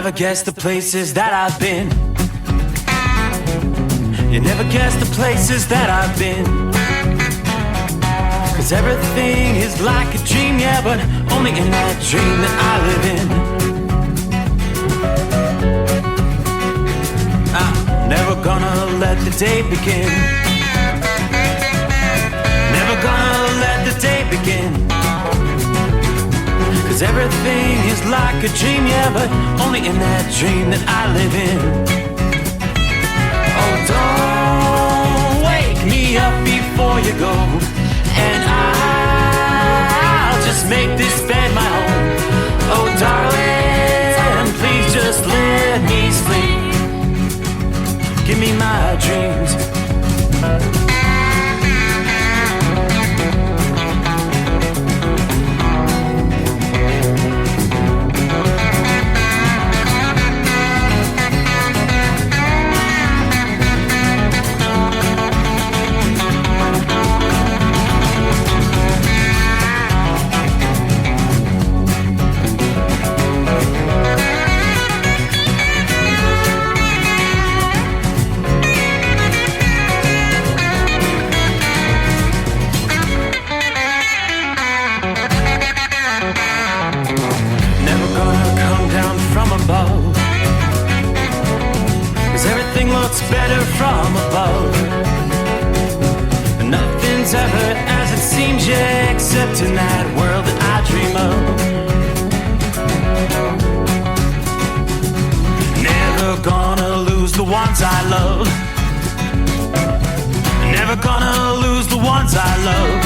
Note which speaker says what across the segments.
Speaker 1: never guess the places that I've been. You never guess the places that I've been. 'Cause everything is like a dream, yeah, but only in that dream that I live in. I'm never gonna let the day begin. Never gonna let the day begin. 'Cause everything is like a dream, yeah, but only in that dream that I live in. Oh, don't wake me up before you go, and I'll just make this bed my home. Oh, darling, please just let me sleep. Give me my dreams. Better from above. Nothing's ever as it seems, yeah, except in that world that I dream of. Never gonna lose the ones I love. Never gonna lose the ones I love.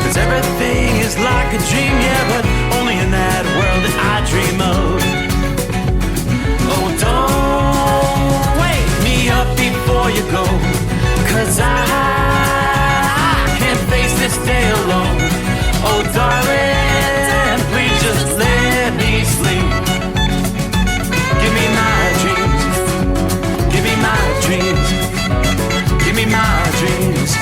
Speaker 1: 'Cause everything is like a dream, yeah, but only in that world that I dream of. Oh, don't wake me up before you go, 'cause I can't face this day alone. Oh, darling, please just let me sleep. Give me my dreams. Give me my dreams. Give me my dreams.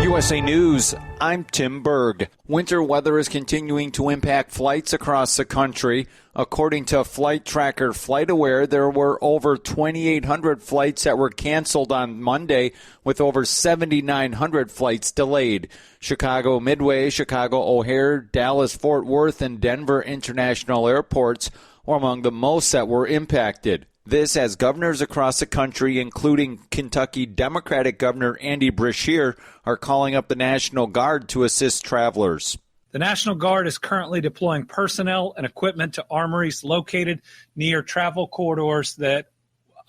Speaker 2: USA News, I'm Tim Berg. Winter weather is continuing to impact flights across the country. According to flight tracker FlightAware, there were over 2,800 flights that were canceled on Monday, with over 7,900 flights delayed. Chicago Midway, Chicago O'Hare, Dallas Fort Worth, and Denver International Airports were among the most that were impacted. This as governors across the country, including Kentucky Democratic Governor Andy Beshear, are calling up the National Guard to assist travelers.
Speaker 3: The National Guard is currently deploying personnel and equipment to armories located near travel corridors that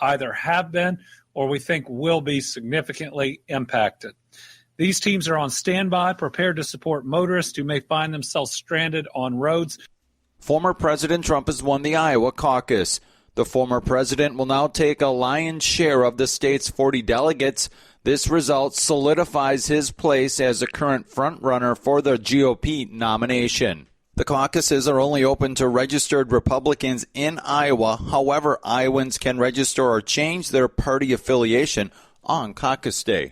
Speaker 3: either have been or we think will be significantly impacted. These teams are on standby, prepared to support motorists who may find themselves stranded on roads.
Speaker 2: Former President Trump has won the Iowa caucus. The former president will now take a lion's share of the state's 40 delegates. This result solidifies his place as the current frontrunner for the GOP nomination. The caucuses are only open to registered Republicans in Iowa. However, Iowans can register or change their party affiliation on caucus day.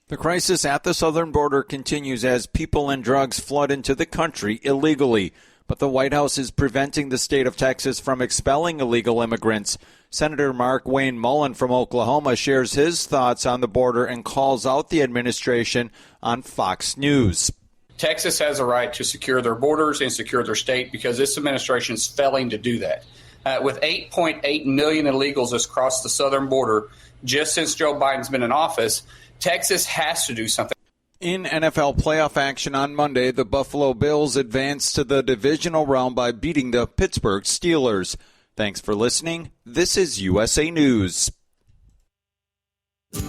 Speaker 2: The crisis at the southern border continues as people and drugs flood into the country illegally. But the White House is preventing the state of Texas from expelling illegal immigrants. Senator Mark Wayne Mullen from Oklahoma shares his thoughts on the border and calls out the administration on Fox News.
Speaker 4: Texas has a right to secure their borders and secure their state because this administration is failing to do that. With 8.8 million illegals across the southern border just since Joe Biden's been in office, Texas has to do something.
Speaker 2: In NFL playoff action on Monday, the Buffalo Bills advanced to the divisional round by beating the Pittsburgh Steelers. Thanks for listening. This is USA News.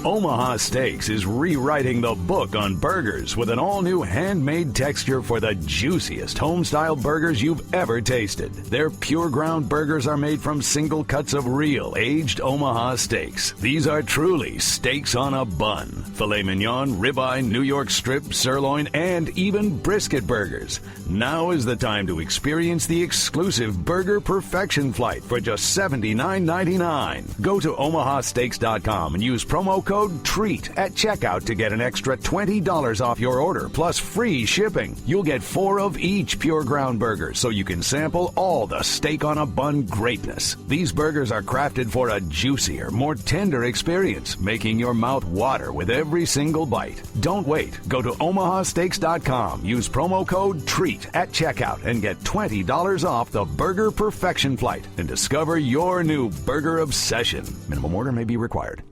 Speaker 5: Omaha Steaks is rewriting the book on burgers with an all-new handmade texture for the juiciest home-style burgers you've ever tasted. Their pure ground burgers are made from single cuts of real aged Omaha steaks. These are truly steaks on a bun. Filet mignon, ribeye, New York strip, sirloin, and even brisket burgers. Now is the time to experience the exclusive Burger Perfection Flight for just $79.99. Go to omahasteaks.com and use promo code code TREAT at checkout to get an extra $20 off your order, plus free shipping. You'll get 4 of each Pure Ground burger, so you can sample all the steak-on-a-bun greatness. These burgers are crafted for a juicier, more tender experience, making your mouth water with every single bite. Don't wait. Go to omahasteaks.com. Use promo code TREAT at checkout and get $20 off the Burger Perfection Flight and discover your new burger obsession. Minimum order may be required.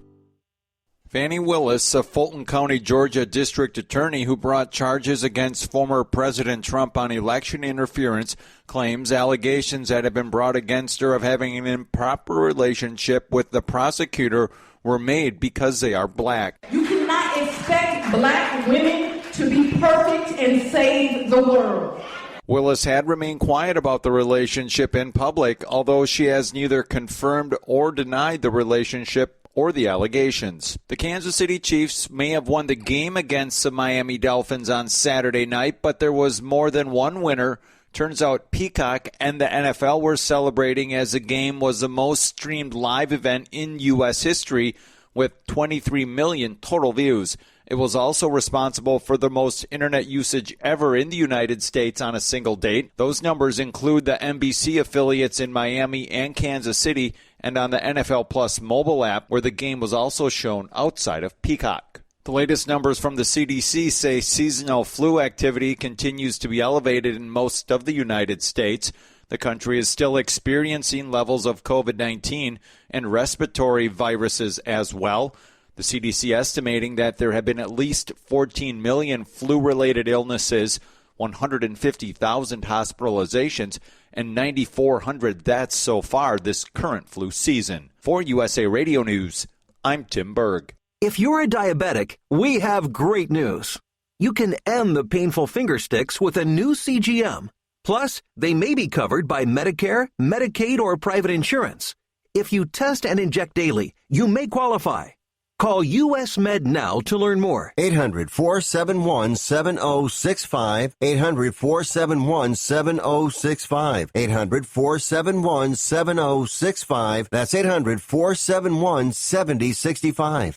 Speaker 2: Fani Willis, a Fulton County, Georgia district attorney who brought charges against former President Trump on election interference, claims allegations that have been brought against her of having an improper relationship with the prosecutor were made because they are black.
Speaker 6: You cannot expect black women to be perfect and save the world.
Speaker 2: Willis had remained quiet about the relationship in public, although she has neither confirmed or denied the relationship or the allegations. The Kansas City Chiefs may have won the game against the Miami Dolphins on Saturday night, but there was more than one winner. Turns out Peacock and the NFL were celebrating as the game was the most streamed live event in U.S. history with 23 million total views. It was also responsible for the most internet usage ever in the United States on a single date. Those numbers include the NBC affiliates in Miami and Kansas City and on the NFL Plus mobile app, where the game was also shown outside of Peacock. The latest numbers from the CDC say seasonal flu activity continues to be elevated in most of the United States. The country is still experiencing levels of COVID-19 and respiratory viruses as well. The CDC estimating that there have been at least 14 million flu-related illnesses, 150,000 hospitalizations, and 9,400 deaths so far this current flu season. For USA Radio News, I'm Tim Berg.
Speaker 7: If you're a diabetic, we have great news. You can end the painful finger sticks with a new CGM. Plus, they may be covered by Medicare, Medicaid, or private insurance. If you test and inject daily, you may qualify. Call US Med now to learn more.
Speaker 8: 800-471-7065. 800-471-7065. 800-471-7065. That's 800-471-7065.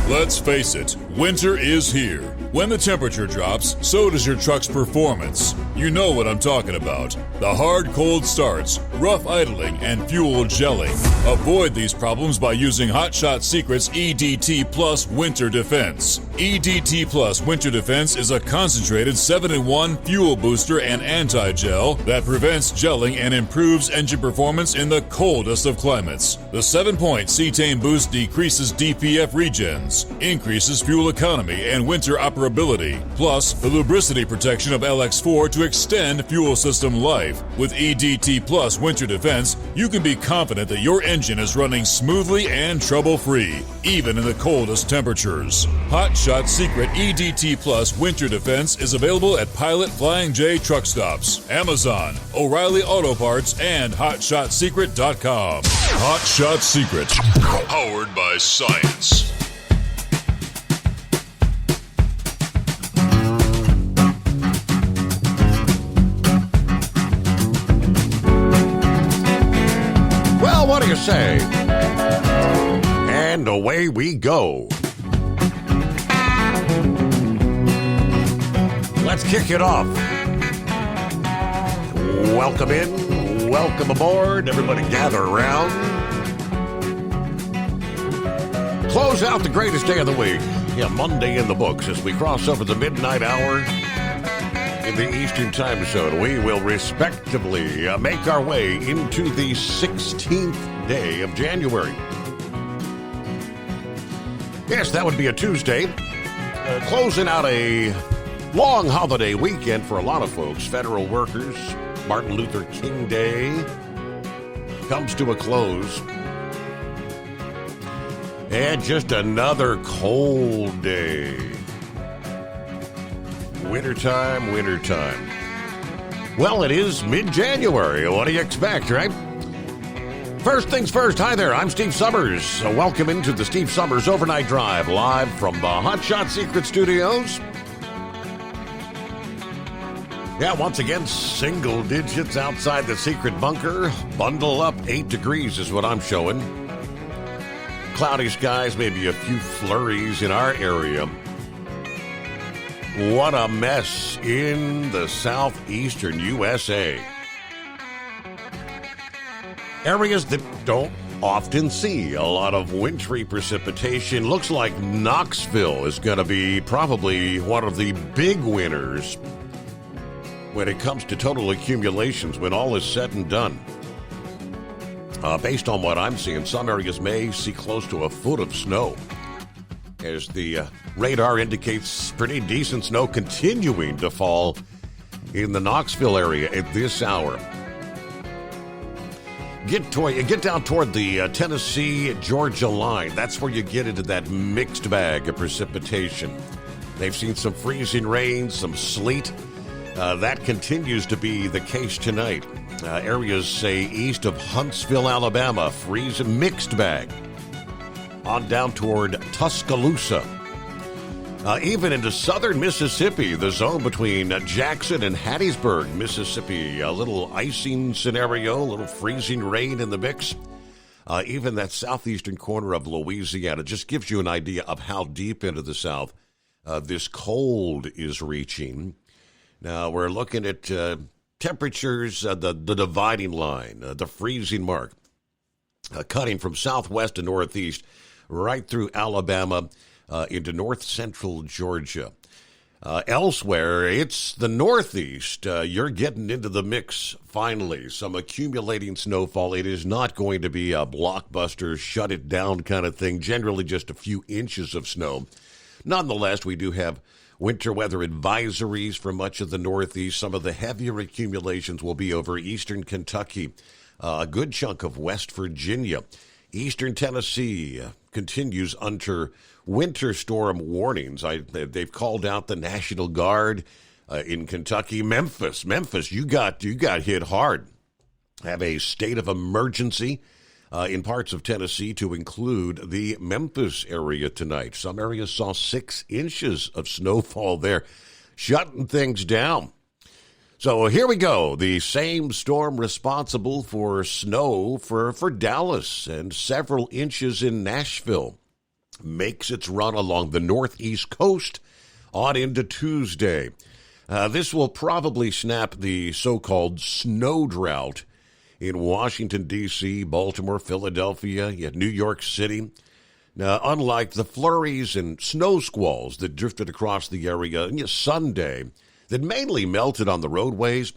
Speaker 9: Let's face it, winter is here. When the temperature drops, so does your truck's performance. You know what I'm talking about. The hard cold starts, rough idling, and fuel gelling. Avoid these problems by using Hot Shot Secret's EDT Plus Winter Defense. EDT Plus Winter Defense is a concentrated 7-in-1 fuel booster and anti-gel that prevents gelling and improves engine performance in the coldest of climates. The 7-point cetane boost decreases DPF regens, increases fuel economy and winter operability, plus the lubricity protection of LX4 to extend fuel system life. With EDT Plus Winter Defense, you can be confident that your engine is running smoothly and trouble-free, even in the coldest temperatures. Hot Shot Secret EDT Plus Winter Defense is available at Pilot Flying J truck stops, Amazon, O'Reilly Auto Parts, and HotShotSecret.com. Hot Shot Secret, powered by science.
Speaker 10: Well, what do you say? And away we go. Let's kick it off. Welcome in, welcome aboard. Everybody gather around. Close out the greatest day of the week. Yeah, Monday in the books as we cross over the midnight hour in the Eastern Time Zone. We will respectively make our way into the 16th day of January. Yes, that would be a Tuesday. Closing out a long holiday weekend for a lot of folks. Federal workers, Martin Luther King Day comes to a close. And just another cold day. Wintertime, wintertime. Well, it is mid-January. What do you expect, right? First things first, hi there, I'm Steve Summers. Welcome into the Steve Summers Overnight Drive, live from the Hot Shot Secret Studios. Yeah, once again, single digits outside the secret bunker. Bundle up, 8 degrees is what I'm showing. cloudy skies, maybe a few flurries in our area. What a mess in the southeastern USA. Areas that don't often see a lot of wintry precipitation. Looks like Knoxville is going to be probably one of the big winners when it comes to total accumulations when all is said and done. Based on what I'm seeing, some areas may see close to a foot of snow, as the radar indicates pretty decent snow continuing to fall in the Knoxville area at this hour. Get down toward the Tennessee-Georgia line. That's where you get into that mixed bag of precipitation. They've seen some freezing rain, some sleet. That continues to be the case tonight. Areas, say, east of Huntsville, Alabama, freezing mixed bag. On down toward Tuscaloosa. Even into southern Mississippi, the zone between Jackson and Hattiesburg, Mississippi. A little icing scenario, a little freezing rain in the mix. Even that southeastern corner of Louisiana just gives you an idea of how deep into the south this cold is reaching. Now, we're looking at temperatures, the dividing line, the freezing mark, cutting from southwest to northeast, right through Alabama, into north-central Georgia. Elsewhere, it's the northeast. You're getting into the mix, finally. Some accumulating snowfall. It is not going to be a blockbuster, shut-it-down kind of thing. Generally just a few inches of snow. Nonetheless, we do have winter weather advisories for much of the northeast. Some of the heavier accumulations will be over eastern Kentucky, a good chunk of West Virginia. Eastern Tennessee continues under winter storm warnings. They've called out the National Guard in Kentucky. Memphis, you got hit hard. Have a state of emergency in parts of Tennessee to include the Memphis area tonight. Some areas saw 6 inches of snowfall there, shutting things down. So here we go. The same storm responsible for snow for Dallas and several inches in Nashville makes its run along the northeast coast on into Tuesday. This will probably snap the so-called snow drought in Washington, D.C., Baltimore, Philadelphia, New York City. Now, unlike the flurries and snow squalls that drifted across the area Sunday, that mainly melted on the roadways,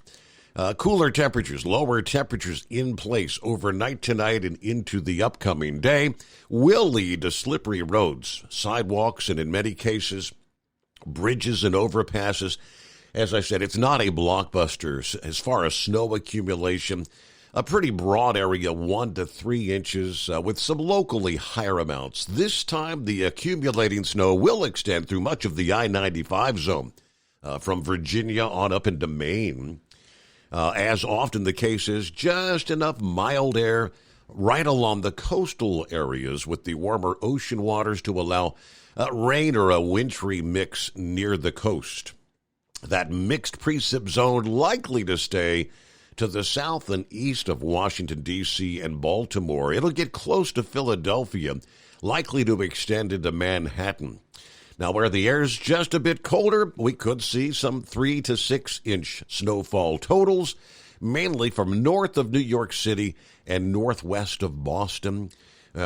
Speaker 10: cooler temperatures, lower temperatures in place overnight tonight and into the upcoming day will lead to slippery roads, sidewalks, and in many cases, bridges and overpasses. As I said, it's not a blockbuster as far as snow accumulation. A pretty broad area, 1 to 3 inches, with some locally higher amounts. This time, the accumulating snow will extend through much of the I-95 zone, from Virginia on up into Maine. As often the case is, just enough mild air right along the coastal areas with the warmer ocean waters to allow rain or a wintry mix near the coast. That mixed precip zone likely to stay to the south and east of Washington, D.C. and Baltimore. It'll get close to Philadelphia, likely to extend into Manhattan. Now, where the air's just a bit colder, we could see some 3 to 6 inch snowfall totals, mainly from north of New York City and northwest of Boston.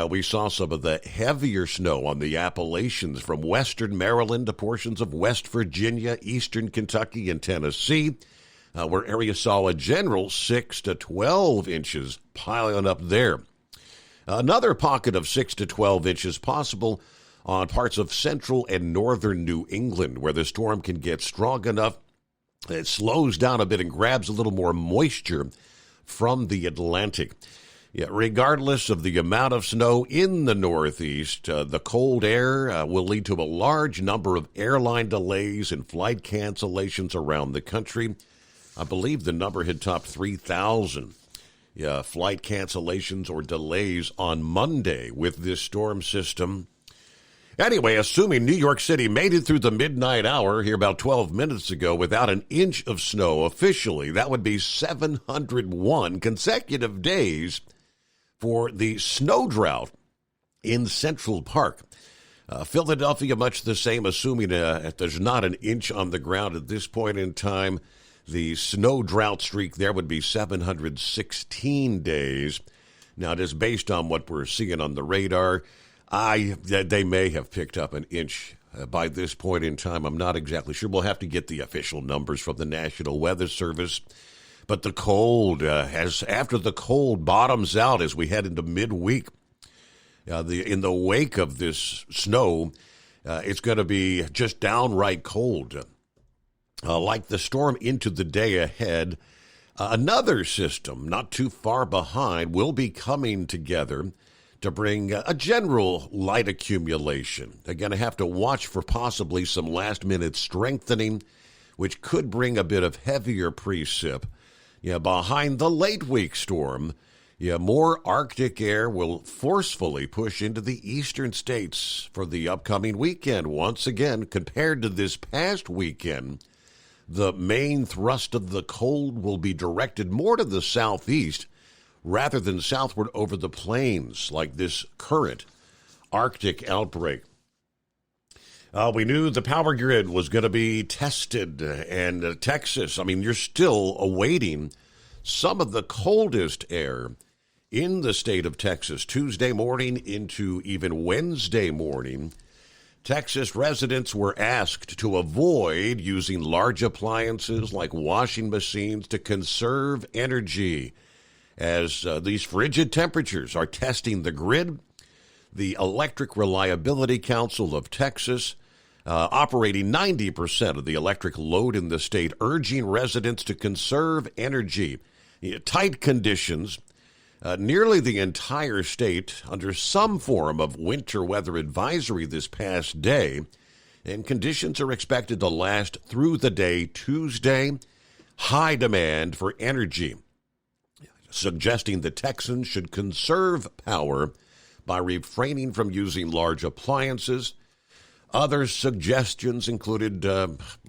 Speaker 10: We saw some of the heavier snow on the Appalachians from western Maryland to portions of West Virginia, eastern Kentucky, and Tennessee, where areas saw a general 6 to 12 inches piling up there. Another pocket of 6 to 12 inches possible on parts of central and northern New England, where the storm can get strong enough that it slows down a bit and grabs a little more moisture from the Atlantic. Regardless of the amount of snow in the Northeast, the cold air will lead to a large number of airline delays and flight cancellations around the country. I believe the number had topped 3,000 flight cancellations or delays on Monday with this storm system. Anyway, assuming New York City made it through the midnight hour here about 12 minutes ago without an inch of snow officially, that would be 701 consecutive days for the snow drought in Central Park. Philadelphia, much the same, assuming there's not an inch on the ground at this point in time. The snow drought streak there would be 716 days. Now, it is based on what we're seeing on the radar. They may have picked up an inch by this point in time. I'm not exactly sure. We'll have to get the official numbers from the National Weather Service. But the cold, after the cold bottoms out as we head into midweek, in the wake of this snow, it's going to be just downright cold. Like the storm into the day ahead, another system not too far behind will be coming together to bring a general light accumulation. They're going to have to watch for possibly some last-minute strengthening, which could bring a bit of heavier precip. Behind the late-week storm, more Arctic air will forcefully push into the eastern states for the upcoming weekend. Once again, compared to this past weekend, the main thrust of the cold will be directed more to the southeast rather than southward over the plains like this current Arctic outbreak. We knew the power grid was going to be tested, and Texas, you're still awaiting some of the coldest air in the state of Texas Tuesday morning into even Wednesday morning. Texas residents were asked to avoid using large appliances like washing machines to conserve energy as these frigid temperatures are testing the grid. The Electric Reliability Council of Texas, operating 90% of the electric load in the state, urging residents to conserve energy. Tight conditions, nearly the entire state under some form of winter weather advisory this past day, and conditions are expected to last through the day Tuesday. High demand for energy, suggesting the Texans should conserve power by refraining from using large appliances. Other suggestions included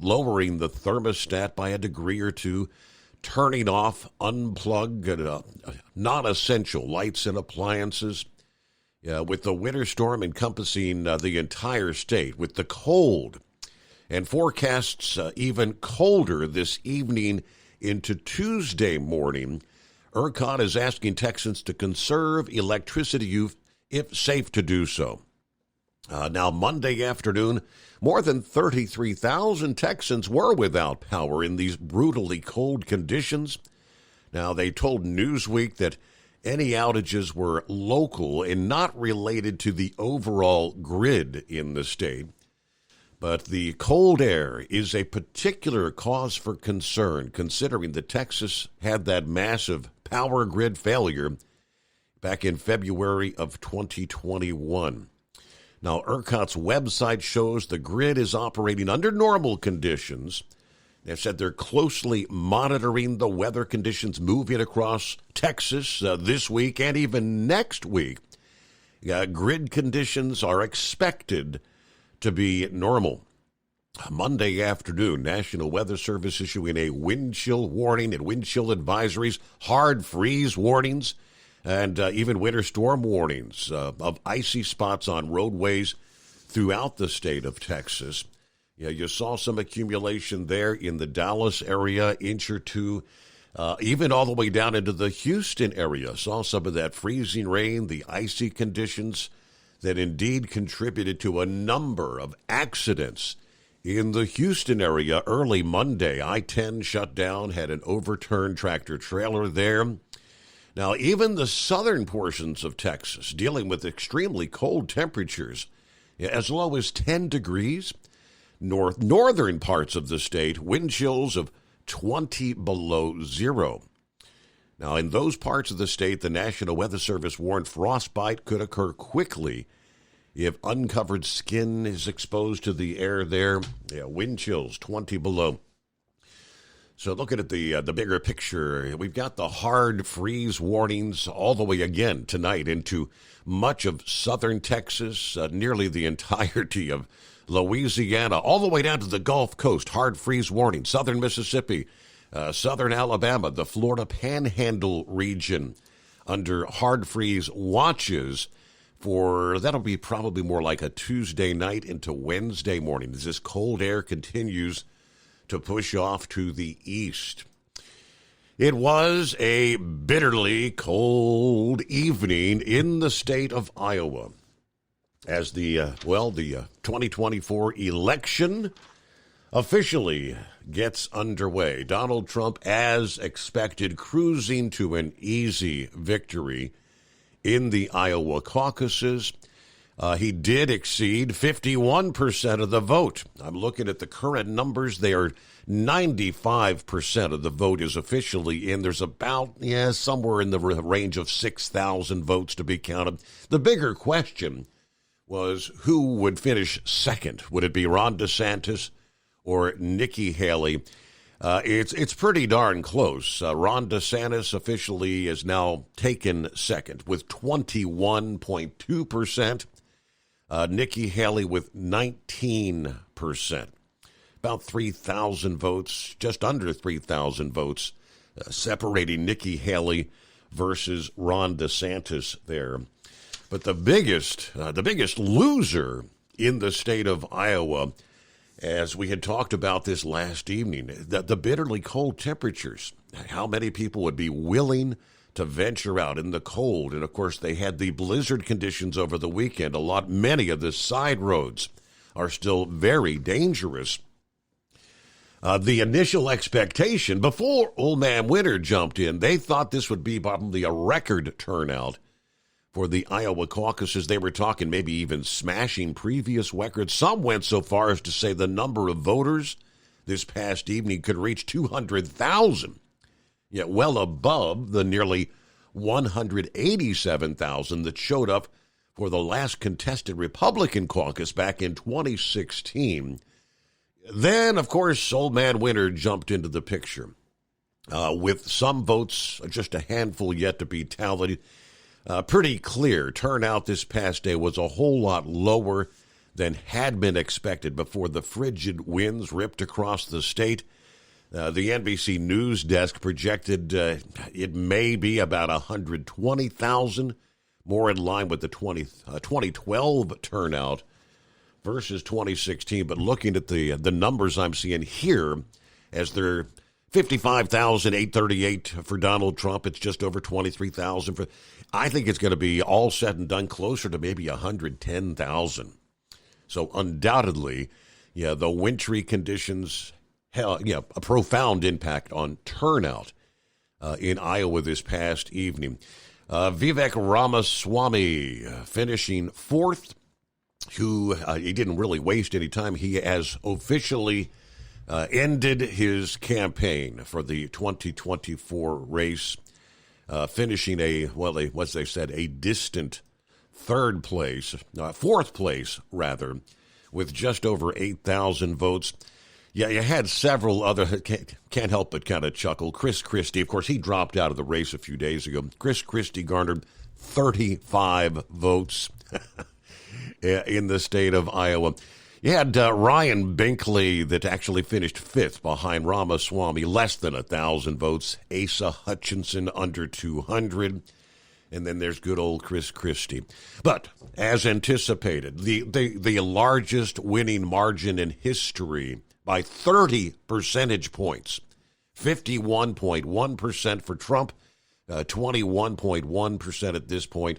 Speaker 10: lowering the thermostat by a degree or two, turning off, unplug non-essential lights and appliances. With the winter storm encompassing the entire state, with the cold and forecasts even colder this evening into Tuesday morning, ERCOT is asking Texans to conserve electricity if safe to do so. Now, Monday afternoon, more than 33,000 Texans were without power in these brutally cold conditions. Now, they told Newsweek that any outages were local and not related to the overall grid in the state. But the cold air is a particular cause for concern, considering that Texas had that massive power grid failure back in February of 2021. Now, ERCOT's website shows the grid is operating under normal conditions. They've said they're closely monitoring the weather conditions moving across Texas this week and even next week. Grid conditions are expected to be normal. Monday afternoon, National Weather Service issuing a wind chill warning and wind chill advisories, hard freeze warnings, and even winter storm warnings of icy spots on roadways throughout the state of Texas. You saw some accumulation there in the Dallas area, inch or two, even all the way down into the Houston area. Saw some of that freezing rain, the icy conditions that indeed contributed to a number of accidents in the Houston area early Monday. I-10 shut down, had an overturned tractor trailer there. Now, even the southern portions of Texas dealing with extremely cold temperatures, as low as 10 degrees. Northern parts of the state, wind chills of 20 below zero. Now, in those parts of the state, the National Weather Service warned frostbite could occur quickly if uncovered skin is exposed to the air there. Wind chills 20 below. So looking at the bigger picture, we've got the hard freeze warnings all the way again tonight into much of southern Texas, nearly the entirety of Louisiana, all the way down to the Gulf Coast. Hard freeze warning, southern Mississippi, southern Alabama, the Florida Panhandle region under hard freeze watches that'll be probably more like a Tuesday night into Wednesday morning as this cold air continues to push off to the east. It was a bitterly cold evening in the state of Iowa as the 2024 election officially gets underway. Donald Trump, as expected, cruising to an easy victory in the Iowa caucuses. He did exceed 51% of the vote. I'm looking at the current numbers. They are 95% of the vote is officially in. There's about, somewhere in the range of 6,000 votes to be counted. The bigger question was who would finish second. Would it be Ron DeSantis or Nikki Haley? It's pretty darn close. Ron DeSantis officially is now taken second with 21.2%. Nikki Haley with 19%. About 3,000 votes, just under 3,000 votes, separating Nikki Haley versus Ron DeSantis there. But the biggest loser in the state of Iowa, as we had talked about this last evening, the bitterly cold temperatures. How many people would be willing to venture out in the cold? And, of course, they had the blizzard conditions over the weekend. Many of the side roads are still very dangerous. The initial expectation, before Old Man Winter jumped in, they thought this would be probably a record turnout for the Iowa caucuses. They were talking maybe even smashing previous records. Some went so far as to say the number of voters this past evening could reach 200,000, yet well above the nearly 187,000 that showed up for the last contested Republican caucus back in 2016. Then, of course, Old Man Winter jumped into the picture with some votes, just a handful yet to be tallied. Pretty clear turnout this past day was a whole lot lower than had been expected before the frigid winds ripped across the state. The NBC News desk projected it may be about 120,000, more in line with the 2012 turnout versus 2016. But looking at the numbers I'm seeing here, as they're 55,838 for Donald Trump, it's just over 23,000 for. I think it's going to be all said and done closer to maybe 110,000. So undoubtedly, the wintry conditions, a profound impact on turnout in Iowa this past evening. Vivek Ramaswamy finishing fourth, who he didn't really waste any time. He has officially ended his campaign for the 2024 race, finishing a distant fourth place, with just over 8,000 votes. Yeah, you had several other, can't help but kind of chuckle. Chris Christie, of course, he dropped out of the race a few days ago. Chris Christie garnered 35 votes in the state of Iowa. You had Ryan Binkley that actually finished fifth behind Ramaswamy, less than 1,000 votes. Asa Hutchinson under 200. And then there's good old Chris Christie. But as anticipated, the largest winning margin in history by 30 percentage points. 51.1% for Trump, 21.1% at this point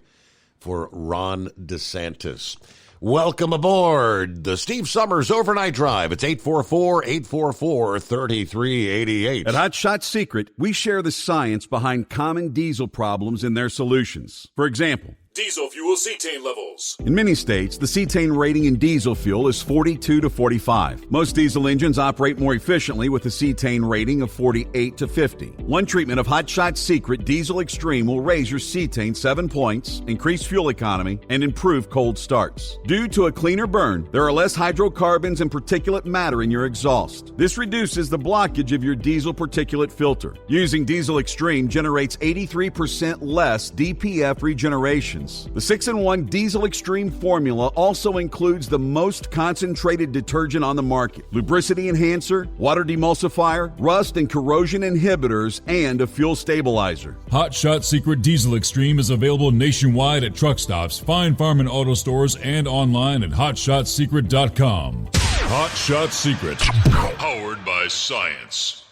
Speaker 10: for Ron DeSantis. Welcome aboard the Steve Summers Overnight Drive. It's 844-844-3388.
Speaker 11: At Hot Shot Secret, we share the science behind common diesel problems and their solutions. For example,
Speaker 9: diesel fuel cetane levels.
Speaker 11: In many states, the cetane rating in diesel fuel is 42 to 45. Most diesel engines operate more efficiently with a cetane rating of 48 to 50. One treatment of Hot Shot Secret Diesel Extreme will raise your cetane 7 points, increase fuel economy, and improve cold starts. Due to a cleaner burn, there are less hydrocarbons and particulate matter in your exhaust. This reduces the blockage of your diesel particulate filter. Using Diesel Extreme generates 83% less DPF regeneration, emissions. The 6-in-1 Diesel Extreme formula also includes the most concentrated detergent on the market, lubricity enhancer, water demulsifier, rust and corrosion inhibitors, and a fuel stabilizer.
Speaker 9: Hot Shot Secret Diesel Extreme is available nationwide at truck stops, fine farm and auto stores, and online at hotshotsecret.com. Hot Shot Secret, powered by science.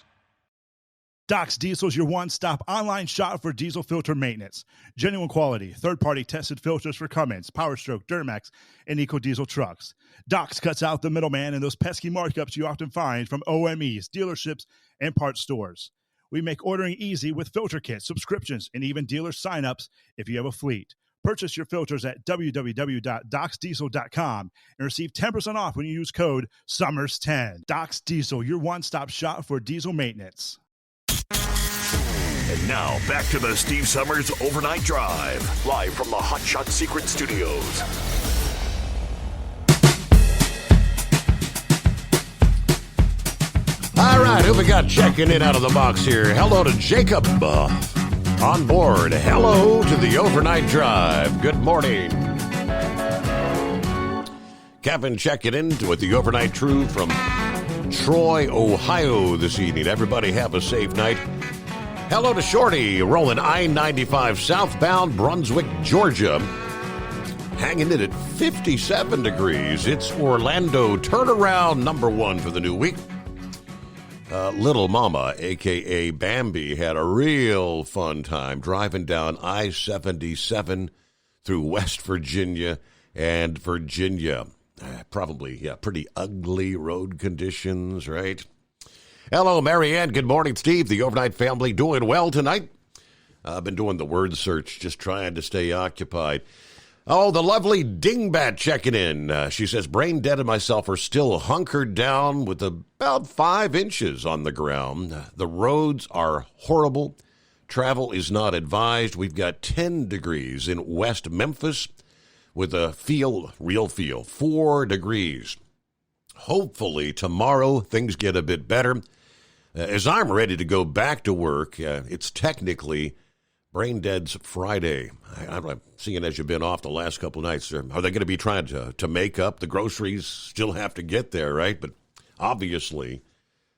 Speaker 12: Doc's Diesel is your one-stop online shop for diesel filter maintenance. Genuine quality, third-party tested filters for Cummins, Powerstroke, Duramax, and EcoDiesel trucks. Doc's cuts out the middleman and those pesky markups you often find from OMEs, dealerships, and parts stores. We make ordering easy with filter kits, subscriptions, and even dealer sign-ups if you have a fleet. Purchase your filters at www.docsdiesel.com and receive 10% off when you use code SUMMERS10. Doc's Diesel, your one-stop shop for diesel maintenance.
Speaker 5: And now, back to the Steve Summers Overnight Drive, live from the Hot Shot Secret Studios.
Speaker 10: All right, who we got checking in out of the box here? Hello to Jacob on board. Hello to the Overnight Drive. Good morning. Kevin checking in with the Overnight True from Troy, Ohio this evening. Everybody have a safe night. Hello to Shorty, rolling I-95 southbound Brunswick, Georgia. Hanging in at 57 degrees. It's Orlando turnaround number 1 for the new week. Little Mama, a.k.a. Bambi, had a real fun time driving down I-77 through West Virginia and Virginia. Probably, pretty ugly road conditions, right? Hello, Marianne. Good morning, Steve. The Overnight family doing well tonight? I've been doing the word search, just trying to stay occupied. Oh, the lovely Dingbat checking in. She says, Brain Dead and myself are still hunkered down with about 5 inches on the ground. The roads are horrible. Travel is not advised. We've got 10 degrees in West Memphis with a real feel, 4 degrees. Hopefully tomorrow things get a bit better. As I'm ready to go back to work, it's technically Brain Dead's Friday. I'm seeing as you've been off the last couple of nights, are they going to be trying to make up? The groceries still have to get there, right? But obviously,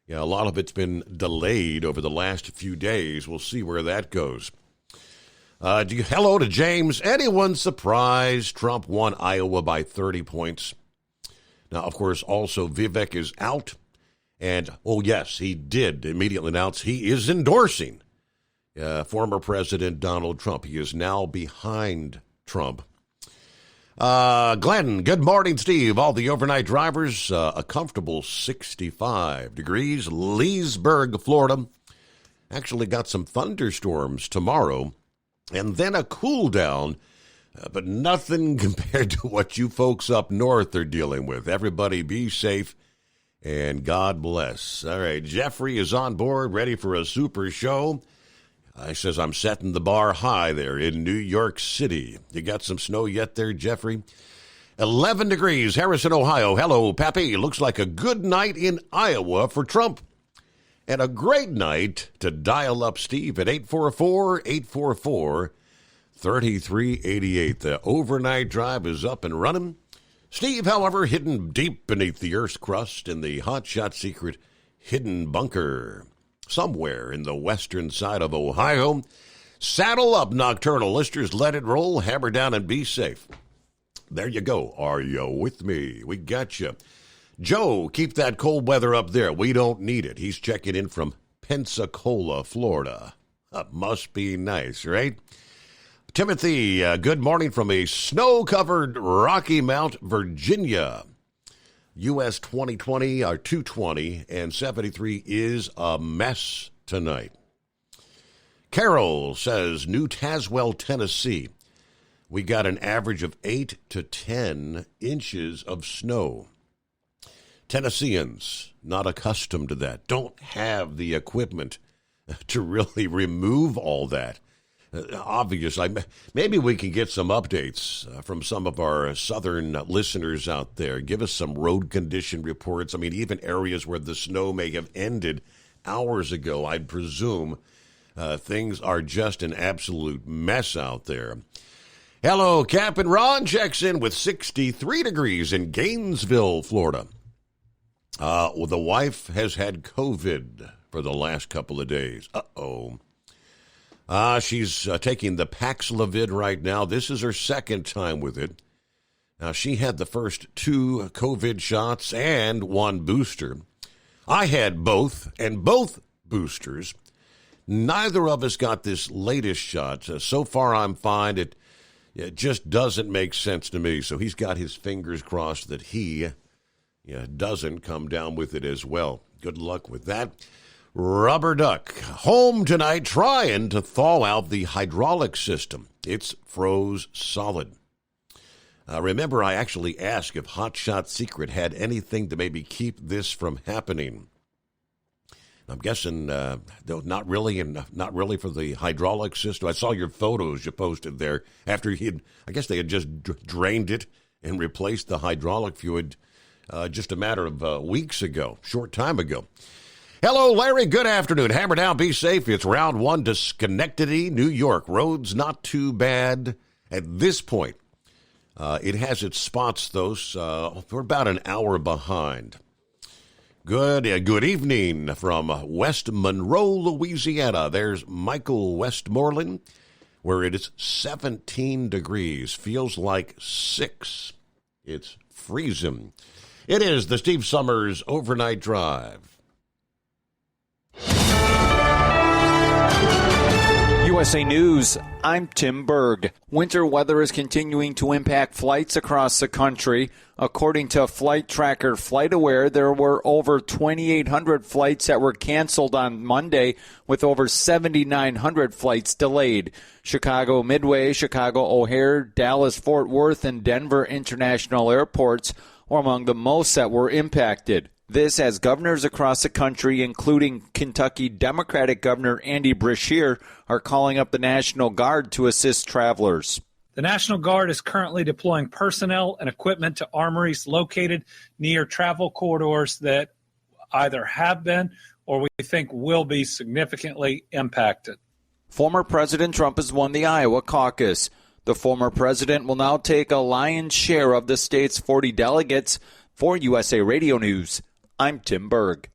Speaker 10: a lot of it's been delayed over the last few days. We'll see where that goes. Hello to James. Anyone surprised Trump won Iowa by 30 points? Now, of course, also Vivek is out. And, oh, yes, he did immediately announce he is endorsing former President Donald Trump. He is now behind Trump. Glenn, good morning, Steve. All the overnight drivers, a comfortable 65 degrees. Leesburg, Florida. Actually got some thunderstorms tomorrow. And then a cool down. But nothing compared to what you folks up north are dealing with. Everybody be safe. And God bless. All right, Jeffrey is on board, ready for a super show. He says, I'm setting the bar high there in New York City. You got some snow yet there, Jeffrey? 11 degrees, Harrison, Ohio. Hello, Pappy. Looks like a good night in Iowa for Trump. And a great night to dial up Steve at 844-844-3388. The overnight drive is up and running. Steve, however, hidden deep beneath the Earth's crust in the Hot Shot Secret hidden bunker somewhere in the western side of Ohio. Saddle up, nocturnal listeners. Let it roll. Hammer down and be safe. There you go. Are you with me? We got you. Joe, keep that cold weather up there. We don't need it. He's checking in from Pensacola, Florida. Must be nice, right? Timothy, good morning from a snow-covered Rocky Mount, Virginia. U.S. 2020, or 220, and 73 is a mess tonight. Carol says, New Tazewell, Tennessee. We got an average of 8 to 10 inches of snow. Tennesseans, not accustomed to that, don't have the equipment to really remove all that. Obviously, maybe we can get some updates from some of our southern listeners out there. Give us some road condition reports. I mean, even areas where the snow may have ended hours ago, I'd presume things are just an absolute mess out there. Hello, Captain Ron checks in with 63 degrees in Gainesville, Florida. The wife has had COVID for the last couple of days. Uh-oh. She's taking the Paxlovid right now. This is her second time with it. Now, she had the first 2 COVID shots and 1 booster. I had both, and both boosters. Neither of us got this latest shot. So far, I'm fine. It just doesn't make sense to me. So he's got his fingers crossed that he doesn't come down with it as well. Good luck with that. Rubber Duck, home tonight trying to thaw out the hydraulic system. It's froze solid. Remember, I actually asked if Hot Shot Secret had anything to maybe keep this from happening. I'm guessing not really for the hydraulic system. I saw your photos you posted there after I guess they had just drained it and replaced the hydraulic fluid just a matter of weeks ago, short time ago. Hello, Larry. Good afternoon. Hammer down, be safe. It's round 1 to Schenectady, New York. Roads not too bad at this point. It has its spots, though. We're about an hour behind. Good evening from West Monroe, Louisiana. There's Michael Westmoreland, where it is 17 degrees. Feels like 6. It's freezing. It is the Steve Summers Overnight Drive.
Speaker 2: USA News, I'm Tim Berg. Winter weather is continuing to impact flights across the country. According to flight tracker FlightAware, there were over 2,800 flights that were canceled on Monday, with over 7,900 flights delayed. Chicago Midway, Chicago O'Hare, Dallas Fort Worth, and Denver International Airports were among the most that were impacted. This as governors across the country, including Kentucky Democratic Governor Andy Beshear, are calling up the National Guard to assist travelers.
Speaker 3: The National Guard is currently deploying personnel and equipment to armories located near travel corridors that either have been or we think will be significantly impacted.
Speaker 2: Former President Trump has won the Iowa caucus. The former president will now take a lion's share of the state's 40 delegates. For USA Radio News, I'm Tim Berg.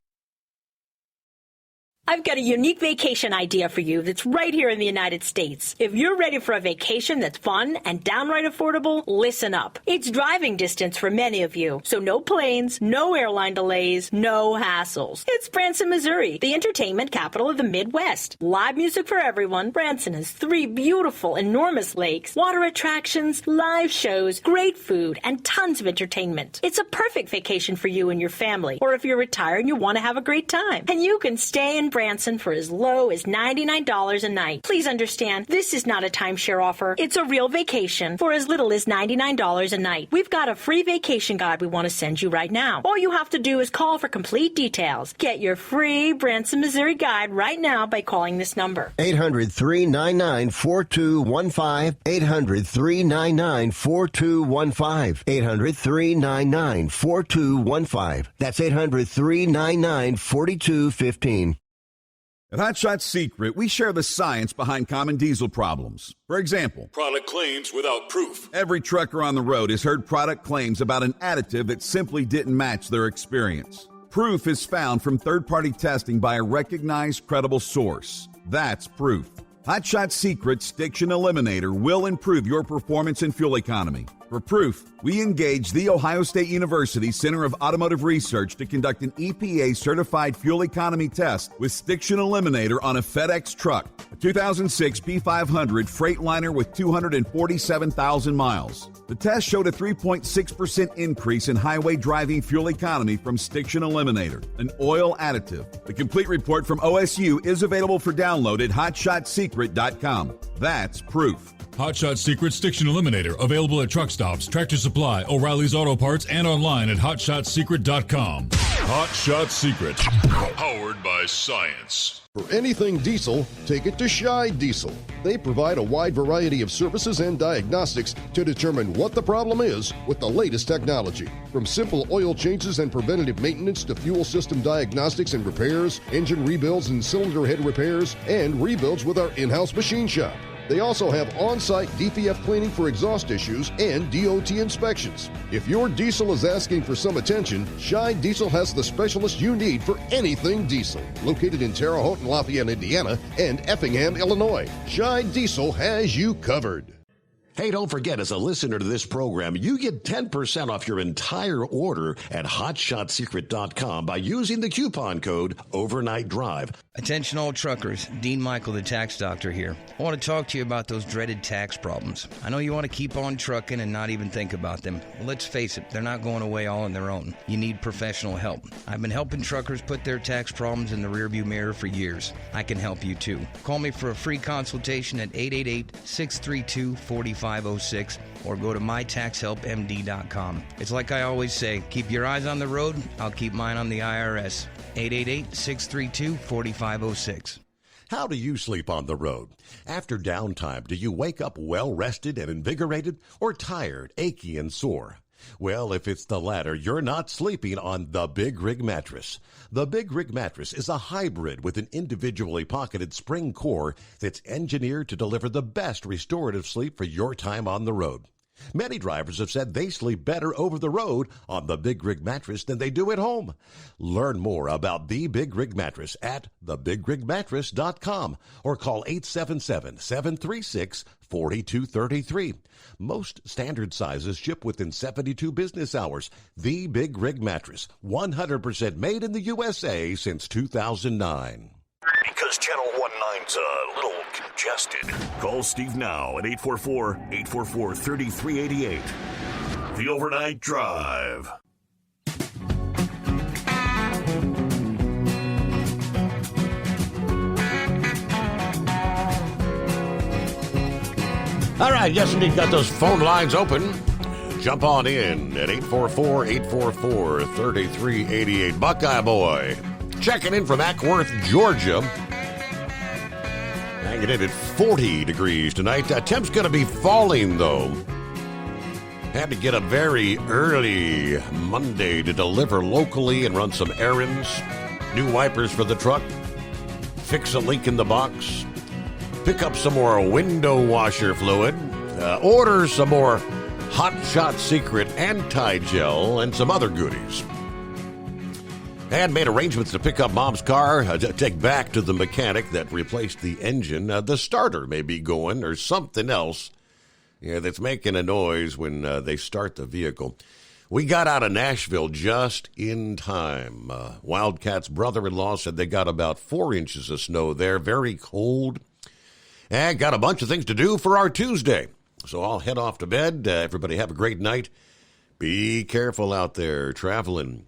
Speaker 13: I've got a unique vacation idea for you that's right here in the United States. If you're ready for a vacation that's fun and downright affordable, listen up. It's driving distance for many of you, so no planes, no airline delays, no hassles. It's Branson, Missouri, the entertainment capital of the Midwest. Live music for everyone. Branson has 3 beautiful, enormous lakes, water attractions, live shows, great food, and tons of entertainment. It's a perfect vacation for you and your family, or if you're retired and you want to have a great time. And you can stay in Branson for as low as $99 a night. Please understand, this is not a timeshare offer. It's a real vacation for as little as $99 a night. We've got a free vacation guide we want to send you right now. All you have to do is call for complete details. Get your free Branson, Missouri guide right now by calling this number.
Speaker 8: 800-399-4215. 800-399-4215. 800-399-4215. That's 800-399-4215.
Speaker 11: At Hot Shot Secret, we share the science behind common diesel problems. For example,
Speaker 9: Product claims without proof.
Speaker 11: every trucker on the road has heard product claims about an additive that simply didn't match their experience. Proof is found from third-party testing by a recognized, credible source. That's proof. Hot Shot Secret's Stiction Eliminator will improve your performance and fuel economy. For proof, we engaged the Ohio State University Center of Automotive Research to conduct an EPA-certified fuel economy test with Stiction Eliminator on a FedEx truck, a 2006 P500 Freightliner with 247,000 miles. The test showed a 3.6% increase in highway driving fuel economy from Stiction Eliminator, an oil additive. The complete report from OSU is available for download at hotshotsecret.com. That's proof.
Speaker 9: Hot Shot Secret Stiction Eliminator, available at truck stops, Tractor Supply, O'Reilly's Auto Parts, and online at hotshotsecret.com. Hot Shot Secret, powered by science.
Speaker 14: For anything diesel, take it to Shy Diesel. They provide a wide variety of services and diagnostics to determine what the problem is with the latest technology. From simple oil changes and preventative maintenance to fuel system diagnostics and repairs, engine rebuilds and cylinder head repairs, and rebuilds with our in-house machine shop. They also have on-site DPF cleaning for exhaust issues and DOT inspections. If your diesel is asking for some attention, Shine Diesel has the specialist you need for anything diesel. Located in Terre Haute and Lafayette, Indiana, and Effingham, Illinois, Shine Diesel has you covered.
Speaker 10: Hey, don't forget, as a listener to this program, you get 10% off your entire order at HotShotSecret.com by using the coupon code Overnight Drive.
Speaker 15: Attention all truckers, Dean Michael, the tax doctor here. I want to talk to you about those dreaded tax problems. I know you want to keep on trucking and not even think about them. Well, let's face it, they're not going away all on their own. You need professional help. I've been helping truckers put their tax problems in the rearview mirror for years. I can help you too. Call me for a free consultation at 888-632-4506 or go to mytaxhelpmd.com. It's like I always say, keep your eyes on the road, I'll keep mine on the IRS. 888-632-4506.
Speaker 10: How do you sleep on the road? After downtime, do you wake up well-rested and invigorated or tired, achy, and sore? Well, if it's the latter, you're not sleeping on the Big Rig Mattress. The Big Rig Mattress is a hybrid with an individually pocketed spring core that's engineered to deliver the best restorative sleep for your time on the road. Many drivers have said they sleep better over the road on the Big Rig Mattress than they do at home. Learn more about the Big Rig Mattress at thebigrigmattress.com or call 877-736-4233. Most standard sizes ship within 72 business hours. The Big Rig Mattress, 100% made in the USA since 2009.
Speaker 5: Because Channel 19's a little congested. Call Steve now at 844-844-3388. The Overnight Drive.
Speaker 10: All right, yes, indeed, got those phone lines open. Jump on in at 844-844-3388. Buckeye Boy checking in from Ackworth, Georgia. Hanging in at 40 degrees tonight. Temps going to be falling, though. Had to get a very early Monday to deliver locally and run some errands. New wipers for the truck. Fix a leak in the box. Pick up some more window washer fluid. Order some more Hot Shot Secret anti-gel and some other goodies. And made arrangements to pick up Mom's car, to take back to the mechanic that replaced the engine. The starter may be going or something else that's making a noise when they start the vehicle. We got out of Nashville just in time. Wildcat's brother-in-law said they got about 4 inches of snow there, very cold. And got a bunch of things to do for our Tuesday. So I'll head off to bed. Everybody have a great night. Be careful out there traveling.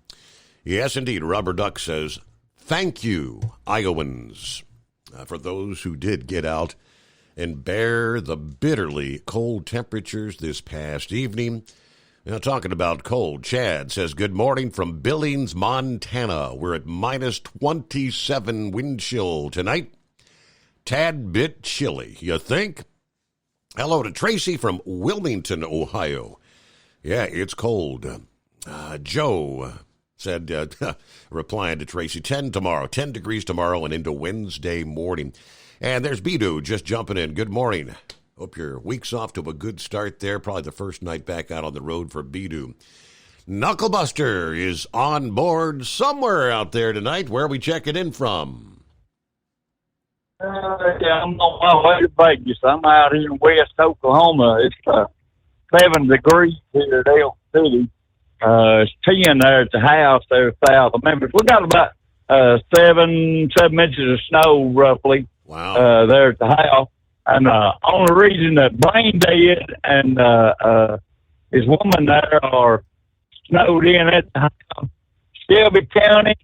Speaker 10: Yes, indeed. Rubber Duck says, thank you, Iowans, for those who did get out and bear the bitterly cold temperatures this past evening. Now, talking about cold, Chad says, good morning from Billings, Montana. We're at minus 27 wind chill tonight. Tad bit chilly, you think? Hello to Tracy from Wilmington, Ohio. Yeah, it's cold. Joe said, replying to Tracy, 10 degrees tomorrow and into Wednesday morning. And there's Bidu just jumping in. Good morning. Hope your week's off to a good start there. Probably the first night back out on the road for Bidu. Knucklebuster is on board somewhere out there tonight. Where are we checking in from?
Speaker 16: Yeah, I'm on my way to Vegas. I'm out here in West Oklahoma. It's 7 degrees here at Elk City. It's 10 there at the house there south of Memphis. We got about 7 inches of snow roughly.
Speaker 10: Wow.
Speaker 16: There at the house. And only reason that Blaine dead and his woman there are snowed in at the house. Shelby County,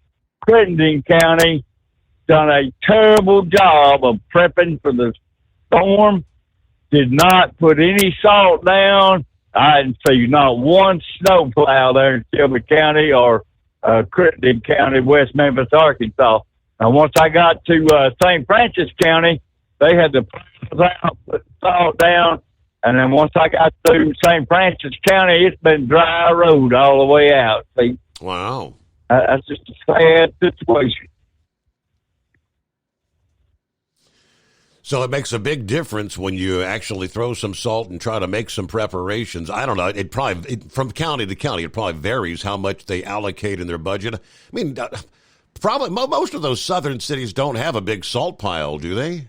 Speaker 16: Crittenden County, done a terrible job of prepping for the storm. Did not put any salt down. I didn't see not one snow plow there in Shelby County or Crittenden County, West Memphis, Arkansas. And once I got to St. Francis County, they had to put salt down. And then once I got through St. Francis County, it's been dry road all the way out. See?
Speaker 10: Wow.
Speaker 16: That's just a sad situation.
Speaker 10: So it makes a big difference when you actually throw some salt and try to make some preparations. I don't know. From county to county, it probably varies how much they allocate in their budget. I mean, probably most of those southern cities don't have a big salt pile, do they?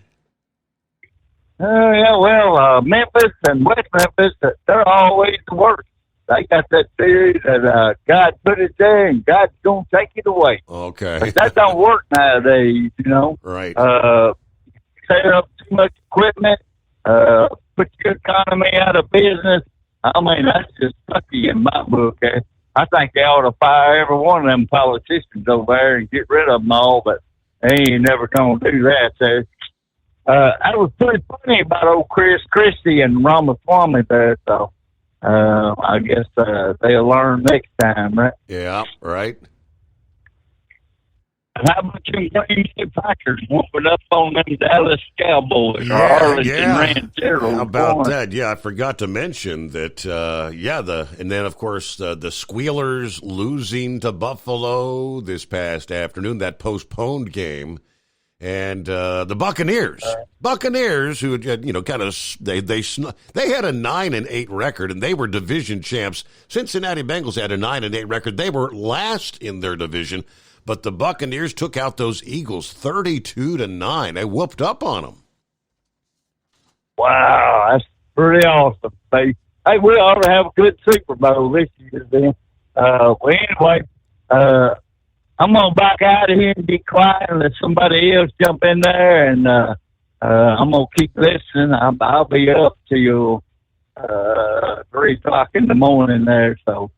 Speaker 16: Memphis and West Memphis, they're always the worst. They got that theory that God put it there and God's going to take it away.
Speaker 10: Okay.
Speaker 16: But that don't work nowadays, you know.
Speaker 10: Right.
Speaker 16: Set up too much equipment, put your economy out of business. I mean, that's just sucky in my book. I think they ought to fire every one of them politicians over there and get rid of them all, but they ain't never going to do that. So, that was pretty funny about old Chris Christie and Ramaswamy there, so I guess they'll learn next time, right?
Speaker 10: Yeah, right.
Speaker 16: And how about you Green Bay Packers whooping up on them Dallas Cowboys or Arlington Rancheros?
Speaker 10: How about that? Yeah, I forgot to mention that, and then, of course, the Squealers losing to Buffalo this past afternoon, that postponed game. And the Buccaneers, who had, they had a 9-8 record, and they were division champs. Cincinnati Bengals had a 9-8 record. They were last in their division, but the Buccaneers took out those Eagles 32-9. They whooped up on them.
Speaker 16: Wow, that's pretty awesome. Hey, we ought to have a good Super Bowl this year, then. Anyway, I'm going to back out of here and be quiet and let somebody else jump in there, and I'm going to keep listening. I'll be up till 3 o'clock in the morning there. So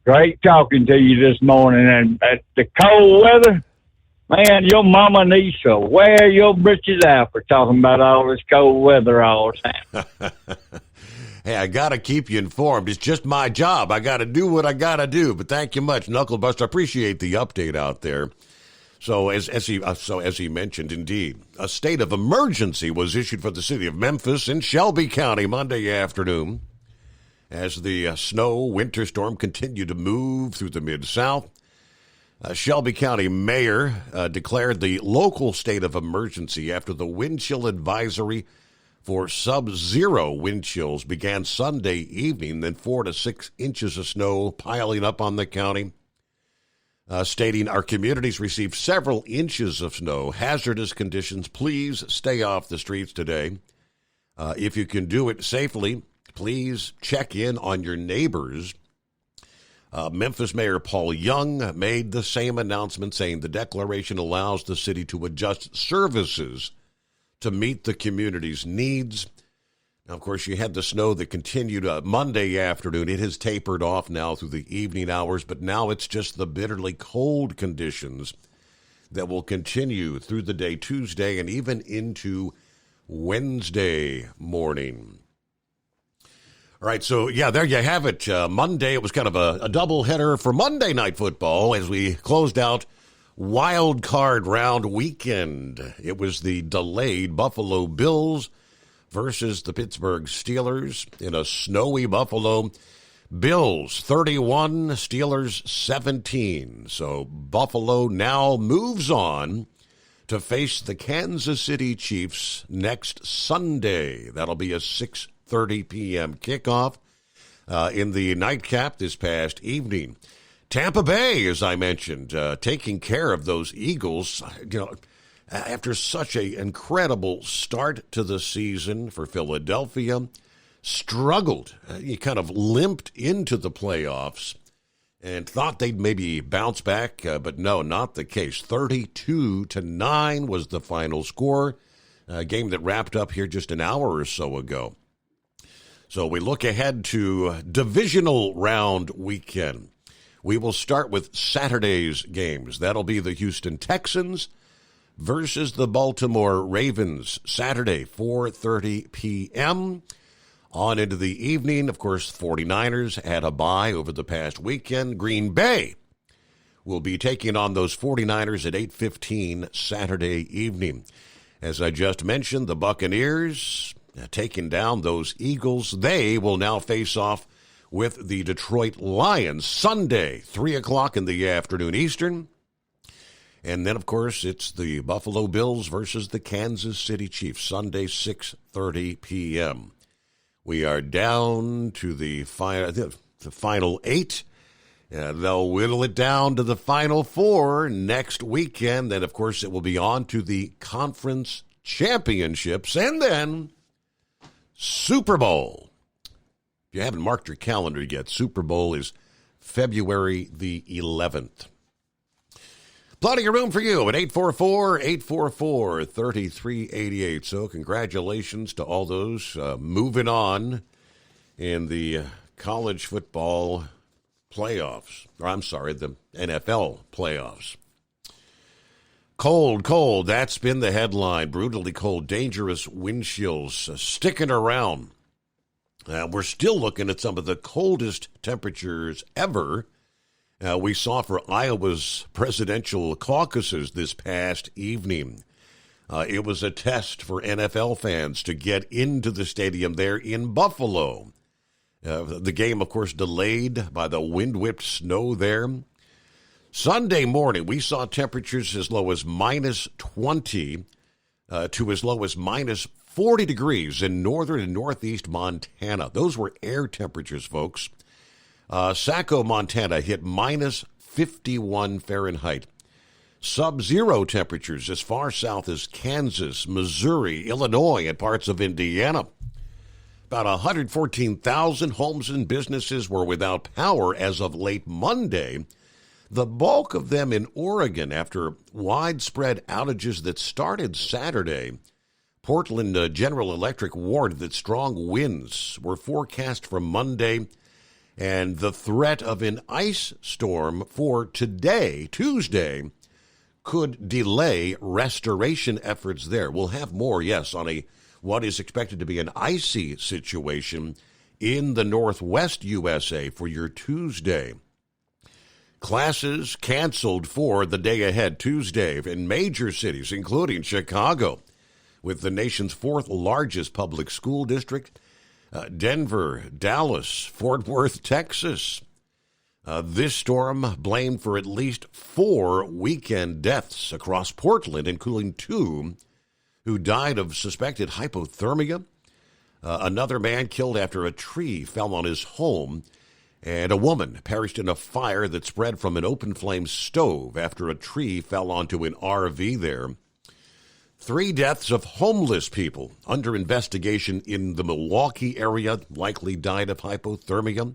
Speaker 16: great talking to you this morning. And at the cold weather, man, your mama needs to wear your britches out for talking about all this cold weather all the time.
Speaker 10: Hey, I got to keep you informed. It's just my job. I got to do what I got to do. But thank you much, Knucklebuster. I appreciate the update out there. So as he mentioned, indeed, a state of emergency was issued for the city of Memphis and Shelby County Monday afternoon as the snow winter storm continued to move through the Mid-South. Shelby County Mayor declared the local state of emergency after the wind chill advisory for sub-zero wind chills began Sunday evening, then 4 to 6 inches of snow piling up on the county, stating our communities received several inches of snow. Hazardous conditions. Please stay off the streets today. If you can do it safely, please check in on your neighbors. Memphis Mayor Paul Young made the same announcement, saying the declaration allows the city to adjust services to meet the community's needs. Now, of course, you had the snow that continued Monday afternoon. It has tapered off now through the evening hours, but now it's just the bitterly cold conditions that will continue through the day Tuesday and even into Wednesday morning. All right, so, yeah, there you have it. Monday, it was kind of a doubleheader for Monday Night Football as we closed out Wild Card Round weekend. It was the delayed Buffalo Bills versus the Pittsburgh Steelers in a snowy Buffalo. Bills 31, Steelers 17. So Buffalo now moves on to face the Kansas City Chiefs next Sunday. That'll be a 6:30 p.m. kickoff in the nightcap this past evening. Tampa Bay, as I mentioned, taking care of those Eagles, after such an incredible start to the season for Philadelphia, struggled. He kind of limped into the playoffs and thought they'd maybe bounce back, but no, not the case. 32-9 was the final score, a game that wrapped up here just an hour or so ago. So we look ahead to divisional round weekend. We will start with Saturday's games. That'll be the Houston Texans versus the Baltimore Ravens. Saturday, 4:30 p.m. On into the evening. Of course, 49ers had a bye over the past weekend. Green Bay will be taking on those 49ers at 8:15 Saturday evening. As I just mentioned, the Buccaneers taking down those Eagles. They will now face off with the Detroit Lions Sunday, 3 o'clock in the afternoon Eastern. And then, of course, it's the Buffalo Bills versus the Kansas City Chiefs, Sunday, 6:30 p.m. We are down to the final 8. They'll whittle it down to the final 4 next weekend. Then, of course, it will be on to the conference championships and then Super Bowl. If you haven't marked your calendar yet, Super Bowl is February the 11th. Plenty of room for you at 844-844-3388. So congratulations to all those moving on in the college football playoffs. Or I'm sorry, the NFL playoffs. Cold. That's been the headline. Brutally cold, dangerous wind chills sticking around. We're still looking at some of the coldest temperatures ever. We saw for Iowa's presidential caucuses this past evening. It was a test for NFL fans to get into the stadium there in Buffalo. The game, of course, delayed by the wind-whipped snow there. Sunday morning, we saw temperatures as low as minus 20 to as low as minus 40 degrees in northern and northeast Montana. Those were air temperatures, folks. Saco, Montana hit minus 51 Fahrenheit. Sub-zero temperatures as far south as Kansas, Missouri, Illinois, and parts of Indiana. About 114,000 homes and businesses were without power as of late Monday. The bulk of them in Oregon after widespread outages that started Saturday. Portland General Electric warned that strong winds were forecast for Monday, and the threat of an ice storm for today, Tuesday, could delay restoration efforts there. We'll have more, yes, on what is expected to be an icy situation in the northwest USA for your Tuesday. Classes canceled for the day ahead Tuesday in major cities, including Chicago, with the nation's 4th largest public school district, Denver, Dallas, Fort Worth, Texas. This storm blamed for at least 4 weekend deaths across Portland, including 2 who died of suspected hypothermia. Another man killed after a tree fell on his home, and a woman perished in a fire that spread from an open flame stove after a tree fell onto an RV there. 3 deaths of homeless people under investigation in the Milwaukee area, likely died of hypothermia.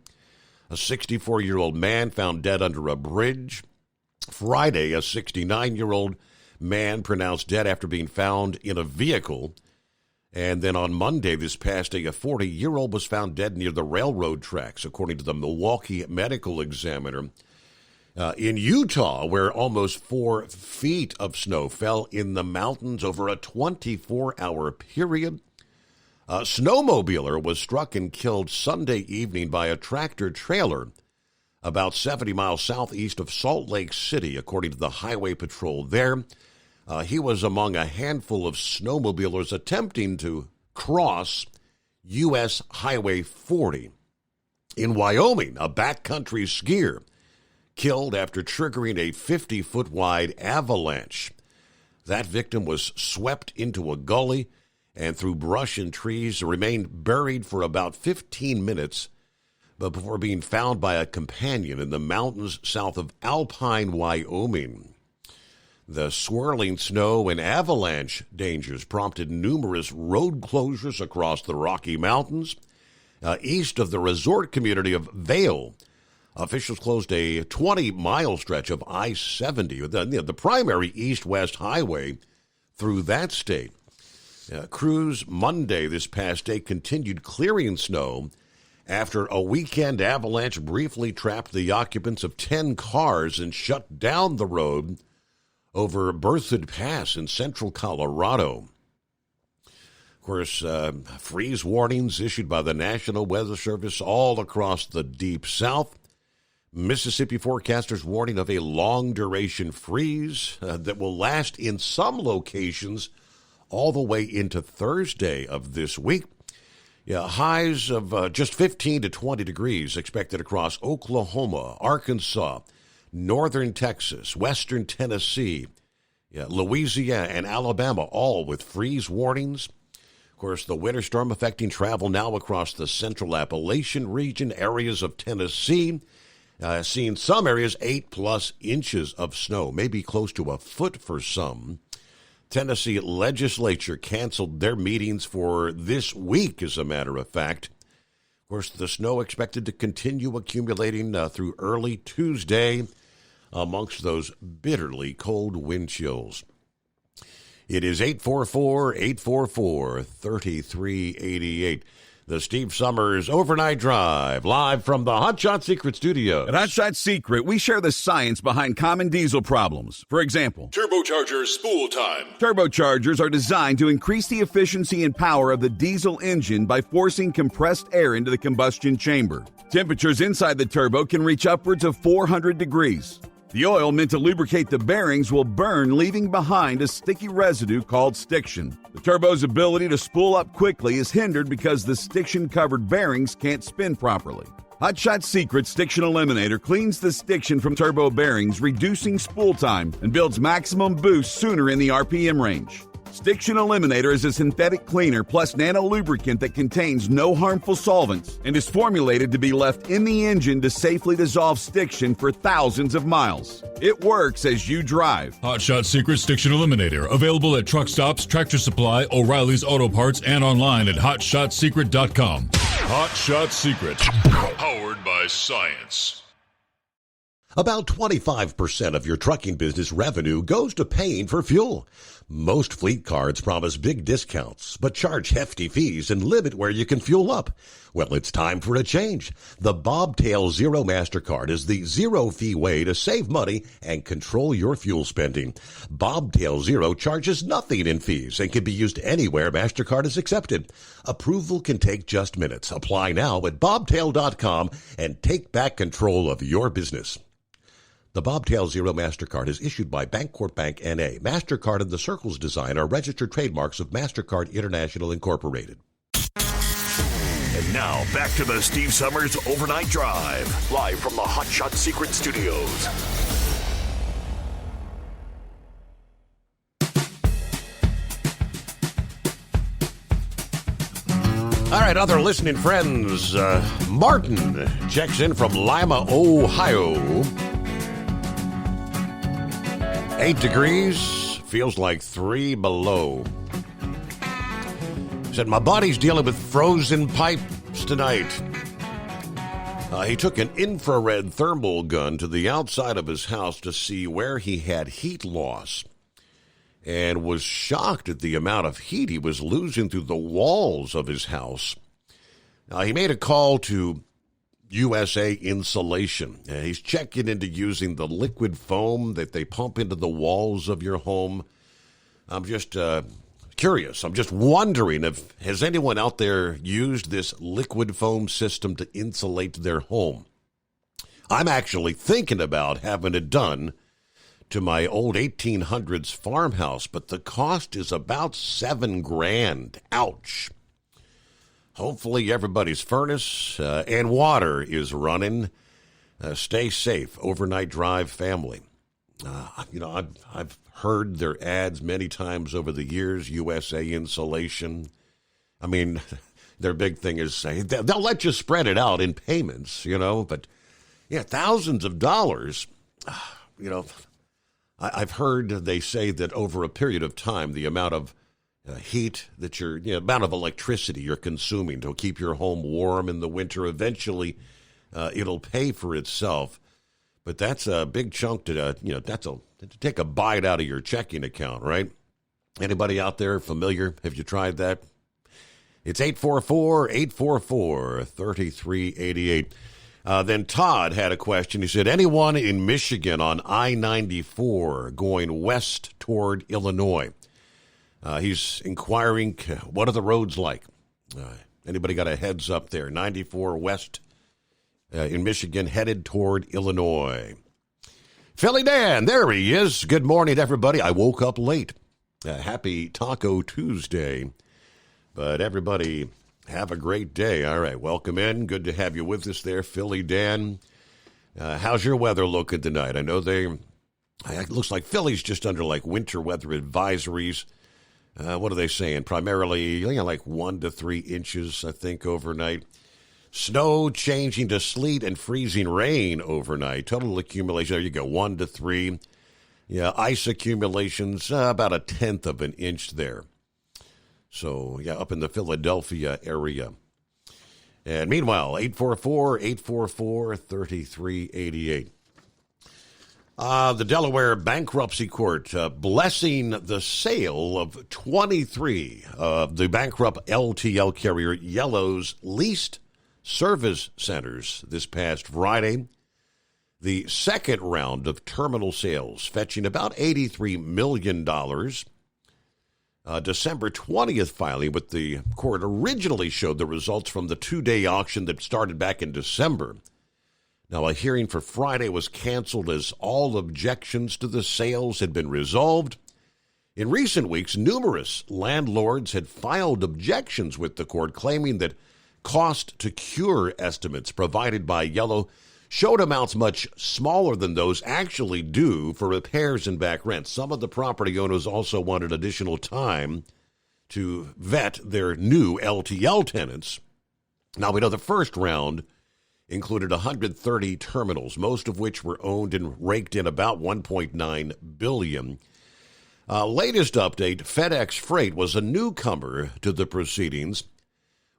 Speaker 10: A 64-year-old man found dead under a bridge. Friday, a 69-year-old man pronounced dead after being found in a vehicle. And then on Monday, this past day, a 40-year-old was found dead near the railroad tracks, according to the Milwaukee Medical Examiner. In Utah, where almost 4 feet of snow fell in the mountains over a 24-hour period, a snowmobiler was struck and killed Sunday evening by a tractor-trailer about 70 miles southeast of Salt Lake City, according to the Highway Patrol there. He was among a handful of snowmobilers attempting to cross U.S. Highway 40. In Wyoming, a backcountry skier killed after triggering a 50-foot wide avalanche. That victim was swept into a gully and through brush and trees, remained buried for about 15 minutes but before being found by a companion in the mountains south of Alpine, Wyoming. The swirling snow and avalanche dangers prompted numerous road closures across the Rocky Mountains. East of the resort community of Vail, officials closed a 20-mile stretch of I-70, the primary east-west highway through that state. Crews Monday, this past day, continued clearing snow after a weekend avalanche briefly trapped the occupants of 10 cars and shut down the road over Berthoud Pass in central Colorado. Of course, freeze warnings issued by the National Weather Service all across the Deep South. Mississippi forecasters warning of a long-duration freeze that will last in some locations all the way into Thursday of this week. Highs of just 15 to 20 degrees expected across Oklahoma, Arkansas, northern Texas, western Tennessee, Louisiana, and Alabama, all with freeze warnings. Of course, the winter storm affecting travel now across the central Appalachian region, areas of Tennessee, seeing some areas 8+ inches of snow, maybe close to a foot for some. Tennessee legislature canceled their meetings for this week, as a matter of fact. Of course, the snow expected to continue accumulating through early Tuesday amongst those bitterly cold wind chills. It is 844-844-3388. The Steve Summers Overnight Drive, live from the Hot Shot Secret Studio.
Speaker 11: At Hot Shot Secret, we share the science behind common diesel problems. For example,
Speaker 9: Turbocharger spool time.
Speaker 11: Turbochargers are designed to increase the efficiency and power of the diesel engine by forcing compressed air into the combustion chamber. Temperatures inside the turbo can reach upwards of 400 degrees. The oil meant to lubricate the bearings will burn, leaving behind a sticky residue called stiction. The turbo's ability to spool up quickly is hindered because the stiction-covered bearings can't spin properly. Hot Shot Secret Stiction Eliminator cleans the stiction from turbo bearings, reducing spool time, and builds maximum boost sooner in the RPM range. Stiction Eliminator is a synthetic cleaner plus nano-lubricant that contains no harmful solvents and is formulated to be left in the engine to safely dissolve stiction for thousands of miles. It works as you drive.
Speaker 9: Hot Shot Secret Stiction Eliminator. Available at truck stops, Tractor Supply, O'Reilly's Auto Parts, and online at hotshotsecret.com. Hot Shot Secret. Powered by science.
Speaker 10: About 25% of your trucking business revenue goes to paying for fuel. Most fleet cards promise big discounts, but charge hefty fees and limit where you can fuel up. Well, it's time for a change. The Bobtail Zero MasterCard is the zero-fee way to save money and control your fuel spending. Bobtail Zero charges nothing in fees and can be used anywhere MasterCard is accepted. Approval can take just minutes. Apply now at bobtail.com and take back control of your business. The Bobtail Zero MasterCard is issued by Bancorp Bank N.A. MasterCard and the Circles design are registered trademarks of MasterCard International Incorporated.
Speaker 5: And now, back to the Steve Summers Overnight Drive, live from the Hot Shot Secret Studios.
Speaker 10: All right, other listening friends, Martin checks in from Lima, Ohio. 8 degrees, feels like 3 below. Said, my body's dealing with frozen pipes tonight. He took an infrared thermal gun to the outside of his house to see where he had heat loss and was shocked at the amount of heat he was losing through the walls of his house. He made a call to USA Insulation. He's checking into using the liquid foam that they pump into the walls of your home. I'm just curious. I'm just wondering if has anyone out there used this liquid foam system to insulate their home. I'm actually thinking about having it done to my old 1800s farmhouse, but the cost is about $7,000. Ouch. Hopefully everybody's furnace and water is running. Stay safe, Overnight Drive family. I've heard their ads many times over the years, USA Insulation. I mean, their big thing is they'll let you spread it out in payments, but yeah, thousands of dollars. I've heard they say that over a period of time, the amount of heat that amount of electricity you're consuming to keep your home warm in the winter, eventually it'll pay for itself. But that's a big chunk to take a bite out of your checking account, right? Anybody out there familiar? Have you tried that? It's 844-844-3388. Then Todd had a question. He said, anyone in Michigan on I-94 going west toward Illinois? He's inquiring, what are the roads like? Anybody got a heads up there? 94 west in Michigan, headed toward Illinois. Philly Dan, there he is. Good morning, everybody. I woke up late. Happy Taco Tuesday. But everybody, have a great day. All right, welcome in. Good to have you with us there, Philly Dan. How's your weather looking tonight? I know it looks like Philly's just under like winter weather advisories. What are they saying? Primarily, like 1 to 3 inches, I think, overnight. Snow changing to sleet and freezing rain overnight. Total accumulation, there you go, 1 to 3. Yeah, ice accumulations, about 1/10 of an inch there. So, yeah, up in the Philadelphia area. And meanwhile, 844-3388. The Delaware Bankruptcy Court blessing the sale of 23 of the bankrupt LTL carrier Yellow's leased service centers this past Friday. The second round of terminal sales fetching about $83 million. December 20th filing with the court originally showed the results from the 2-day auction that started back in December. Now, a hearing for Friday was canceled as all objections to the sales had been resolved. In recent weeks, numerous landlords had filed objections with the court, claiming that cost-to-cure estimates provided by Yellow showed amounts much smaller than those actually due for repairs and back rent. Some of the property owners also wanted additional time to vet their new LTL tenants. Now, we know the first round included 130 terminals, most of which were owned and raked in about $1.9 billion. Latest update, FedEx Freight was a newcomer to the proceedings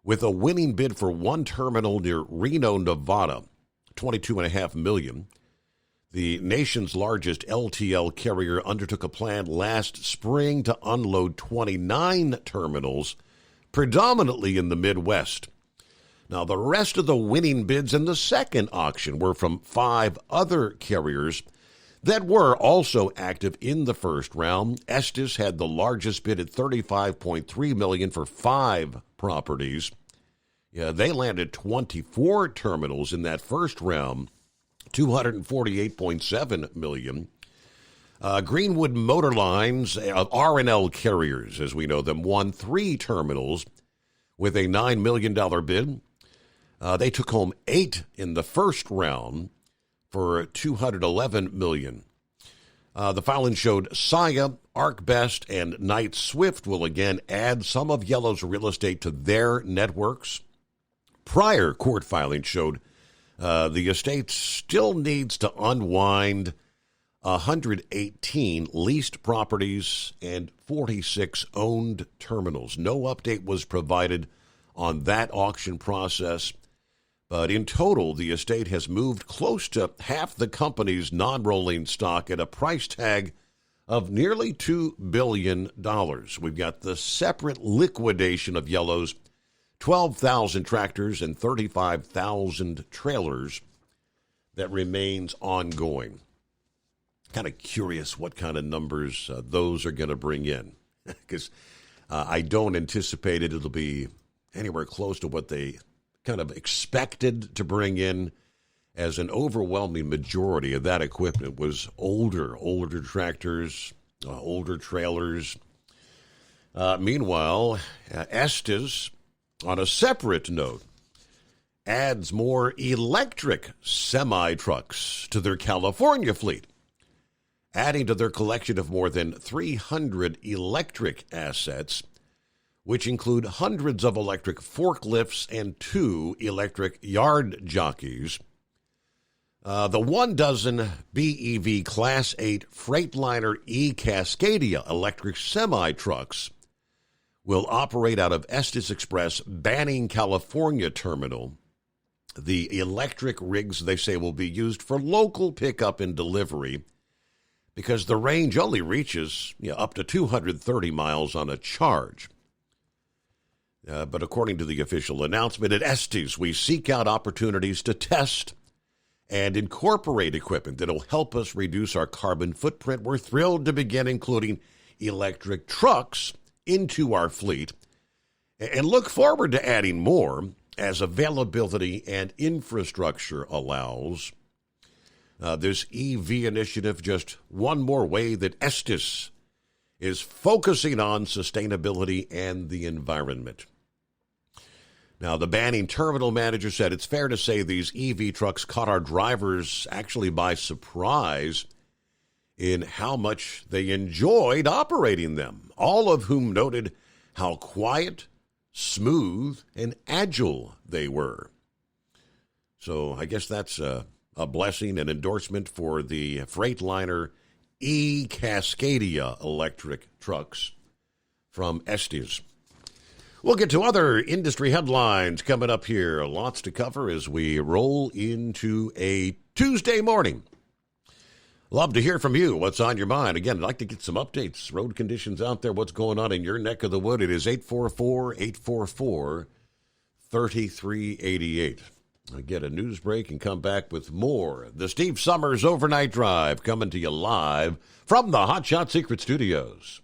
Speaker 10: with a winning bid for one terminal near Reno, Nevada. $22.5 million. The nation's largest LTL carrier undertook a plan last spring to unload 29 terminals, predominantly in the Midwest. Now, the rest of the winning bids in the second auction were from 5 other carriers that were also active in the first round. Estes had the largest bid at $35.3 million for 5 properties. Yeah, they landed 24 terminals in that first round, $248.7 million. Greenwood Motor Lines, R&L Carriers, as we know them, won 3 terminals with a $9 million bid. They took home 8 in the first round for $211 million. The filing showed Saia, ArcBest, and Knight Swift will again add some of Yellow's real estate to their networks. Prior court filing showed the estate still needs to unwind 118 leased properties and 46 owned terminals. No update was provided on that auction process, but in total, the estate has moved close to half the company's non-rolling stock at a price tag of nearly $2 billion. We've got the separate liquidation of Yellow's 12,000 tractors and 35,000 trailers that remains ongoing. Kind of curious what kind of numbers those are going to bring in, because I don't anticipate it'll be anywhere close to what they kind of expected to bring in, as an overwhelming majority of that equipment was older tractors, older trailers. Meanwhile, Estes, on a separate note, adds more electric semi-trucks to their California fleet, adding to their collection of more than 300 electric assets, which include hundreds of electric forklifts and 2 electric yard jockeys. The 12 BEV Class 8 Freightliner E-Cascadia electric semi-trucks will operate out of Estes Express Banning, California terminal. The electric rigs, they say, will be used for local pickup and delivery because the range only reaches up to 230 miles on a charge. But according to the official announcement at Estes, we seek out opportunities to test and incorporate equipment that will help us reduce our carbon footprint. We're thrilled to begin including electric trucks into our fleet and look forward to adding more as availability and infrastructure allows. This EV initiative, just one more way that Estes is focusing on sustainability and the environment. Now, the Banning terminal manager said it's fair to say these EV trucks caught our drivers actually by surprise in how much they enjoyed operating them, all of whom noted how quiet, smooth, and agile they were. So I guess that's a blessing, an endorsement for the Freightliner e-Cascadia electric trucks from Estes. We'll get to other industry headlines coming up here. Lots to cover as we roll into a Tuesday morning. Love to hear from you. What's on your mind? Again, I'd like to get some updates, road conditions out there, what's going on in your neck of the wood. It is 844-844-3388. I'll get a news break and come back with more. The Steve Summers Overnight Drive coming to you live from the Hot Shot Secret Studios.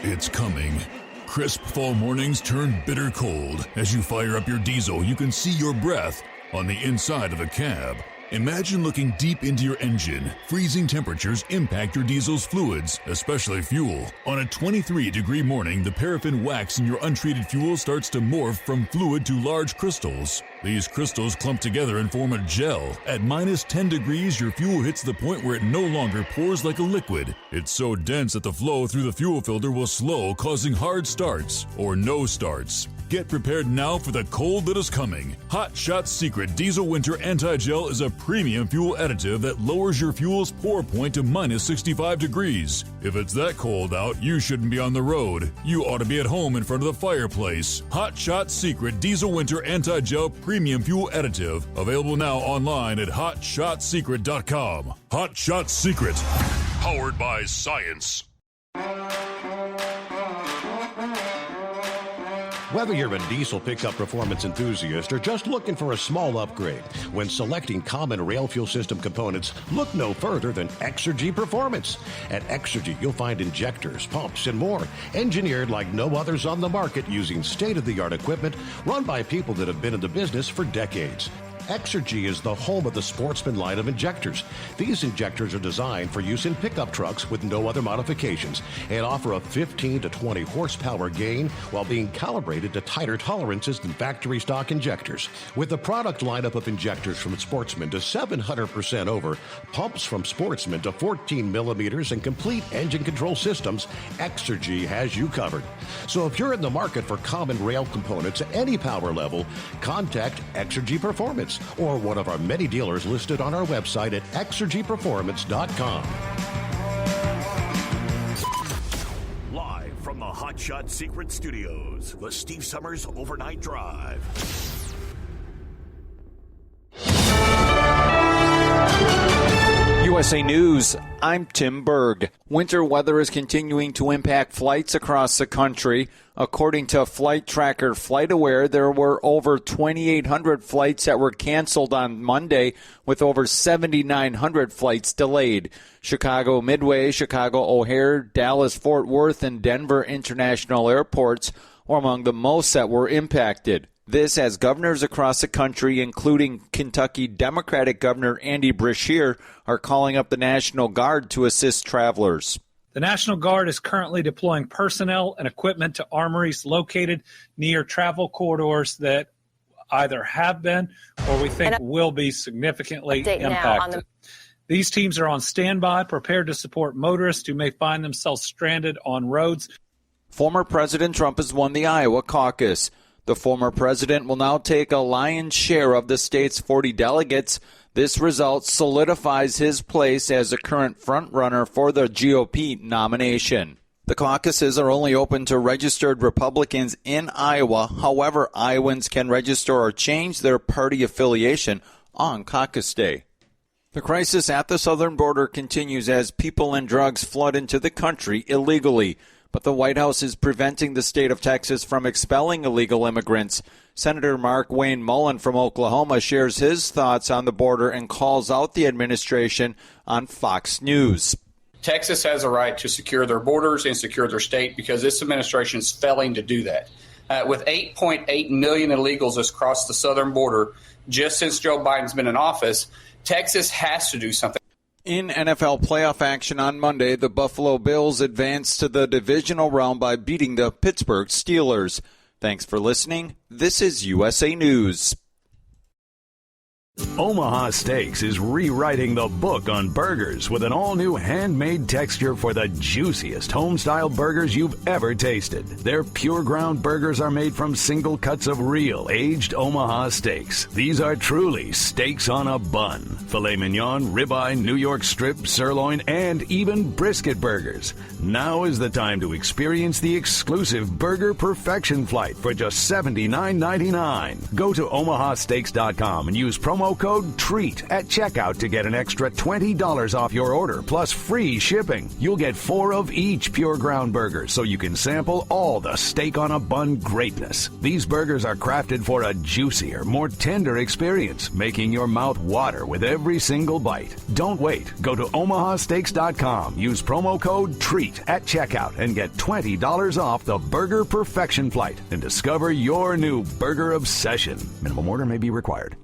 Speaker 9: It's coming. Crisp fall mornings turn bitter cold. As you fire up your diesel, you can see your breath on the inside of the cab. Imagine looking deep into your engine. Freezing temperatures impact your diesel's fluids, especially fuel. On a 23-degree morning, the paraffin wax in your untreated fuel starts to morph from fluid to large crystals. These crystals clump together and form a gel. At minus 10 degrees, your fuel hits the point where it no longer pours like a liquid. It's so dense that the flow through the fuel filter will slow, causing hard starts or no starts. Get prepared now for the cold that is coming. Hot Shot Secret Diesel Winter Anti-Gel is a premium fuel additive that lowers your fuel's pour point to minus 65 degrees. If it's that cold out, you shouldn't be on the road. You ought to be at home in front of the fireplace. Hot Shot Secret Diesel Winter Anti-Gel Premium Fuel Additive. Available now online at HotShotSecret.com. Hot Shot Secret. Powered by science.
Speaker 10: Whether you're a diesel pickup performance enthusiast or just looking for a small upgrade, when selecting common rail fuel system components, look no further than Exergy Performance. At Exergy, you'll find injectors, pumps, and more, engineered like no others on the market using state-of-the-art equipment run by people that have been in the business for decades. Exergy is the home of the Sportsman line of injectors. These injectors are designed for use in pickup trucks with no other modifications and offer a 15 to 20 horsepower gain while being calibrated to tighter tolerances than factory stock injectors. With a product lineup of injectors from Sportsman to 700% over, pumps from Sportsman to 14 millimeters, and complete engine control systems, Exergy has you covered. So if you're in the market for common rail components at any power level, contact Exergy Performance or one of our many dealers listed on our website at exergyperformance.com.
Speaker 5: Live from the Hot Shot Secret Studios, the Steve Summers Overnight Drive.
Speaker 2: USA News, I'm Tim Berg. Winter weather is continuing to impact flights across the country. According to Flight Tracker FlightAware, there were over 2,800 flights that were canceled on Monday, with over 7,900 flights delayed. Chicago Midway, Chicago O'Hare, Dallas Fort Worth, and Denver International Airports were among the most that were impacted. This as governors across the country, including Kentucky Democratic Governor Andy Beshear, are calling up the National Guard to assist travelers.
Speaker 3: The National Guard is currently deploying personnel and equipment to armories located near travel corridors that either have been or we think will be significantly impacted. These teams are on standby, prepared to support motorists who may find themselves stranded on roads.
Speaker 2: Former President Trump has won the Iowa caucus. The former president will now take a lion's share of the state's 40 delegates. This result solidifies his place as the current frontrunner for the GOP nomination. The caucuses are only open to registered Republicans in Iowa. However, Iowans can register or change their party affiliation on caucus day. The crisis at the southern border continues as people and drugs flood into the country illegally. But the White House is preventing the state of Texas from expelling illegal immigrants. Senator Mark Wayne Mullen from Oklahoma shares his thoughts on the border and calls out the administration on Fox News.
Speaker 4: Texas has a right to secure their borders and secure their state because this administration is failing to do that. With 8.8 million illegals across the southern border just since Joe Biden's been in office, Texas has to do something.
Speaker 2: In NFL playoff action on Monday, the Buffalo Bills advanced to the divisional round by beating the Pittsburgh Steelers. Thanks for listening. This is USA News.
Speaker 5: Omaha Steaks is rewriting the book on burgers with an all-new handmade texture for the juiciest home-style burgers you've ever tasted. Their pure ground burgers are made from single cuts of real aged Omaha steaks. These are truly steaks on a bun. Filet mignon, ribeye, New York strip, sirloin, and even brisket burgers. Now is the time to experience the exclusive Burger Perfection Flight for just $79.99. Go to omahasteaks.com and use promo code TREAT at checkout to get an extra $20 off your order, plus free shipping. You'll get 4 of each pure ground burger, so you can sample all the steak on a bun greatness. These burgers are crafted for a juicier, more tender experience, making your mouth water with every single bite. Don't wait. Go to omahasteaks.com, use promo code TREAT at checkout, and get $20 off the Burger Perfection Flight and discover your new burger obsession. Minimum order may be required.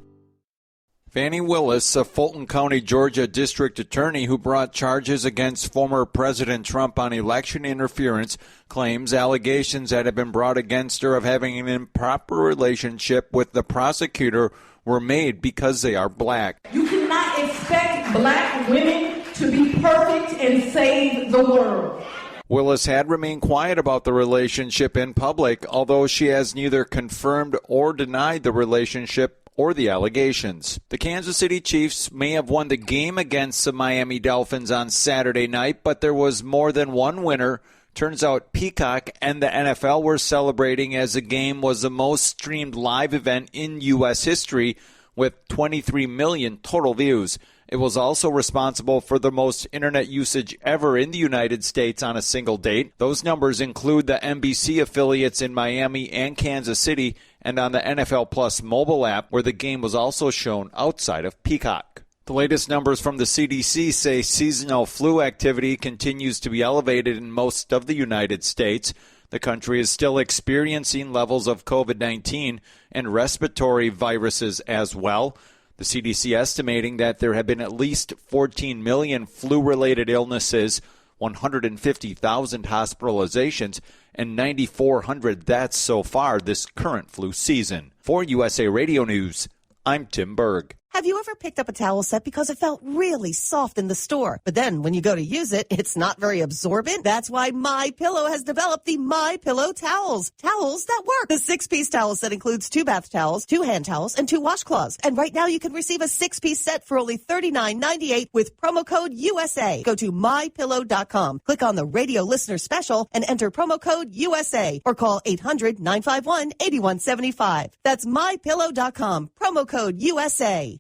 Speaker 2: Fani Willis, a Fulton County, Georgia district attorney who brought charges against former President Trump on election interference, claims allegations that have been brought against her of having an improper relationship with the prosecutor were made because they are black.
Speaker 6: You cannot expect black women to be perfect and save the world.
Speaker 2: Willis had remained quiet about the relationship in public, although she has neither confirmed or denied the relationship or the allegations. The Kansas City Chiefs may have won the game against the Miami Dolphins on Saturday night, but there was more than one winner. Turns out Peacock and the NFL were celebrating as the game was the most streamed live event in U.S. history with 23 million total views. It was also responsible for the most internet usage ever in the United States on a single date. Those numbers include the NBC affiliates in Miami and Kansas City, and on the NFL Plus mobile app, where the game was also shown outside of Peacock. The latest numbers from the CDC say seasonal flu activity continues to be elevated in most of the United States. The country is still experiencing levels of COVID-19 and respiratory viruses as well. The CDC estimating that there have been at least 14 million flu-related illnesses, 150,000 hospitalizations, and 9,400 deaths so far this current flu season. For USA Radio News, I'm Tim Berg.
Speaker 17: Have you ever picked up a towel set because it felt really soft in the store, but then when you go to use it, it's not very absorbent? That's why MyPillow has developed the MyPillow towels. Towels that work. The 6-piece towel set includes 2 bath towels, 2 hand towels, and 2 washcloths. And right now you can receive a 6-piece set for only $39.98 with promo code USA. Go to MyPillow.com, click on the radio listener special, and enter promo code USA, or call 800-951-8175. That's MyPillow.com, promo code USA.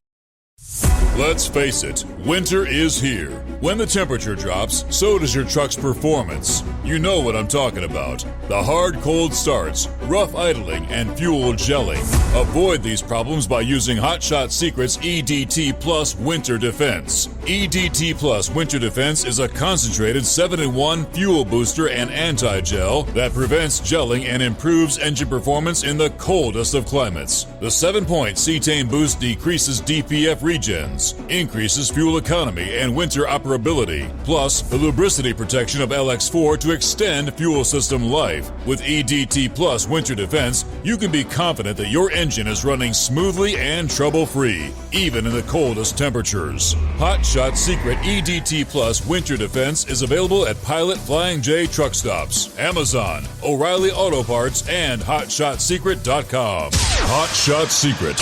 Speaker 9: Let's face it, winter is here. When the temperature drops, so does your truck's performance. You know what I'm talking about. The hard cold starts, rough idling, and fuel gelling. Avoid these problems by using Hot Shot Secret's EDT Plus Winter Defense. EDT Plus Winter Defense is a concentrated 7-in-1 fuel booster and anti-gel that prevents gelling and improves engine performance in the coldest of climates. The 7-point cetane boost decreases DPF regens, increases fuel economy and winter operability, plus the lubricity protection of LX4 to extend fuel system life. With EDT Plus Winter Defense, you can be confident that your engine is running smoothly and trouble-free, even in the coldest temperatures. Hot Shot Secret EDT Plus Winter Defense is available at Pilot Flying J truck stops, Amazon, O'Reilly Auto Parts, and HotShotSecret.com. Hot Shot Secret,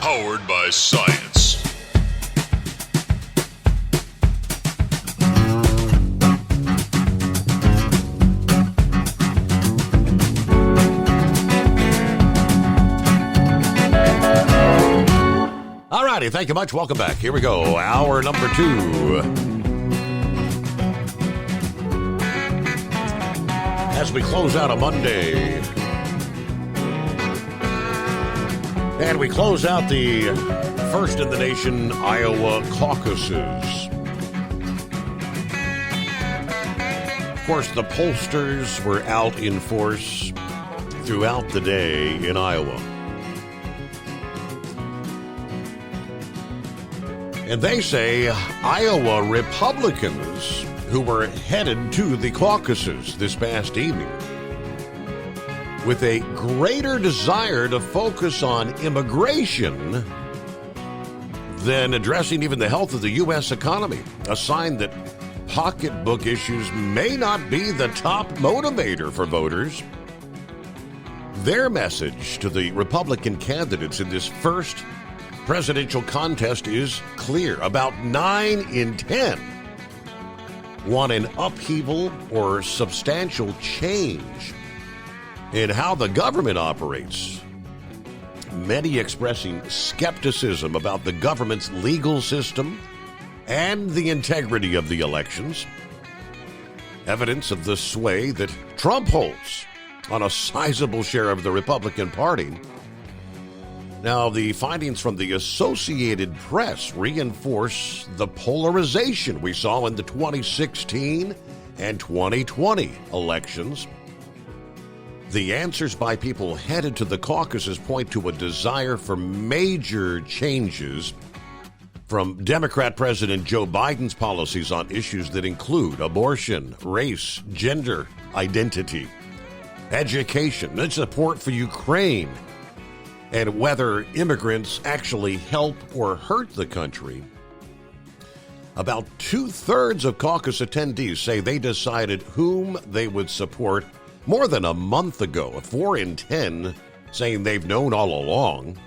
Speaker 9: powered by science.
Speaker 10: All righty, thank you much. Welcome back. Here we go. Hour number 2. As we close out a Monday. And we close out the first in the nation Iowa caucuses. Of course, the pollsters were out in force throughout the day in Iowa. And they say Iowa Republicans who were headed to the caucuses this past evening with a greater desire to focus on immigration than addressing even the health of the U.S. economy, a sign that pocketbook issues may not be the top motivator for voters. Their message to the Republican candidates in this first presidential contest is clear. About 9 in 10 want an upheaval or substantial change in how the government operates. Many expressing skepticism about the government's legal system and the integrity of the elections. Evidence of the sway that Trump holds on a sizable share of the Republican Party. Now, the findings from the Associated Press reinforce the polarization we saw in the 2016 and 2020 elections. The answers by people headed to the caucuses point to a desire for major changes from Democrat President Joe Biden's policies on issues that include abortion, race, gender identity, education, and support for Ukraine, and whether immigrants actually help or hurt the country. About 2/3 of caucus attendees say they decided whom they would support more than a month ago, 4 in 10 saying they've known all along.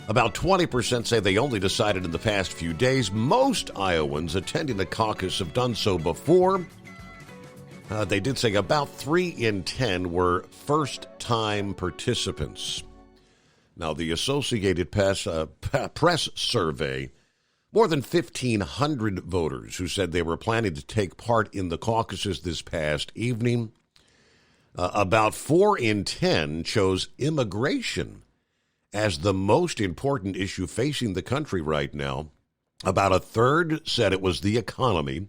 Speaker 10: About 20% say they only decided in the past few days. Most Iowans attending the caucus have done so before. They did say about 3 in 10 were first-time participants. Now, the Associated Press survey, more than 1,500 voters who said they were planning to take part in the caucuses this past evening. About 4 in 10 chose immigration as the most important issue facing the country right now. About 1/3 said it was the economy.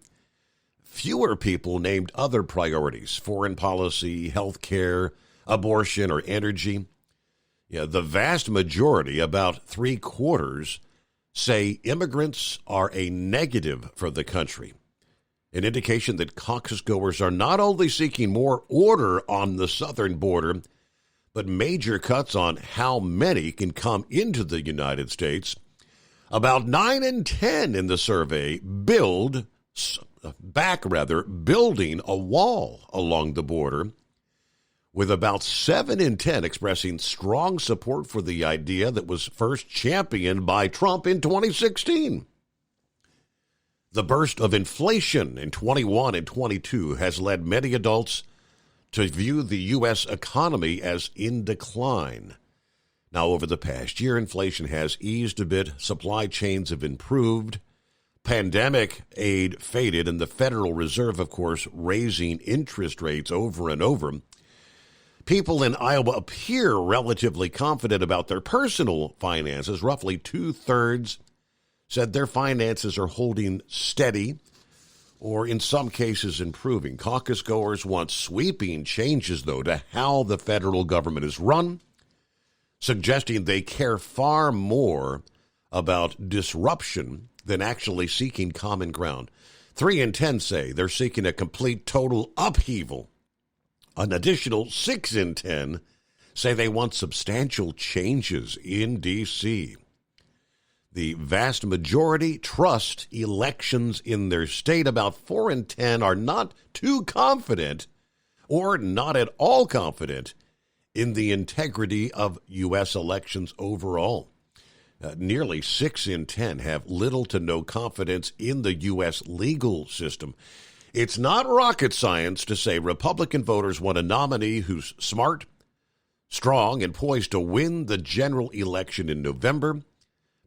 Speaker 10: Fewer people named other priorities, foreign policy, health care, abortion, or energy. Yeah, the vast majority, about 3/4, say immigrants are a negative for the country, an indication that caucus goers are not only seeking more order on the southern border, but major cuts on how many can come into the United States. About 9 in 10 in the survey building a wall along the border, with about 7 in 10 expressing strong support for the idea that was first championed by Trump in 2016. The burst of inflation in 21 and 22 has led many adults to view the U.S. economy as in decline. Now, over the past year, inflation has eased a bit, supply chains have improved, pandemic aid faded, and the Federal Reserve, of course, raising interest rates over and over. People in Iowa appear relatively confident about their personal finances. Roughly 2/3 said their finances are holding steady or in some cases improving. Caucus goers want sweeping changes, though, to how the federal government is run, suggesting they care far more about disruption than actually seeking common ground. 3 in 10 say they're seeking a complete total upheaval. An additional 6 in 10 say they want substantial changes in D.C. The vast majority trust elections in their state. About 4 in 10 are not too confident or not at all confident in the integrity of U.S. elections overall. Nearly 6 in 10 have little to no confidence in the U.S. legal system. It's not rocket science to say Republican voters want a nominee who's smart, strong, and poised to win the general election in November.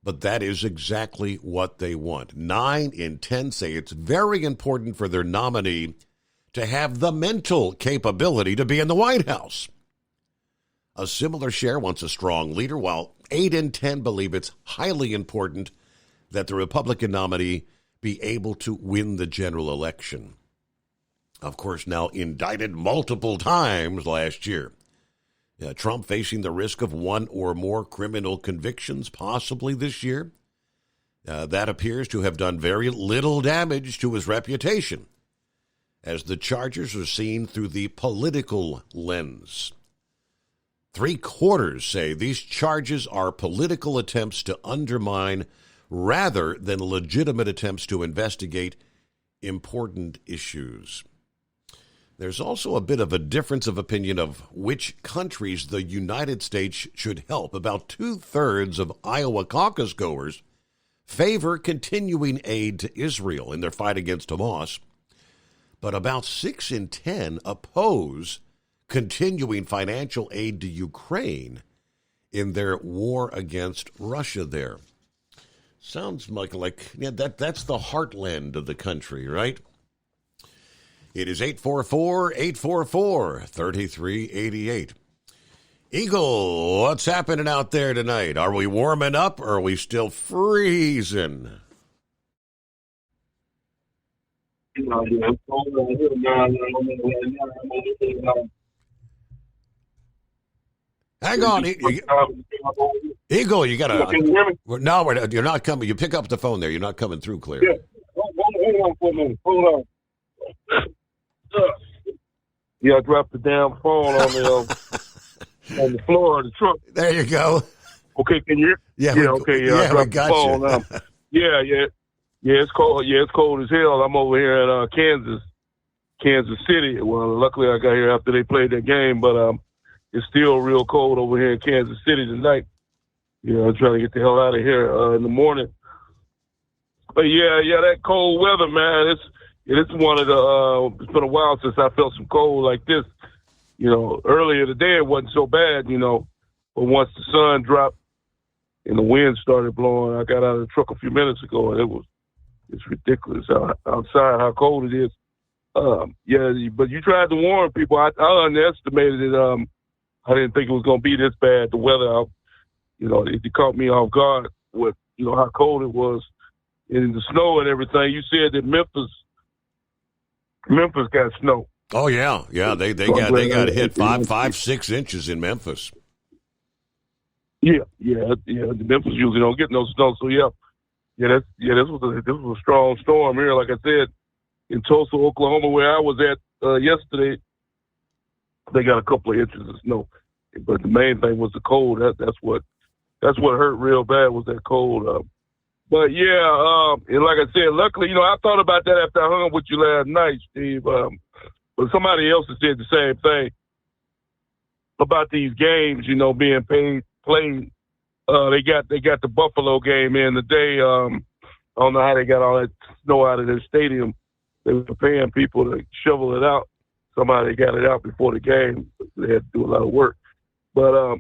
Speaker 10: But that is exactly what they want. 9 in 10 say it's very important for their nominee to have the mental capability to be in the White House. A similar share wants a strong leader, while 8 in 10 believe it's highly important that the Republican nominee be able to win the general election. Of course, now indicted multiple times last year. Trump facing the risk of 1 or more criminal convictions possibly this year. That appears to have done very little damage to his reputation, as the charges are seen through the political lens. 3/4 say these charges are political attempts to undermine rather than legitimate attempts to investigate important issues. There's also a bit of a difference of opinion of which countries the United States should help. About 2/3 of Iowa caucus goers favor continuing aid to Israel in their fight against Hamas, but about 6 in 10 oppose continuing financial aid to Ukraine in their war against Russia there. Sounds like that's the heartland of the country, right? It is 844-844-3388. Eagle, what's happening out there tonight? Are we warming up or are we still freezing? Hang on, Eagle, you gotta. No, you're not coming. You pick up the phone there. You're not coming through clear.
Speaker 18: Yeah, hold on for a minute. Hold on. Yeah, I dropped the damn phone on the floor of the truck.
Speaker 10: There you go.
Speaker 18: Okay, can you?
Speaker 10: Yeah.
Speaker 18: Okay. I dropped the phone. Yeah. It's cold. Yeah, it's cold as hell. I'm over here in Kansas City. Well, luckily I got here after they played that game, but it's still real cold over here in Kansas City tonight. I'm trying to get the hell out of here in the morning. But yeah, that cold weather, man. It's one of the. It's been a while since I felt some cold like this. Earlier today it wasn't so bad, but once the sun dropped and the wind started blowing, I got out of the truck a few minutes ago, and it's ridiculous outside how cold it is. But you tried to warn people. I underestimated it. I didn't think it was going to be this bad. The weather, it caught me off guard with how cold it was and the snow and everything. You said that Memphis got snow.
Speaker 10: Oh yeah. They got hit 5-6 inches in Memphis.
Speaker 18: Yeah. The Memphis usually don't get no snow, so this was a strong storm here. Like I said, in Tulsa, Oklahoma, where I was at yesterday, they got a couple of inches of snow. But the main thing was the cold. That's what hurt real bad was that cold. And like I said, luckily, I thought about that after I hung up with you last night, Steve. But somebody else has said the same thing about these games, being played. They got the Buffalo game in today. I don't know how they got all that snow out of their stadium. They were paying people to shovel it out. Somehow they got it out before the game. They had to do a lot of work. But,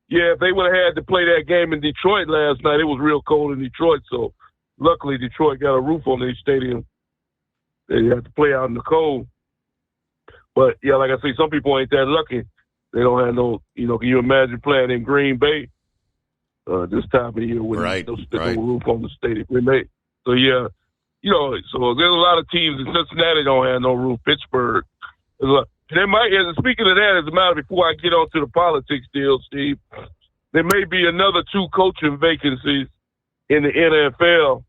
Speaker 18: if they would have had to play that game in Detroit last night, it was real cold in Detroit. So luckily Detroit got a roof on their stadium. They had to play out in the cold. But, like I say, some people ain't that lucky. They don't have no, can you imagine playing in Green Bay this time of year with no roof on the stadium? So, so there's a lot of teams in Cincinnati don't have no roof. Pittsburgh. They might, speaking of that, as a matter before I get on to the politics deal, Steve, there may be another 2 coaching vacancies in the NFL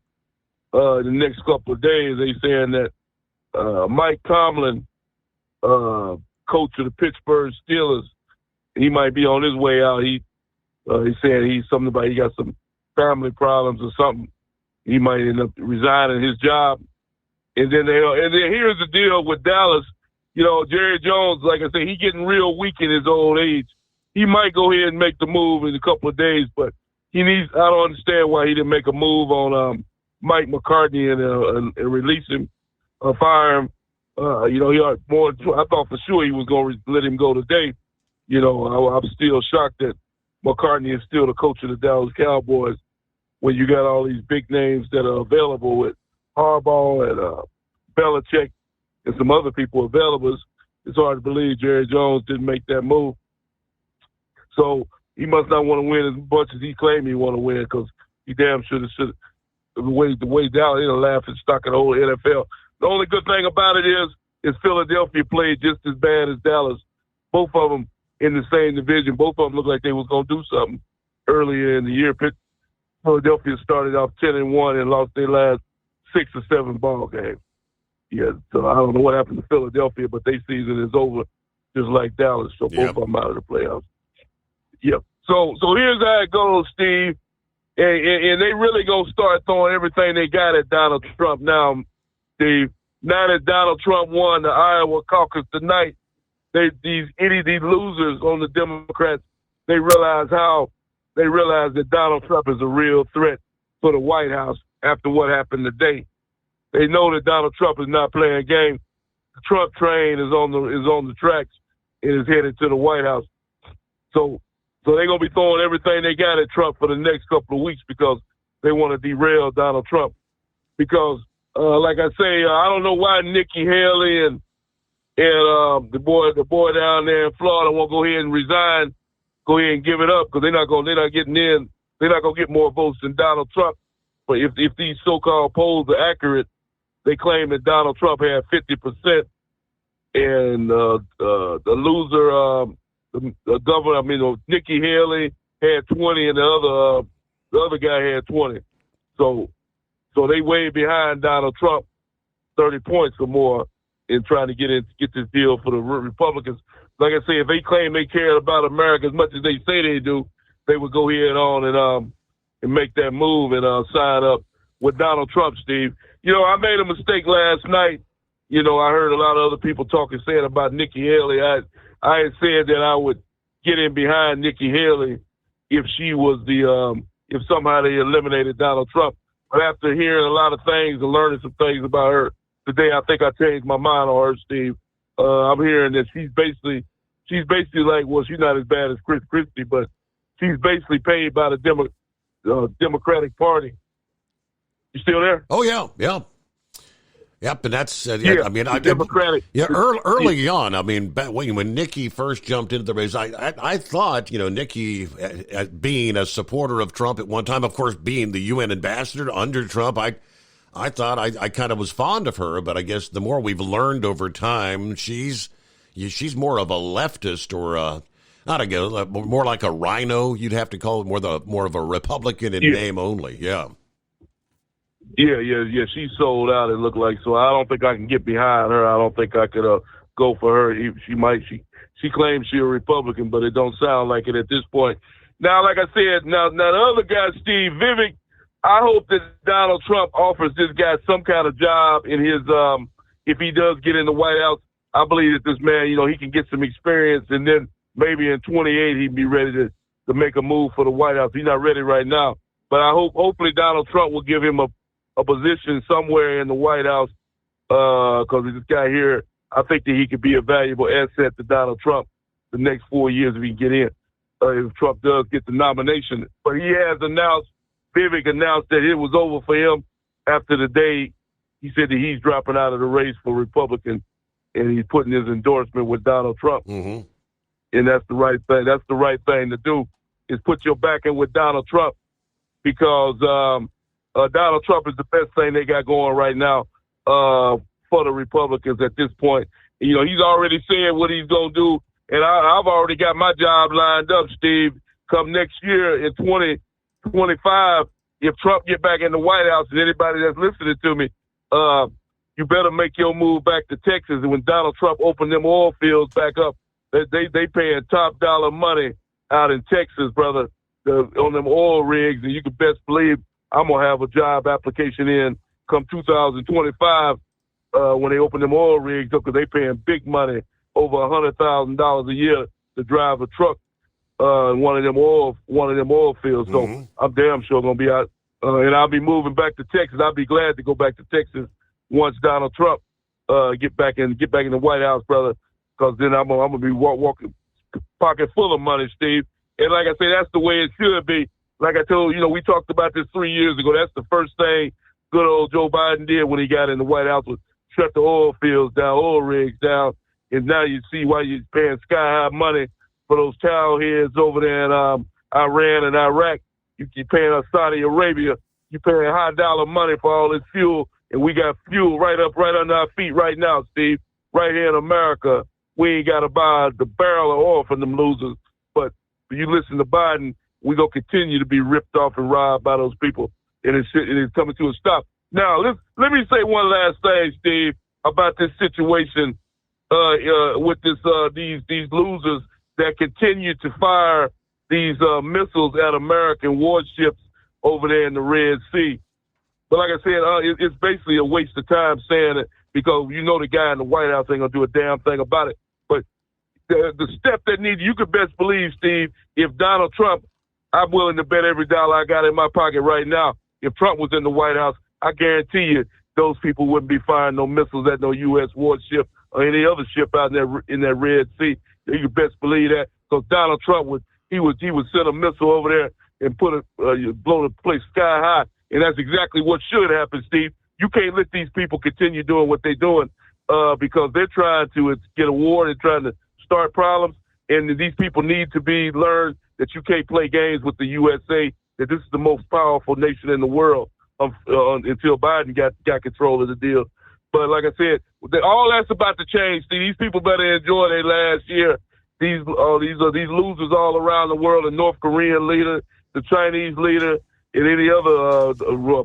Speaker 18: the next couple of days. They saying that Mike Tomlin, coach of the Pittsburgh Steelers, he might be on his way out. He's saying he got some family problems or something. He might end up resigning his job. And then here's the deal with Dallas. Jerry Jones, like I said, he getting real weak in his old age. He might go ahead and make the move in a couple of days, but I don't understand why he didn't make a move on Mike McCartney and release him, fire him. He had more. I thought for sure he was going to let him go today. I'm still shocked that McCartney is still the coach of the Dallas Cowboys when you got all these big names that are available with Harbaugh and Belichick and some other people available. It's hard to believe Jerry Jones didn't make that move. So he must not want to win as much as he claimed he want to win, because he damn should have. The way Dallas, he'll laugh and stock of the whole NFL. The only good thing about it is Philadelphia played just as bad as Dallas. Both of them in the same division. Both of them looked like they was going to do something earlier in the year. Philadelphia started off 10-1 and lost their last 6 or 7 ball games. Yeah, so I don't know what happened to Philadelphia, but their season is over just like Dallas. So both of them out of the playoffs. Yep. So here's how it goes, Steve. And they really going to start throwing everything they got at Donald Trump now, Steve. Now that Donald Trump won the Iowa caucus tonight, these losers on the Democrats, they realize that Donald Trump is a real threat for the White House after what happened today. They know that Donald Trump is not playing games. The Trump train is on the tracks and is headed to the White House. So they're gonna be throwing everything they got at Trump for the next couple of weeks because they want to derail Donald Trump. Because like I say, I don't know why Nikki Haley and the boy down there in Florida won't go ahead and resign, go ahead and give it up because they're not getting in. They're not gonna get more votes than Donald Trump. But if these so-called polls are accurate, they claim that Donald Trump had 50%, and the loser, the governor, Nikki Haley had 20, and the other guy had 20. So they way behind Donald Trump, 30 points or more, in trying to get this deal for the Republicans. Like I say, if they claim they care about America as much as they say they do, they would go ahead on and make that move and sign up with Donald Trump, Steve. I made a mistake last night. I heard a lot of other people saying about Nikki Haley. I had said that I would get in behind Nikki Haley if she was if somehow they eliminated Donald Trump. But after hearing a lot of things and learning some things about her today, I think I changed my mind on her, Steve. I'm hearing that she's basically like, well, she's not as bad as Chris Christie, but she's basically paid by the Democratic Party. You still there?
Speaker 10: Oh, yeah. Yep, and that's,
Speaker 18: Democratic.
Speaker 10: Early on, when Nikki first jumped into the race, I thought, Nikki, being a supporter of Trump at one time, of course, being the UN ambassador under Trump, I thought I kind of was fond of her, but I guess the more we've learned over time, she's more of a leftist or more like a rhino, you'd have to call it, more of a Republican in name only, Yeah.
Speaker 18: She's sold out, it looked like. So I don't think I can get behind her. I don't think I could go for her. She claims she's a Republican, but it don't sound like it at this point. Now, like I said, now the other guy, Steve Vivek, I hope that Donald Trump offers this guy some kind of job in his, if he does get in the White House. I believe that this man, he can get some experience, and then maybe in 28 he'd be ready to make a move for the White House. He's not ready right now. But I hopefully Donald Trump will give him a position somewhere in the White House, because this guy here, I think that he could be a valuable asset to Donald Trump the next 4 years if he can get in, if Trump does get the nomination. But Vivek announced that it was over for him after the day. He said that he's dropping out of the race for Republican, and he's putting his endorsement with Donald Trump.
Speaker 10: Mm-hmm.
Speaker 18: And that's the right thing. That's the right thing to do, is put your back in with Donald Trump, because Donald Trump is the best thing they got going right now for the Republicans at this point. He's already said what he's going to do, and I've already got my job lined up, Steve. Come next year in 2025, if Trump get back in the White House, and anybody that's listening to me, you better make your move back to Texas. And when Donald Trump opened them oil fields back up, they paying top dollar money out in Texas, brother, on them oil rigs, and you can best believe I'm going to have a job application in come 2025 when they open them oil rigs up, because they paying big money, over $100,000 a year to drive a truck in one of them oil fields.
Speaker 10: Mm-hmm.
Speaker 18: So I'm damn sure going to be out, and I'll be moving back to Texas. I'll be glad to go back to Texas once Donald Trump get back in the White House, brother, because then I'm going to be walking pocket full of money, Steve. And like I say, that's the way it should be. Like I told you, we talked about this 3 years ago. That's the first thing good old Joe Biden did when he got in the White House, was shut the oil fields down, oil rigs down. And now you see why you're paying sky-high money for those towel heads over there in Iran and Iraq. You're paying Saudi Arabia. You're paying high-dollar money for all this fuel. And we got fuel right under our feet right now, Steve, right here in America. We ain't got to buy the barrel of oil from them losers. But you listen to Biden, we're going to continue to be ripped off and robbed by those people, and it's coming to a stop. Now, let me say one last thing, Steve, about this situation with these losers that continue to fire these missiles at American warships over there in the Red Sea. But like I said, it's basically a waste of time saying it, because you know the guy in the White House ain't going to do a damn thing about it. But the step that needs, you could best believe, Steve, if Donald Trump, I'm willing to bet every dollar I got in my pocket right now, if Trump was in the White House, I guarantee you those people wouldn't be firing no missiles at no U.S. warship or any other ship out in that Red Sea. You could best believe that, because Donald Trump would send a missile over there and blow the place sky high, and that's exactly what should happen, Steve. You can't let these people continue doing what they're doing because they're trying to get a war. They're trying to start problems, and these people need to be learned that you can't play games with the USA, that this is the most powerful nation in the world until Biden got control of the deal. But like I said, all that's about to change. See, these people better enjoy their last year. These losers all around the world, the North Korean leader, the Chinese leader, and any other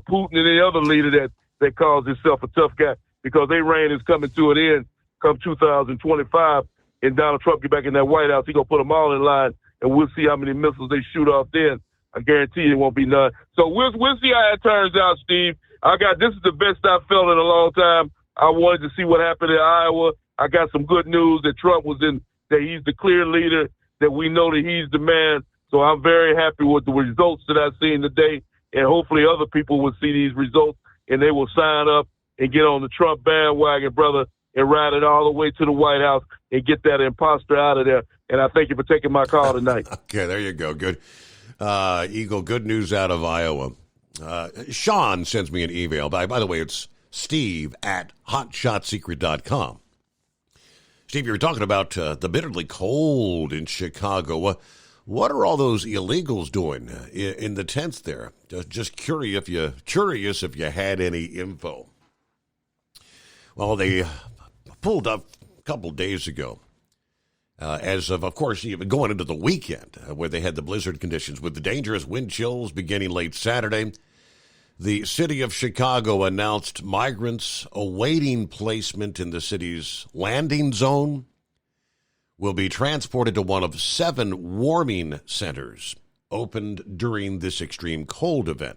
Speaker 18: Putin and any other leader that calls himself a tough guy, because their reign is coming to an end come 2025, and Donald Trump get back in that White House, he's going to put them all in line, and we'll see how many missiles they shoot off then. I guarantee you it won't be none. So we'll see how it turns out, Steve. This is the best I've felt in a long time. I wanted to see what happened in Iowa. I got some good news that Trump that he's the clear leader, that we know that he's the man. So I'm very happy with the results that I've seen today, and hopefully other people will see these results and they will sign up and get on the Trump bandwagon, brother, and ride it all the way to the White House and get that imposter out of there. And I thank you for taking my call tonight.
Speaker 10: Okay, there you go. Good. Eagle, good news out of Iowa. Sean sends me an email. By the way, it's steve@hotshotsecret.com. Steve, you were talking about the bitterly cold in Chicago. What are all those illegals doing in the tents there? Just curious if you had any info. Well, they pulled up a couple days ago, as of course, even going into the weekend where they had the blizzard conditions with the dangerous wind chills beginning late Saturday. The city of Chicago announced migrants awaiting placement in the city's landing zone will be transported to one of 7 warming centers opened during this extreme cold event.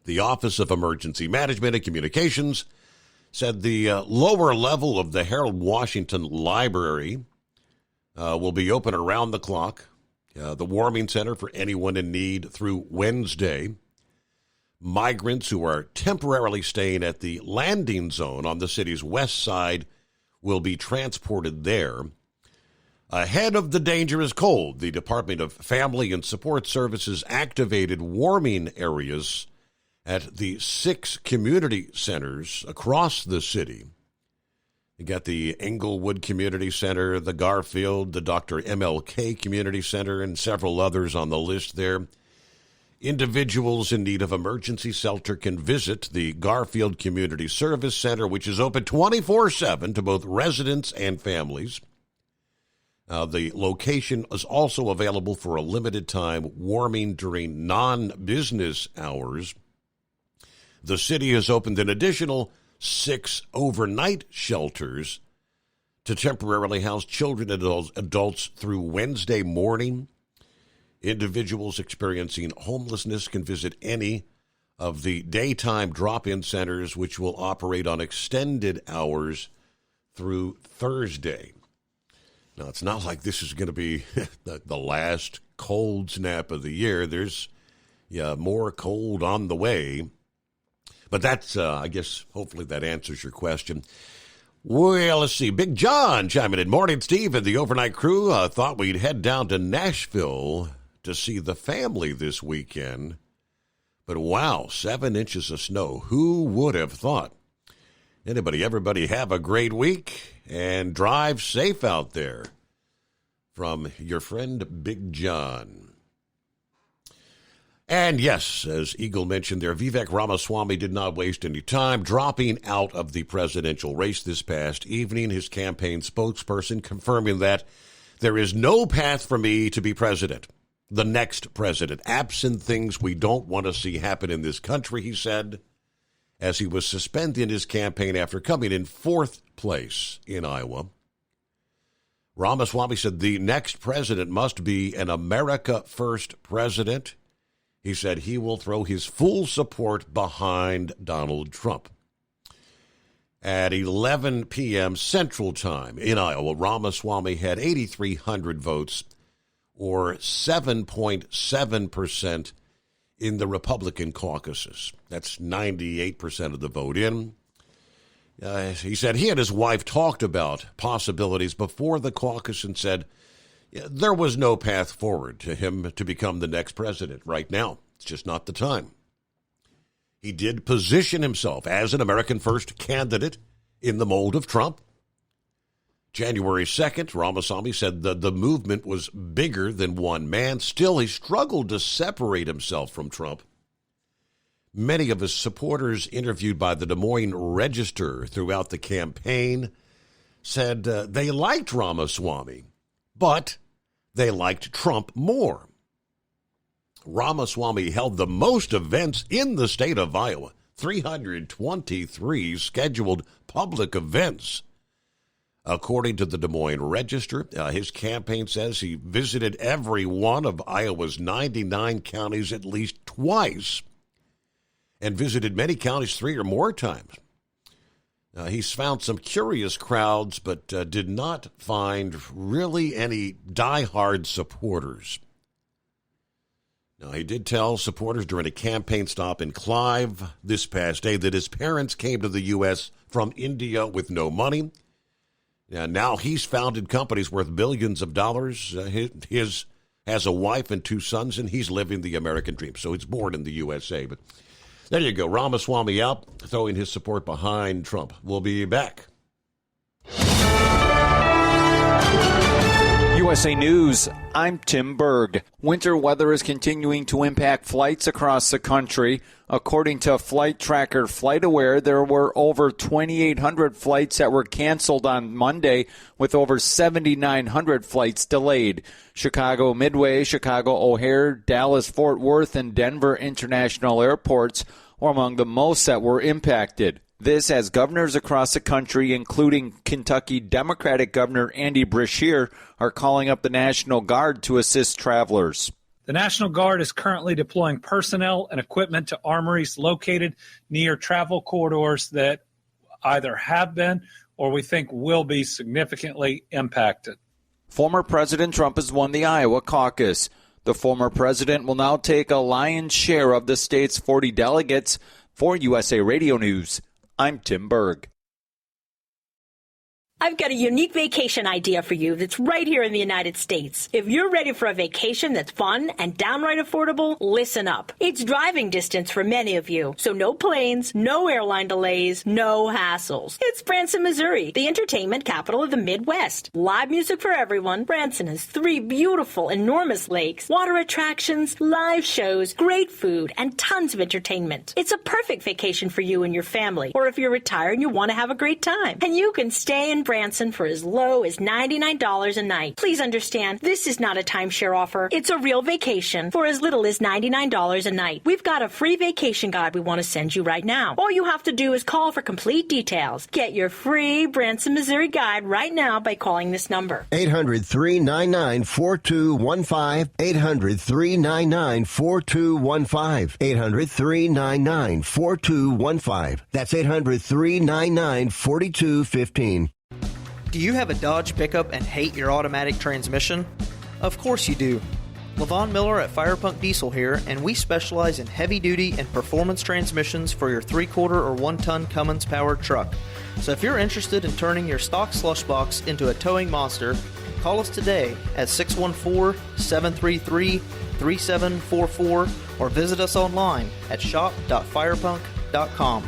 Speaker 10: The Office of Emergency Management and Communications said the lower level of the Harold Washington Library will be open around the clock, the warming center for anyone in need through Wednesday. Migrants who are temporarily staying at the landing zone on the city's west side will be transported there. Ahead of the dangerous cold, the Department of Family and Support Services activated warming areas at the 6 community centers across the city. You got the Englewood Community Center, the Garfield, the Dr. MLK Community Center, and several others on the list there. Individuals in need of emergency shelter can visit the Garfield Community Service Center, which is open 24/7 to both residents and families. The location is also available for a limited time warming during non-business hours. The city has opened an additional 6 overnight shelters to temporarily house children and adults through Wednesday morning. Individuals experiencing homelessness can visit any of the daytime drop-in centers, which will operate on extended hours through Thursday. Now, it's not like this is going to be the last cold snap of the year. There's more cold on the way. But that's, I guess, hopefully that answers your question. Well, let's see. Big John chiming in. Morning, Steve, and the overnight crew. Thought we'd head down to Nashville to see the family this weekend. But wow, 7 inches of snow. Who would have thought? Everybody have a great week and drive safe out there. From your friend, Big John. And yes, as Eagle mentioned there, Vivek Ramaswamy did not waste any time dropping out of the presidential race this past evening. His campaign spokesperson confirming that there is no path for me to be president. the next president, absent things we don't want to see happen in this country, he said, as he was suspending his campaign after coming in fourth place in Iowa. Ramaswamy said the next president must be an America First president. He said he will throw his full support behind Donald Trump. At 11 p.m. Central Time in Iowa, Ramaswamy had 8,300 votes, or 7.7% in the Republican caucuses. That's 98% of the vote in. He said he and his wife talked about possibilities before the caucus and said there was no path forward to him to become the next president right now. It's just not the time. He did position himself as an American First candidate in the mold of Trump. January 2nd, Ramaswamy said the movement was bigger than one man. Still, he struggled to separate himself from Trump. Many of his supporters interviewed by the Des Moines Register throughout the campaign said they liked Ramaswamy, but they liked Trump more. Ramaswamy held the most events in the state of Iowa, 323 scheduled public events. According to the Des Moines Register, his campaign says he visited every one of Iowa's 99 counties at least twice and visited many counties 3 or more times. He's found some curious crowds, but did not find really any diehard supporters. Now, he did tell supporters during a campaign stop in Clive this past day that his parents came to the U.S. from India with no money. Now he's founded companies worth billions of dollars. His has a wife and 2 sons, and he's living the American dream. So he's born in the USA. But there you go. Ramaswamy out, throwing his support behind Trump. We'll be back.
Speaker 2: USA News, I'm Tim Berg. Winter weather is continuing to impact flights across the country. According to flight tracker FlightAware, there were over 2,800 flights that were canceled on Monday, with over 7,900 flights delayed. Chicago Midway, Chicago O'Hare, Dallas Fort Worth, and Denver International Airports were among the most that were impacted. This as governors across the country, including Kentucky Democratic Governor Andy Beshear, are calling up the National Guard to assist travelers.
Speaker 3: The National Guard is currently deploying personnel and equipment to armories located near travel corridors that either have been or we think will be significantly impacted.
Speaker 2: Former President Trump has won the Iowa caucus. The former president will now take a lion's share of the state's 40 delegates. For USA Radio News, I'm Tim Berg.
Speaker 13: I've got a unique vacation idea for you that's right here in the United States. If you're ready for a vacation that's fun and downright affordable, listen up. It's driving distance for many of you, so no planes, no airline delays, no hassles. It's Branson, Missouri, the entertainment capital of the Midwest. Live music for everyone. Branson has 3 beautiful, enormous lakes, water attractions, live shows, great food, and tons of entertainment. It's a perfect vacation for you and your family, or if you're retired and you want to have a great time. And you can stay in Branson for as low as $99 a night. Please understand, this is not a timeshare offer. It's a real vacation for as little as $99 a night. We've got a free vacation guide we want to send you right now. All you have to do is call for complete details. Get your free Branson, Missouri guide right now by calling this number.
Speaker 8: 800-399-4215. 800-399-4215. 800-399-4215. That's 800-399-4215.
Speaker 19: Do you have a Dodge pickup and hate your automatic transmission? Of course you do. LaVon Miller at Firepunk Diesel here, and we specialize in heavy-duty and performance transmissions for your 3-quarter or 1-ton Cummins-powered truck. So if you're interested in turning your stock slush box into a towing monster, call us today at 614-733-3744 or visit us online at shop.firepunk.com.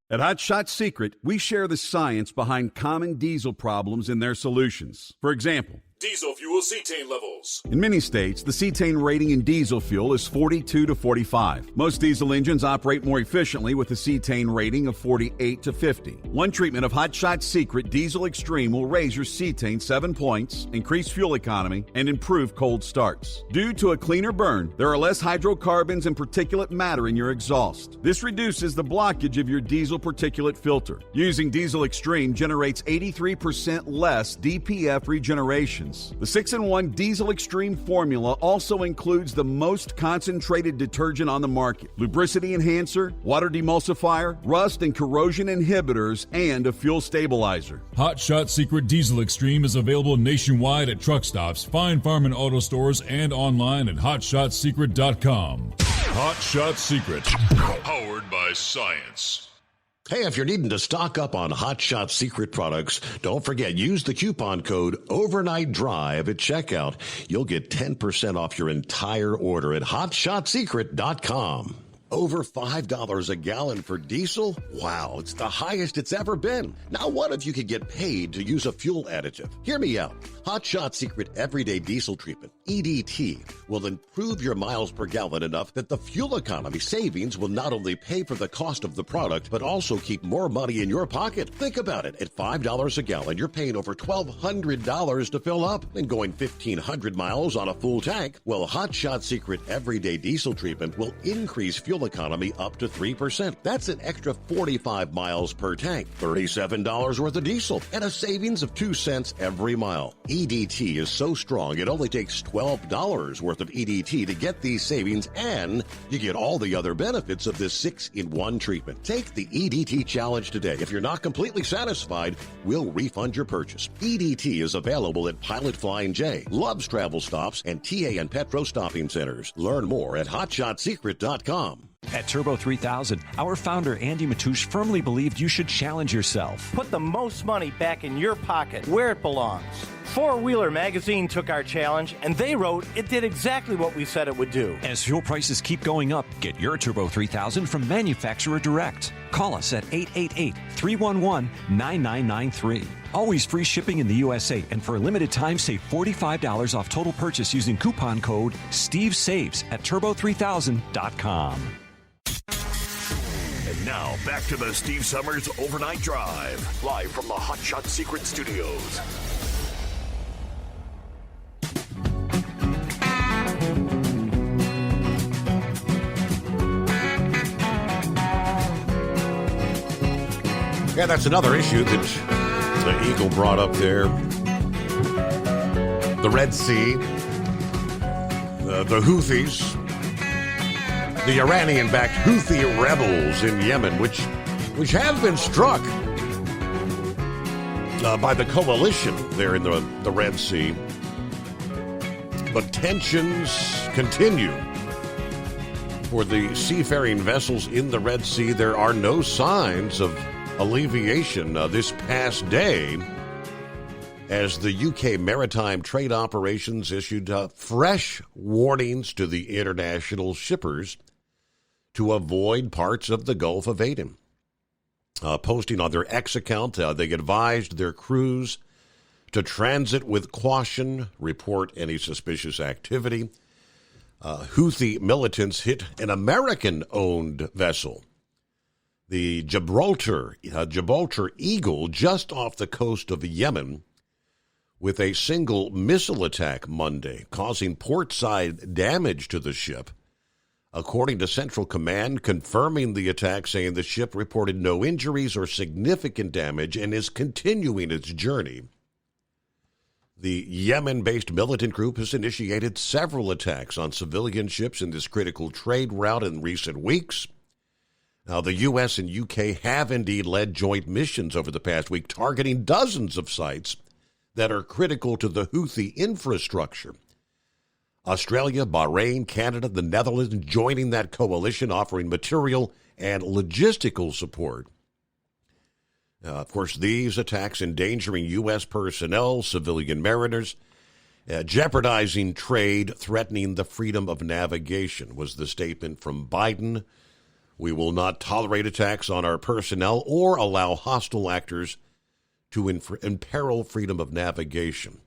Speaker 11: At Hot Shot Secret, we share the science behind common diesel problems and their solutions. For example,
Speaker 9: Diesel fuel cetane levels.
Speaker 11: In many states, the cetane rating in diesel fuel is 42 to 45. Most diesel engines operate more efficiently with a cetane rating of 48 to 50. One treatment of Hot Shot Secret Diesel Extreme will raise your cetane 7 points, increase fuel economy, and improve cold starts. Due to a cleaner burn, there are less hydrocarbons and particulate matter in your exhaust. This reduces the blockage of your diesel particulate filter. Using Diesel Extreme generates 83% less DPF regeneration. The 6-in-1 Diesel Extreme formula also includes the most concentrated detergent on the market, lubricity enhancer, water demulsifier, rust and corrosion inhibitors, and a fuel stabilizer.
Speaker 9: Hot Shot Secret Diesel Extreme is available nationwide at truck stops, fine farm and auto stores, and online at hotshotsecret.com. Hot Shot Secret, powered by science.
Speaker 10: Hey, if you're needing to stock up on Hot Shot Secret products, don't forget, use the coupon code OvernightDrive at checkout. You'll get 10% off your entire order at hotshotsecret.com. Over $5 a gallon for diesel? Wow, it's the highest it's ever been. Now what if you could get paid to use a fuel additive? Hear me out. Hot Shot Secret Everyday Diesel Treatment, EDT, will improve your miles per gallon enough that the fuel economy savings will not only pay for the cost of the product, but also keep more money in your pocket. Think about it. At $5 a gallon, you're paying over $1,200 to fill up and going 1,500 miles on a full tank. Well, Hot Shot Secret Everyday Diesel Treatment will increase fuel economy up to 3%. That's an extra 45 miles per tank, $37 worth of diesel, and a savings of 2 cents every mile. EDT is so strong, it only takes $12 worth of EDT to get these savings, and you get all the other benefits of this 6-in-1 treatment. Take the EDT challenge today. If you're not completely satisfied, we'll refund your purchase. EDT is available at Pilot Flying J, Love's Travel Stops, and TA and Petro Stopping Centers. Learn more at hotshotsecret.com.
Speaker 20: At Turbo 3000, our founder Andy Matouche firmly believed you should challenge yourself.
Speaker 21: Put the most money back in your pocket, where it belongs. Four Wheeler magazine took our challenge, and they wrote it did exactly what we said it would do.
Speaker 20: As fuel prices keep going up, get your Turbo 3000 from manufacturer direct. Call us at 888-311-9993. Always free shipping in the USA, and for a limited time, save $45 off total purchase using coupon code STEVESAVES at turbo3000.com.
Speaker 5: And now, back to the Steve Summers Overnight Drive, live from the Hot Shot Secret Studios.
Speaker 10: Yeah, that's another issue that the Eagle brought up there. The Red Sea, the Houthis, the Iranian-backed Houthi rebels in Yemen, which have been struck by the coalition there in the Red Sea. But tensions continue for the seafaring vessels in the Red Sea. There are no signs of alleviation this past day as the UK Maritime Trade Operations issued fresh warnings to the international shippers to avoid parts of the Gulf of Aden. Posting on their X account, they advised their crews to transit with caution, report any suspicious activity. Houthi militants hit an American-owned vessel, the Gibraltar Eagle, just off the coast of Yemen, with a single missile attack Monday, causing portside damage to the ship. According to Central Command, confirming the attack, saying the ship reported no injuries or significant damage and is continuing its journey. The Yemen-based militant group has initiated several attacks on civilian ships in this critical trade route in recent weeks. Now, the U.S. and U.K. have indeed led joint missions over the past week, targeting dozens of sites that are critical to the Houthi infrastructure. Australia, Bahrain, Canada, the Netherlands joining that coalition, offering material and logistical support. Of course, these attacks endangering U.S. personnel, civilian mariners, jeopardizing trade, threatening the freedom of navigation, was the statement from Biden. We will not tolerate attacks on our personnel or allow hostile actors to imperil freedom of navigation.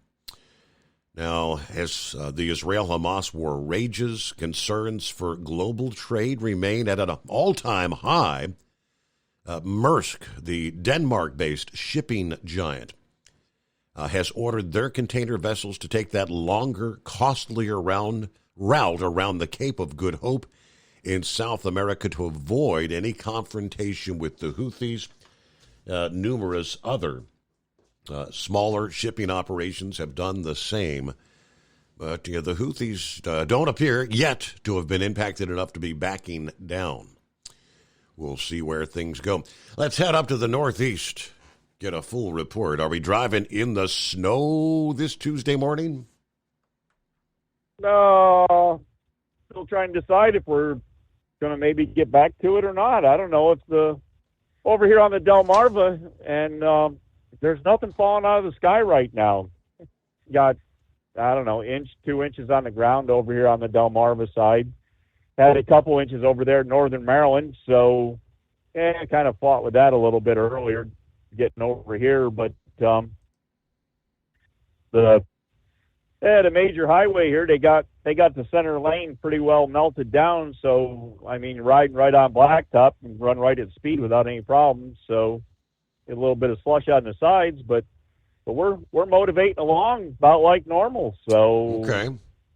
Speaker 10: Now, as the Israel-Hamas war rages, concerns for global trade remain at an all-time high. Maersk, the Denmark-based shipping giant, has ordered their container vessels to take that longer, costlier route around the Cape of Good Hope in South America to avoid any confrontation with the Houthis. Numerous other smaller shipping operations have done the same. But the Houthis don't appear yet to have been impacted enough to be backing down. We'll see where things go. Let's head up to the Northeast, get a full report. Are we driving in the snow this Tuesday morning?
Speaker 1: No, still trying to decide if we're going to maybe get back to it or not. I don't know. It's over here on the Delmarva, and there's nothing falling out of the sky right now. Got, I don't know, 2 inches on the ground over here on the Delmarva side. Had a couple inches over there in northern Maryland, so I kind of fought with that a little bit earlier, getting over here. But the major highway here, they got the center lane pretty well melted down. So I mean, riding right on blacktop and run right at speed without any problems. So a little bit of slush on the sides, but we're motivating along about like normal. So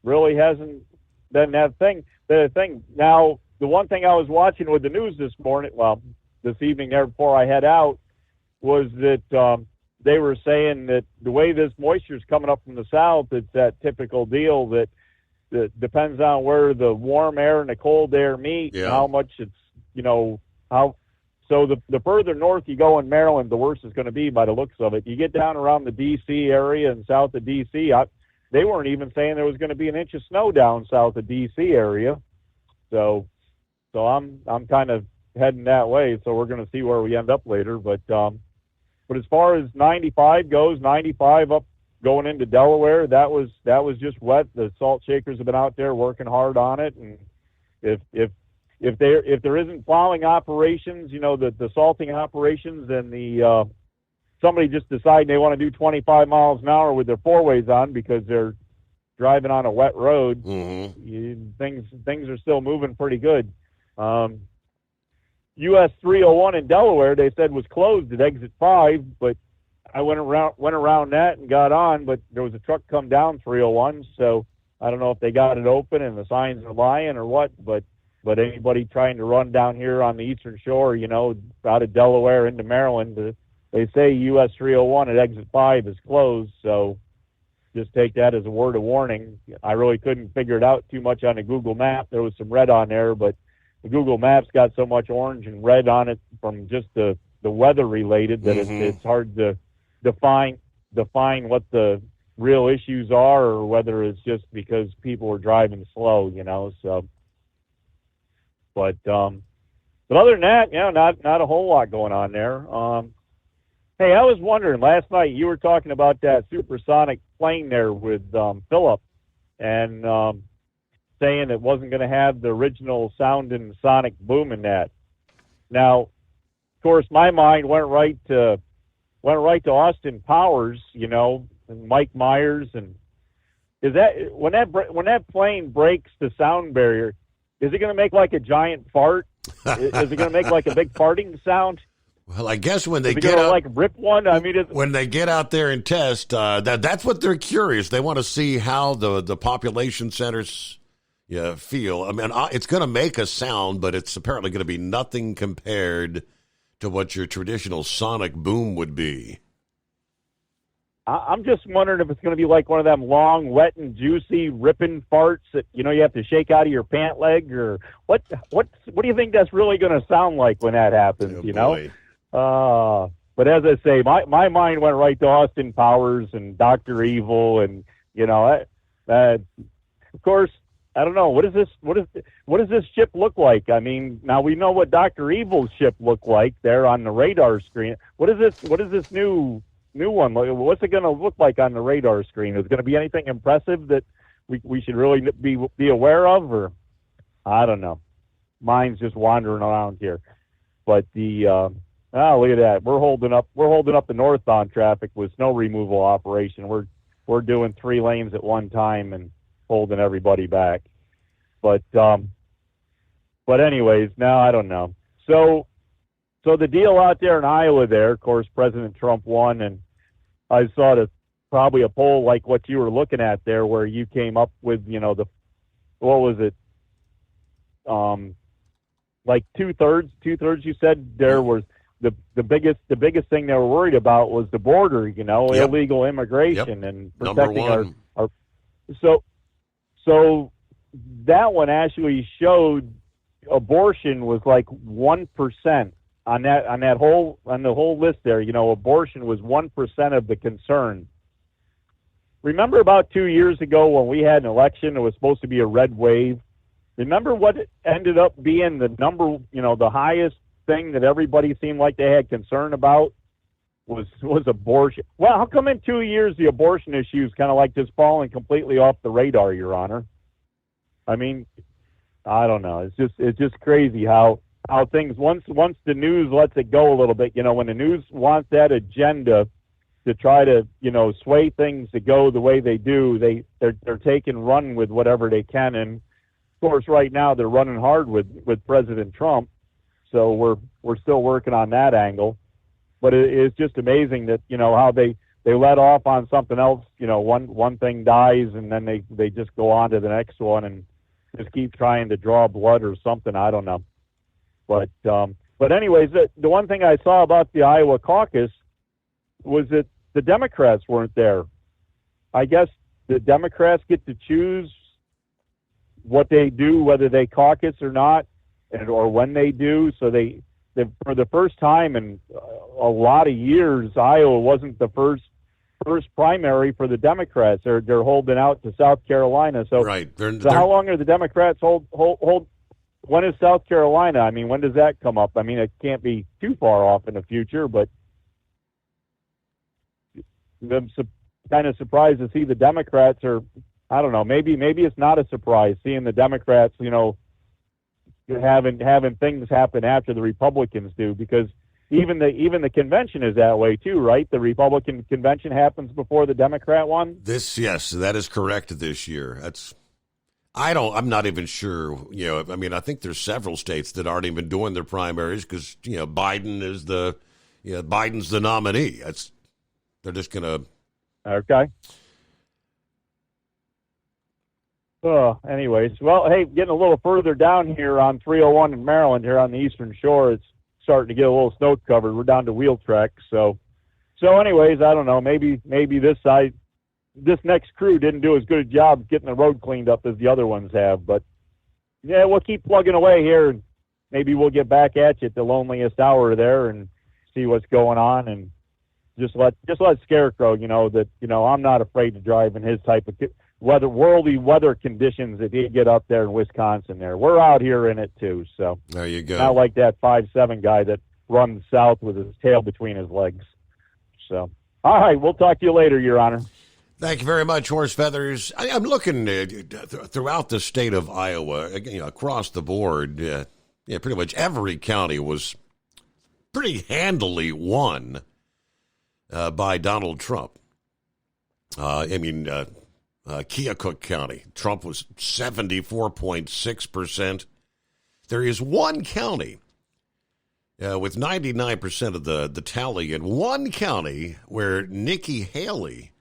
Speaker 1: really hasn't been that thing. The thing now, the one thing I was watching with the news this morning, well, this evening there before I head out, was that they were saying that the way this moisture is coming up from the south, it's that typical deal that depends on where the warm air and the cold air meet, and how much it's, how. So the further north you go in Maryland, the worse it's going to be by the looks of it. You get down around the D.C. area and south of D.C., they weren't even saying there was going to be an inch of snow down south of D.C. area. So I'm kind of heading that way. So we're going to see where we end up later. But as far as 95 goes, 95 up going into Delaware, that was just wet. The salt shakers have been out there working hard on it, and if there isn't plowing operations, the salting operations, and somebody just deciding they want to do 25 miles an hour with their four-ways on because they're driving on a wet road, things are still moving pretty good. US 301 in Delaware, they said was closed at exit 5, but I went around that and got on, but there was a truck come down 301, so I don't know if they got it open and the signs are lying or what, but anybody trying to run down here on the eastern shore, out of Delaware into Maryland, they say US 301 at exit 5 is closed, so just take that as a word of warning. I really couldn't figure it out too much on the Google map. There was some red on there, but the Google Maps got so much orange and red on it from just the weather related that it's hard to define what the real issues are, or whether it's just because people were driving slow, so. But other than that, not a whole lot going on there. Hey, I was wondering, last night you were talking about that supersonic plane there with Philip, and saying it wasn't going to have the original sound and sonic boom in that. Now, of course, my mind went right to Austin Powers, and Mike Myers, and is that when that plane breaks the sound barrier, is it going to make like a giant fart? Is it going to make like a big farting sound?
Speaker 10: Well, I guess when they
Speaker 1: get out, like rip one. I mean,
Speaker 10: when they get out there and test, that's what they're curious. They want to see how the population centers feel. I mean, it's going to make a sound, but it's apparently going to be nothing compared to what your traditional sonic boom would be.
Speaker 1: I'm just wondering if it's going to be like one of them long, wet and juicy ripping farts that you have to shake out of your pant leg, or what do you think that's really going to sound like when that happens? But as I say, my mind went right to Austin Powers and Dr. Evil, and of course, I don't know, what does this ship look like? I mean, now we know what Dr. Evil's ship looked like there on the radar screen. What is this new one? What's it going to look like on the radar screen? Is it going to be anything impressive that we should really be aware of, or I don't know. Mine's just wandering around here. But look at that. We're holding up the northbound traffic with snow removal operation. We're we're doing 3 lanes at one time and holding everybody back. But anyways, now I don't know. So the deal out there in Iowa there, of course, President Trump won, and I saw probably a poll like what you were looking at there, where you came up with, what was it? Like two-thirds you said there was the biggest thing they were worried about was the border, illegal immigration and protecting our so that one actually showed abortion was like 1% on the whole list there. Abortion was 1% of the concern. Remember about 2 years ago when we had an election, it was supposed to be a red wave. Remember what it ended up being the number, the highest thing that everybody seemed like they had concern about was abortion. Well, how come in 2 years the abortion issue is kind of like just falling completely off the radar, Your Honor? I mean, I don't know. It's just crazy how things once the news lets it go a little bit. When the news wants that agenda to try to sway things to go the way they do, they're taking run with whatever they can. And of course, right now they're running hard with President Trump. So we're still working on that angle. But it's just amazing that how they let off on something else. One thing dies and then they just go on to the next one and just keep trying to draw blood or something. I don't know. But anyways, the one thing I saw about the Iowa caucus was that the Democrats weren't there. I guess the Democrats get to choose what they do, whether they caucus or not, or when they do. So they for the first time in a lot of years, Iowa wasn't the first primary for the Democrats. They're holding out to South Carolina. So
Speaker 10: right.
Speaker 1: So how long are the Democrats hold? When is South Carolina? I mean, when does that come up? I mean, it can't be too far off in the future, but I'm kind of surprised to see the Democrats are, I don't know, maybe it's not a surprise seeing the Democrats, having things happen after the Republicans do, because even the convention is that way too, right? The Republican convention happens before the Democrat one.
Speaker 10: Yes, that is correct this year. I'm not even sure, I mean, I think there's several states that aren't even doing their primaries because, Biden's the nominee. They're just going to.
Speaker 1: Okay. Anyways, well, hey, getting a little further down here on 301 in Maryland, here on the Eastern Shore, it's starting to get a little snow covered. We're down to wheel trek. So anyways, I don't know. Maybe this next crew didn't do as good a job getting the road cleaned up as the other ones have. But yeah, we'll keep plugging away here, and maybe we'll get back at you at the loneliest hour there and see what's going on, and just let Scarecrow, that I'm not afraid to drive in his type of worldly weather conditions that he get up there in Wisconsin. There, we're out here in it too. So
Speaker 10: there you go.
Speaker 1: Not like that 5'7" guy that runs south with his tail between his legs. So, all right, we'll talk to you later, Your Honor.
Speaker 10: Thank you very much, Horse Feathers. I'm looking throughout the state of Iowa, across the board. Pretty much every county was pretty handily won by Donald Trump. Keokuk County, Trump was 74.6%. There is one county with 99% of the tally, and one county where Nikki Haley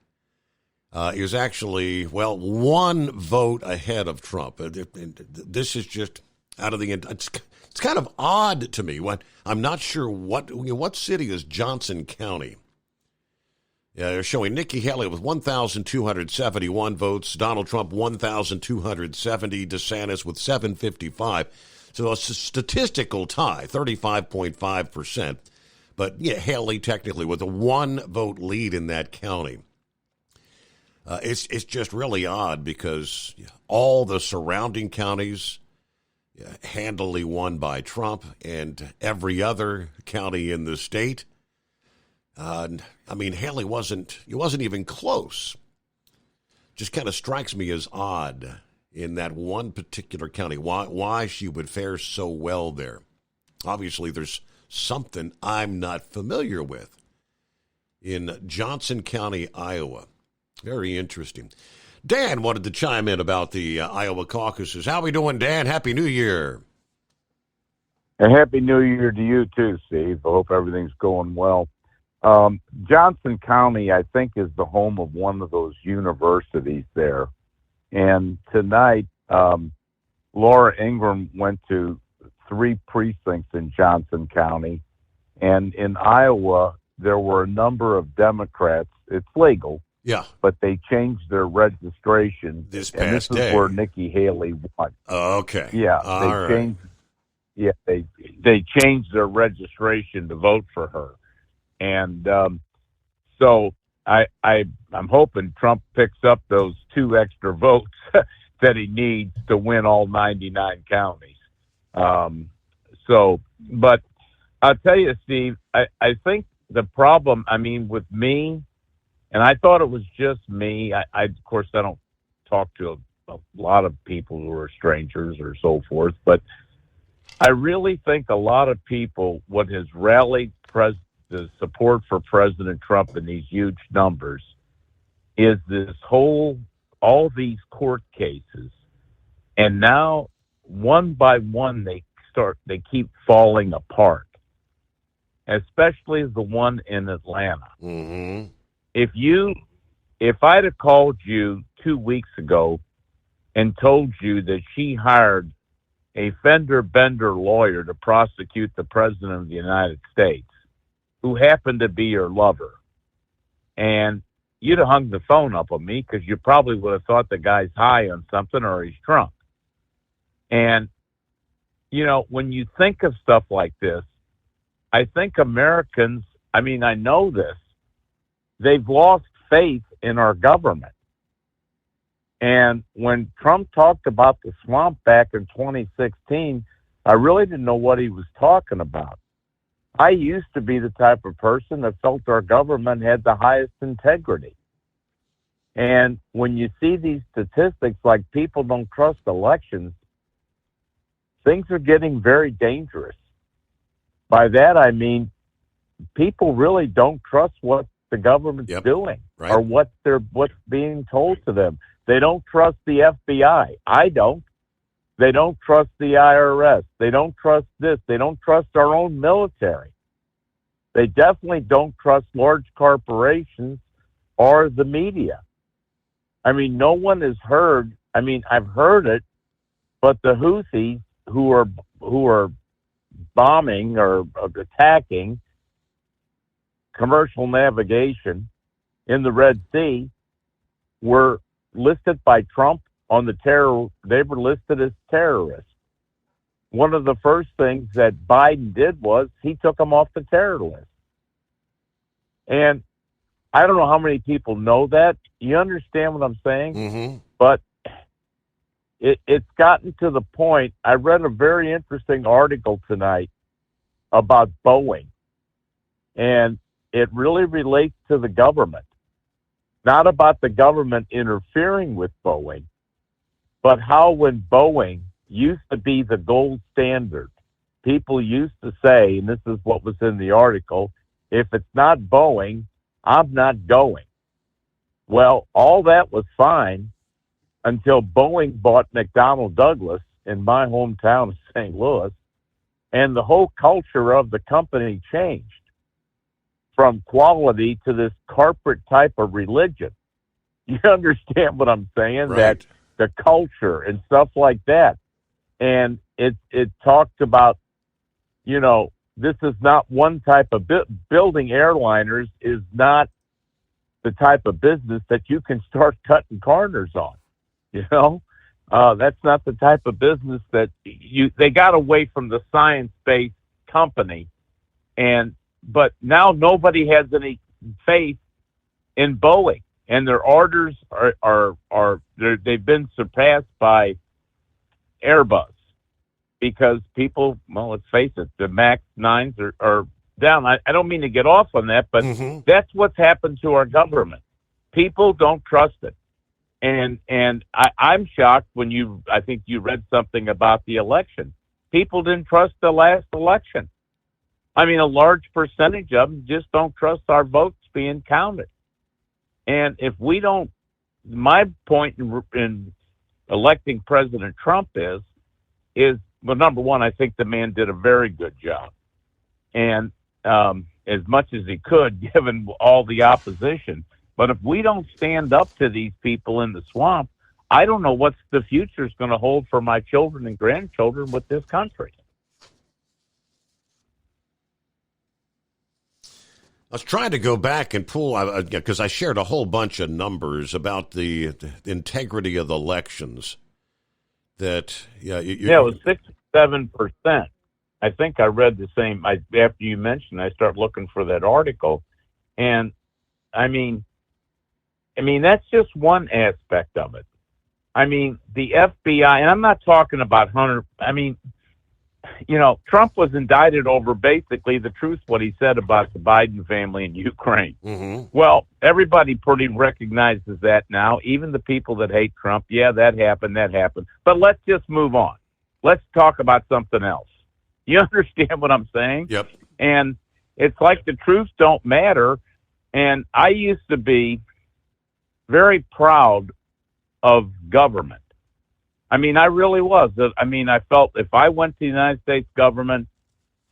Speaker 10: is actually, one vote ahead of Trump. This is just out of the end. It's kind of odd to me. I'm not sure what city is Johnson County. They're showing Nikki Haley with 1,271 votes, Donald Trump 1,270, DeSantis with 755. So a statistical tie, 35.5%. But Haley technically with a 1-vote lead in that county. It's just really odd because all the surrounding counties handily won by Trump, and every other county in the state. Haley wasn't even close. Just kind of strikes me as odd in that one particular county. Why she would fare so well there. Obviously, there's something I'm not familiar with. In Johnson County, Iowa, Very interesting. Dan wanted to chime in about the Iowa caucuses. How we doing, Dan? Happy New Year.
Speaker 7: And Happy New Year to you, too, Steve. I hope everything's going well. Johnson County, I think, is the home of one of those universities there. And tonight, Laura Ingraham went to 3 precincts in Johnson County. And in Iowa, there were a number of Democrats. It's legal.
Speaker 10: Yeah.
Speaker 7: But they changed their registration.
Speaker 10: This
Speaker 7: and
Speaker 10: past
Speaker 7: this
Speaker 10: day.
Speaker 7: is where Nikki Haley won.
Speaker 10: Okay.
Speaker 7: Yeah.
Speaker 10: All
Speaker 7: They
Speaker 10: right.
Speaker 7: changed. Yeah, they changed their registration to vote for her. And so I'm hoping Trump picks up those 2 extra votes that he needs to win all 99 counties. But I'll tell you, Steve, I think the problem, I mean, with me, and I thought it was just me. Of course, I don't talk to a lot of people who are strangers or so forth, but I really think a lot of people, what has rallied the support for President Trump in these huge numbers is all these court cases. And now, one by one, they keep falling apart, especially the one in Atlanta.
Speaker 10: Mm-hmm.
Speaker 7: If I'd have called you 2 weeks ago and told you that she hired a fender bender lawyer to prosecute the President of the United States, who happened to be your lover, and you'd have hung the phone up on me because you probably would have thought the guy's high on something or he's drunk. And, when you think of stuff like this, I think Americans, I know this, they've lost faith in our government. And when Trump talked about the swamp back in 2016, I really didn't know what he was talking about. I used to be the type of person that felt our government had the highest integrity. And when you see these statistics like people don't trust elections, things are getting very dangerous. By that, I mean people really don't trust what the government's doing or what's being told to them. They don't trust the FBI. I don't. They don't trust the IRS. They don't trust this. They don't trust our own military. They definitely don't trust large corporations or the media. No one has heard. I've heard it, but the Houthis who are bombing or attacking commercial navigation in the Red Sea were listed by Trump on the terror. They were listed as terrorists. One of the first things that Biden did was he took them off the terror list. And I don't know how many people know that. You understand what I'm saying?
Speaker 10: Mm-hmm.
Speaker 7: But it's gotten to the point. I read a very interesting article tonight about Boeing, and it really relates to the government. Not about the government interfering with Boeing, but how when Boeing used to be the gold standard, people used to say, and this is what was in the article, if it's not Boeing, I'm not going. Well, all that was fine until Boeing bought McDonnell Douglas in my hometown of St. Louis, and the whole culture of the company changed from quality to this corporate type of religion. You understand what I'm saying?
Speaker 10: Right.
Speaker 7: That the culture and stuff like that. And it talked about, this is not one type of building airliners is not the type of business that you can start cutting corners on. That's not the type of business that they got away from the science-based company. But now nobody has any faith in Boeing, and their orders they've been surpassed by Airbus because people, well, let's face it, the MAX 9s are down. I don't mean to get off on that, but that's what's happened to our government. People don't trust it. And I'm shocked when I think you read something about the election. People didn't trust the last election. A large percentage of them just don't trust our votes being counted. And if we don't, my point in electing President Trump is, well, number one, I think the man did a very good job. And as much as he could, given all the opposition. But if we don't stand up to these people in the swamp, I don't know what the future is going to hold for my children and grandchildren with this country.
Speaker 10: I was trying to go back and pull, because I shared a whole bunch of numbers about the integrity of the elections. That, it
Speaker 7: was 67%. I think I read the same. After you mentioned, I start looking for that article, and I mean, that's just one aspect of it. I mean, the FBI, and I'm not talking about Hunter. I mean, Trump was indicted over basically the truth, what he said about the Biden family in Ukraine.
Speaker 10: Mm-hmm.
Speaker 7: Well, everybody pretty recognizes that now, even the people that hate Trump. Yeah, that happened. But let's just move on. Let's talk about something else. You understand what I'm saying?
Speaker 10: Yep.
Speaker 7: And it's like the truth don't matter. And I used to be very proud of government. I mean, I really was. I mean, I felt if I went to the United States government,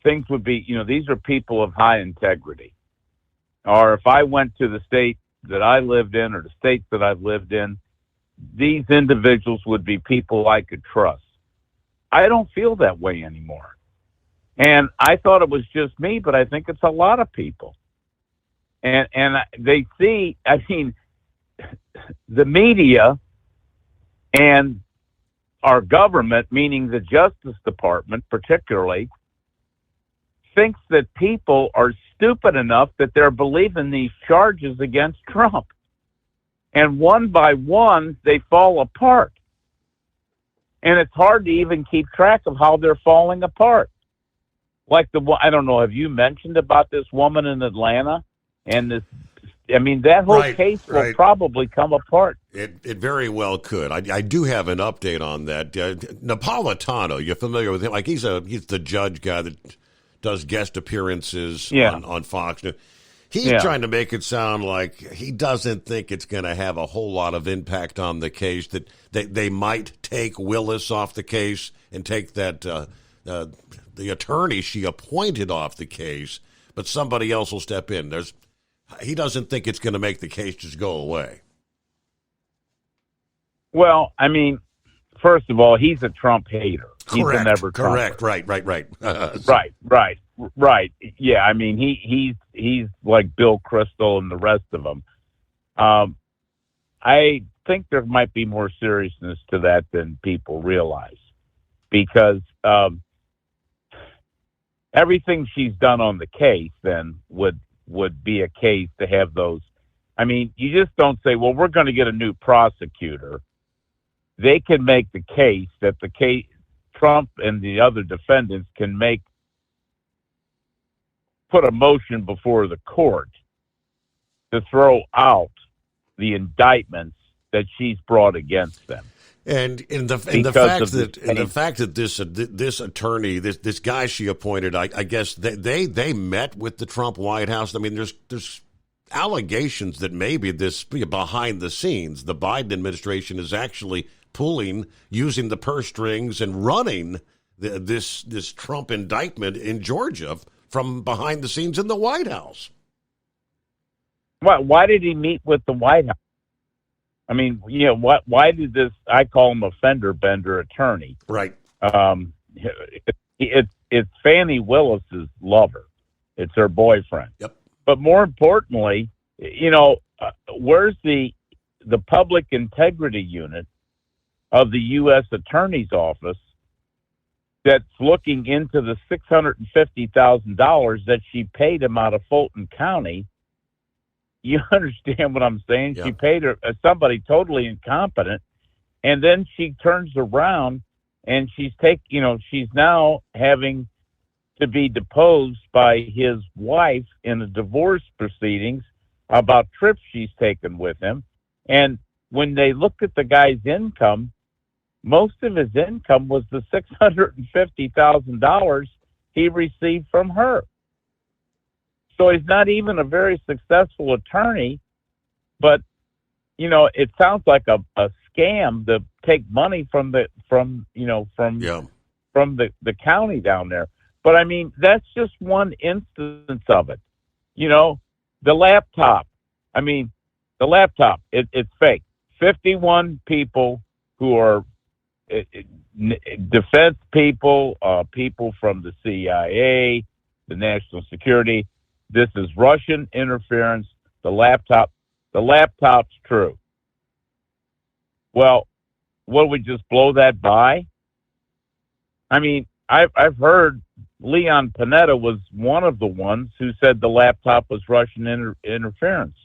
Speaker 7: things would be, these are people of high integrity. Or if I went to the state that I lived in or the states that I've lived in, these individuals would be people I could trust. I don't feel that way anymore. And I thought it was just me, but I think it's a lot of people. And they see, I mean, the media and our government, meaning the Justice Department particularly, thinks that people are stupid enough that they're believing these charges against Trump. And one by one, they fall apart. And it's hard to even keep track of how they're falling apart. Like I don't know, have you mentioned about this woman in Atlanta? And this, I mean, that whole case will probably come apart.
Speaker 10: It very well could. I do have an update on that. Napolitano, you're familiar with him? Like he's the judge guy that does guest appearances on Fox News. He's trying to make it sound like he doesn't think it's going to have a whole lot of impact on the case, that they might take Willis off the case and take that the attorney she appointed off the case, but somebody else will step in. He doesn't think it's going to make the case just go away.
Speaker 7: Well, I mean, first of all, he's a Trump hater. He's a never Trumper.
Speaker 10: Correct. Right.
Speaker 7: Right. Yeah, I mean, he's like Bill Kristol and the rest of them. I think there might be more seriousness to that than people realize, because everything she's done on the case then would be a case to have those. I mean, you just don't say, well, we're going to get a new prosecutor. They can make the case that Trump and the other defendants can put a motion before the court to throw out the indictments that she's brought against them.
Speaker 10: And in the fact that this attorney, this guy she appointed, I guess they met with the Trump White House. I mean, there's allegations that maybe this behind the scenes, the Biden administration is actually using the purse strings and running this Trump indictment in Georgia from behind the scenes in the White House.
Speaker 7: Why did he meet with the White House? I mean, why did this, I call him a fender bender attorney.
Speaker 10: Right.
Speaker 7: It's Fannie Willis's lover. It's her boyfriend.
Speaker 10: Yep.
Speaker 7: But more importantly, where's the public integrity unit of the U.S. Attorney's Office that's looking into the $650,000 that she paid him out of Fulton County? You understand what I'm saying? Yeah. She paid her somebody totally incompetent, and then she turns around and she's now having to be deposed by his wife in the divorce proceedings about trips she's taken with him. And when they looked at the guy's income, most of his income was the $650,000 he received from her. So he's not even a very successful attorney, But, it sounds like a scam to take money from the county down there. But I mean, that's just one instance of it. The laptop. I mean, the laptop, it's fake. 51 people who are defense people, people from the CIA, the national security. This is Russian interference. The laptop's true. Well, will we just blow that by? I mean, I've heard Leon Panetta was one of the ones who said the laptop was Russian interference.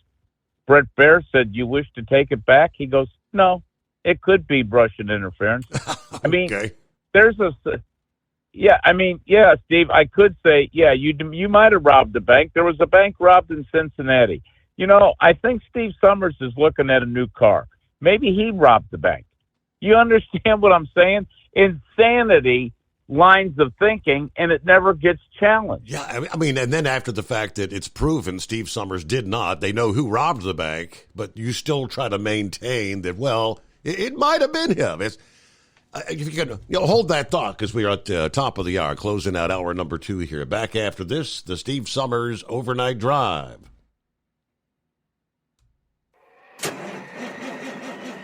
Speaker 7: Brett Baer said, "You wish to take it back?" He goes, "No, it could be Russian interference." I mean, Steve, I could say, you might have robbed the bank. There was a bank robbed in Cincinnati. I think Steve Summers is looking at a new car. Maybe he robbed the bank. You understand what I'm saying? Insanity lines of thinking, and it never gets challenged.
Speaker 10: Yeah, I mean, and then after the fact that it's proven Steve Summers did not, they know who robbed the bank, but you still try to maintain that, well, it might have been him. If you can hold that thought, because we are at the top of the hour, closing out hour number 2 here. Back after this, the Steve Summers Overnight Drive.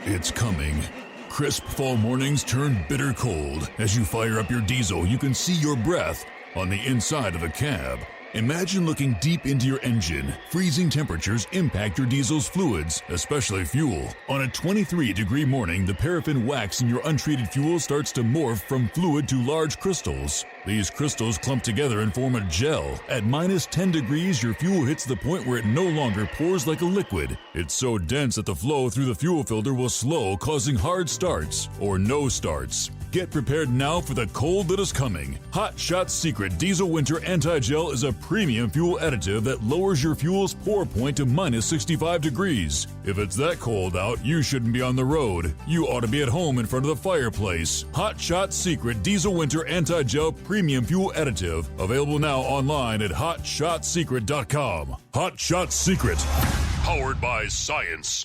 Speaker 9: It's coming. Crisp fall mornings turn bitter cold. As you fire up your diesel, you can see your breath on the inside of the cab. Imagine looking deep into your engine. Freezing temperatures impact your diesel's fluids, especially fuel. On a 23-degree morning, the paraffin wax in your untreated fuel starts to morph from fluid to large crystals. These crystals clump together and form a gel. At minus 10 degrees, your fuel hits the point where it no longer pours like a liquid. It's so dense that the flow through the fuel filter will slow, causing hard starts or no starts. Get prepared now for the cold that is coming. Hot Shot Secret Diesel Winter Anti-Gel is a premium fuel additive that lowers your fuel's pour point to minus 65 degrees. If it's that cold out, you shouldn't be on the road. You ought to be at home in front of the fireplace. Hot Shot Secret Diesel Winter Anti-Gel Premium Fuel Additive. Available now online at HotShotSecret.com. Hot Shot Secret. Powered by science.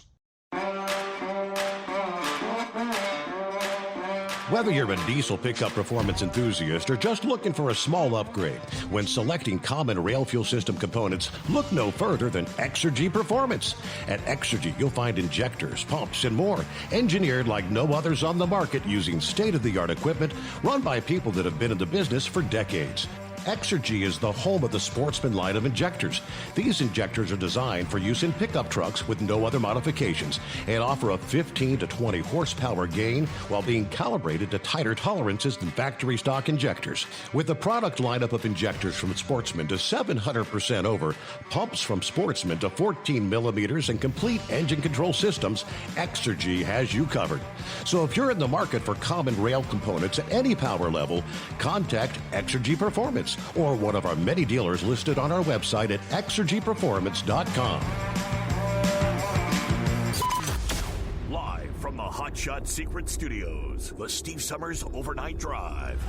Speaker 10: Whether you're a diesel pickup performance enthusiast or just looking for a small upgrade, when selecting common rail fuel system components, look no further than Exergy Performance. At Exergy, you'll find injectors, pumps, and more, engineered like no others on the market using state-of-the-art equipment run by people that have been in the business for decades. Exergy is the home of the Sportsman line of injectors. These injectors are designed for use in pickup trucks with no other modifications and offer a 15 to 20 horsepower gain while being calibrated to tighter tolerances than factory stock injectors. With a product lineup of injectors from Sportsman to 700% over, pumps from Sportsman to 14 millimeters, and complete engine control systems, Exergy has you covered. So if you're in the market for common rail components at any power level, contact Exergy Performance or one of our many dealers listed on our website at exergyperformance.com.
Speaker 5: Live from the Hot Shot Secret Studios, the Steve Summers Overnight Drive.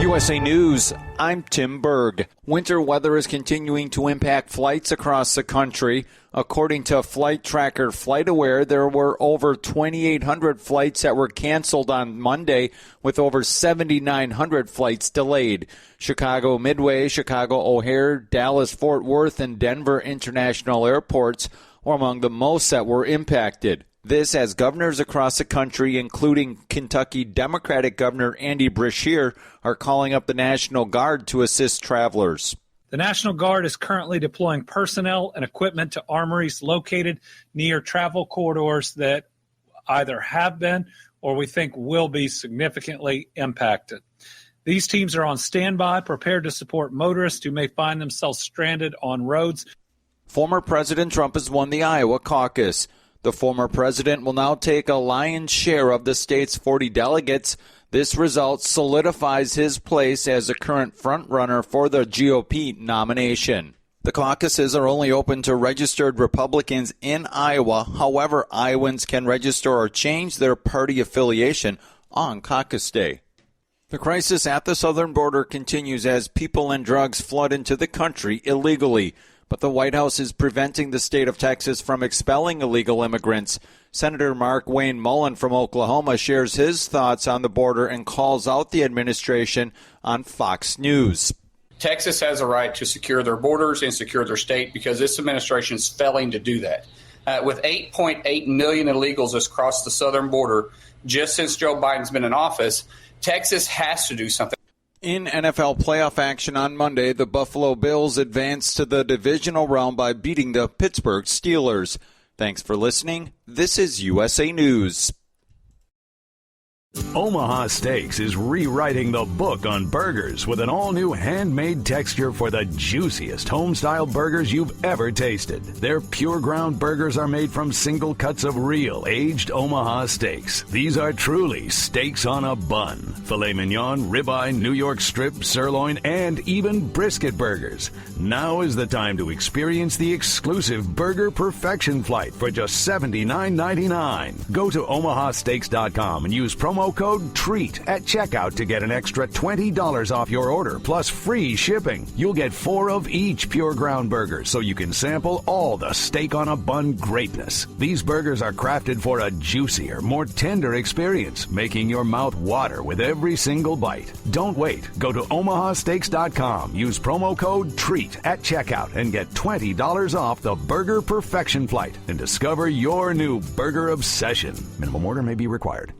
Speaker 2: USA News, I'm Tim Berg. Winter weather is continuing to impact flights across the country. According to flight tracker FlightAware, there were over 2,800 flights that were canceled on Monday, with over 7,900 flights delayed. Chicago Midway, Chicago O'Hare, Dallas Fort Worth, and Denver International airports were among the most that were impacted. This as governors across the country, including Kentucky Democratic Governor Andy Beshear, are calling up the National Guard to assist travelers.
Speaker 3: The National Guard is currently deploying personnel and equipment to armories located near travel corridors that either have been or we think will be significantly impacted. These teams are on standby, prepared to support motorists who may find themselves stranded on roads.
Speaker 2: Former President Trump has won the Iowa caucus. The former president will now take a lion's share of the state's 40 delegates. This result solidifies his place as the current frontrunner for the GOP nomination. The caucuses are only open to registered Republicans in Iowa. However, Iowans can register or change their party affiliation on caucus day. The crisis at the southern border continues as people and drugs flood into the country illegally. But the White House is preventing the state of Texas from expelling illegal immigrants. Senator Mark Wayne Mullen from Oklahoma shares his thoughts on the border and calls out the administration on Fox News.
Speaker 4: Texas has a right to secure their borders and secure their state because this administration is failing to do that. With 8.8 million illegals across the southern border just since Joe Biden's been in office, Texas has to do something.
Speaker 2: In NFL playoff action on Monday, the Buffalo Bills advanced to the divisional round by beating the Pittsburgh Steelers. Thanks for listening. This is USA News.
Speaker 5: Omaha Steaks is rewriting the book on burgers with an all-new handmade texture for the juiciest home-style burgers you've ever tasted. Their pure ground burgers are made from single cuts of real aged Omaha steaks. These are truly steaks on a bun. Filet mignon, ribeye, New York strip, sirloin, and even brisket burgers. Now is the time to experience the exclusive Burger Perfection Flight for just $79.99. Go to omahasteaks.com and use promo code TREAT at checkout to get an extra $20 off your order plus free shipping. You'll get 4 of each pure ground burger so you can sample all the steak on a bun greatness. These burgers are crafted for a juicier, more tender experience, making your mouth water with every single bite. Don't wait. Go to omahasteaks.com. Use promo code TREAT at checkout and get $20 off the Burger Perfection Flight and discover your new burger obsession. Minimum order may be required.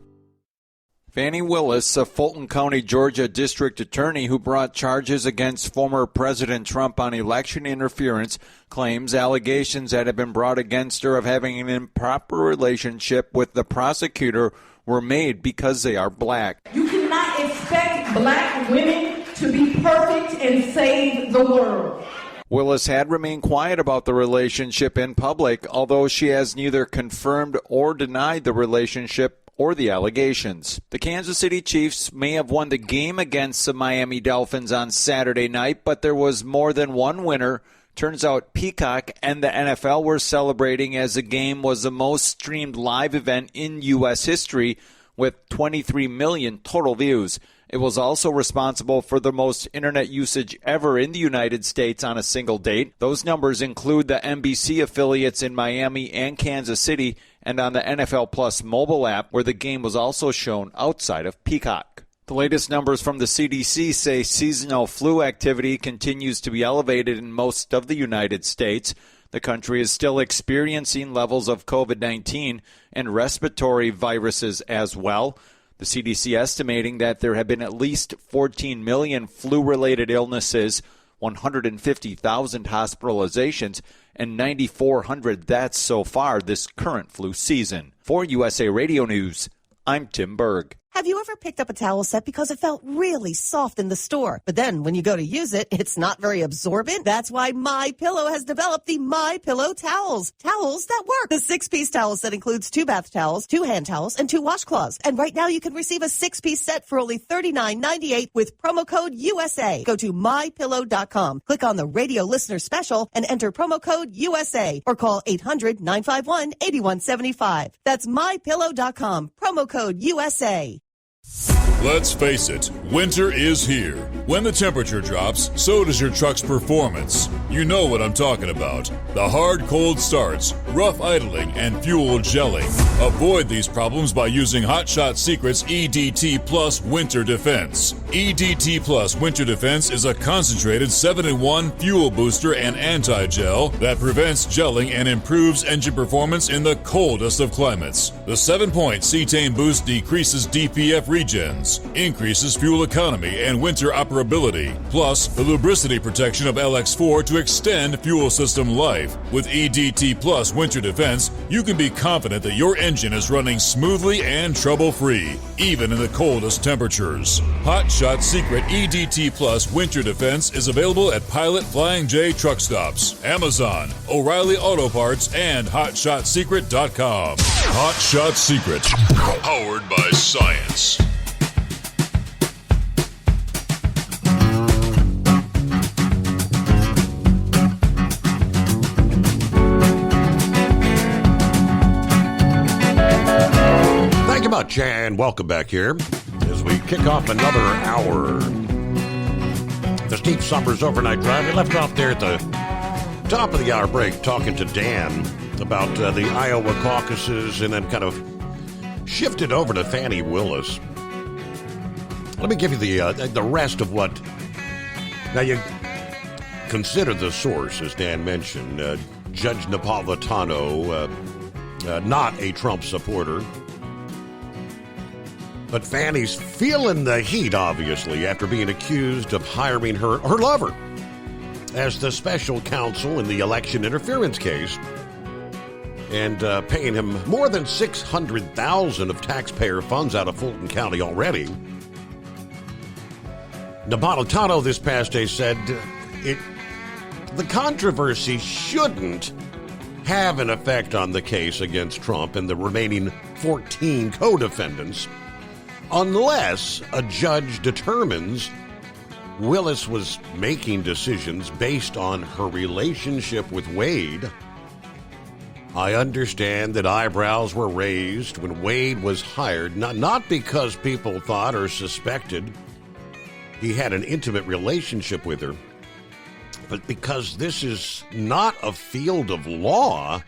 Speaker 2: Fani Willis, a Fulton County, Georgia district attorney who brought charges against former President Trump on election interference, claims allegations that have been brought against her of having an improper relationship with the prosecutor were made because they are black.
Speaker 6: You cannot expect black women to be perfect and save the world.
Speaker 2: Willis had remained quiet about the relationship in public, although she has neither confirmed or denied the relationship or the allegations. The Kansas City Chiefs may have won the game against the Miami Dolphins on Saturday night, but there was more than one winner. Turns out Peacock and the NFL were celebrating as the game was the most streamed live event in U.S. history with 23 million total views. It was also responsible for the most internet usage ever in the United States on a single date. Those numbers include the NBC affiliates in Miami and Kansas City and on the NFL Plus mobile app, where the game was also shown outside of Peacock. The latest numbers from the CDC say seasonal flu activity continues to be elevated in most of the United States. The country is still experiencing levels of COVID-19 and respiratory viruses as well. The CDC estimating that there have been at least 14 million flu-related illnesses, 150,000 hospitalizations, and 9,400 deaths so far this current flu season. For USA Radio News, I'm Tim Berg.
Speaker 17: Have you ever picked up a towel set because it felt really soft in the store, but then when you go to use it, it's not very absorbent? That's why MyPillow has developed the MyPillow towels. Towels that work. The 6-piece towel set includes 2 bath towels, 2 hand towels, and 2 washcloths. And right now you can receive a 6-piece set for only $39.98 with promo code USA. Go to MyPillow.com, click on the radio listener special, and enter promo code USA, or call 800-951-8175. That's MyPillow.com, promo code USA.
Speaker 9: Let's face it, winter is here. When the temperature drops, so does your truck's performance. You know what I'm talking about. The hard cold starts, rough idling, and fuel gelling. Avoid these problems by using Hot Shot Secret's EDT Plus Winter Defense. EDT Plus Winter Defense is a concentrated 7-in-1 fuel booster and anti-gel that prevents gelling and improves engine performance in the coldest of climates. The 7-point cetane boost decreases DPF regens, increases fuel economy and winter operability, plus the lubricity protection of LX4 to extend fuel system life. With EDT Plus Winter Defense, you can be confident that your engine is running smoothly and trouble-free, even in the coldest temperatures. Hot Shot Secret EDT Plus Winter Defense is available at Pilot Flying J truck stops, Amazon, O'Reilly Auto Parts, and HotShotSecret.com. Hot Shot Secret, powered by science.
Speaker 10: Thank you much, and welcome back here. as we kick off another hour. The Steve Summers Overnight Drive. We left off there at the top of the hour break talking to Dan about the Iowa caucuses and then kind of shifted over to Fani Willis. Let me give you the rest of what... Now, you consider the source, as Dan mentioned. Judge Napolitano, not a Trump supporter. But Fanny's feeling the heat, obviously, after being accused of hiring her lover as the special counsel in the election interference case and paying him more than $600,000 of taxpayer funds out of Fulton County already. Napolitano this past day said the controversy shouldn't have an effect on the case against Trump and the remaining 14 co-defendants unless a judge determines Willis was making decisions based on her relationship with Wade. I understand that eyebrows were raised when Wade was hired, not because people thought or suspected he had an intimate relationship with her, but because this is not a field of law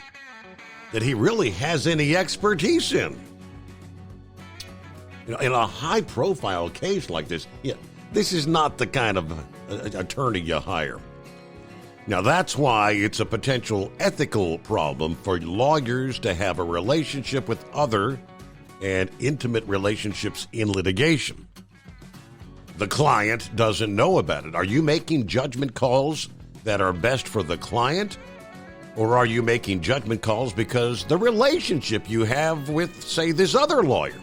Speaker 10: that he really has any expertise in. You know, in a high-profile case like this, this is not the kind of attorney you hire. Now, that's why it's a potential ethical problem for lawyers to have a relationship with other and intimate relationships in litigation. The client doesn't know about it. Are you making judgment calls that are best for the client? Or are you making judgment calls because the relationship you have with, say, this other lawyer?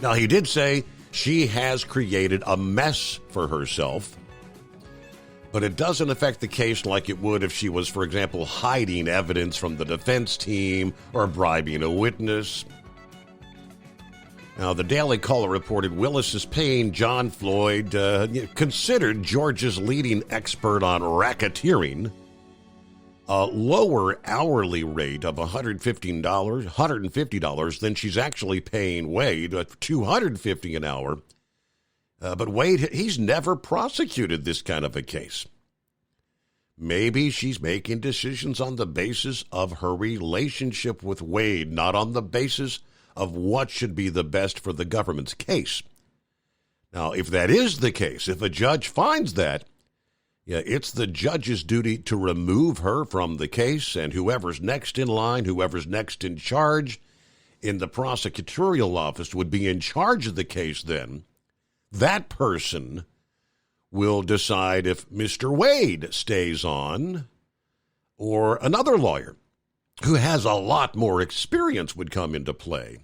Speaker 10: Now, he did say she has created a mess for herself, but it doesn't affect the case like it would if she was, for example, hiding evidence from the defense team or bribing a witness. Now, the Daily Caller reported Willis is paying John Floyd, considered Georgia's leading expert on racketeering, a lower hourly rate of $150 than she's actually paying Wade, at $250 an hour. But Wade, he's never prosecuted this kind of a case. Maybe she's making decisions on the basis of her relationship with Wade, not on the basis of what should be the best for the government's case. Now, if that is the case, if a judge finds that, it's the judge's duty to remove her from the case, and whoever's next in line, whoever's next in charge in the prosecutorial office would be in charge of the case then. That person will decide if Mr. Wade stays on or another lawyer who has a lot more experience would come into play.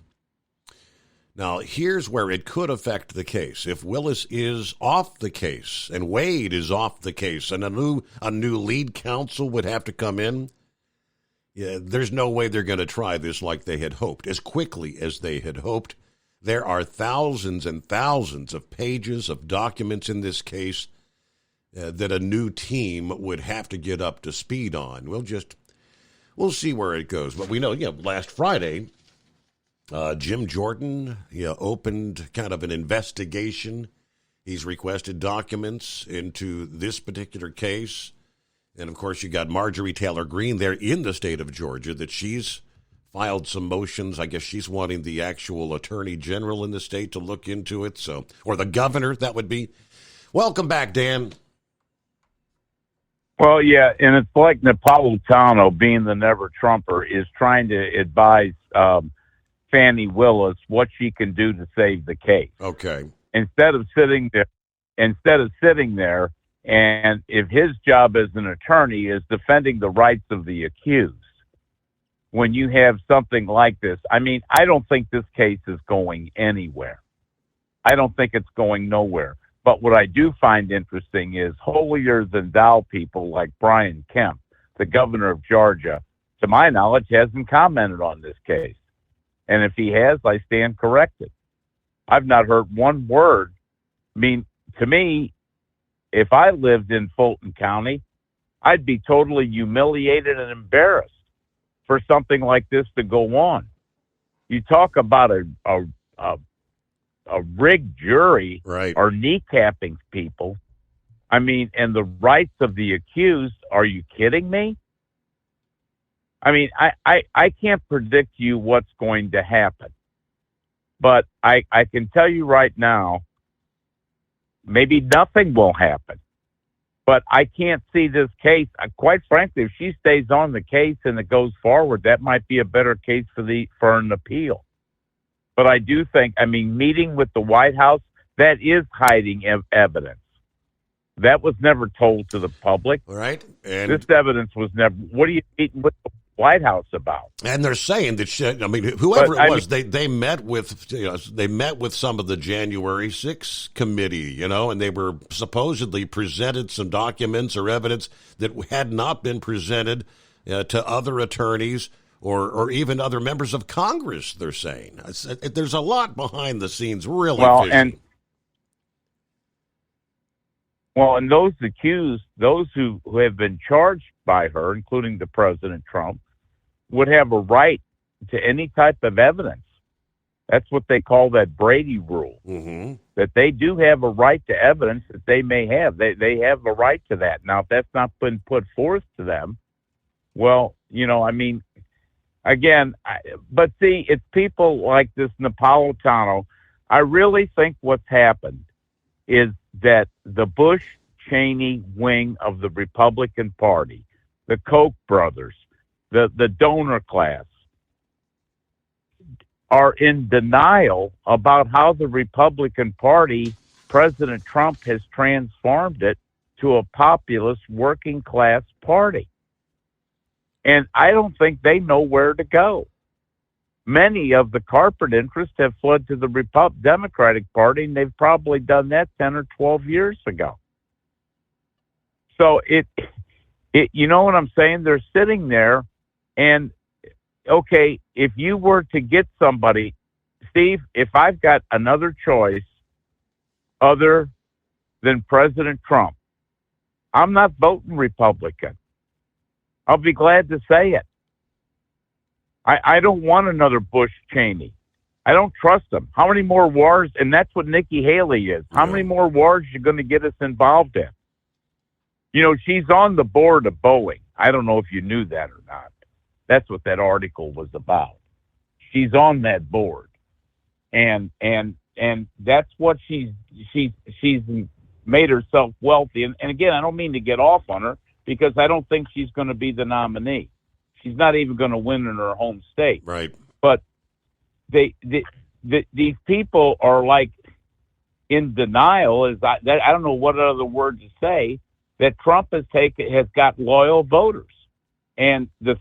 Speaker 10: Now, here's where it could affect the case. If Willis is off the case and Wade is off the case and a new lead counsel would have to come in, there's no way they're going to try this like they had hoped, as quickly as they had hoped. There are thousands and thousands of pages of documents in this case that a new team would have to get up to speed on. We'll see where it goes. But we know, last Friday, Jim Jordan opened kind of an investigation. He's requested documents into this particular case. And, of course, you got Marjorie Taylor Greene there in the state of Georgia that she's filed some motions. I guess she's wanting the actual attorney general in the state to look into it. Or the governor, that would be. Welcome back, Dan.
Speaker 7: Well, yeah, and it's like Napolitano, being the never-Trumper, is trying to advise Fani Willis what she can do to save the case.
Speaker 10: Okay.
Speaker 7: Instead of sitting there, and if his job as an attorney is defending the rights of the accused, when you have something like this, I mean, I don't think this case is going anywhere. I don't think it's going nowhere. But what I do find interesting is holier-than-thou people like Brian Kemp, the governor of Georgia, to my knowledge, hasn't commented on this case. And if he has, I stand corrected. I've not heard one word. I mean, to me, if I lived in Fulton County, I'd be totally humiliated and embarrassed for something like this to go on. You talk about a a rigged jury
Speaker 10: right.
Speaker 7: or kneecapping people. I mean, and the rights of the accused. Are you kidding me? I mean, I can't predict you what's going to happen, but I can tell you right now, maybe nothing will happen. But I can't see this case. Quite frankly, if she stays on the case and it goes forward, that might be a better case for an appeal. But I do think, I mean, meeting with the White House, that is hiding evidence. That was never told to the public.
Speaker 10: Right. And
Speaker 7: this evidence was never. What are you meeting with the White House about?
Speaker 10: And they're saying that whoever it was, they met with some of the January 6th committee, and they were supposedly presented some documents or evidence that had not been presented to other attorneys or even other members of Congress. They're saying there's a lot behind the scenes, really.
Speaker 7: And those accused, those who have been charged by her, including the President Trump, would have a right to any type of evidence. That's what they call that Brady rule, that they do have a right to evidence that they may have. They have a right to that. Now, if that's not been put forth to them, well, I mean, again, but see, it's people like this Napolitano. I really think what's happened is that the Bush-Cheney wing of the Republican Party, the Koch brothers, the donor class, are in denial about how the Republican Party, President Trump has transformed it to a populist working class party. And I don't think they know where to go. Many of the corporate interests have fled to the Democratic Party, and they've probably done that 10 or 12 years ago. So you know what I'm saying? They're sitting there, and okay, if you were to get somebody, Steve, if I've got another choice other than President Trump, I'm not voting Republican. I'll be glad to say it. I don't want another Bush Cheney. I don't trust them. How many more wars? And that's what Nikki Haley is. How many more wars are you going to get us involved in? She's on the board of Boeing. I don't know if you knew that or not. That's what that article was about. She's on that board. And that's what she's made herself wealthy. And again, I don't mean to get off on her because I don't think she's going to be the nominee. She's not even going to win in her home state.
Speaker 10: Right.
Speaker 7: But these people are like in denial. I don't know what other word to say, that Trump has got loyal voters. And the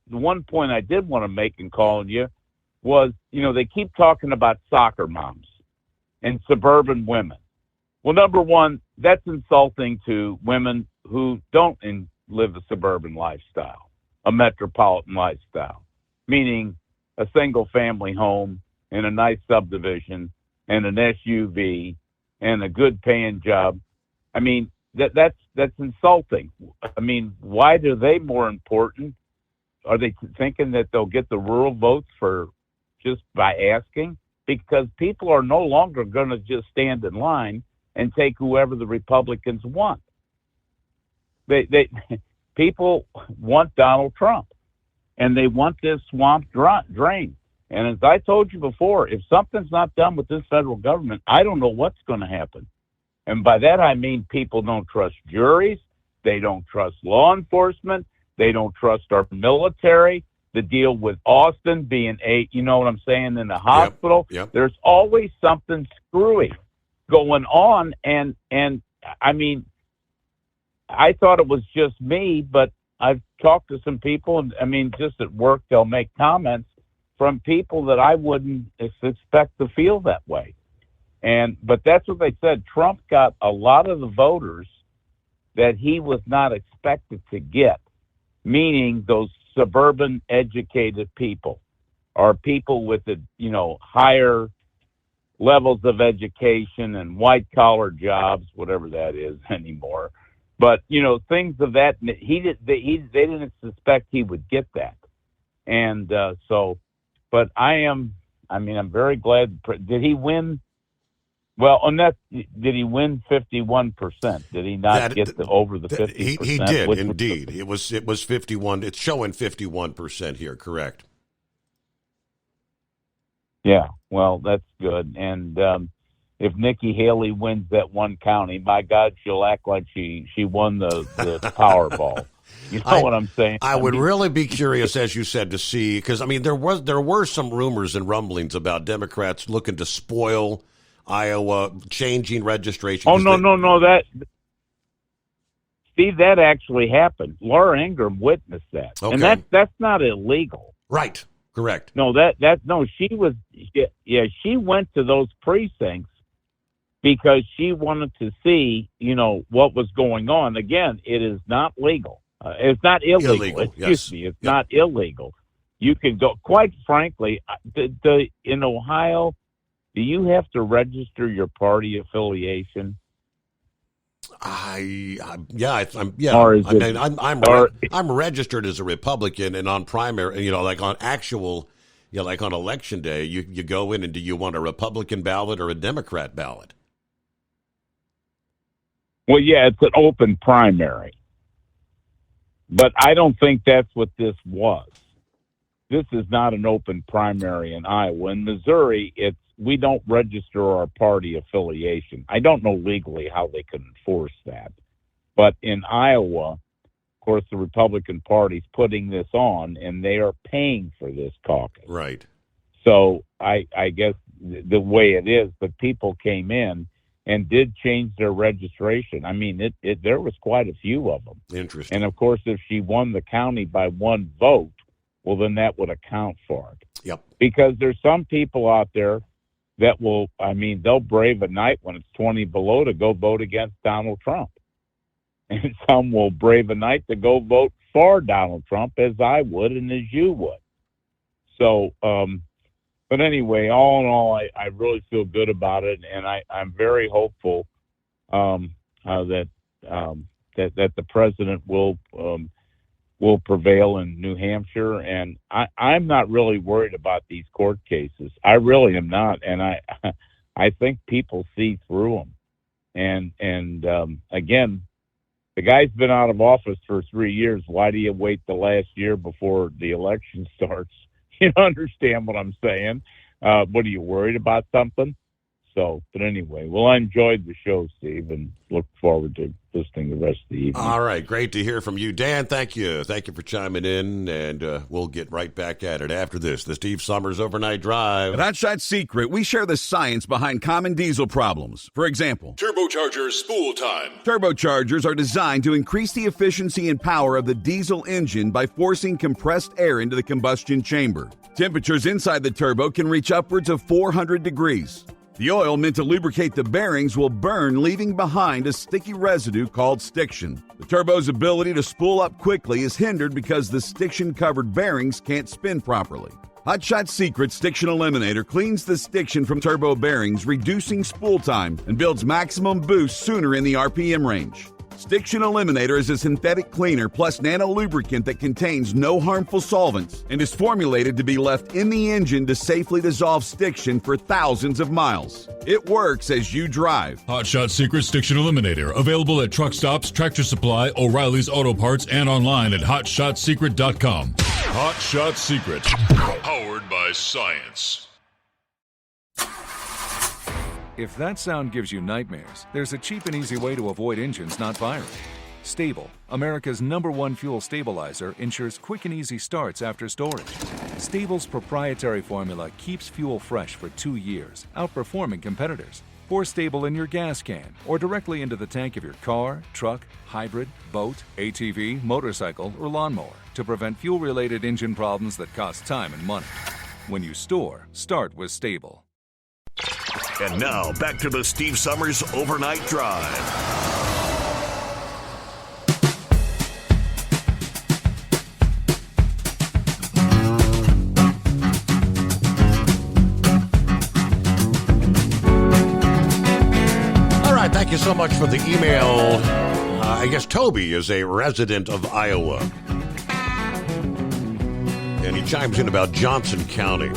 Speaker 7: one point I did want to make in calling you was, they keep talking about soccer moms and suburban women. Well, number one, that's insulting to women who don't live a suburban lifestyle, a metropolitan lifestyle, meaning a single family home in a nice subdivision and an SUV and a good paying job. I mean, that's insulting. I mean, why are they more important? Are they thinking that they'll get the rural votes for just by asking? Because people are no longer going to just stand in line and take whoever the Republicans want. People want Donald Trump, and they want this swamp drained. And as I told you before, if something's not done with this federal government, I don't know what's going to happen. And by that, I mean people don't trust juries. They don't trust law enforcement. They don't trust our military. The deal with Austin being in the hospital.
Speaker 10: Yep.
Speaker 7: There's always something screwy going on. And I mean, I thought it was just me, but I've talked to some people, and I mean, just at work, they'll make comments from people that I wouldn't expect to feel that way. But that's what they said. Trump got a lot of the voters that he was not expected to get, meaning those suburban educated people or people with higher levels of education and white collar jobs, whatever that is anymore. But, things of that, they didn't suspect he would get that. And but I am I mean, I'm very glad. Did he win? Well, on that, did he win 51%? Did he not get over the 50%?
Speaker 10: He did, indeed. It was 51. It's showing 51% here, correct?
Speaker 7: Yeah, well, that's good. And if Nikki Haley wins that one county, my God, she'll act like she won the Powerball. You know what I'm saying?
Speaker 10: I would really be curious, as you said, to see, because, I mean, there were some rumors and rumblings about Democrats looking to spoil Iowa, changing registration.
Speaker 7: Oh, no. Steve, that actually happened. Laura Ingraham witnessed that.
Speaker 10: Okay.
Speaker 7: And that's not illegal.
Speaker 10: Right. Correct.
Speaker 7: No, she went to those precincts because she wanted to see, what was going on. Again, it is not legal. It's not illegal. Excuse me. It's not illegal. You can go, quite frankly, in Ohio, do you have to register your party affiliation?
Speaker 10: I'm registered as a Republican, and on primary, like on actual, like on election day, you go in and do you want a Republican ballot or a Democrat ballot?
Speaker 7: Well, yeah, it's an open primary, but I don't think that's what this was. This is not an open primary in Iowa. In Missouri, we don't register our party affiliation. I don't know legally how they can enforce that. But in Iowa, of course, the Republican Party's putting this on, and they are paying for this caucus.
Speaker 10: Right.
Speaker 7: So I guess the way it is, but people came in and did change their registration. I mean, there was quite a few of them.
Speaker 10: Interesting.
Speaker 7: And, of course, if she won the county by one vote, well, then that would account for it.
Speaker 10: Yep.
Speaker 7: Because there's some people out there that they'll brave a night when it's 20 below to go vote against Donald Trump. And some will brave a night to go vote for Donald Trump, as I would and as you would. So, but anyway, all in all, I really feel good about it, and I'm very hopeful that the president will prevail in New Hampshire, and I'm not really worried about these court cases. I really am not, and I think people see through them. And again, the guy's been out of office for 3 years. Why do you wait the last year before the election starts? You understand what I'm saying? What, are you worried about something? So, but anyway, well, I enjoyed the show, Steve, and look forward to listening the rest of the evening.
Speaker 10: All right. Great to hear from you, Dan. Thank you. Thank you for chiming in, and we'll get right back at it after this. The Steve Summers Overnight Drive.
Speaker 11: At Hot Shot Secret, we share the science behind common diesel problems. For example,
Speaker 9: turbocharger spool time.
Speaker 11: Turbochargers are designed to increase the efficiency and power of the diesel engine by forcing compressed air into the combustion chamber. Temperatures inside the turbo can reach upwards of 400 degrees. The oil meant to lubricate the bearings will burn, leaving behind a sticky residue called stiction. The turbo's ability to spool up quickly is hindered because the stiction-covered bearings can't spin properly. Hot Shot Secret Stiction Eliminator cleans the stiction from turbo bearings, reducing spool time, and builds maximum boost sooner in the RPM range. Stiction Eliminator is a synthetic cleaner plus nano lubricant that contains no harmful solvents and is formulated to be left in the engine to safely dissolve stiction for thousands of miles. It works as you drive.
Speaker 9: Hot Shot Secret Stiction Eliminator, available at truck stops, Tractor Supply, O'Reilly's Auto Parts, and online at hotshotsecret.com. Hot Shot Secret, powered by science.
Speaker 12: If that sound gives you nightmares, there's a cheap and easy way to avoid engines not firing. Stable, America's #1 fuel stabilizer, ensures quick and easy starts after storage. Stable's proprietary formula keeps fuel fresh for 2 years, outperforming competitors. Pour Stable in your gas can or directly into the tank of your car, truck, hybrid, boat, ATV, motorcycle, or lawnmower to prevent fuel-related engine problems that cost time and money. When you store, start with Stable.
Speaker 5: And now, back to the Steve Summers Overnight Drive.
Speaker 10: All right, thank you so much for the email. I guess Toby is a resident of Iowa. And he chimes in about Johnson County.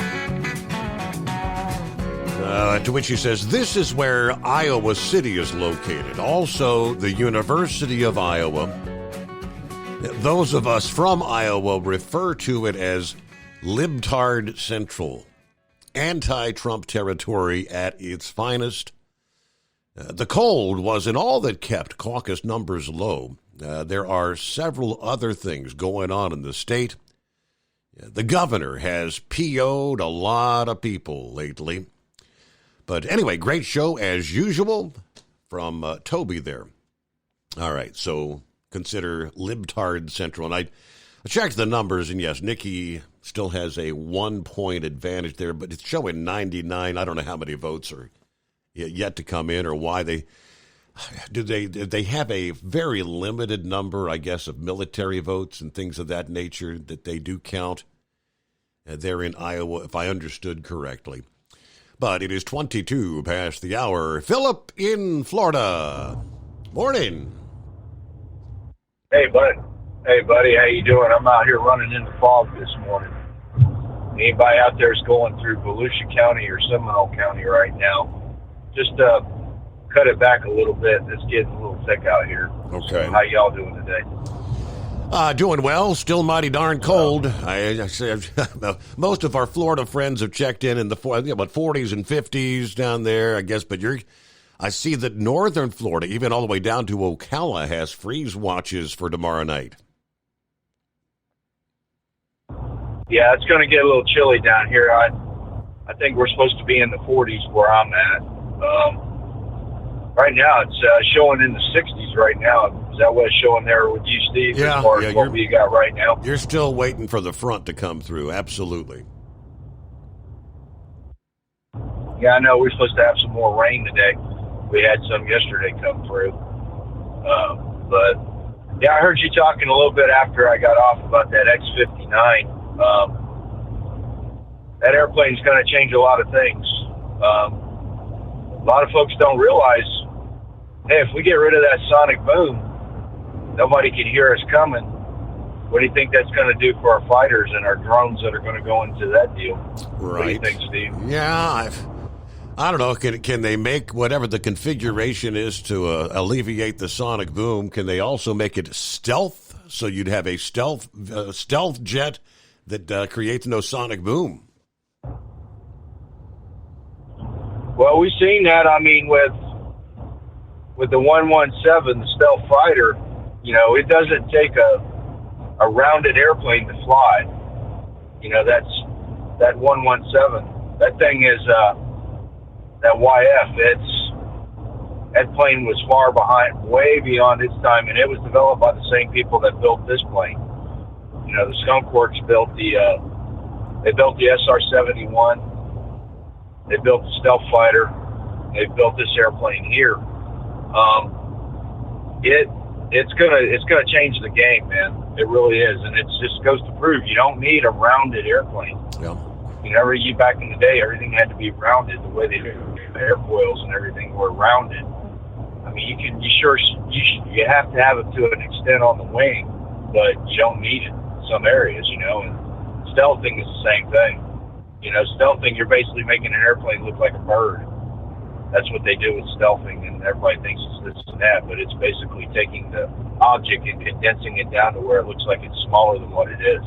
Speaker 10: To which he says, this is where Iowa City is located. Also, the University of Iowa. Those of us from Iowa refer to it as Libtard Central. Anti-Trump territory at its finest. The cold wasn't all that kept caucus numbers low. There are several other things going on in the state. The governor has PO'd a lot of people lately. But anyway, great show as usual from Toby there. All right, so consider Libtard Central. And I checked the numbers, and yes, Nikki still has a 1-point advantage there, but it's showing 99. I don't know how many votes are yet to come in or why they have a very limited number, I guess, of military votes and things of that nature that they do count there in Iowa, if I understood correctly. But it is 22 past the hour. Philip in Florida. Morning.
Speaker 14: Hey, buddy. Hey, buddy. How you doing? I'm out here running in the fog this morning. Anybody out there is going through Volusia County or Seminole County right now, just cut it back a little bit. It's getting a little thick out here.
Speaker 10: Okay.
Speaker 14: So how y'all doing today?
Speaker 10: Doing well. Still mighty darn cold. I say most of our Florida friends have checked in the 40s and 50s down there, I guess. But I see that northern Florida, even all the way down to Ocala, has freeze watches for tomorrow night.
Speaker 14: Yeah, it's going to get a little chilly down here. I think we're supposed to be in the 40s where I'm at. Right now, it's showing in the 60s right now. Is that what it's showing there with you, Steve?
Speaker 10: Yeah,
Speaker 14: as far as what we got right now?
Speaker 10: You're still waiting for the front to come through. Absolutely.
Speaker 14: Yeah, I know we're supposed to have some more rain today. We had some yesterday come through. But, yeah, I heard you talking a little bit after I got off about that X-59. That airplane's going to change a lot of things. A lot of folks don't realize, hey, if we get rid of that sonic boom, nobody can hear us coming. What do you think that's going to do for our fighters and our drones that are going to go into that deal?
Speaker 10: Right.
Speaker 14: What do you think, Steve?
Speaker 10: Yeah, I don't know. Can they make whatever the configuration is to alleviate the sonic boom? Can they also make it stealth, so you'd have a stealth jet that creates no sonic boom?
Speaker 14: Well, we've seen that. I mean, with the 117, the stealth fighter, you know, it doesn't take a rounded airplane to fly. You know, that's that 117. That thing is that YF. That plane was far behind, way beyond its time, and it was developed by the same people that built this plane. You know, the Skunk Works built the SR-71. They built the stealth fighter. They built this airplane here. It's gonna change the game, man. It really is, and it just goes to prove you don't need a rounded airplane.
Speaker 10: Yeah.
Speaker 14: You know, back in the day, everything had to be rounded. The way they do the airfoils and everything were rounded. I mean, you have to have it to an extent on the wing, but you don't need it in some areas, you know. And stealthing is the same thing. You know, stealthing, you're basically making an airplane look like a bird. That's what they do with stealthing, and everybody thinks it's this and that, but it's basically taking the object and condensing it down to where it looks like it's smaller than what it is.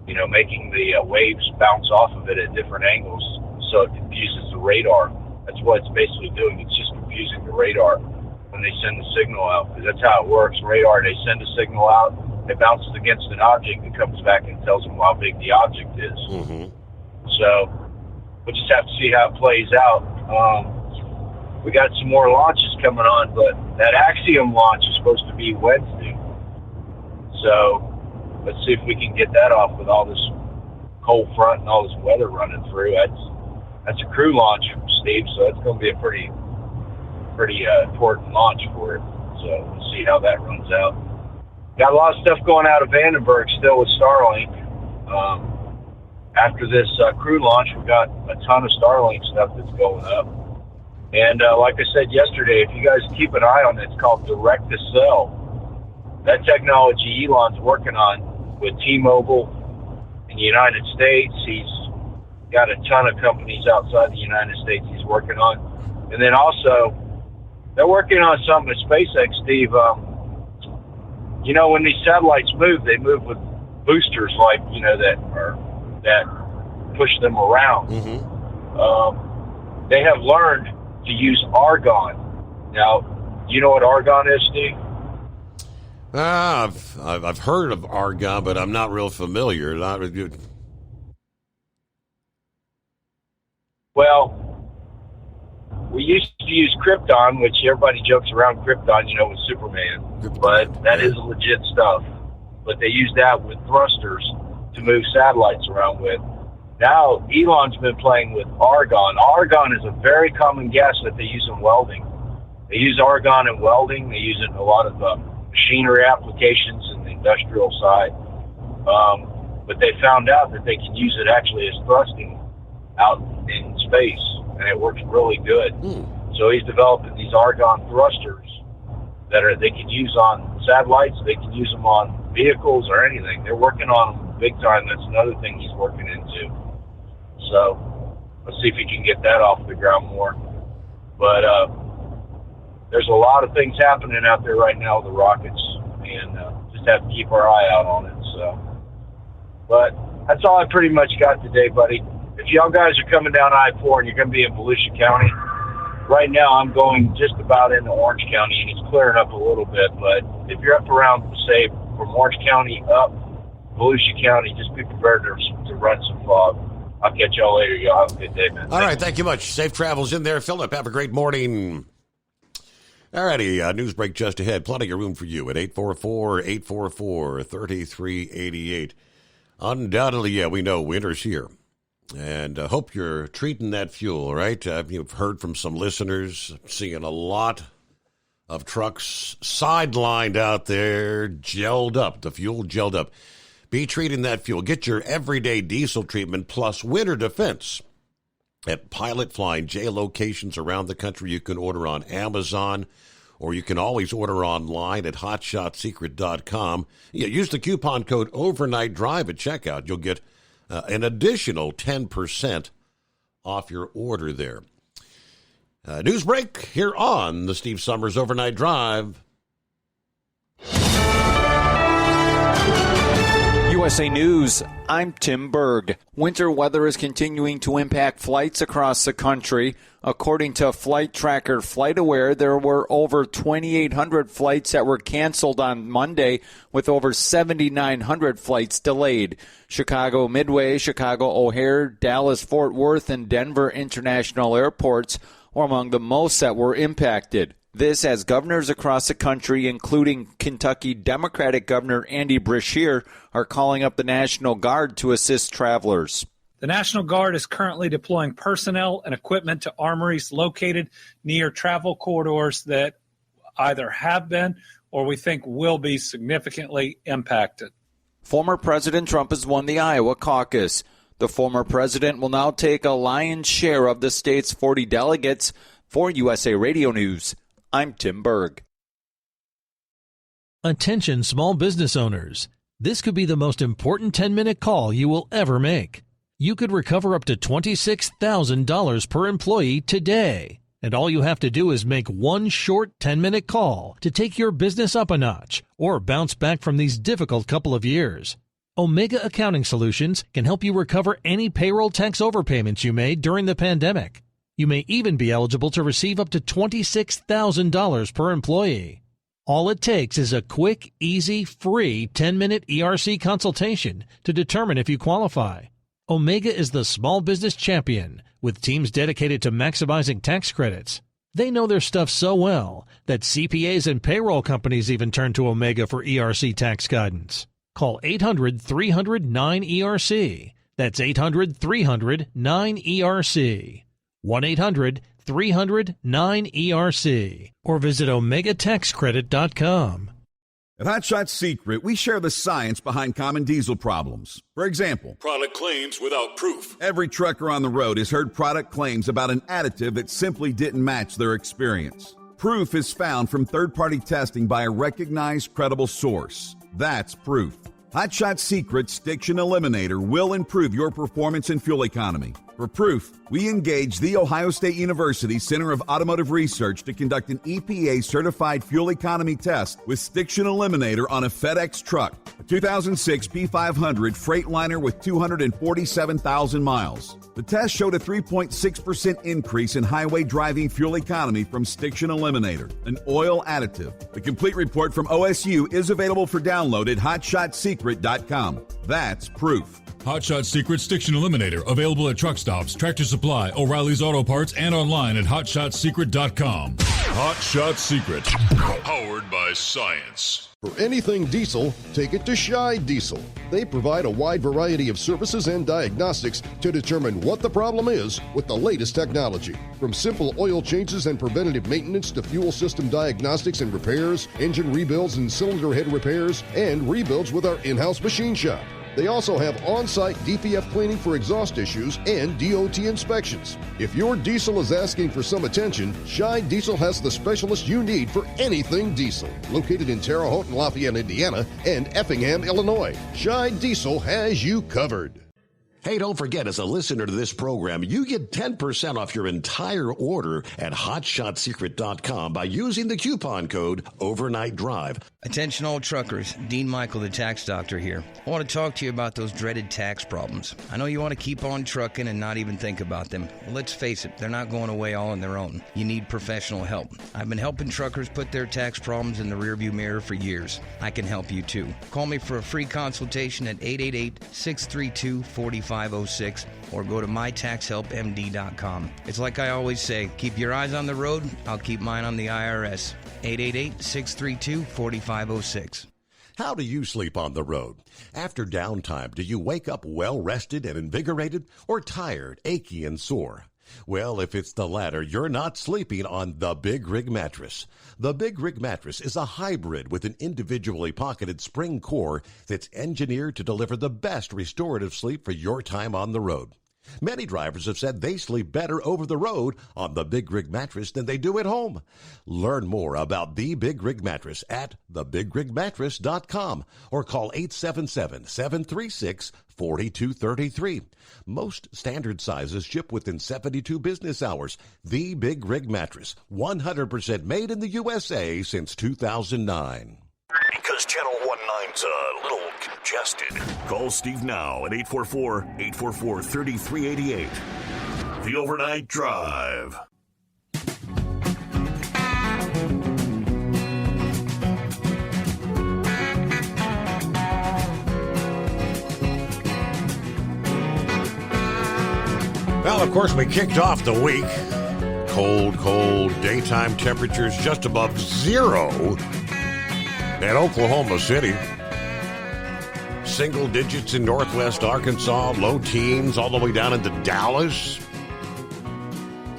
Speaker 14: You know, making the waves bounce off of it at different angles so it confuses the radar. That's what it's basically doing. It's just confusing the radar when they send the signal out, because that's how it works. Radar, they send a signal out, it bounces against an object and comes back and tells them how big the object is.
Speaker 10: Mm-hmm.
Speaker 14: So we'll just have to see how it plays out. We got some more launches coming on, but that Axiom launch is supposed to be Wednesday. So let's see if we can get that off with all this cold front and all this weather running through. That's a crew launch, Steve, so it's going to be a pretty important launch for it. So we'll see how that runs out. Got a lot of stuff going out of Vandenberg still with Starlink. After this crew launch, we got a ton of Starlink stuff that's going up. And like I said yesterday, if you guys keep an eye on it, it's called Direct-to-Cell. That technology Elon's working on with T-Mobile in the United States. got a ton of companies outside the United States he's working on. And then also, they're working on something at SpaceX, Steve. You know, when these satellites move, they move with boosters, like, you know, that push them around. They have learned to use argon. Now, you know what argon is, Steve?
Speaker 10: I've heard of argon, but I'm not real familiar.
Speaker 14: Well, we used to use krypton, which everybody jokes around krypton, you know, with Superman. But that is legit stuff. But they use that with thrusters to move satellites around with. Now, Elon's been playing with argon. Argon is a very common gas that they use in welding. They use argon in welding. They use it in a lot of machinery applications in the industrial side. But they found out that they can use it actually as thrusting out in space, and it works really good. So he's developing these argon thrusters that they can use on satellites. They can use them on vehicles or anything. They're working on them big time. That's another thing he's working into. So let's see if he can get that off the ground more. But there's a lot of things happening out there right now with the rockets, and just have to keep our eye out on it. So, but that's all I pretty much got today, buddy. If y'all guys are coming down I-4 and you're going to be in Volusia County, right now I'm going just about into Orange County, and it's clearing up a little bit. But if you're up around, say, from Orange County up Volusia County, just be prepared to run some fog. I'll catch y'all later. Y'all have a good day, man.
Speaker 10: All right, thank you much. Safe travels in there, Philip. Have a great morning. All righty, news break just ahead. Plenty of room for you at 844-844-3388. Undoubtedly, yeah, we know winter's here. And hope you're treating that fuel, right? You've heard from some listeners, seeing a lot of trucks sidelined out there, gelled up, the fuel gelled up. Be treating that fuel. Get your everyday diesel treatment plus winter defense at Pilot Flying J locations around the country. You can order on Amazon, or you can always order online at hotshotsecret.com. Yeah, use the coupon code Overnight Drive at checkout. You'll get an additional 10% off your order there. News break here on the Steve Summers Overnight Drive.
Speaker 2: USA News, I'm Tim Berg. Winter weather is continuing to impact flights across the country. According to Flight Tracker FlightAware, there were over 2,800 flights that were canceled on Monday, with over 7,900 flights delayed. Chicago Midway, Chicago O'Hare, Dallas Fort Worth, and Denver International Airports were among the most that were impacted. This as governors across the country, including Kentucky Democratic Governor Andy Beshear, are calling up the National Guard to assist travelers.
Speaker 3: The National Guard is currently deploying personnel and equipment to armories located near travel corridors that either have been or we think will be significantly impacted.
Speaker 2: Former President Trump has won the Iowa caucus. The former president will now take a lion's share of the state's 40 delegates. For USA Radio News, I'm Tim Berg.
Speaker 15: Attention small business owners. This could be the most important 10-minute call you will ever make. You could recover up to $26,000 per employee today. And all you have to do is make one short 10-minute call to take your business up a notch or bounce back from these difficult couple of years. Omega Accounting Solutions can help you recover any payroll tax overpayments you made during the pandemic. You may even be eligible to receive up to $26,000 per employee. All it takes is a quick, easy, free 10-minute ERC consultation to determine if you qualify. Omega is the small business champion with teams dedicated to maximizing tax credits. They know their stuff so well that CPAs and payroll companies even turn to Omega for ERC tax guidance. Call 800-300-9ERC. That's 800-300-9ERC. 1-800-300-9ERC. Or visit OmegaTaxCredit.com.
Speaker 11: At Hot Shots Secret, we share the science behind common diesel problems. For example,
Speaker 9: product claims without proof.
Speaker 11: Every trucker on the road has heard product claims about an additive that simply didn't match their experience. Proof is found from third-party testing by a recognized, credible source. That's proof. Hot Shot Secret's Stiction Eliminator will improve your performance and fuel economy. For proof, we engaged the Ohio State University Center of Automotive Research to conduct an EPA-certified fuel economy test with Stiction Eliminator on a FedEx truck, a 2006 P500 Freightliner with 247,000 miles. The test showed a 3.6% increase in highway driving fuel economy from Stiction Eliminator, an oil additive. The complete report from OSU is available for download at hotshotsecret.com. That's proof.
Speaker 9: Hot Shot Secret Stiction Eliminator, available at truck stops, Tractor Supply, O'Reilly's Auto Parts, and online at hotshotsecret.com. Hot Shot Secret, powered by science.
Speaker 16: For anything diesel, take it to Scheid Diesel. They provide a wide variety of services and diagnostics to determine what the problem is with the latest technology. From simple oil changes and preventative maintenance to fuel system diagnostics and repairs, engine rebuilds and cylinder head repairs, and rebuilds with our in-house machine shop. They also have on-site DPF cleaning for exhaust issues and DOT inspections. If your diesel is asking for some attention, Scheid Diesel has the specialist you need for anything diesel. Located in Terre Haute and Lafayette, Indiana, and Effingham, Illinois, Scheid Diesel has you covered.
Speaker 10: Hey, don't forget, as a listener to this program, you get 10% off your entire order at hotshotsecret.com by using the coupon code Overnight Drive.
Speaker 22: Attention all truckers, Dean Michael, the tax doctor here. I want to talk to you about those dreaded tax problems. I know you want to keep on trucking and not even think about them. Well, let's face it, they're not going away all on their own. You need professional help. I've been helping truckers put their tax problems in the rearview mirror for years. I can help you too. Call me for a free consultation at 888-632-4506 or go to mytaxhelpmd.com. It's like I always say, keep your eyes on the road, I'll keep mine on the IRS. 888-632-4506.
Speaker 10: How do you sleep on the road? After downtime, do you wake up well-rested and invigorated or tired, achy, and sore? Well, if it's the latter, you're not sleeping on the Big Rig Mattress. The Big Rig Mattress is a hybrid with an individually pocketed spring core that's engineered to deliver the best restorative sleep for your time on the road. Many drivers have said they sleep better over the road on the Big Rig Mattress than they do at home. Learn more about the Big Rig Mattress at thebigrigmattress.com or call 877-736-4233. Most standard sizes ship within 72 business hours. The Big Rig Mattress, 100% made in the USA since 2009.
Speaker 5: Because Channel 19's a little congested. Call Steve now at 844-844-3388. The Overnight Drive.
Speaker 10: Well, of course, we kicked off the week. Cold, daytime temperatures just above zero in Oklahoma City. Single digits in northwest Arkansas, low teens all the way down into Dallas.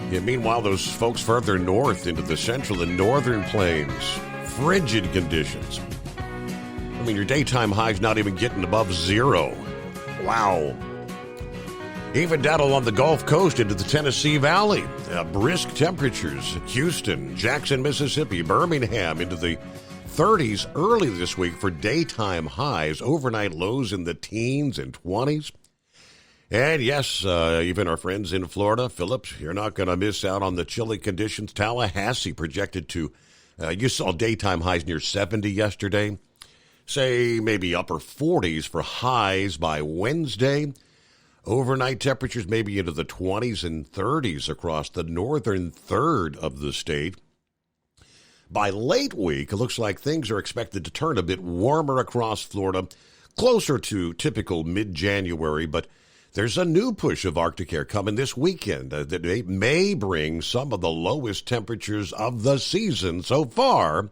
Speaker 10: Yeah, meanwhile, those folks further north into the central and northern plains, frigid conditions. I mean, your daytime high's not even getting above zero. Wow. Even down along the Gulf Coast into the Tennessee Valley, brisk temperatures. Houston, Jackson, Mississippi, Birmingham into the 30s early this week for daytime highs, overnight lows in the teens and 20s. And yes, even our friends in Florida, Phillips, you're not going to miss out on the chilly conditions. Tallahassee projected to, you saw daytime highs near 70 yesterday. Say maybe upper 40s for highs by Wednesday. Overnight temperatures maybe into the 20s and 30s across the northern third of the state. By late week, it looks like things are expected to turn a bit warmer across Florida, closer to typical mid-January, but there's a new push of Arctic air coming this weekend that may bring some of the lowest temperatures of the season so far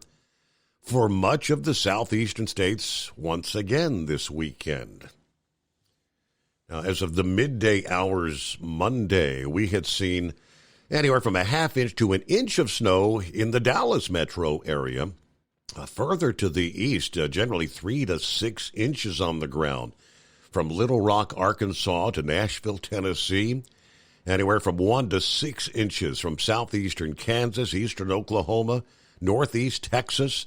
Speaker 10: for much of the southeastern states once again this weekend. Now, as of the midday hours Monday, we had seen anywhere from a half inch to an inch of snow in the Dallas metro area. Further to the east, generally 3 to 6 inches on the ground. From Little Rock, Arkansas to Nashville, Tennessee, anywhere from 1 to 6 inches from southeastern Kansas, eastern Oklahoma, northeast Texas,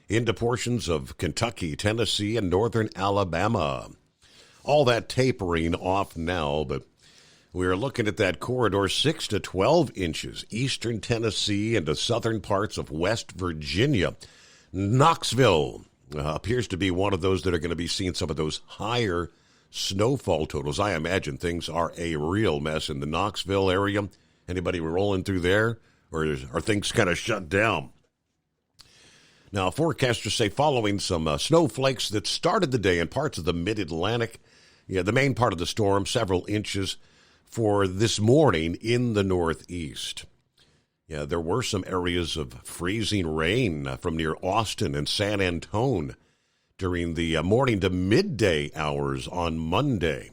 Speaker 10: into portions of Kentucky, Tennessee, and northern Alabama. All that tapering off now, but we are looking at that corridor 6 to 12 inches, eastern Tennessee into southern parts of West Virginia. Knoxville appears to be one of those that are going to be seeing some of those higher snowfall totals. I imagine things are a real mess in the Knoxville area. Anybody rolling through there, or are things kind of shut down? Now, forecasters say following some snowflakes that started the day in parts of the mid-Atlantic, the main part of the storm, several inches for this morning in the northeast. Yeah, there were some areas of freezing rain from near Austin and San Antone during the morning to midday hours on Monday,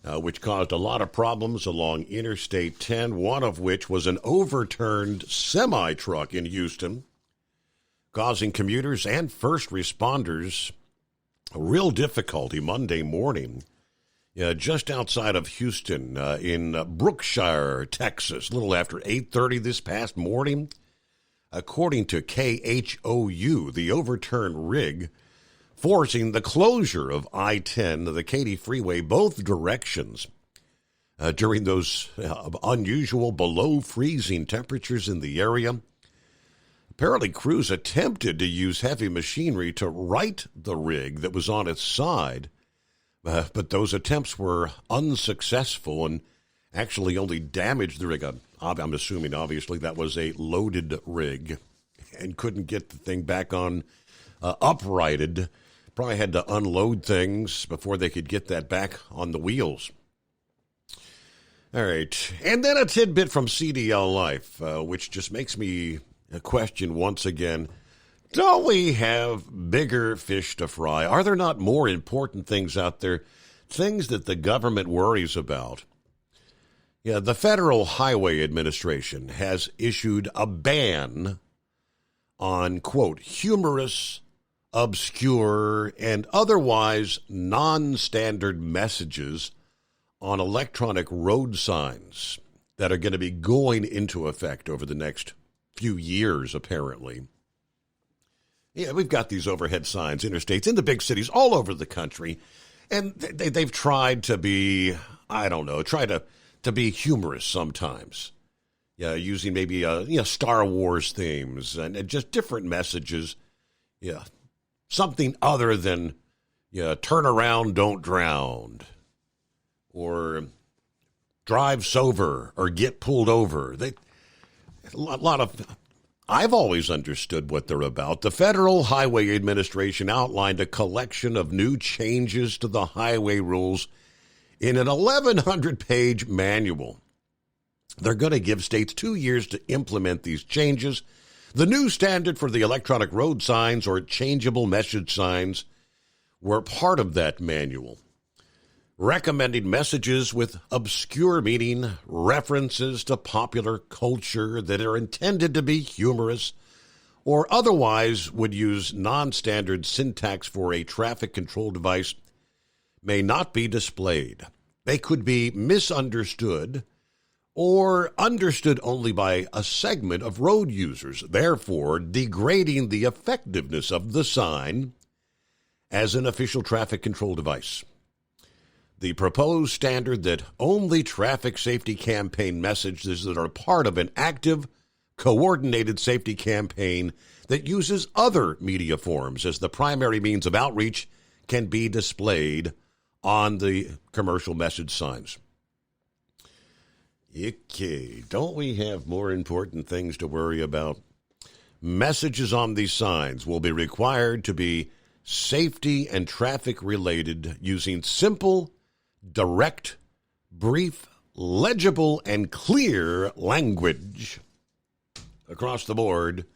Speaker 10: which caused a lot of problems along Interstate 10, one of which was an overturned semi-truck in Houston, causing commuters and first responders a real difficulty Monday morning. Just outside of Houston, in Brookshire, Texas, a little after 8:30 this past morning. According to KHOU, the overturned rig forcing the closure of I-10, the Katy Freeway, both directions during those unusual below-freezing temperatures in the area. Apparently, crews attempted to use heavy machinery to right the rig that was on its side, but those attempts were unsuccessful and actually only damaged the rig. I'm assuming, obviously, that was a loaded rig and couldn't get the thing back on uprighted. Probably had to unload things before they could get that back on the wheels. All right. And then a tidbit from CDL Life, which just makes me question once again. Don't we have bigger fish to fry? Are there not more important things out there, things that the government worries about? Yeah, the Federal Highway Administration has issued a ban on, quote, humorous, obscure, and otherwise non-standard messages on electronic road signs that are going to be going into effect over the next few years, apparently. Yeah, we've got these overhead signs, interstates, in the big cities all over the country, and they've tried to be, to be humorous sometimes. Yeah, using maybe Star Wars themes and just different messages. Yeah, something other than turn around, don't drown, or drive sober, or get pulled over. I've always understood what they're about. The Federal Highway Administration outlined a collection of new changes to the highway rules in an 1,100-page manual. They're going to give states 2 years to implement these changes. The new standard for the electronic road signs, or changeable message signs, were part of that manual, recommending messages with obscure meaning, references to popular culture that are intended to be humorous, or otherwise would use non-standard syntax for a traffic control device, may not be displayed. They could be misunderstood or understood only by a segment of road users, therefore degrading the effectiveness of the sign as an official traffic control device. The proposed standard that only traffic safety campaign messages that are part of an active, coordinated safety campaign that uses other media forms as the primary means of outreach can be displayed on the commercial message signs. Okay, don't we have more important things to worry about? Messages on these signs will be required to be safety and traffic related, using simple, direct, brief, legible, and clear language across the board.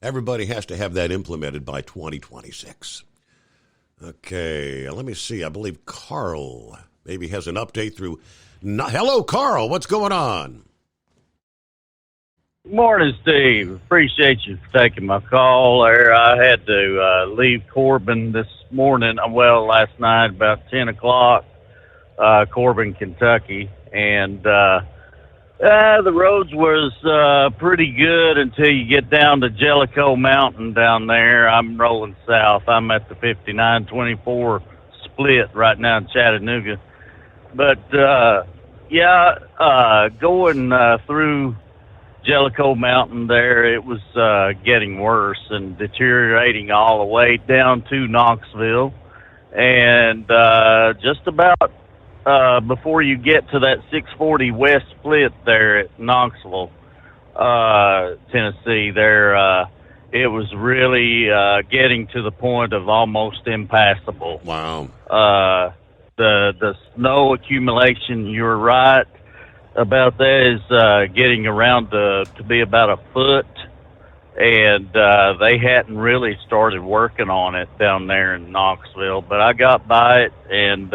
Speaker 10: Everybody has to have that implemented by 2026. Okay, let me see. I believe Carl maybe has an update through. Hello, Carl. What's going on?
Speaker 13: Morning, Steve. Appreciate you for taking my call there. I had to leave Corbin this morning, last night about 10 o'clock, Corbin, Kentucky, and The roads was pretty good until you get down to Jellicoe Mountain down there. I'm rolling south. I'm at the 59-24 split right now in Chattanooga. But, going through Jellicoe Mountain there, it was getting worse and deteriorating all the way down to Knoxville. And just about before you get to that 640 West split there at Knoxville, Tennessee, there it was really getting to the point of almost impassable.
Speaker 10: Wow.
Speaker 13: The snow accumulation, you're right about that, is getting around to be about a foot, and they hadn't really started working on it down there in Knoxville, but I got by it, and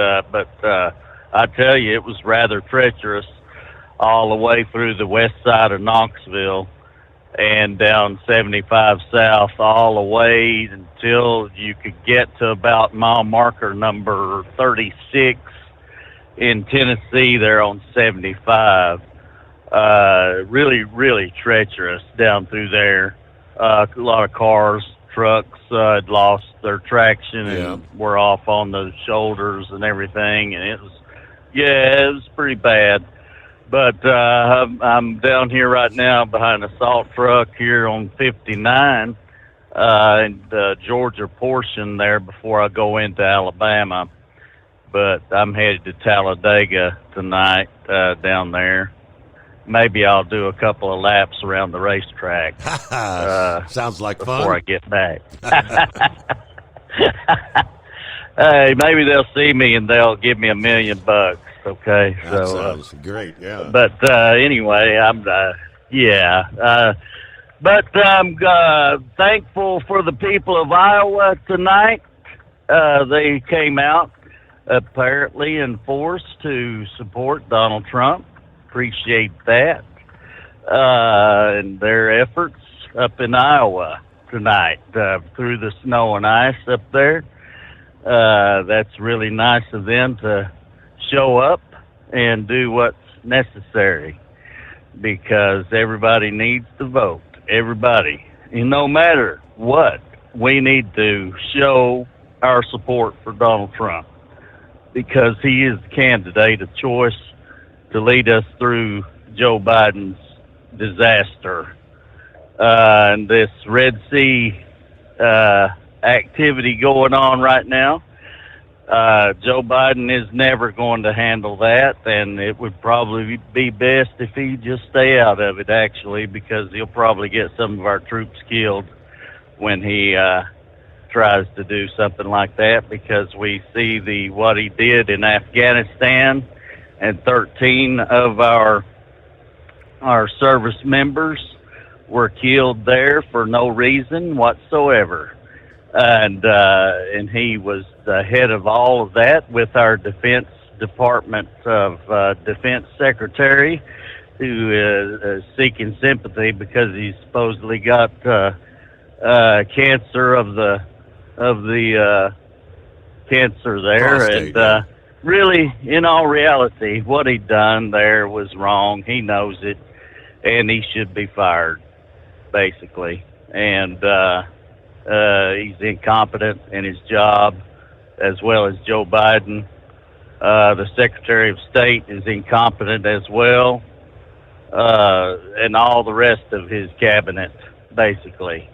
Speaker 13: I tell you, it was rather treacherous all the way through the west side of Knoxville and down 75 south all the way until you could get to about mile marker number 36 in Tennessee there on 75. Really, really treacherous down through there. A lot of cars, trucks had lost their traction and were off on the shoulders and everything, and it was pretty bad. But I'm down here right now behind a salt truck here on 59 in the Georgia portion there before I go into Alabama. But I'm headed to Talladega tonight down there. Maybe I'll do a couple of laps around the racetrack.
Speaker 10: Sounds like fun.
Speaker 13: Before I get back. Hey, maybe they'll see me and they'll give me $1 million. Okay,
Speaker 10: that sounds great. Yeah,
Speaker 13: but anyway, but I'm thankful for the people of Iowa tonight. They came out apparently in force to support Donald Trump. Appreciate that and their efforts up in Iowa tonight through the snow and ice up there. That's really nice of them to show up and do what's necessary, because everybody needs to vote. Everybody. And no matter what, we need to show our support for Donald Trump, because he is the candidate of choice to lead us through Joe Biden's disaster. And this Red Sea activity going on right now, Joe Biden is never going to handle that, and it would probably be best if he just stay out of it, actually, because he'll probably get some of our troops killed when he tries to do something like that, because we see what he did in Afghanistan, and 13 of our service members were killed there for no reason whatsoever. And he was the head of all of that with our Defense Department of Defense Secretary, who is seeking sympathy because he supposedly got cancer of the cancer there. Prostate, and really, in all reality, what he done there was wrong. He knows it, and he should be fired, basically. And he's incompetent in his job, as well as Joe Biden. The Secretary of State is incompetent as well, and all the rest of his cabinet, basically.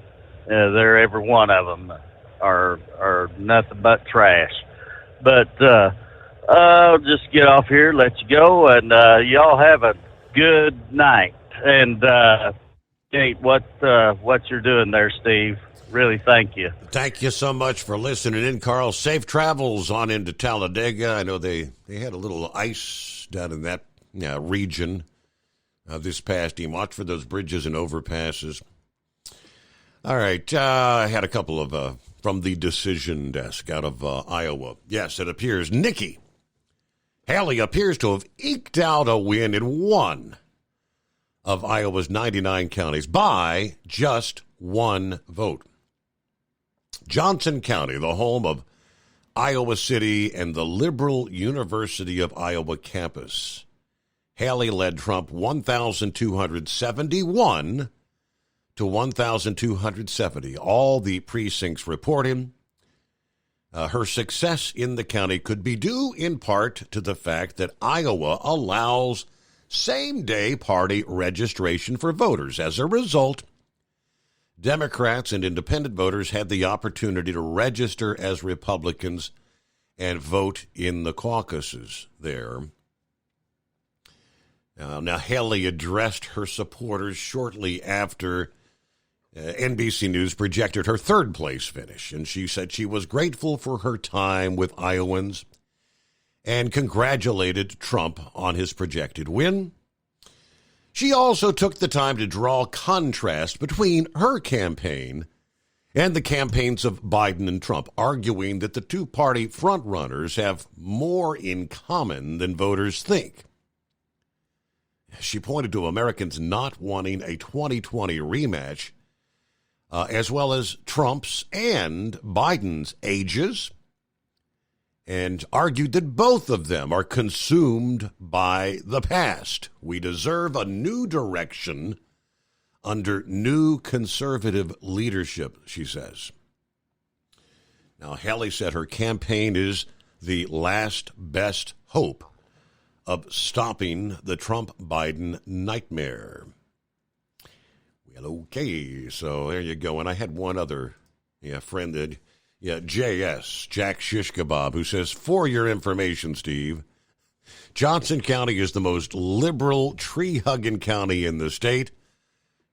Speaker 13: They're every one of them are nothing but trash. But I'll just get off here, let you go, and y'all have a good night. And Kate, what you're doing there, Steve? Really, thank you.
Speaker 10: Thank you so much for listening in, Carl. Safe travels on into Talladega. I know they had a little ice down in that region this past evening. Watch for those bridges and overpasses. All right, I had a couple of from the decision desk out of Iowa. Yes, it appears Nikki Haley appears to have eked out a win in one of Iowa's 99 counties by just one vote. Johnson County, the home of Iowa City and the Liberal University of Iowa campus, Haley led Trump 1,271 to 1,270. All the precincts reporting her success in the county could be due in part to the fact that Iowa allows same-day party registration for voters. As a result, Democrats and independent voters had the opportunity to register as Republicans and vote in the caucuses there. Now, Haley addressed her supporters shortly after NBC News projected her third-place finish, and she said she was grateful for her time with Iowans and congratulated Trump on his projected win. She also took the time to draw contrast between her campaign and the campaigns of Biden and Trump, arguing that the two-party frontrunners have more in common than voters think. She pointed to Americans not wanting a 2020 rematch, as well as Trump's and Biden's ages, and argued that both of them are consumed by the past. We deserve a new direction under new conservative leadership, she says. Now, Haley said her campaign is the last best hope of stopping the Trump-Biden nightmare. Well, okay, so there you go. And I had one other friend that, JS, Jack Shish Kebab, who says, for your information, Steve, Johnson County is the most liberal, tree-hugging county in the state.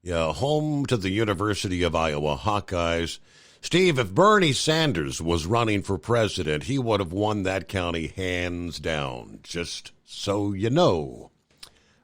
Speaker 10: Home to the University of Iowa Hawkeyes. Steve, if Bernie Sanders was running for president, he would have won that county hands down, just so you know.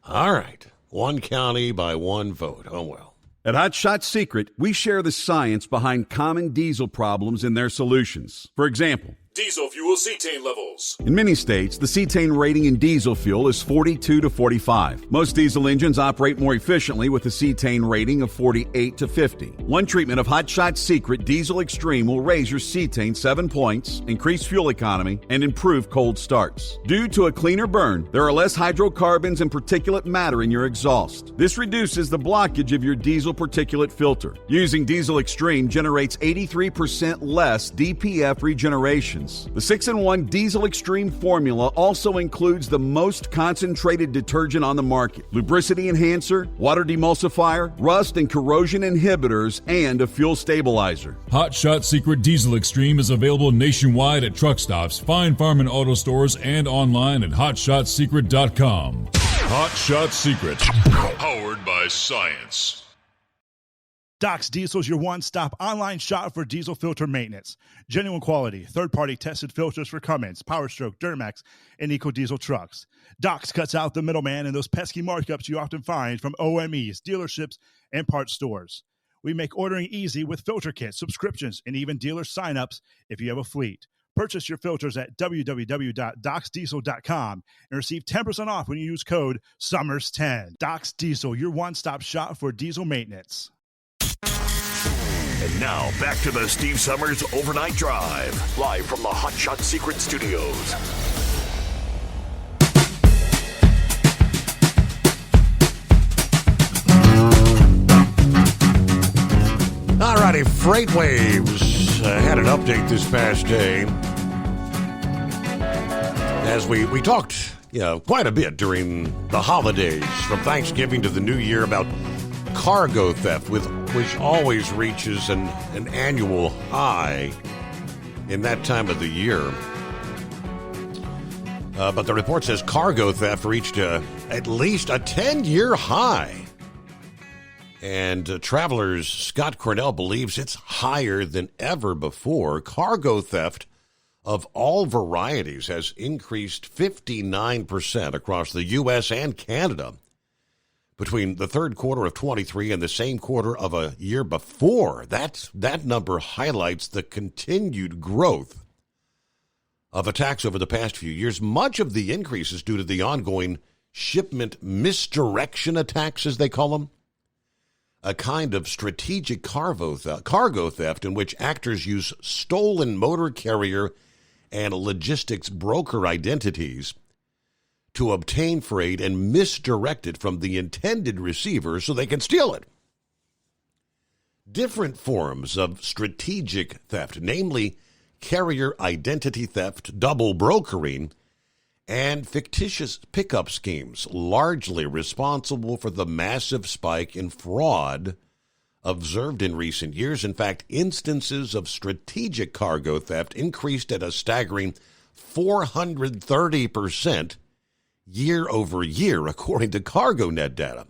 Speaker 10: All right, one county by one vote. Oh, well.
Speaker 11: At Hot Shot Secret, we share the science behind common diesel problems and their solutions. For example,
Speaker 9: diesel fuel cetane levels.
Speaker 11: In many states, the cetane rating in diesel fuel is 42 to 45. Most diesel engines operate more efficiently with a cetane rating of 48 to 50. One treatment of Hot Shot Secret Diesel Extreme will raise your cetane 7 points, increase fuel economy, and improve cold starts. Due to a cleaner burn, there are less hydrocarbons and particulate matter in your exhaust. This reduces the blockage of your diesel particulate filter. Using Diesel Extreme generates 83% less DPF regeneration. The 6-in-1 Diesel Extreme formula also includes the most concentrated detergent on the market, lubricity enhancer, water demulsifier, rust and corrosion inhibitors, and a fuel stabilizer.
Speaker 9: Hot Shot Secret Diesel Extreme is available nationwide at truck stops, fine farm and auto stores, and online at hotshotsecret.com. Hot Shot Secret, powered by science.
Speaker 8: Doc's Diesel is your one-stop online shop for diesel filter maintenance. Genuine quality, third-party tested filters for Cummins, PowerStroke, Duramax, and EcoDiesel trucks. Doc's cuts out the middleman and those pesky markups you often find from OMEs, dealerships, and parts stores. We make ordering easy with filter kits, subscriptions, and even dealer sign-ups if you have a fleet. Purchase your filters at www.docsdiesel.com and receive 10% off when you use code SUMMERS10. Doc's Diesel, your one-stop shop for diesel maintenance.
Speaker 5: And now, back to the Steve Summers Overnight Drive, live from the Hot Shot Secret Studios.
Speaker 10: All righty, FreightWaves had an update this past day. As we talked quite a bit during the holidays, from Thanksgiving to the New Year, about cargo theft, which always reaches an annual high in that time of the year. But the report says cargo theft reached at least a 10-year high. And Travelers' Scott Cornell believes it's higher than ever before. Cargo theft of all varieties has increased 59% across the U.S. and Canada between the third quarter of 23 and the same quarter of a year before. That number highlights the continued growth of attacks over the past few years. Much of the increase is due to the ongoing shipment misdirection attacks, as they call them, a kind of strategic cargo theft in which actors use stolen motor carrier and logistics broker identities to obtain freight and misdirect it from the intended receiver so they can steal it. Different forms of strategic theft, namely carrier identity theft, double brokering, and fictitious pickup schemes, largely responsible for the massive spike in fraud observed in recent years. In fact, instances of strategic cargo theft increased at a staggering 430% year over year, according to CargoNet data.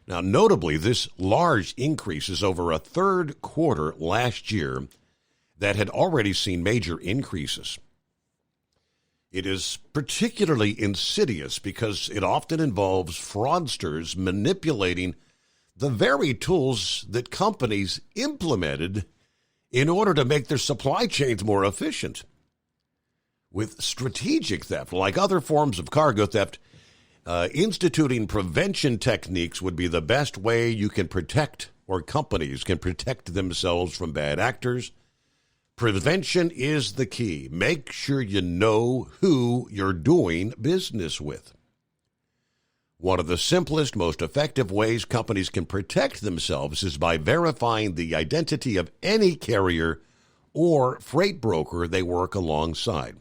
Speaker 10: Now, notably, this large increase is over a third quarter last year that had already seen major increases. It is particularly insidious because it often involves fraudsters manipulating the very tools that companies implemented in order to make their supply chains more efficient. With strategic theft, like other forms of cargo theft, instituting prevention techniques would be the best way you can protect, or companies can protect themselves from bad actors. Prevention is the key. Make sure you know who you're doing business with. One of the simplest, most effective ways companies can protect themselves is by verifying the identity of any carrier or freight broker they work alongside.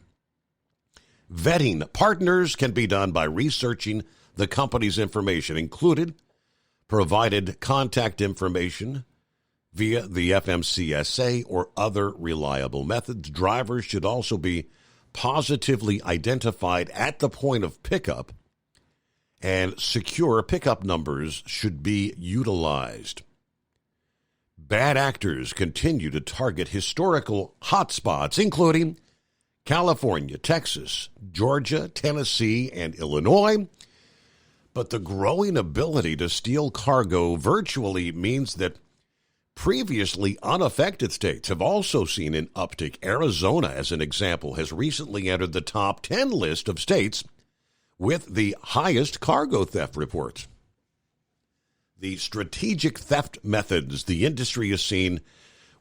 Speaker 10: Vetting partners can be done by researching the company's information, including provided contact information via the FMCSA or other reliable methods. Drivers should also be positively identified at the point of pickup, and secure pickup numbers should be utilized. Bad actors continue to target historical hotspots, including California, Texas, Georgia, Tennessee, and Illinois. But the growing ability to steal cargo virtually means that previously unaffected states have also seen an uptick. Arizona, as an example, has recently entered the top 10 list of states with the highest cargo theft reports. The strategic theft methods the industry has seen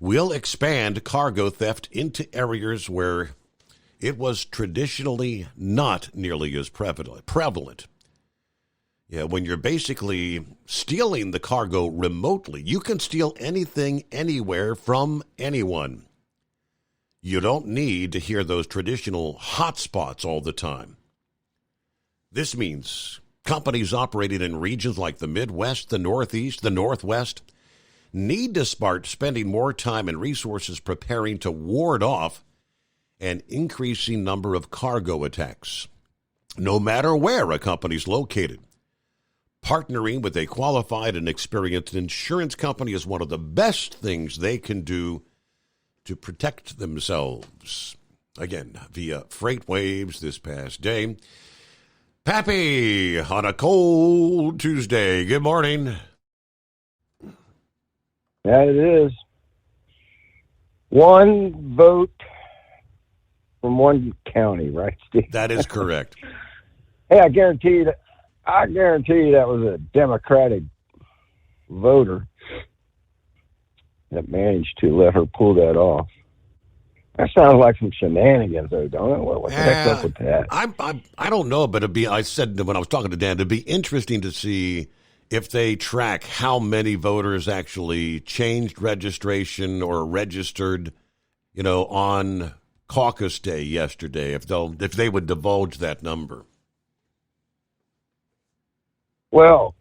Speaker 10: will expand cargo theft into areas where it was traditionally not nearly as prevalent. Yeah, when you're basically stealing the cargo remotely, you can steal anything, anywhere, from anyone. You don't need to hear those traditional hotspots all the time. This means companies operating in regions like the Midwest, the Northeast, the Northwest need to start spending more time and resources preparing to ward off an increasing number of cargo attacks, no matter where a company's located. Partnering with a qualified and experienced insurance company is one of the best things they can do to protect themselves. Again, via FreightWaves this past day. Pappy on a cold Tuesday. Good morning.
Speaker 18: Yeah, it is. One vote from one county, right, Steve?
Speaker 10: That is correct.
Speaker 18: Hey, I guarantee you that was a Democratic voter that managed to let her pull that off. That sounds like some shenanigans, though, don't it? What the heck's up with that?
Speaker 10: I don't know, but I said when I was talking to Dan, it'd be interesting to see if they track how many voters actually changed registration or registered, on caucus day yesterday, if they would divulge that number.
Speaker 18: Well,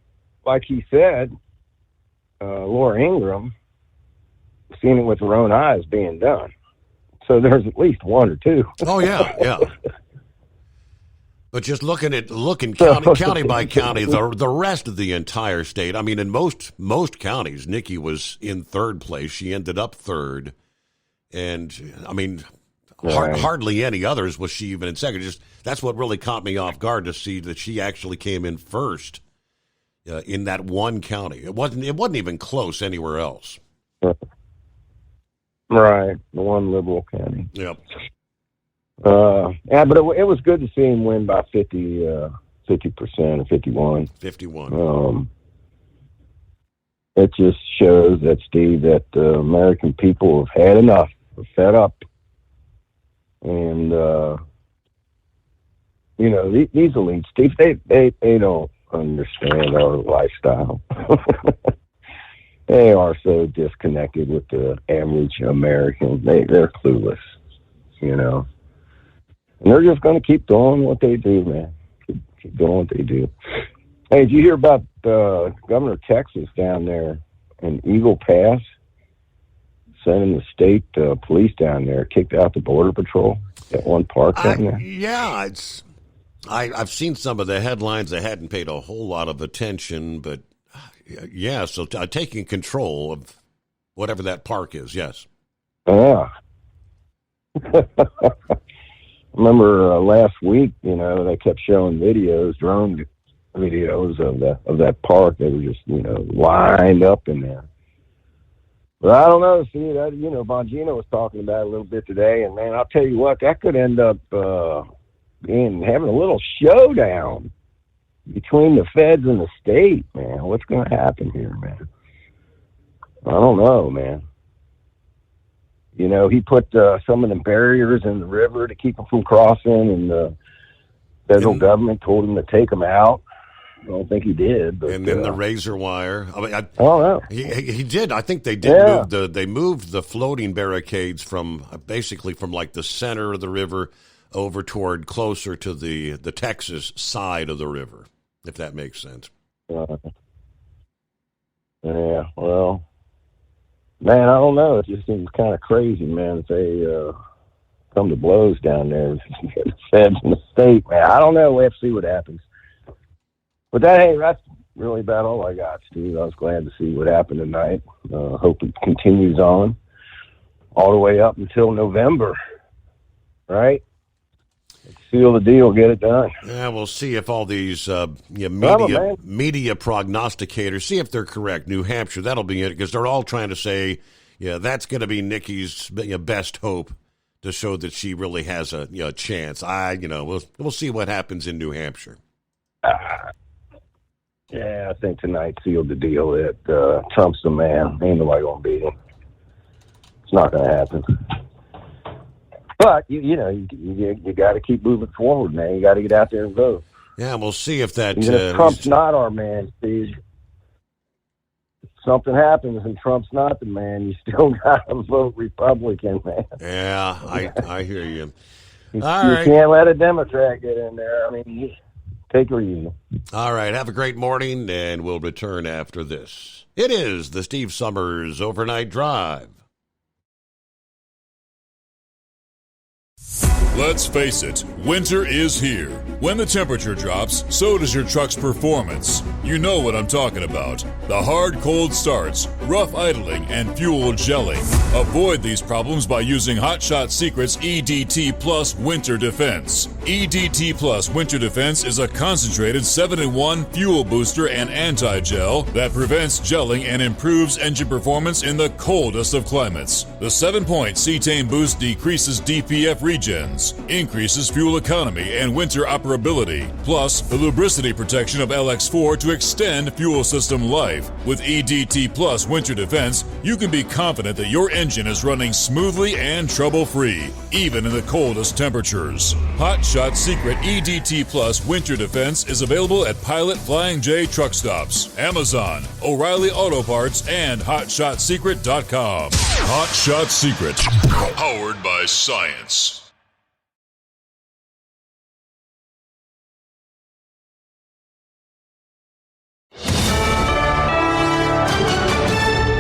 Speaker 18: like he said, Laura Ingraham seen it with her own eyes being done. So there's at least one or two.
Speaker 10: Oh, yeah. But just looking county by county, the rest of the entire state, I mean, in most counties, Nikki was in third place. She ended up third. And, I mean, hardly any others was she even in second. That's what really caught me off guard, to see that she actually came in first in that one county. It wasn't even close anywhere else.
Speaker 18: Right, the one liberal county.
Speaker 10: Yep.
Speaker 18: Yeah, but it was good to see him win by 50% or 51.
Speaker 10: 51.
Speaker 18: It just shows that, Steve, that the American people have had enough. They're fed up. And You know, these elites, Steve, they don't understand our lifestyle. They are so disconnected with the average American. They're clueless, you know. And they're just going to keep doing what they do, man. Keep doing what they do. Hey, did you hear about Governor of Texas down there in Eagle Pass sending the state police down there, kicked out the Border Patrol, that one park down there?
Speaker 10: Yeah, I've seen some of the headlines. I hadn't paid a whole lot of attention, but yeah, so taking control of whatever that park is, yes.
Speaker 18: Yeah. Remember last week, you know, they kept showing drone videos of that park. They were just, you know, lined up in there. But I don't know. See, you know, Bongino was talking about it a little bit today, and man, I'll tell you what, that could end up having a little showdown between the feds and the state, man. What's going to happen here, man? I don't know, man. You know, he put some of the barriers in the river to keep them from crossing, and the federal government told him to take them out. I don't think he did. But,
Speaker 10: and then the razor wire. I mean,
Speaker 18: oh, no.
Speaker 10: He did. I think they did move the floating barricades from basically from like the center of the river over toward closer to the Texas side of the river, if that makes sense.
Speaker 18: Yeah, well, man, I don't know. It just seems kind of crazy, man, if they come to blows down there, the feds and the state, man. I don't know. We have to see what happens. But that's really about all I got, Steve. I was glad to see what happened tonight. Hope it continues on all the way up until November, right? Seal the deal, get it done.
Speaker 10: Yeah, we'll see if all these media prognosticators, see if they're correct. New Hampshire, that'll be it, because they're all trying to say, yeah, that's going to be Nikki's best hope to show that she really has a chance. We'll see what happens in New Hampshire.
Speaker 18: Yeah, I think tonight sealed the deal that Trump's the man. Ain't nobody going to beat him. It's not going to happen. But, you got to keep moving forward, man. You got to get out there and vote.
Speaker 10: Yeah, we'll see if that...
Speaker 18: Even if Trump's not our man, Steve. If something happens and Trump's not the man, you still got to vote Republican, man.
Speaker 10: Yeah, I hear you.
Speaker 18: You can't let a Democrat get in there. I mean, take her easy.
Speaker 10: All right, have a great morning, and we'll return after this. It is the Steve Summers Overnight Drive.
Speaker 9: Let's face it, winter is here. When the temperature drops, so does your truck's performance. You know what I'm talking about. The hard, cold starts, rough idling, and fuel gelling. Avoid these problems by using Hot Shot Secret's EDT Plus Winter Defense. EDT Plus Winter Defense is a concentrated 7-in-1 fuel booster and anti-gel that prevents gelling and improves engine performance in the coldest of climates. The 7-point cetane boost decreases DPF regens, increases fuel economy and winter operability, plus the lubricity protection of LX4 to extend fuel system life. With EDT Plus Winter Defense, you can be confident that your engine is running smoothly and trouble-free, even in the coldest temperatures. Hot Shot Secret EDT Plus Winter Defense is available at Pilot Flying J truck stops, Amazon, O'Reilly Auto Parts, and HotShotSecret.com. Hot Shot Secret, powered by science.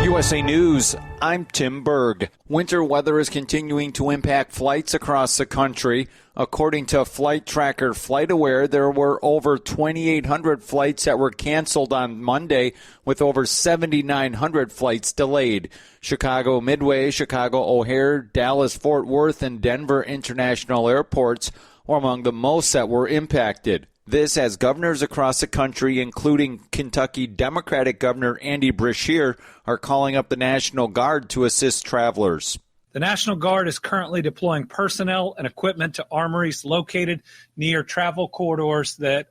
Speaker 2: USA News, I'm Tim Berg. Winter weather is continuing to impact flights across the country. According to flight tracker FlightAware, there were over 2,800 flights that were canceled on Monday, with over 7,900 flights delayed. Chicago Midway, Chicago O'Hare, Dallas Fort Worth, and Denver International Airports were among the most that were impacted. This as governors across the country, including Kentucky Democratic Governor Andy Beshear, are calling up the National Guard to assist travelers.
Speaker 3: The National Guard is currently deploying personnel and equipment to armories located near travel corridors that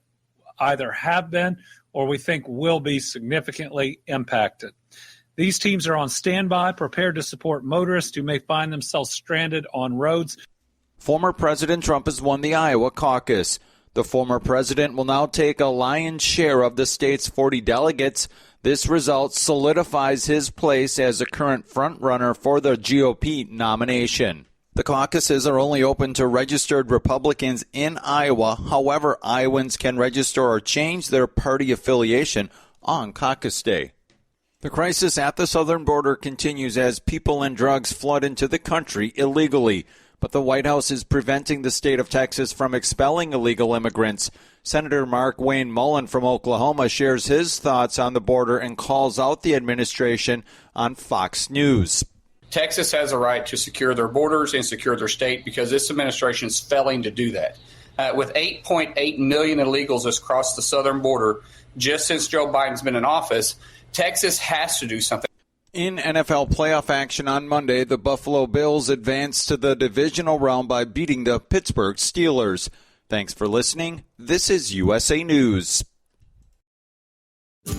Speaker 3: either have been or we think will be significantly impacted. These teams are on standby, prepared to support motorists who may find themselves stranded on roads.
Speaker 2: Former President Trump has won the Iowa caucus. The former president will now take a lion's share of the state's 40 delegates. This result solidifies his place as the current frontrunner for the GOP nomination. The caucuses are only open to registered Republicans in Iowa. However, Iowans can register or change their party affiliation on caucus day. The crisis at the southern border continues as people and drugs flood into the country illegally. But the White House is preventing the state of Texas from expelling illegal immigrants. Senator Mark Wayne Mullen from Oklahoma shares his thoughts on the border and calls out the administration on Fox News.
Speaker 4: Texas has a right to secure their borders and secure their state because this administration is failing to do that. With 8.8 million illegals across the southern border just since Joe Biden's been in office, Texas has to do something.
Speaker 2: In NFL playoff action on Monday, the Buffalo Bills advanced to the divisional round by beating the Pittsburgh Steelers. Thanks for listening. This is USA News.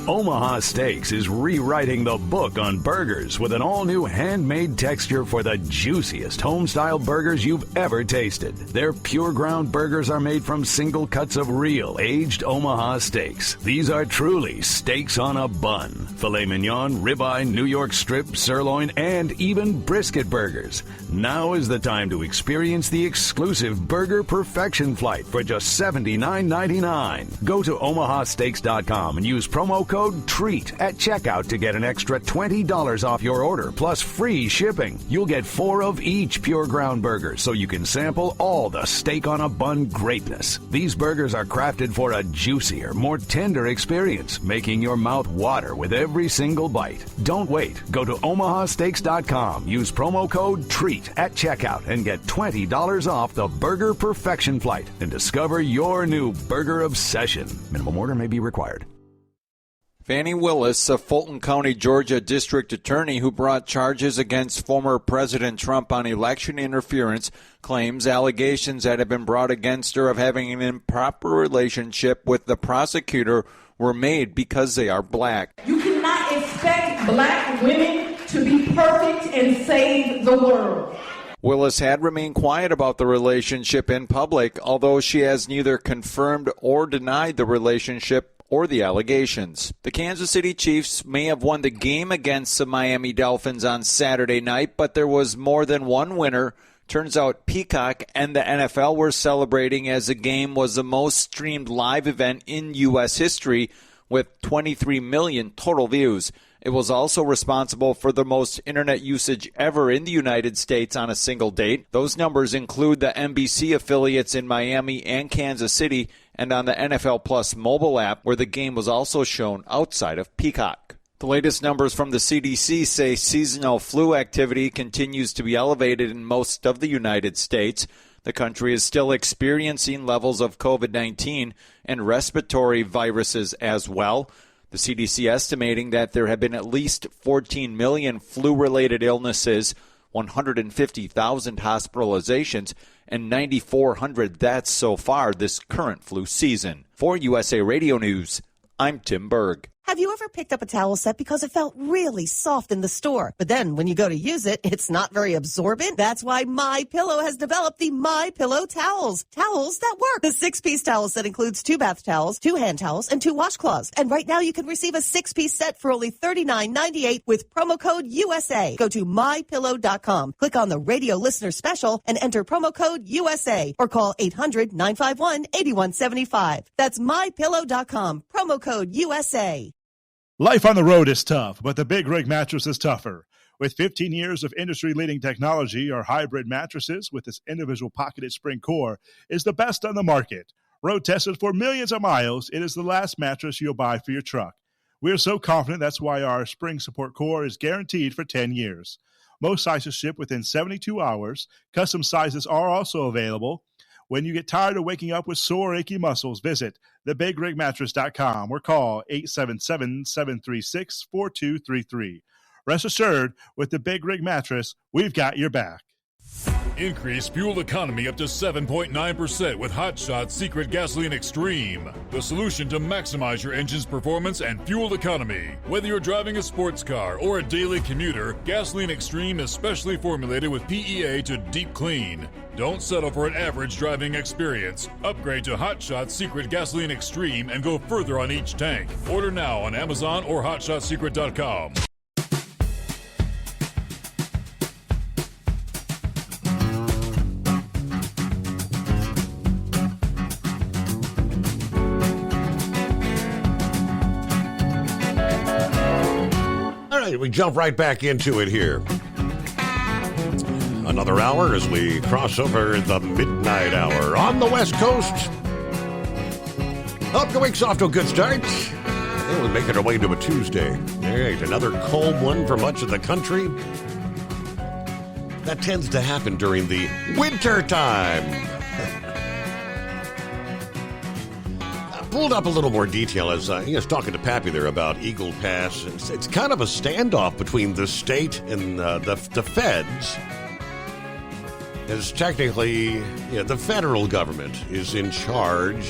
Speaker 5: Omaha Steaks is rewriting the book on burgers with an all-new handmade texture for the juiciest home-style burgers you've ever tasted. Their pure ground burgers are made from single cuts of real aged Omaha steaks. These are truly steaks on a bun. Filet mignon, ribeye, New York strip, sirloin, and even brisket burgers. Now is the time to experience the exclusive Burger Perfection Flight for just $79.99. Go to omahasteaks.com and use promo code TREAT at checkout to get an extra $20 off your order plus free shipping. You'll get 4 of each pure ground burger so you can sample all the steak on a bun greatness. These burgers are crafted for a juicier, more tender experience, making your mouth water with every single bite. Don't wait. Go to omahasteaks.com. Use promo code TREAT at checkout and get $20 off the Burger Perfection Flight and discover your new burger obsession. Minimum order may be required.
Speaker 2: Fani Willis, a Fulton County, Georgia district attorney who brought charges against former President Trump on election interference, claims allegations that have been brought against her of having an improper relationship with the prosecutor were made because they are black.
Speaker 6: You cannot expect black women to be perfect and save the world.
Speaker 2: Willis had remained quiet about the relationship in public, although she has neither confirmed or denied the relationship or the allegations. The Kansas City Chiefs may have won the game against the Miami Dolphins on Saturday night, but there was more than one winner. Turns out Peacock and the NFL were celebrating as the game was the most streamed live event in U.S. history with 23 million total views. It was also responsible for the most internet usage ever in the United States on a single date. Those numbers include the NBC affiliates in Miami and Kansas City and on the NFL Plus mobile app, where the game was also shown outside of Peacock. The latest numbers from the CDC say seasonal flu activity continues to be elevated in most of the United States. The country is still experiencing levels of COVID-19 and respiratory viruses as well. The CDC estimating that there have been at least 14 million flu-related illnesses, 150,000 hospitalizations, and 9,400 deaths so far this current flu season. For USA Radio News, I'm Tim Berg.
Speaker 17: Have you ever picked up a towel set because it felt really soft in the store, but then when you go to use it, it's not very absorbent? That's why MyPillow has developed the MyPillow towels. Towels that work. The 6-piece towel set includes 2 bath towels, 2 hand towels, and 2 washcloths. And right now you can receive a 6-piece set for only $39.98 with promo code USA. Go to MyPillow.com, click on the radio listener special, and enter promo code USA, or call 800-951-8175. That's MyPillow.com, promo code USA.
Speaker 8: Life on the road is tough, but the Big Rig mattress is tougher. With 15 years of industry-leading technology, our hybrid mattresses with its individual pocketed spring core is the best on the market. Road tested for millions of miles, it is the last mattress you'll buy for your truck. We are so confident that's why our spring support core is guaranteed for 10 years. Most sizes ship within 72 hours. Custom sizes are also available. When you get tired of waking up with sore, achy muscles, visit thebigrigmattress.com or call 877-736-4233. Rest assured, with the Big Rig Mattress, we've got your back.
Speaker 9: Increase fuel economy up to 7.9% with Hot Shot Secret Gasoline Extreme. The solution to maximize your engine's performance and fuel economy. Whether you're driving a sports car or a daily commuter, Gasoline Extreme is specially formulated with PEA to deep clean. Don't settle for an average driving experience. Upgrade to Hot Shot Secret Gasoline Extreme and go further on each tank. Order now on Amazon or HotShotSecret.com.
Speaker 10: We jump right back into it here. Another hour as we cross over the midnight hour on the West Coast. Hope the week's off to a good start. We're making our way to a Tuesday. All right, another cold one for much of the country. That tends to happen during the winter time. Pulled up a little more detail as he was talking to Pappy there about Eagle Pass. It's kind of a standoff between the state and the feds. As technically, the federal government is in charge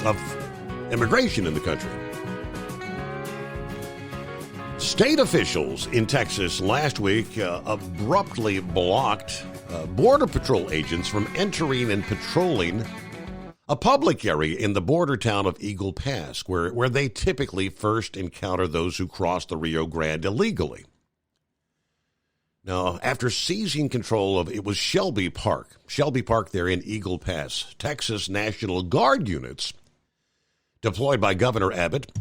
Speaker 10: of immigration in the country. State officials in Texas last week abruptly blocked Border Patrol agents from entering and patrolling a public area in the border town of Eagle Pass, where they typically first encounter those who cross the Rio Grande illegally. Now, after seizing control of, it was Shelby Park there in Eagle Pass, Texas National Guard units deployed by Governor Abbott,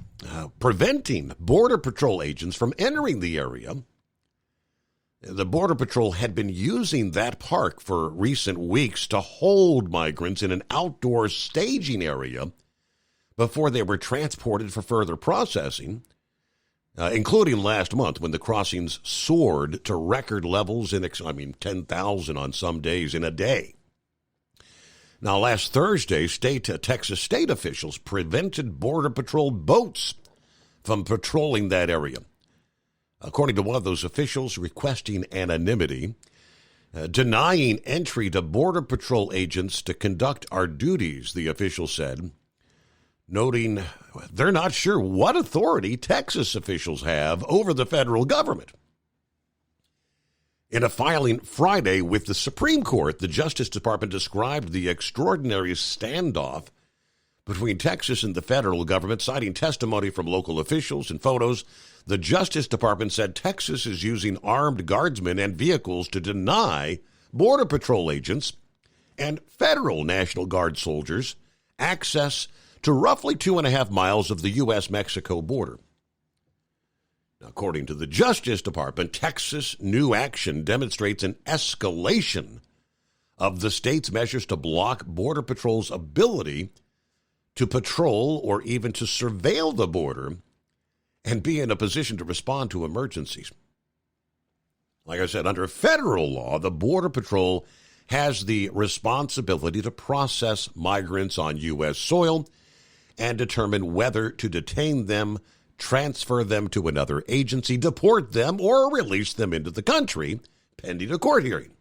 Speaker 10: preventing Border Patrol agents from entering the area. The Border Patrol had been using that park for recent weeks to hold migrants in an outdoor staging area before they were transported for further processing, including last month when the crossings soared to record levels 10,000 on some days in a day. Now, last Thursday, Texas state officials prevented Border Patrol boats from patrolling that area. According to one of those officials requesting anonymity, denying entry to Border Patrol agents to conduct our duties, the official said, noting they're not sure what authority Texas officials have over the federal government. In a filing Friday with the Supreme Court, the Justice Department described the extraordinary standoff between Texas and the federal government, citing testimony from local officials and photos. The Justice Department said Texas is using armed guardsmen and vehicles to deny Border Patrol agents and federal National Guard soldiers access to roughly 2.5 miles of the U.S.-Mexico border. According to the Justice Department, Texas' new action demonstrates an escalation of the state's measures to block Border Patrol's ability to patrol or even to surveil the border and be in a position to respond to emergencies. Like I said, under federal law, the Border Patrol has the responsibility to process migrants on U.S. soil and determine whether to detain them, transfer them to another agency, deport them, or release them into the country, pending a court hearing.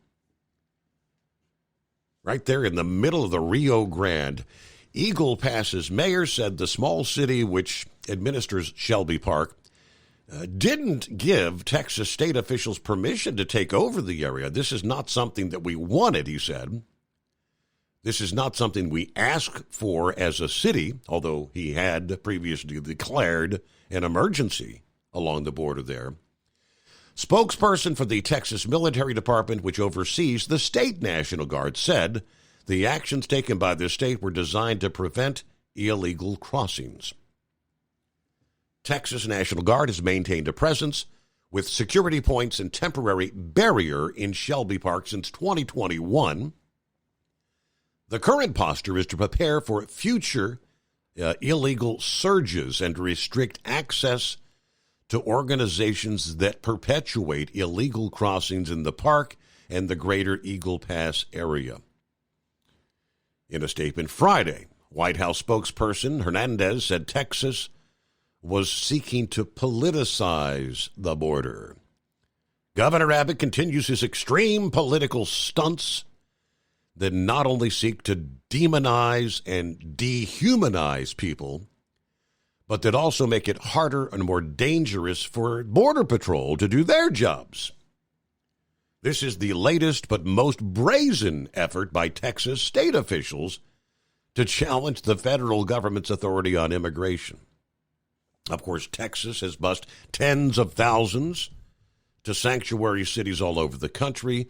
Speaker 10: Right there in the middle of the Rio Grande, Eagle Pass's mayor said the small city which administers Shelby Park didn't give Texas state officials permission to take over the area. This is not something that we wanted, he said. This is not something we asked for as a city, although he had previously declared an emergency along the border there. Spokesperson for the Texas Military Department, which oversees the state National Guard, said the actions taken by the state were designed to prevent illegal crossings. Texas National Guard has maintained a presence with security points and temporary barrier in Shelby Park since 2021. The current posture is to prepare for future illegal surges and to restrict access to organizations that perpetuate illegal crossings in the park and the greater Eagle Pass area. In a statement Friday, White House spokesperson Hernandez said Texas was seeking to politicize the border. Governor Abbott continues his extreme political stunts that not only seek to demonize and dehumanize people, but that also make it harder and more dangerous for Border Patrol to do their jobs. This is the latest but most brazen effort by Texas state officials to challenge the federal government's authority on immigration. Of course, Texas has bused tens of thousands to sanctuary cities all over the country,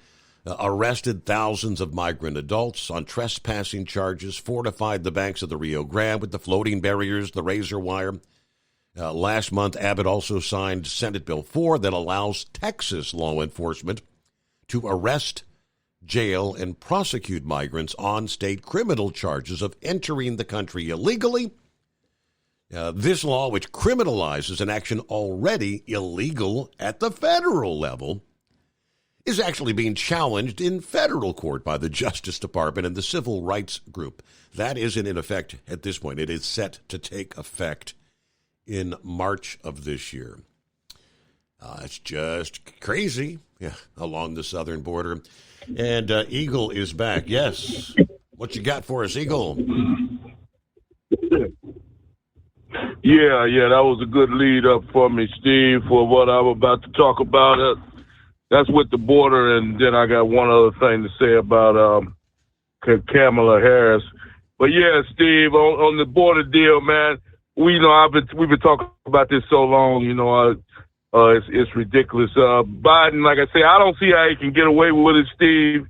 Speaker 10: arrested thousands of migrant adults on trespassing charges, fortified the banks of the Rio Grande with the floating barriers, the razor wire. Last month, Abbott also signed Senate Bill 4 that allows Texas law enforcement to arrest, jail, and prosecute migrants on state criminal charges of entering the country illegally. This law, which criminalizes an action already illegal at the federal level, is actually being challenged in federal court by the Justice Department and the Civil Rights Group. That isn't in effect at this point. It is set to take effect in March of this year. It's just crazy, along the southern border. And Eagle is back. Yes. What you got for us, Eagle?
Speaker 19: Yeah, that was a good lead up for me, Steve, for what I'm about to talk about. That's with the border, and then I got one other thing to say about Kamala Harris. But yeah, Steve, on the border deal, man, we've been talking about this so long, it's ridiculous. Biden, like I say, I don't see how he can get away with it, Steve.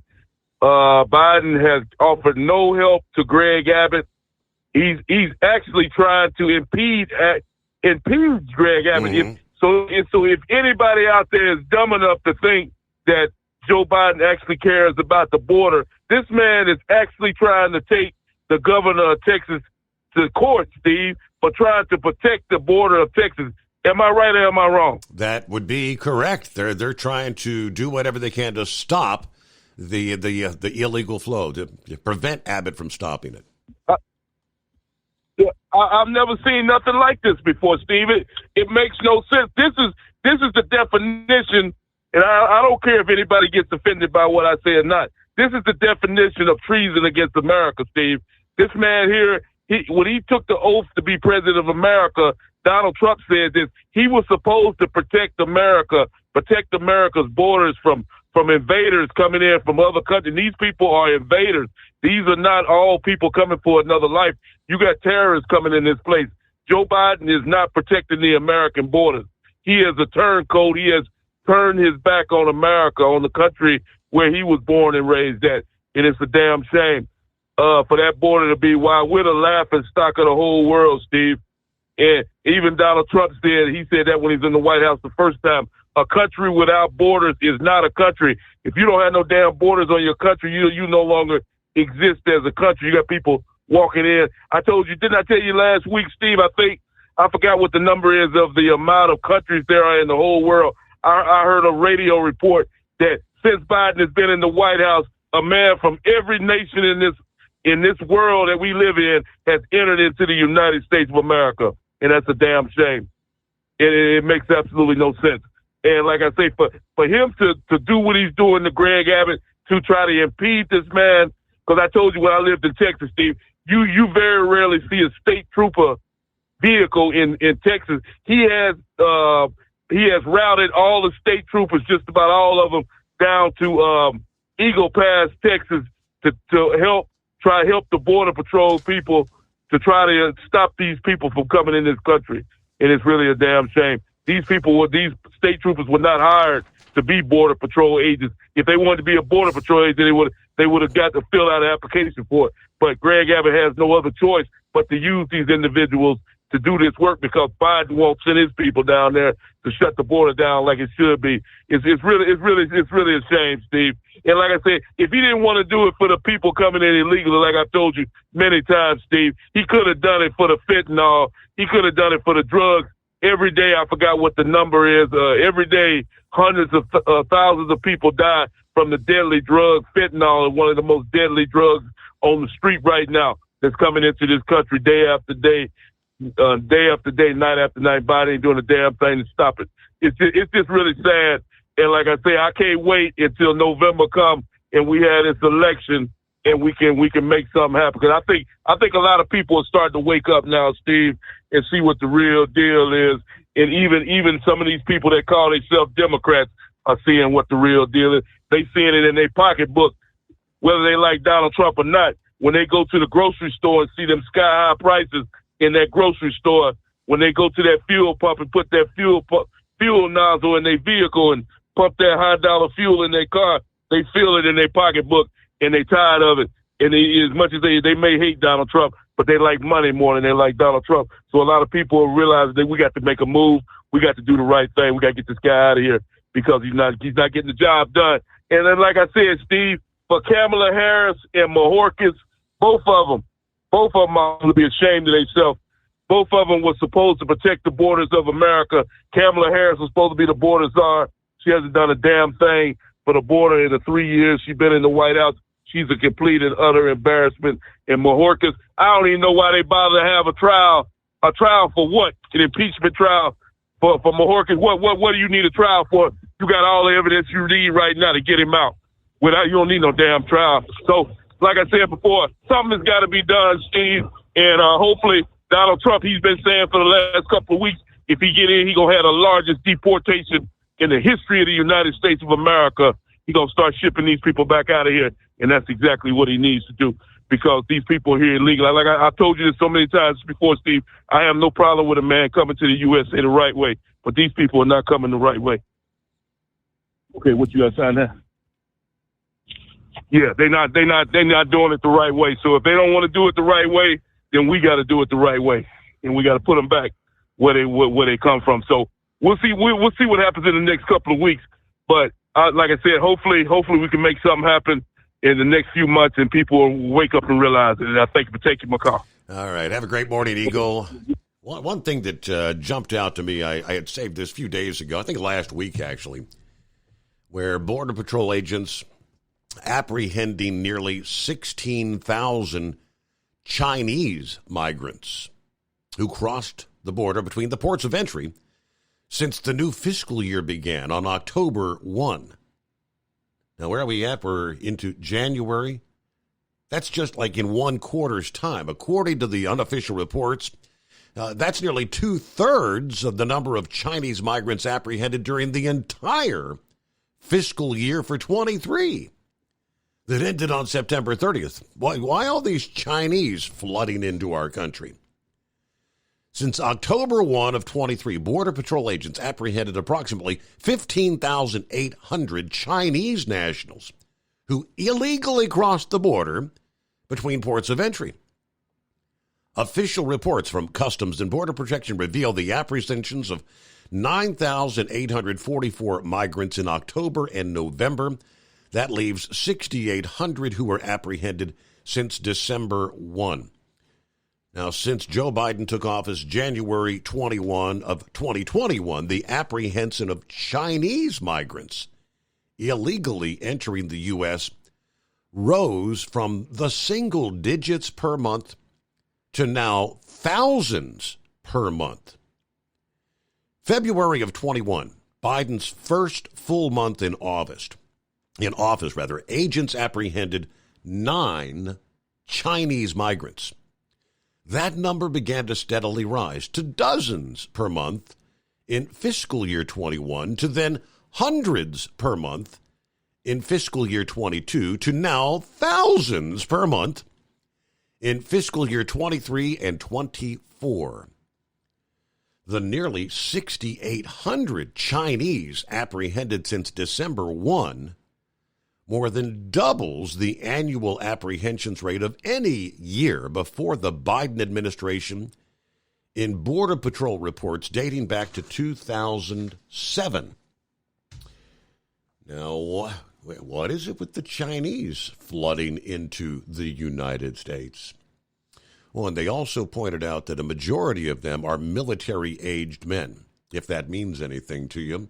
Speaker 19: Biden has offered no help to Greg Abbott. He's actually trying to impede Greg Abbott.
Speaker 10: Mm-hmm.
Speaker 19: So if anybody out there is dumb enough to think that Joe Biden actually cares about the border, this man is actually trying to take the governor of Texas to court, Steve, for trying to protect the border of Texas. Am I right or am I wrong?
Speaker 10: That would be correct. They're trying to do whatever they can to stop the illegal flow, to prevent Abbott from stopping it.
Speaker 19: I've never seen nothing like this before, Steve. It makes no sense. This is the definition, and I don't care if anybody gets offended by what I say or not. This is the definition of treason against America, Steve. This man here, when he took the oath to be president of America, Donald Trump said this. He was supposed to protect America, protect America's borders from invaders coming in from other countries. These people are invaders. These are not all people coming for another life. You got terrorists coming in this place. Joe Biden is not protecting the American borders. He is a turncoat. He has turned his back on America, on the country where he was born and raised at. And it's a damn shame for that border to be why we're the laughing stock of the whole world, Steve. And even Donald Trump he said that when he's in the White House the first time. A country without borders is not a country. If you don't have no damn borders on your country, you no longer exist as a country. You got people walking in. Didn't I tell you last week, Steve, I forgot what the number is of the amount of countries there are in the whole world. I heard a radio report that since Biden has been in the White House, a man from every nation in this world that we live in has entered into the United States of America. And that's a damn shame. It makes absolutely no sense. And like I say, for him to do what he's doing to Greg Abbott, to try to impede this man, because I told you when I lived in Texas, Steve, you very rarely see a state trooper vehicle in Texas. He has routed all the state troopers, just about all of them, down to Eagle Pass, Texas, to try to help the Border Patrol people to try to stop these people from coming in this country. And it's really a damn shame. These state troopers were not hired to be Border Patrol agents. If they wanted to be a Border Patrol agent, they would have got to fill out an application for it. But Greg Abbott has no other choice but to use these individuals to do this work because Biden won't send his people down there to shut the border down like it should be. It's really a shame, Steve. And like I said, if he didn't want to do it for the people coming in illegally, like I've told you many times, Steve, he could have done it for the fentanyl. He could have done it for the drugs. Every day, I forgot what the number is. Every day, hundreds of thousands of people die from the deadly drug fentanyl, one of the most deadly drugs on the street right now that's coming into this country day after day, night after night. Biden ain't doing a damn thing to stop it. It's just really sad And like I say, I can't wait until November come and we have this election and we can make something happen. Because I think a lot of people are starting to wake up now, Steve, and see what the real deal is. And even some of these people that call themselves Democrats are seeing what the real deal is. They seeing it in their pocketbook, whether they like Donald Trump or not. When they go to the grocery store and see them sky-high prices in that grocery store, when they go to that fuel pump and put that fuel nozzle in their vehicle and pump that high-dollar fuel in their car, they feel it in their pocketbook, and they tired of it. And as much as they may hate Donald Trump, but they like money more than they like Donald Trump. So a lot of people realize that we got to make a move. We got to do the right thing. We got to get this guy out of here because he's not getting the job done. And then, like I said, Steve, for Kamala Harris and Mayorkas, both of them are going to be ashamed of themselves. Both of them were supposed to protect the borders of America. Kamala Harris was supposed to be the border czar. She hasn't done a damn thing for the border in the 3 years she's been in the White House. She's a complete and utter embarrassment. And Mayorkas, I don't even know why they bother to have a trial. A trial for what? An impeachment trial for Mayorkas? What do you need a trial for? You got all the evidence you need right now to get him out. You don't need no damn trial. So, like I said before, something has got to be done, Steve. And hopefully Donald Trump, he's been saying for the last couple of weeks, if he get in, he's going to have the largest deportation in the history of the United States of America. He's going to start shipping these people back out of here. And that's exactly what he needs to do because these people are here illegally. Like I told you this so many times before, Steve, I have no problem with a man coming to the USA the right way, but these people are not coming the right way. Okay, what you got to sign there? Yeah, they're not doing it the right way. So if they don't want to do it the right way, then we got to do it the right way, and we got to put them back where they come from. So we'll see what happens in the next couple of weeks. But like I said, hopefully we can make something happen in the next few months, and people will wake up and realize it. And I thank you for taking my call.
Speaker 10: All right. Have a great morning, Eagle. One thing that jumped out to me, I had saved this a few days ago, I think last week actually, where Border Patrol agents apprehending nearly 16,000 Chinese migrants who crossed the border between the ports of entry since the new fiscal year began on October 1. Now, where are we at? We're into January. That's just like in 1 quarter's time. According to the unofficial reports, that's nearly 2/3 of the number of Chinese migrants apprehended during the entire fiscal year for 23 that ended on September 30th. Why all these Chinese flooding into our country? Since October 1 of 23, Border Patrol agents apprehended approximately 15,800 Chinese nationals who illegally crossed the border between ports of entry. Official reports from Customs and Border Protection reveal the apprehensions of 9,844 migrants in October and November. That leaves 6,800 who were apprehended since December 1. Now, since Joe Biden took office January 21 of 2021, the apprehension of Chinese migrants illegally entering the U.S. rose from the single digits per month to now thousands per month. February of 21, Biden's first full month in office, agents apprehended 9 Chinese migrants. That number began to steadily rise to dozens per month in fiscal year 21, to then hundreds per month in fiscal year 22, to now thousands per month in fiscal year 23 and 24. The nearly 6,800 Chinese apprehended since December 1 more than doubles the annual apprehensions rate of any year before the Biden administration in Border Patrol reports dating back to 2007. Now, what is it with the Chinese flooding into the United States? Well, and they also pointed out that a majority of them are military-aged men, if that means anything to you.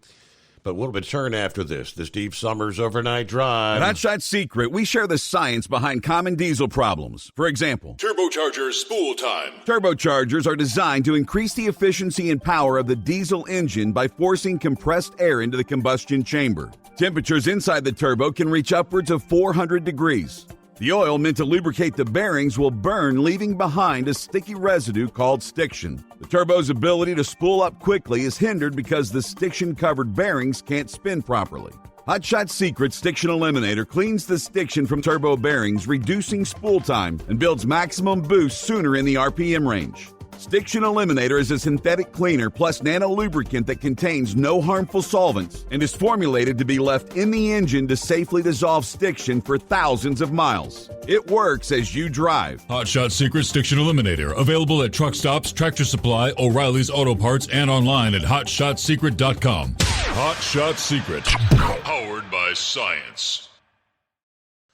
Speaker 10: But we'll return after this. The Steve Summers Overnight Drive.
Speaker 11: At Hot Shot Secret, we share the science behind common diesel problems. For example,
Speaker 9: Turbocharger spool time.
Speaker 11: Turbochargers are designed to increase the efficiency and power of the diesel engine by forcing compressed air into the combustion chamber. Temperatures inside the turbo can reach upwards of 400 degrees. The oil meant to lubricate the bearings will burn, leaving behind a sticky residue called stiction. The turbo's ability to spool up quickly is hindered because the stiction-covered bearings can't spin properly. Hot Shot Secret Stiction Eliminator cleans the stiction from turbo bearings, reducing spool time, and builds maximum boost sooner in the RPM range. Stiction Eliminator is a synthetic cleaner plus nano-lubricant that contains no harmful solvents and is formulated to be left in the engine to safely dissolve stiction for thousands of miles. It works as you drive.
Speaker 9: Hot Shot Secret Stiction Eliminator. Available at truck stops, Tractor Supply, O'Reilly's Auto Parts, and online at hotshotsecret.com. Hot Shot Secret. Powered by science.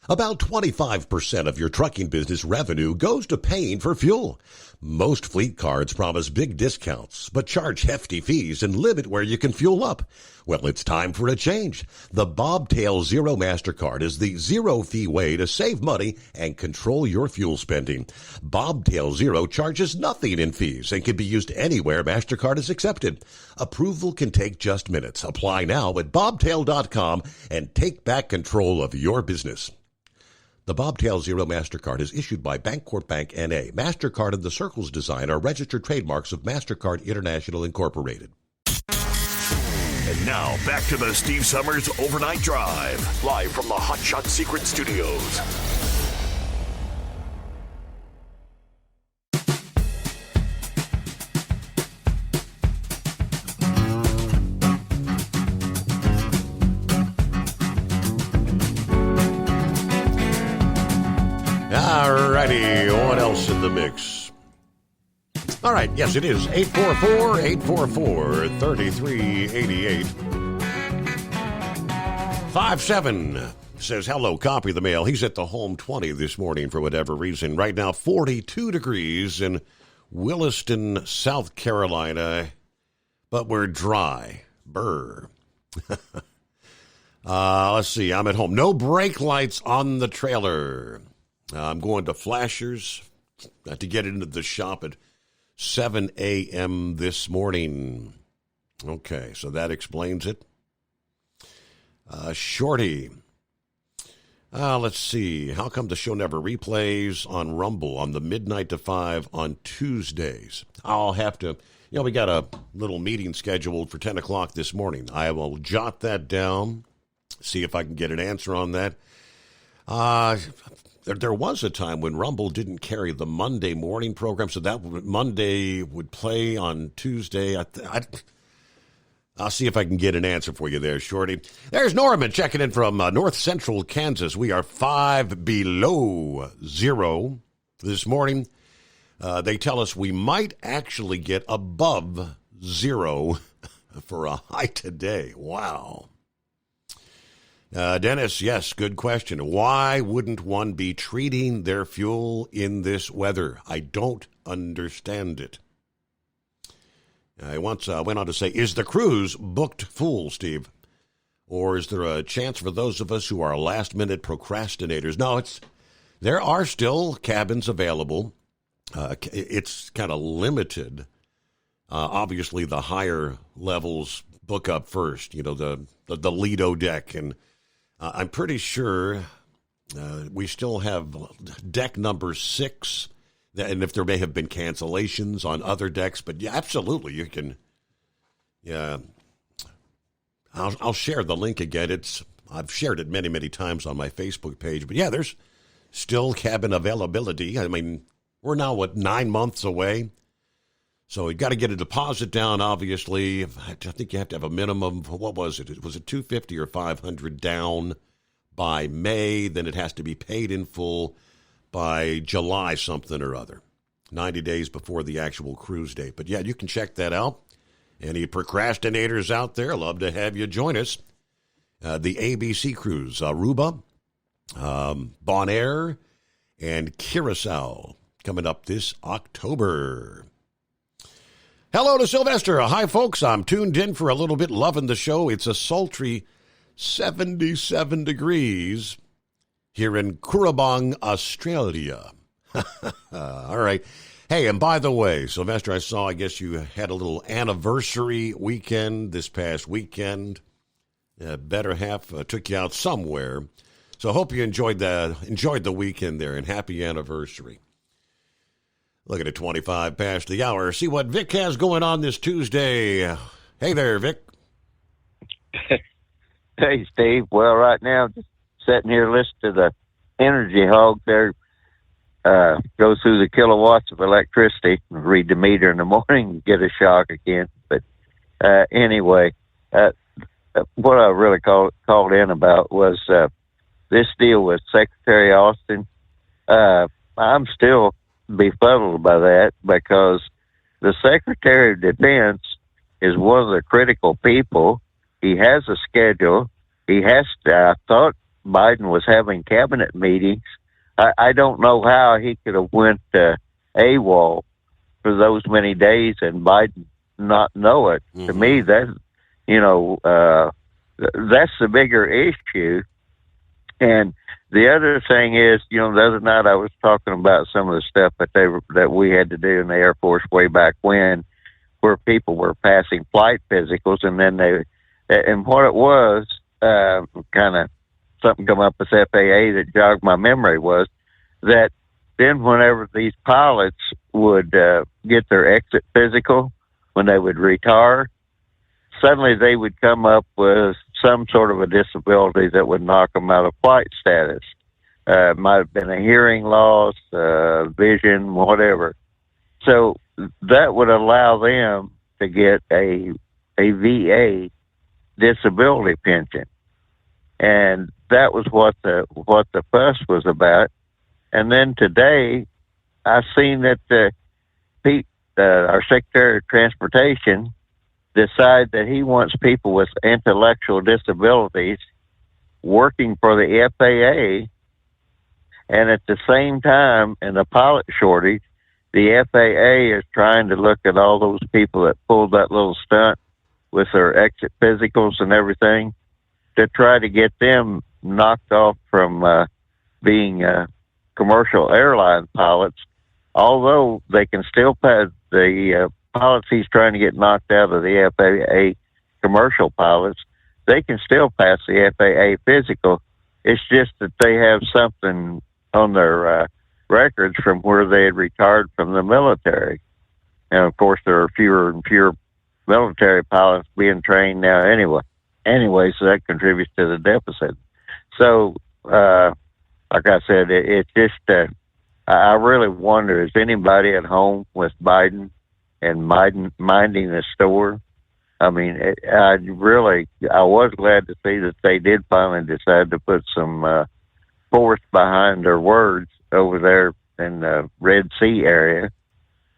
Speaker 10: About 25% of your trucking business revenue goes to paying for fuel. Most fleet cards promise big discounts, but charge hefty fees and limit where you can fuel up. Well, it's time for a change. The Bobtail Zero MasterCard is the zero-fee way to save money and control your fuel spending. Bobtail Zero charges nothing in fees and can be used anywhere MasterCard is accepted. Approval can take just minutes. Apply now at bobtail.com and take back control of your business. The Bobtail Zero MasterCard is issued by Bancorp Bank N.A. MasterCard and the Circles design are registered trademarks of MasterCard International Incorporated.
Speaker 5: And now, back to the Steve Summers Overnight Drive, live from the Hot Shot Secret Studios.
Speaker 10: All righty, what else in the mix? All right, yes, it is 844-844-3388. 57 says, hello, copy the mail. He's at the home 20 this morning for whatever reason. Right now, 42 degrees in Williston, South Carolina, but we're dry. Brr. Let's see, I'm at home. No brake lights on the trailer. I'm going to Flashers to get into the shop at 7 a.m. this morning. Okay, so that explains it. Shorty. Let's see. How come the show never replays on Rumble on the midnight to 5 on Tuesdays? I'll have to, we got a little meeting scheduled for 10 o'clock this morning. I will jot that down, see if I can get an answer on that. There was a time when Rumble didn't carry the Monday morning program, so that Monday would play on Tuesday. I'll see if I can get an answer for you there, Shorty. There's Norman checking in from north central Kansas. We are 5 below zero this morning. They tell us we might actually get above zero for a high today. Wow. Dennis, yes, good question. Why wouldn't one be treating their fuel in this weather? I don't understand it. I once went on to say, is the cruise booked full, Steve? Or is there a chance for those of us who are last-minute procrastinators? No, there are still cabins available. It's kind of limited. Obviously, the higher levels book up first, the Lido deck, and I'm pretty sure we still have deck number 6, and if there may have been cancellations on other decks, but yeah, absolutely, you can. Yeah, I'll share the link again. I've shared it many, many times on my Facebook page, but yeah, there's still cabin availability. I mean, we're now 9 months away, so you got to get a deposit down. Obviously, I think you have to have a minimum. What was it? Was it $250 or $500 down by May? Then it has to be paid in full by July something or other, 90 days before the actual cruise date. But yeah, you can check that out. Any procrastinators out there, love to have you join us. The ABC cruise, Aruba, Bonaire, and Curacao coming up this October. Hello to Sylvester. Hi, folks. I'm tuned in for a little bit, loving the show. It's a sultry 77 degrees here in Currabong, Australia. All right. Hey, and by the way, Sylvester, I guess you had a little anniversary weekend this past weekend. Better half took you out somewhere. So I hope you enjoyed the weekend there, and happy anniversary. Looking at 25 past the hour. See what Vic has going on this Tuesday. Hey there, Vic.
Speaker 18: Hey, Steve. Well, right now, just sitting here listening to the energy hog there go through the kilowatts of electricity, read the meter in the morning, and get a shock again. But anyway, what I really called in about was this deal with Secretary Austin. I'm still befuddled by that, because the Secretary of Defense is one of the critical people. He has a schedule. He has to, I thought Biden was having cabinet meetings. I don't know how he could have went AWOL for those many days and Biden not know it. Mm-hmm. To me, that's the bigger issue. And the other thing is, the other night I was talking about some of the stuff that we had to do in the Air Force way back when, where people were passing flight physicals, and then and what it was, kind of something come up with FAA that jogged my memory, was that then whenever these pilots would get their exit physical, when they would retire, suddenly they would come up with some sort of a disability that would knock them out of flight status. It might have been a hearing loss, vision, whatever. So that would allow them to get a VA disability pension. And that was what the fuss was about. And then today, I seen that Pete, our Secretary of Transportation, decide that he wants people with intellectual disabilities working for the FAA, and at the same time, in the pilot shortage, the FAA is trying to look at all those people that pulled that little stunt with their exit physicals and everything to try to get them knocked off from being commercial airline pilots, although they can still pass the pilots he's trying to get knocked out of the FAA commercial pilots. They can still pass the FAA physical. It's just that they have something on their records from where they had retired from the military. And of course, there are fewer and fewer military pilots being trained now anyway. So that contributes to the deficit. So, like I said, it's just, I really wonder, is anybody at home with Biden and minding the store? I mean, I was glad to see that they did finally decide to put some force behind their words over there in the Red Sea area,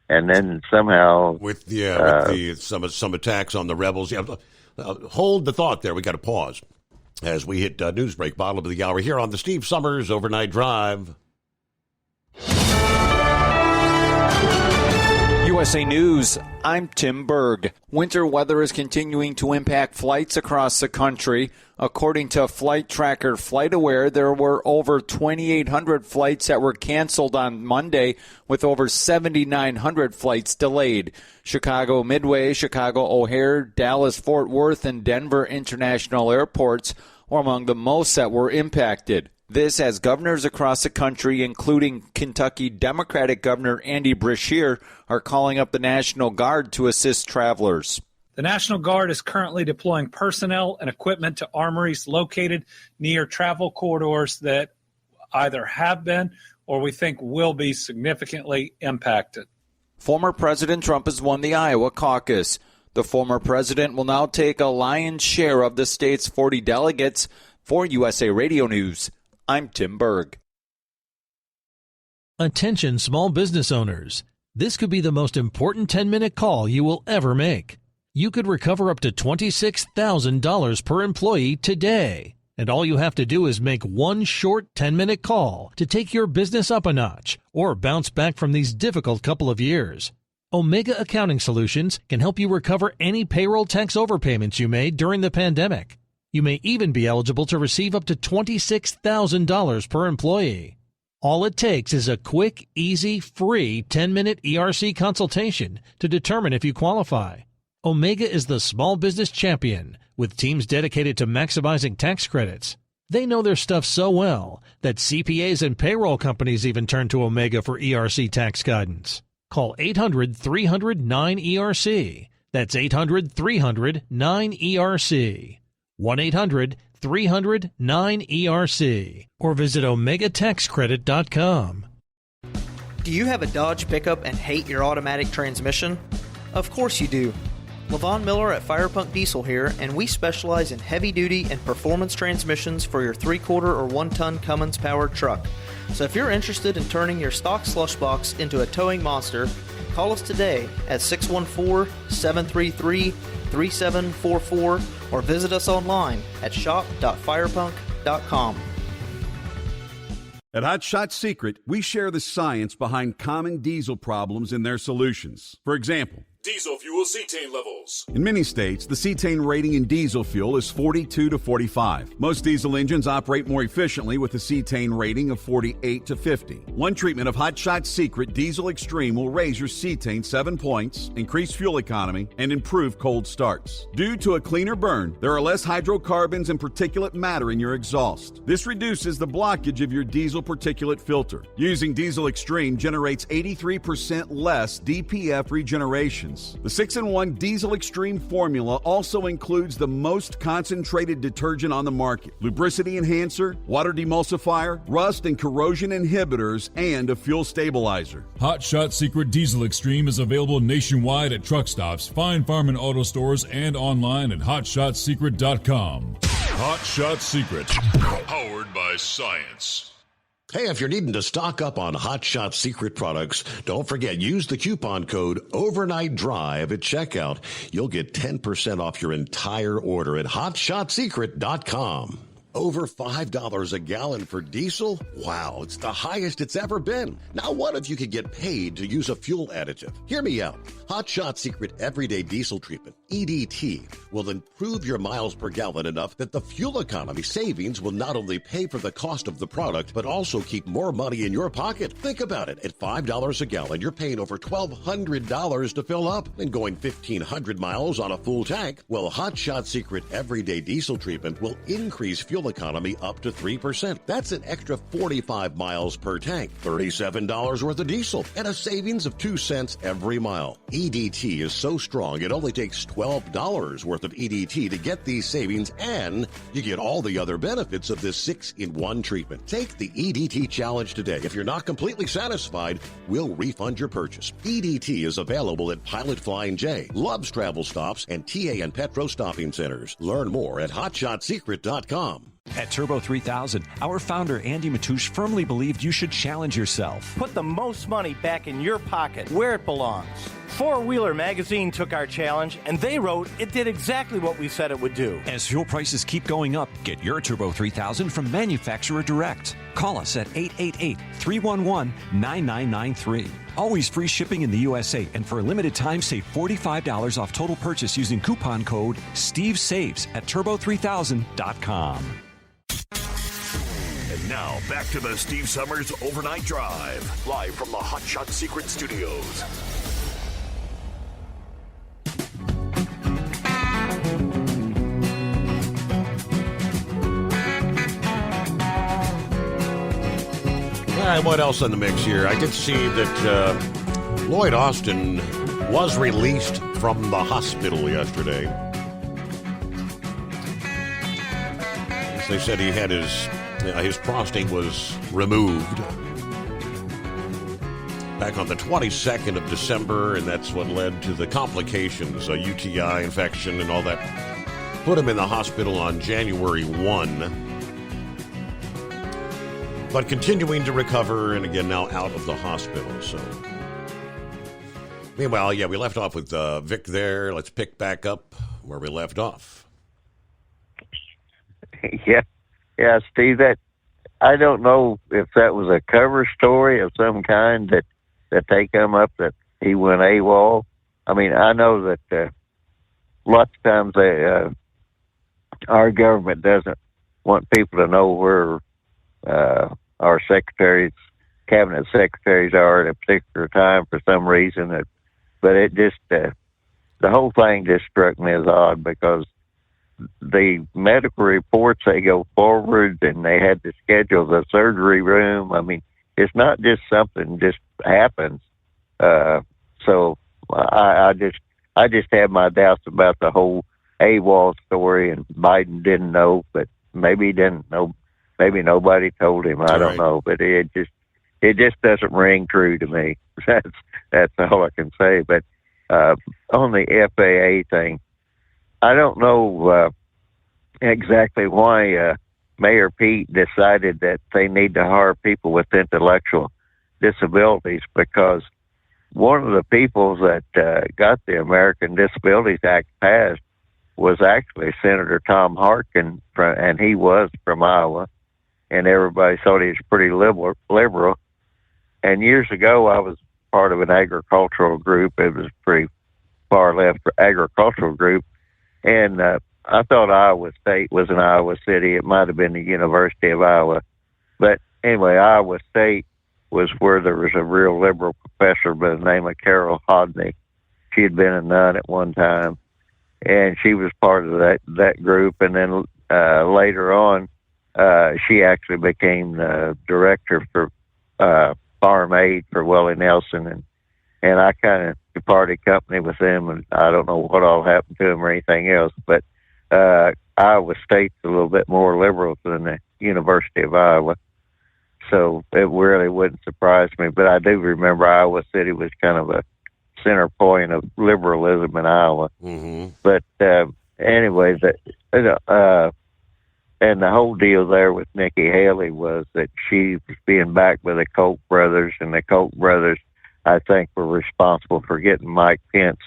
Speaker 18: and then somehow
Speaker 10: with some attacks on the rebels. Yeah, hold the thought there. We got to pause as we hit news break, bottom of the hour here on the Steve Summers Overnight Drive.
Speaker 2: USA News, I'm Tim Berg. Winter weather is continuing to impact flights across the country. According to flight tracker FlightAware, there were over 2,800 flights that were canceled on Monday, with over 7,900 flights delayed. Chicago Midway, Chicago O'Hare, Dallas Fort Worth, and Denver International Airports were among the most that were impacted. This as governors across the country, including Kentucky Democratic Governor Andy Beshear, are calling up the National Guard to assist travelers.
Speaker 3: The National Guard is currently deploying personnel and equipment to armories located near travel corridors that either have been or we think will be significantly impacted.
Speaker 2: Former President Trump has won the Iowa caucus. The former president will now take a lion's share of the state's 40 delegates. For USA Radio News, I'm Tim Berg.
Speaker 15: Attention small business owners. This could be the most important 10-minute call you will ever make. You could recover up to $26,000 per employee today. And all you have to do is make one short 10-minute call to take your business up a notch or bounce back from these difficult couple of years. Omega Accounting Solutions can help you recover any payroll tax overpayments you made during the pandemic. You may even be eligible to receive up to $26,000 per employee. All it takes is a quick, easy, free 10-minute ERC consultation to determine if you qualify. Omega is the small business champion with teams dedicated to maximizing tax credits. They know their stuff so well that CPAs and payroll companies even turn to Omega for ERC tax guidance. Call 800-300-9ERC. That's 800-300-9ERC. 1-800-300-9ERC. Or visit OmegaTaxCredit.com.
Speaker 20: Do you have a Dodge pickup and hate your automatic transmission? Of course you do. LaVon Miller at Firepunk Diesel here, and we specialize in heavy-duty and performance transmissions for your 3/4 or 1-ton Cummins-powered truck. So if you're interested in turning your stock slush box into a towing monster, call us today at 614-733-3744 or visit us online at shop.firepunk.com.
Speaker 11: At Hot Shot Secret, we share the science behind common diesel problems and their solutions. For example,
Speaker 9: Diesel fuel cetane levels.
Speaker 11: in many states, the cetane rating in diesel fuel is 42 to 45. Most diesel engines operate more efficiently with a cetane rating of 48 to 50. One treatment of Hot Shot Secret Diesel Extreme will raise your cetane 7 points, increase fuel economy, and improve cold starts. Due to a cleaner burn, there are less hydrocarbons and particulate matter in your exhaust. This reduces the blockage of your diesel particulate filter. Using Diesel Extreme generates 83% less DPF regeneration. The 6-in-1 Diesel Extreme formula also includes the most concentrated detergent on the market, lubricity enhancer, water demulsifier, rust and corrosion inhibitors, and a fuel stabilizer.
Speaker 9: Hot Shot Secret Diesel Extreme is available nationwide at truck stops, fine farm and auto stores, and online at hotshotsecret.com. Hot Shot Secret, powered by science.
Speaker 10: Hey, if you're needing to stock up on Hot Shot Secret products, don't forget, use the coupon code Overnight Drive at checkout. You'll get 10% off your entire order at hotshotsecret.com. Over $5 a gallon for diesel? Wow, it's the highest it's ever been. Now what if you could get paid to use a fuel additive? Hear me out. Hot Shot Secret Everyday Diesel Treatment, EDT, will improve your miles per gallon enough that the fuel economy savings will not only pay for the cost of the product, but also keep more money in your pocket. Think about it. At $5 a gallon, you're paying over $1,200 to fill up and going 1,500 miles on a full tank. Well, Hot Shot Secret Everyday Diesel Treatment will increase fuel economy up to 3%. That's an extra 45 miles per tank, $37 worth of diesel, and a savings of 2 cents every mile. EDT is so strong, it only takes $12 worth of EDT to get these savings, and you get all the other benefits of this 6-in-1 treatment. Take the EDT challenge today. If you're not completely satisfied, we'll refund your purchase. EDT is available at Pilot Flying J, Love's Travel Stops, and TA and Petro Stopping Centers. Learn more at hotshotsecret.com.
Speaker 21: At Turbo 3000, our founder Andy Matouche firmly believed you should challenge yourself.
Speaker 23: Put the most money back in your pocket, where it belongs. Four Wheeler Magazine took our challenge, and they wrote it did exactly what we said it would do.
Speaker 21: As fuel prices keep going up, get your Turbo 3000 from manufacturer direct. Call us at 888-311-9993. Always free shipping in the USA, and for a limited time, save $45 off total purchase using coupon code SteveSaves at turbo3000.com.
Speaker 5: And now, back to the Steve Summers Overnight Drive, live from the Hot Shot Secret Studios.
Speaker 10: All right, what else in the mix here? I did see that Lloyd Austin was released from the hospital yesterday. They said he had his prostate was removed back on the 22nd of December, and that's what led to the complications, a UTI infection and all that. Put him in the hospital on January 1. But continuing to recover, and again now out of the hospital. So, meanwhile, yeah, we left off with Vic there. Let's pick back up where we left off.
Speaker 18: Yeah, Steve. That I don't know if that was a cover story of some kind that they come up that
Speaker 1: he went AWOL. I mean, I know that lots of times our government doesn't want people to know where our secretaries, cabinet secretaries are at a particular time for some reason. But it just, the whole thing just struck me as odd because the medical reports, they go forward and they had to schedule the surgery room. I mean, it's not just something just happens. So I just have my doubts about the whole AWOL story, and Biden didn't know, but maybe he didn't know. Maybe nobody told him. I don't know, but it just doesn't ring true to me. That's all I can say. But on the FAA thing, I don't know exactly why Mayor Pete decided that they need to hire people with intellectual disabilities, because one of the people that got the American Disabilities Act passed was actually Senator Tom Harkin, and he was from Iowa, and everybody thought he was pretty liberal. And years ago, I was part of an agricultural group. It was a pretty far left agricultural group, and I thought Iowa State was an Iowa city. It might have been the University of Iowa. But anyway, Iowa State was where there was a real liberal professor by the name of Carol Hodney. She had been a nun at one time, and she was part of that group. And then later on, she actually became the director for farm aid for Willie Nelson. And I kind of departed company with them, and I don't know what all happened to him or anything else. But Iowa State's a little bit more liberal than the University of Iowa. So it really wouldn't surprise me. But I do remember Iowa City was kind of a center point of liberalism in Iowa.
Speaker 10: Mm-hmm.
Speaker 1: But anyway, and the whole deal there with Nikki Haley was that she was being backed by the Koch brothers, and the Koch brothers, I think, were responsible for getting Mike Pence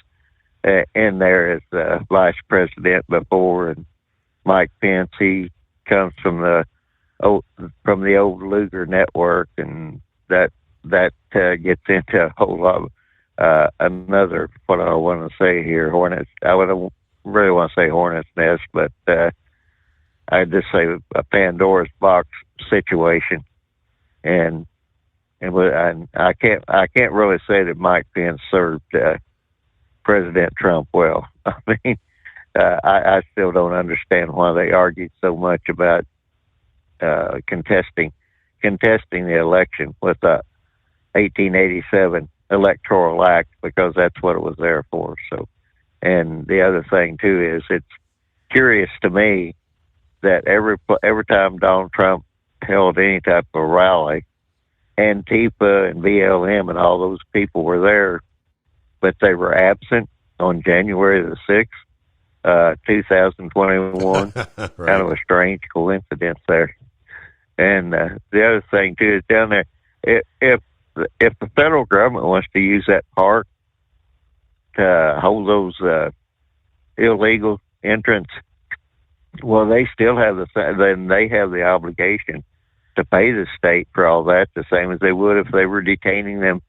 Speaker 1: in there as vice president before. And Mike Pence, he comes from the old Lugar network, and that gets into a whole lot of another, what I want to say here, Hornets. I don't really want to say Hornet's Nest, but I just say a Pandora's box situation, and I can't really say that Mike Pence served President Trump well. I mean, I still don't understand why they argued so much about contesting the election with the 1887 Electoral Act, because that's what it was there for. So, and the other thing too is it's curious to me that every time Donald Trump held any type of rally, Antifa and BLM and all those people were there, but they were absent on January the 6th, 2021.
Speaker 10: Right.
Speaker 1: Kind of a strange coincidence there. And the other thing too is down there, if the federal government wants to use that park to hold those illegal entrants, well, they still have they have the obligation to pay the state for all that, the same as they would if they were detaining them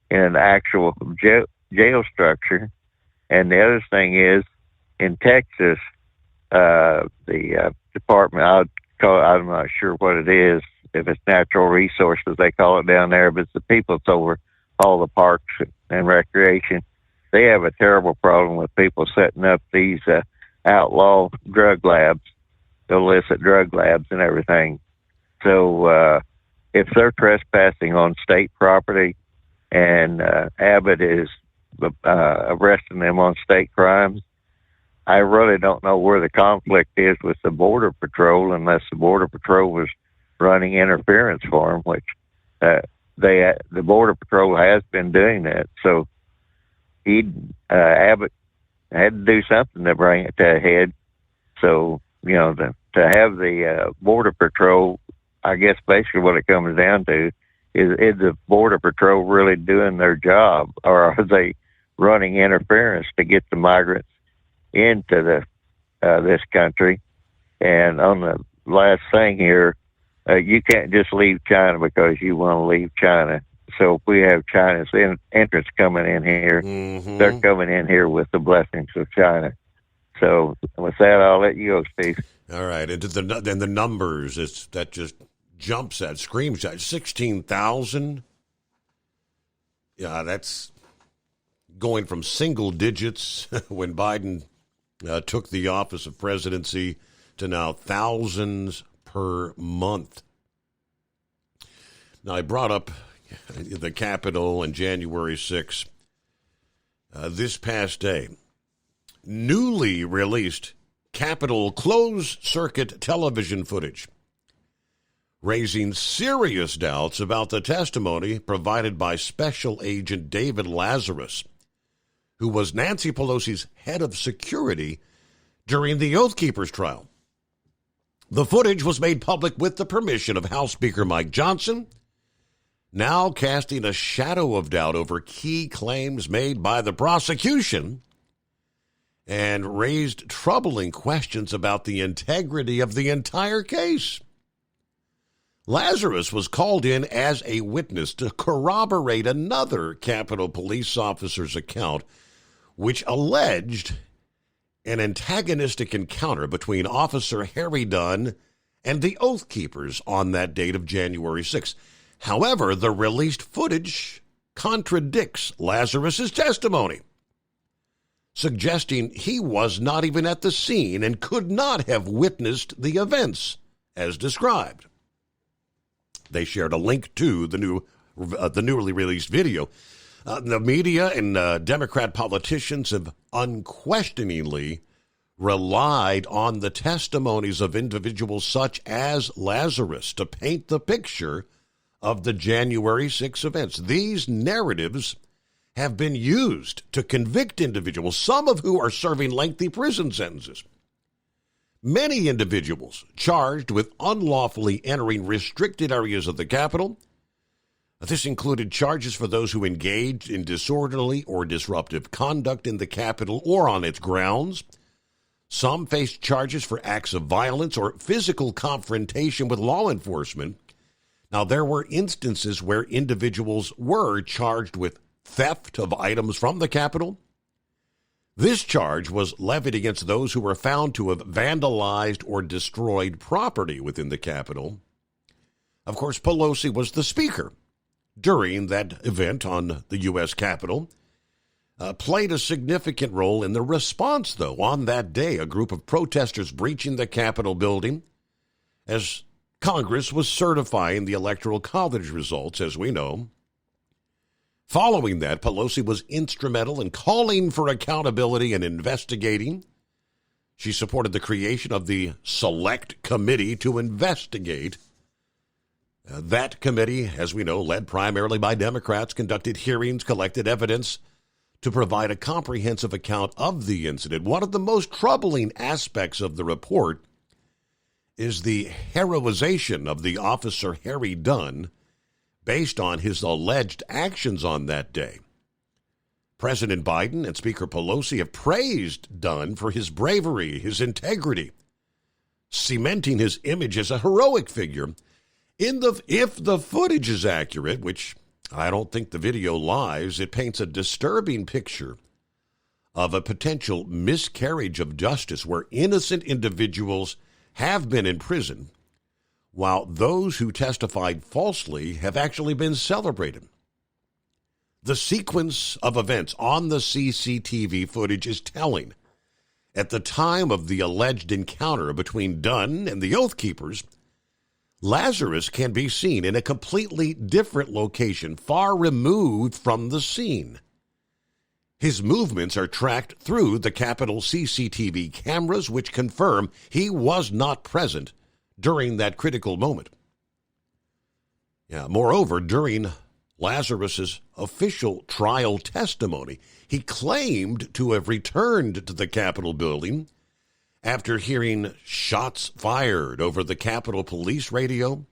Speaker 1: in an actual jail structure. And the other thing is, in Texas, the department, I'm not sure what it is, if it's natural resources, they call it down there, but it's the people that's over all the parks and recreation. They have a terrible problem with people setting up these outlaw drug labs, illicit drug labs and everything. So if they're trespassing on state property and Abbott is arresting them on state crimes, I really don't know where the conflict is with the Border Patrol, unless the Border Patrol was running interference for them, which the Border Patrol has been doing that. So Abbott had to do something to bring it to a head. So, you know, to have the Border Patrol, I guess basically what it comes down to is the Border Patrol really doing their job, or are they running interference to get the migrants into this country? And on the last thing here, you can't just leave China because you want to leave China. So if we have China's entrance coming in here, they're coming in here with the blessings of China. So with that, I'll let you go, Steve.
Speaker 10: All right. And the numbers, that just jumps at, screams at 16,000. Yeah, that's going from single digits when Biden took the office of presidency to now thousands per month. Now, I brought up the Capitol and January 6th this past day. Newly released Capitol closed-circuit television footage, raising serious doubts about the testimony provided by Special Agent David Lazarus, who was Nancy Pelosi's head of security during the Oath Keepers trial. The footage was made public with the permission of House Speaker Mike Johnson, now casting a shadow of doubt over key claims made by the prosecution and raised troubling questions about the integrity of the entire case. Lazarus was called in as a witness to corroborate another Capitol Police officer's account, which alleged an antagonistic encounter between Officer Harry Dunn and the Oath Keepers on that date of January 6th. However, the released footage contradicts Lazarus's testimony, suggesting he was not even at the scene and could not have witnessed the events as described. They shared a link to the newly released video. The media and Democrat politicians have unquestioningly relied on the testimonies of individuals such as Lazarus to paint the picture of the January 6 events. These narratives have been used to convict individuals, some of who are serving lengthy prison sentences. Many individuals charged with unlawfully entering restricted areas of the Capitol. This included charges for those who engaged in disorderly or disruptive conduct in the Capitol or on its grounds. Some faced charges for acts of violence or physical confrontation with law enforcement. Now, there were instances where individuals were charged with theft of items from the Capitol. This charge was levied against those who were found to have vandalized or destroyed property within the Capitol. Of course, Pelosi was the speaker during that event on the U.S. Capitol, played a significant role in the response, though. On that day, a group of protesters breaching the Capitol building as Congress was certifying the Electoral College results, as we know. Following that, Pelosi was instrumental in calling for accountability and investigating. She supported the creation of the Select Committee to investigate. That committee, as we know, led primarily by Democrats, conducted hearings, collected evidence to provide a comprehensive account of the incident. One of the most troubling aspects of the report is the heroization of the officer Harry Dunn based on his alleged actions on that day. President Biden and Speaker Pelosi have praised Dunn for his bravery, his integrity, cementing his image as a heroic figure. If the footage is accurate, which I don't think the video lies, it paints a disturbing picture of a potential miscarriage of justice where innocent individuals have been in prison, while those who testified falsely have actually been celebrated. The sequence of events on the CCTV footage is telling. At the time of the alleged encounter between Dunn and the Oath Keepers, Lazarus can be seen in a completely different location, far removed from the scene. His movements are tracked through the Capitol CCTV cameras, which confirm he was not present during that critical moment. Moreover, during Lazarus's official trial testimony, he claimed to have returned to the Capitol building after hearing shots fired over the Capitol Police radio.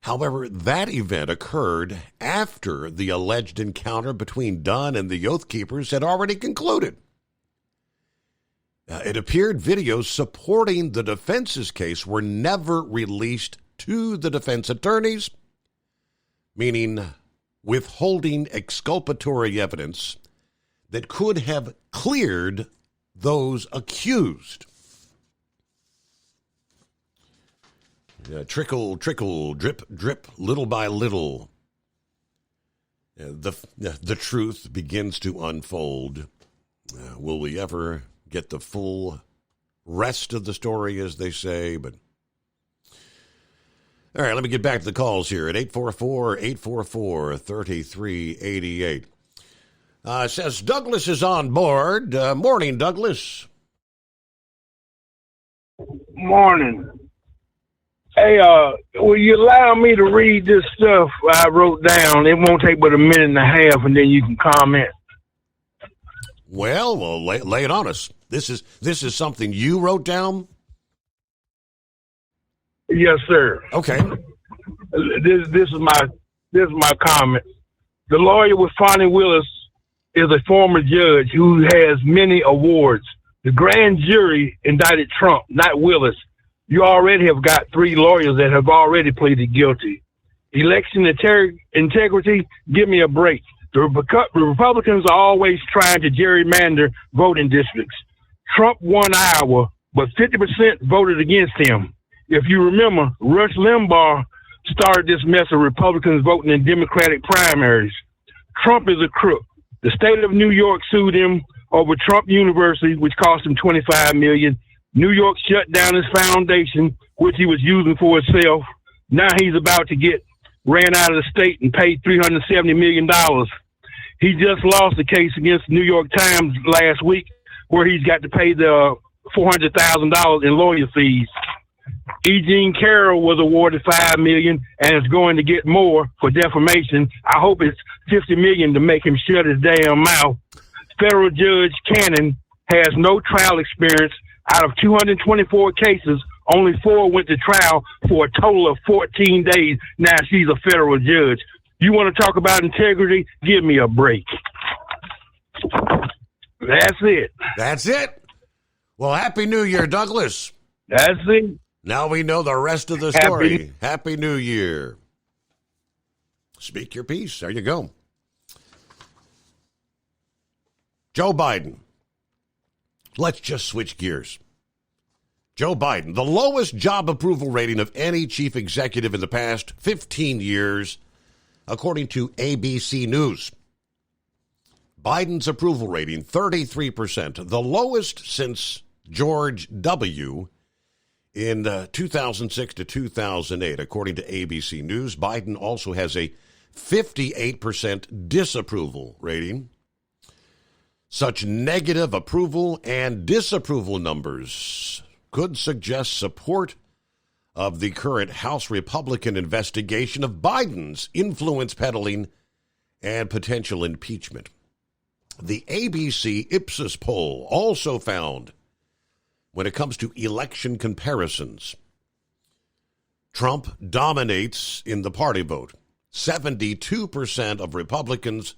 Speaker 10: However, that event occurred after the alleged encounter between Dunn and the Oath Keepers had already concluded. It appeared videos supporting the defense's case were never released to the defense attorneys, meaning withholding exculpatory evidence that could have cleared those accused. Trickle, trickle, drip, drip, little by little, the truth begins to unfold. Will we ever get the full rest of the story, as they say? But all right, let me get back to the calls here at 844-844-3388. Says Douglas is on board. Morning, Douglas.
Speaker 7: Morning. Hey, will you allow me to read this stuff I wrote down? It won't take but a minute and a half, and then you can comment.
Speaker 10: Well, lay it on us. This is something you wrote down?
Speaker 7: Yes, sir.
Speaker 10: Okay.
Speaker 7: This is my comment. The lawyer with Fonnie Willis is a former judge who has many awards. The grand jury indicted Trump, not Willis. You already have got 3 lawyers that have already pleaded guilty. Election integrity, give me a break. The Republicans are always trying to gerrymander voting districts. Trump won Iowa, but 50% voted against him. If you remember, Rush Limbaugh started this mess of Republicans voting in Democratic primaries. Trump is a crook. The state of New York sued him over Trump University, which cost him $25 million. New York shut down his foundation, which he was using for himself. Now he's about to get ran out of the state and paid $370 million. He just lost the case against the New York Times last week, where he's got to pay the $400,000 in lawyer fees. E. Jean Carroll was awarded $5 million and is going to get more for defamation. I hope it's $50 million to make him shut his damn mouth. Federal Judge Cannon has no trial experience. Out of 224 cases, only 4 went to trial for a total of 14 days. Now she's a federal judge. You want to talk about integrity? Give me a break. That's it.
Speaker 10: That's it? Well, Happy New Year, Douglas.
Speaker 7: That's it.
Speaker 10: Now we know the rest of the story. Happy New Year. Speak your piece. There you go. Joe Biden. Let's just switch gears. Joe Biden, the lowest job approval rating of any chief executive in the past 15 years, according to ABC News. Biden's approval rating, 33%, the lowest since George W. in 2006 to 2008, according to ABC News. Biden also has a 58% disapproval rating. Such negative approval and disapproval numbers could suggest support of the current House Republican investigation of Biden's influence peddling and potential impeachment. The ABC Ipsos poll also found, when it comes to election comparisons, Trump dominates in the party vote. 72% of Republicans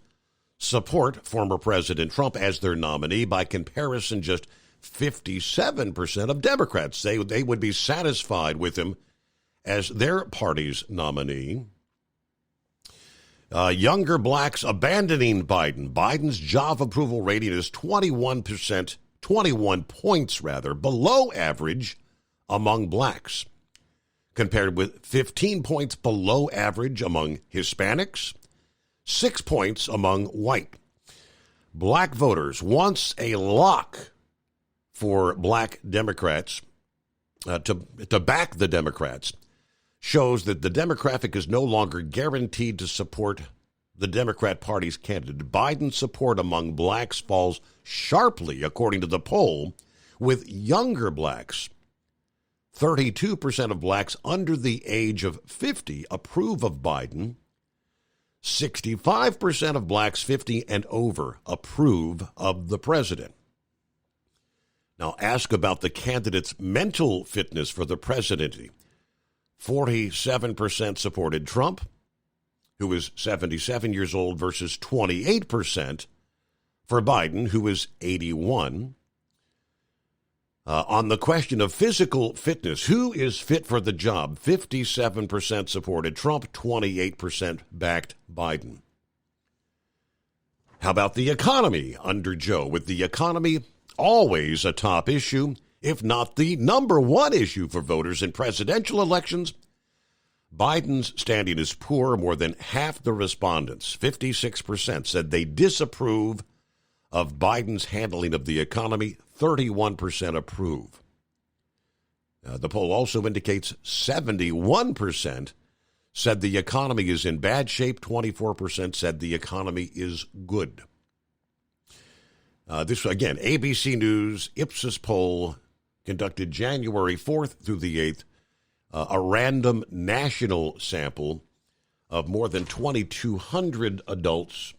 Speaker 10: support former President Trump as their nominee. By comparison, just 57% of Democrats say they would be satisfied with him as their party's nominee. Younger blacks abandoning Biden. Biden's job approval rating is 21 points below average among blacks, compared with 15 points below average among Hispanics, 6 points among white. Black voters, once a lock for black Democrats to back the Democrats, shows that the demographic is no longer guaranteed to support the Democrat Party's candidate. Biden's support among blacks falls sharply, according to the poll, with younger blacks. 32% of blacks under the age of 50 approve of Biden. 65% of blacks 50 and over approve of the president. Now ask about the candidate's mental fitness for the presidency. 47% supported Trump, who is 77 years old, versus 28% for Biden, who is 81. On the question of physical fitness, who is fit for the job? 57% supported Trump, 28% backed Biden. How about the economy under Joe? With the economy always a top issue, if not the number one issue for voters in presidential elections, Biden's standing is poor. More than half the respondents, 56%, said they disapprove of Biden's handling of the economy. 31% approve. The poll also indicates 71% said the economy is in bad shape. 24% said the economy is good. This, again, ABC News Ipsos poll conducted January 4th through the 8th. A random national sample of more than 2,200 adults.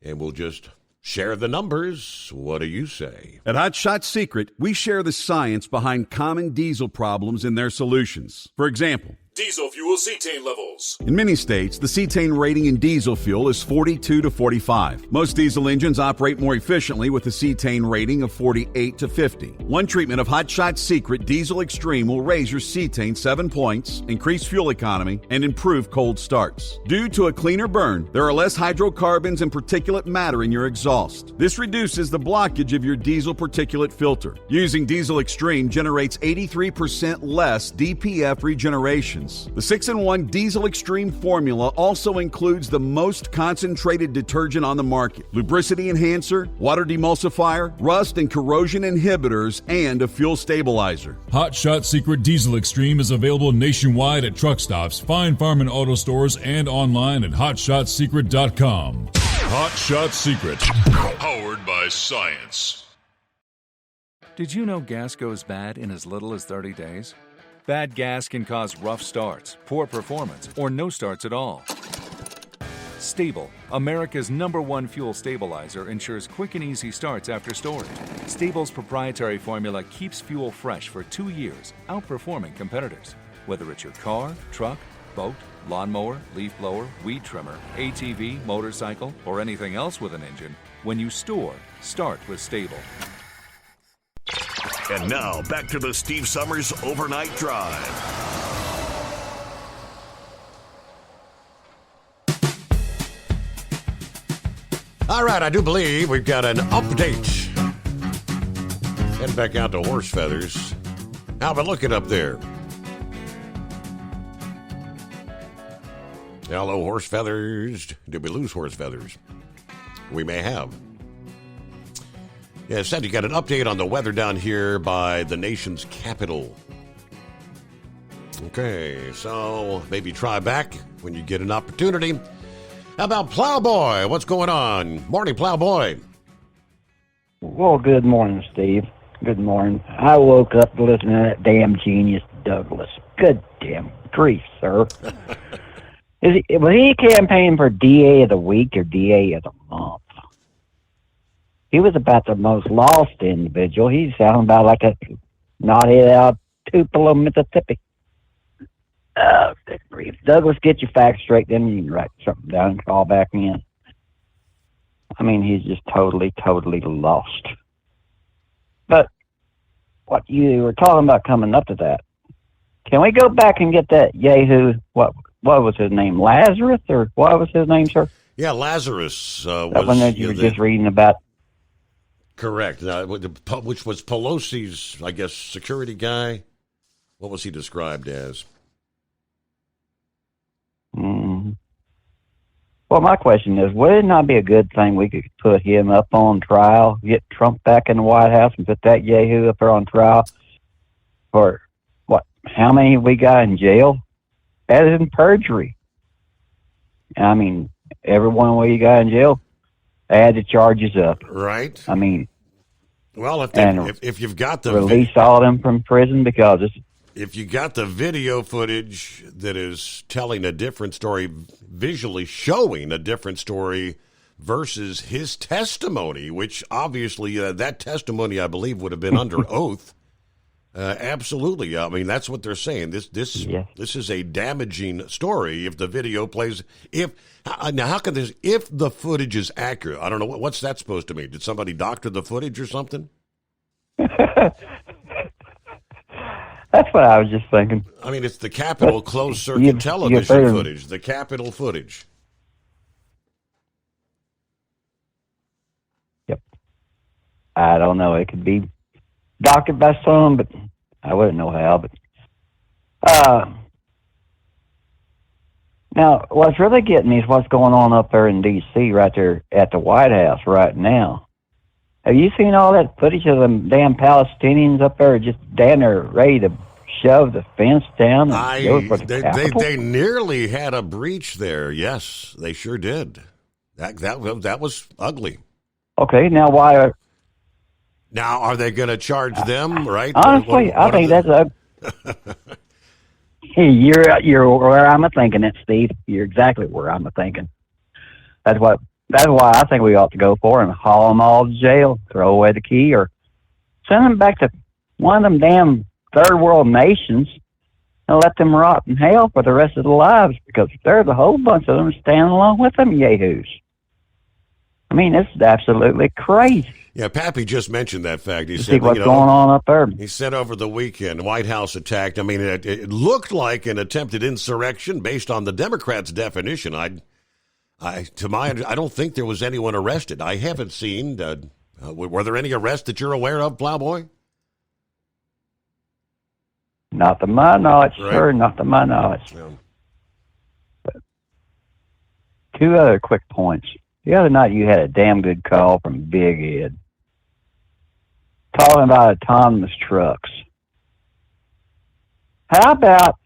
Speaker 10: And we'll just share the numbers. What do you say?
Speaker 11: At Hot Shot Secret, we share the science behind common diesel problems and their solutions. For example,
Speaker 9: diesel fuel cetane levels.
Speaker 11: in many states, the cetane rating in diesel fuel is 42 to 45. Most diesel engines operate more efficiently with a cetane rating of 48 to 50. One treatment of Hot Shot Secret Diesel Extreme will raise your cetane 7 points, increase fuel economy, and improve cold starts. Due to a cleaner burn, there are less hydrocarbons and particulate matter in your exhaust. This reduces the blockage of your diesel particulate filter. Using Diesel Extreme generates 83% less DPF regeneration. The 6-in-1 Diesel Extreme formula also includes the most concentrated detergent on the market, lubricity enhancer, water demulsifier, rust and corrosion inhibitors, and a fuel stabilizer.
Speaker 9: Hot Shot Secret Diesel Extreme is available nationwide at truck stops, Fine Farm and auto stores, and online at hotshotsecret.com. Hot Shot Secret, powered by science.
Speaker 12: Did you know gas goes bad in as little as 30 days? Bad gas can cause rough starts, poor performance, or no starts at all. Stable, America's #1 fuel stabilizer, ensures quick and easy starts after storage. Stable's proprietary formula keeps fuel fresh for 2 years, outperforming competitors. Whether it's your car, truck, boat, lawnmower, leaf blower, weed trimmer, ATV, motorcycle, or anything else with an engine, when you store, start with Stable.
Speaker 5: And now, back to the Steve Summers Overnight Drive.
Speaker 10: All right, I do believe we've got an update. Head back out to Horse Feathers. How about looking up there? Hello, Horse Feathers. Did we lose Horse Feathers? We may have. Yeah, said you got an update on the weather down here by the nation's capital. Okay, so maybe try back when you get an opportunity. How about Plowboy? What's going on? Morning, Plowboy.
Speaker 14: Well, good morning, Steve. Good morning. I woke up listening to that damn genius Douglas. Good damn grief, sir. Was he campaigning for DA of the week or DA of the month? He was about the most lost individual. He sounded about like a knot-head out Tupelo, Mississippi. Douglas, get your facts straight, then you can write something down and call back in. I mean, he's just totally, totally lost. But what you were talking about coming up to that, can we go back and get that Yahoo, what was his name, Lazarus, or what was his name, sir?
Speaker 10: Yeah, Lazarus
Speaker 14: that one that you were just reading about.
Speaker 10: Correct. Which was Pelosi's, I guess, security guy. What was he described as?
Speaker 14: Well, my question is, would it not be a good thing we could put him up on trial, get Trump back in the White House, and put that Yahoo up there on trial for, what, how many we got in jail? That is in perjury. I mean, everyone we got in jail, they had the charges up.
Speaker 10: Right.
Speaker 14: I mean,
Speaker 10: well, if you've got the
Speaker 14: release all of them from prison because
Speaker 10: if you got the video footage that is telling a different story, visually showing a different story versus his testimony, which obviously that testimony I believe would have been under oath. Absolutely. I mean, that's what they're saying. This is a damaging story if the video plays. Now, how can this? If the footage is accurate, I don't know what's that supposed to mean. Did somebody doctor the footage or something?
Speaker 14: That's what I was just thinking.
Speaker 10: I mean, it's the Capitol closed circuit television footage. The Capitol footage.
Speaker 14: I don't know. It could be doctored by some, but I wouldn't know how. But now, what's really getting me is what's going on up there in D.C. right there at the White House right now. Have you seen all that footage of them damn Palestinians up there just down there ready to shove the fence down? And go for the Capitol?
Speaker 10: They nearly had a breach there. Yes, they sure did. That was ugly.
Speaker 14: Okay, now why?
Speaker 10: Now, are they going to charge them? Right?
Speaker 14: Honestly, I think that's a. You're where I'm thinking it, Steve. You're exactly where I'm thinking. That's why I think we ought to go for and haul them all to jail, throw away the key, or send them back to one of them damn third world nations and let them rot in hell for the rest of their lives, because there's a whole bunch of them standing along with them yahoos. I mean, this is absolutely crazy.
Speaker 10: Yeah, Pappy just mentioned that fact. He said,
Speaker 14: see what's going on up there.
Speaker 10: He said over the weekend, White House attacked. I mean, it looked like an attempted insurrection based on the Democrats' definition. I don't think there was anyone arrested. I haven't seen. Were there any arrests that you're aware of, Plowboy?
Speaker 14: Not to my knowledge,
Speaker 10: right.
Speaker 14: Sir. Not to my knowledge.
Speaker 10: Yeah.
Speaker 14: But 2 other quick points. The other night you had a damn good call from Big Ed talking about autonomous trucks. How about,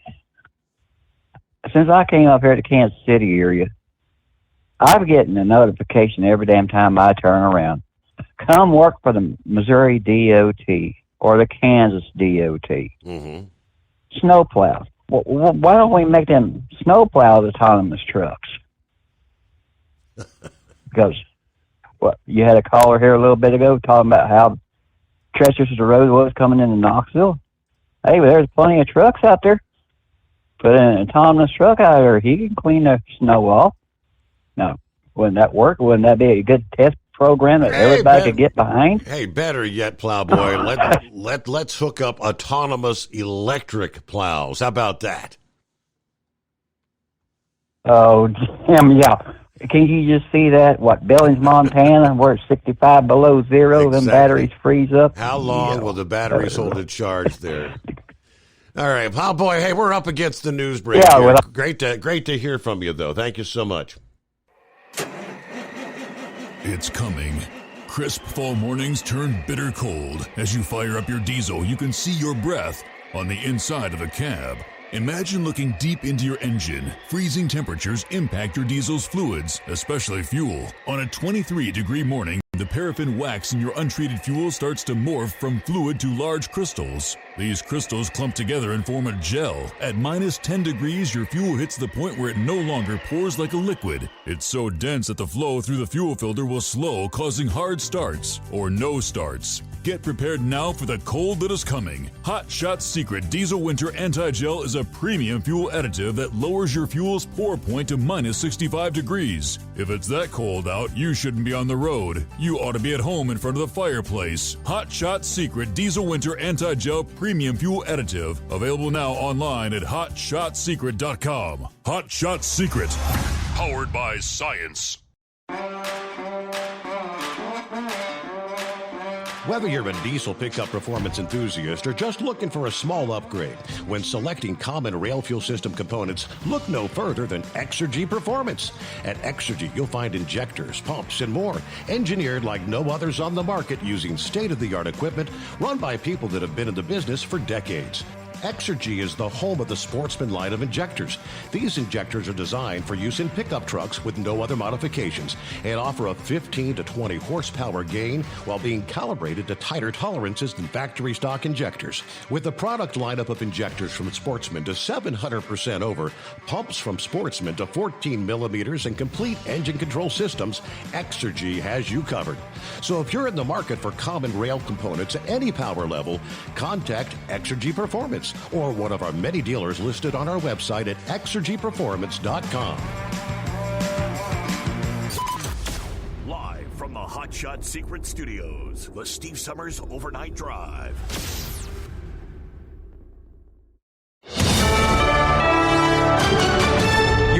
Speaker 14: since I came up here to Kansas City area, I'm getting a notification every damn time I turn around. Come work for the Missouri DOT or the Kansas DOT.
Speaker 10: Mm-hmm.
Speaker 14: Snowplows. Why don't we make them snowplows autonomous trucks? Because you had a caller here a little bit ago talking about how treacherous the road was coming into Knoxville. Hey, well, there's plenty of trucks out there. Put an autonomous truck out there, he can clean the snow off. Now, wouldn't that work? Wouldn't that be a good test program that everybody could get behind?
Speaker 10: Hey, better yet, Plowboy, let's hook up autonomous electric plows. How about that?
Speaker 14: Oh, damn, yeah. Can you just see that? What, Billings, Montana, where it's 65 below zero,
Speaker 10: Exactly.
Speaker 14: Them batteries freeze up?
Speaker 10: How long will the batteries hold a charge there? All right, Plowboy, hey, we're up against the news break.
Speaker 14: Yeah,
Speaker 10: here.
Speaker 14: well,
Speaker 10: Great to hear from you, though. Thank you so much.
Speaker 9: It's coming. Crisp fall mornings turn bitter cold. As you fire up your diesel, you can see your breath on the inside of the cab. Imagine looking deep into your engine. Freezing temperatures impact your diesel's fluids, especially fuel. On a 23-degree morning, the paraffin wax in your untreated fuel starts to morph from fluid to large crystals. These crystals clump together and form a gel. At minus 10 degrees, your fuel hits the point where it no longer pours like a liquid. It's so dense that the flow through the fuel filter will slow, causing hard starts or no starts. Get prepared now for the cold that is coming. Hot Shot's Secret Diesel Winter Anti-Gel is a premium fuel additive that lowers your fuel's pour point to minus 65 degrees. If it's that cold out, you shouldn't be on the road. You ought to be at home in front of the fireplace. Hot Shot's Secret Diesel Winter Anti-Gel Premium Fuel Additive. Available now online at HotShotSecret.com. Hot Shot Secret. Powered by science.
Speaker 10: Whether you're a diesel pickup performance enthusiast or just looking for a small upgrade, when selecting common rail fuel system components, look no further than Exergy Performance. At Exergy, you'll find injectors, pumps, and more, engineered like no others on the market using state-of-the-art equipment run by people that have been in the business for decades. Exergy is the home of the Sportsman line of injectors. These injectors are designed for use in pickup trucks with no other modifications and offer a 15 to 20 horsepower gain while being calibrated to tighter tolerances than factory stock injectors. With a product lineup of injectors from Sportsman to 700% over, pumps from Sportsman to 14 millimeters, and complete engine control systems, Exergy has you covered. So if you're in the market for common rail components at any power level, contact Exergy Performance or one of our many dealers listed on our website at exergyperformance.com.
Speaker 13: Live from the Hot Shot Secret Studios, the Steve Summers Overnight Drive.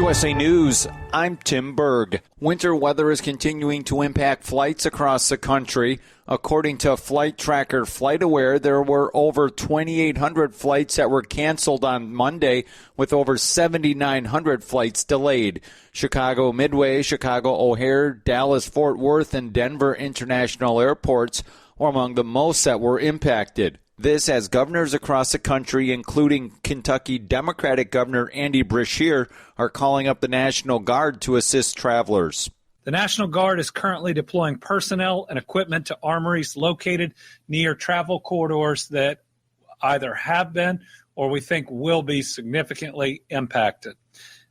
Speaker 2: USA News, I'm Tim Berg. Winter weather is continuing to impact flights across the country. According to flight tracker FlightAware, there were over 2,800 flights that were canceled on Monday, with over 7,900 flights delayed. Chicago Midway, Chicago O'Hare, Dallas Fort Worth, and Denver International Airports were among the most that were impacted. This as governors across the country, including Kentucky Democratic Governor Andy Beshear, are calling up the National Guard to assist travelers.
Speaker 3: The National Guard is currently deploying personnel and equipment to armories located near travel corridors that either have been or we think will be significantly impacted.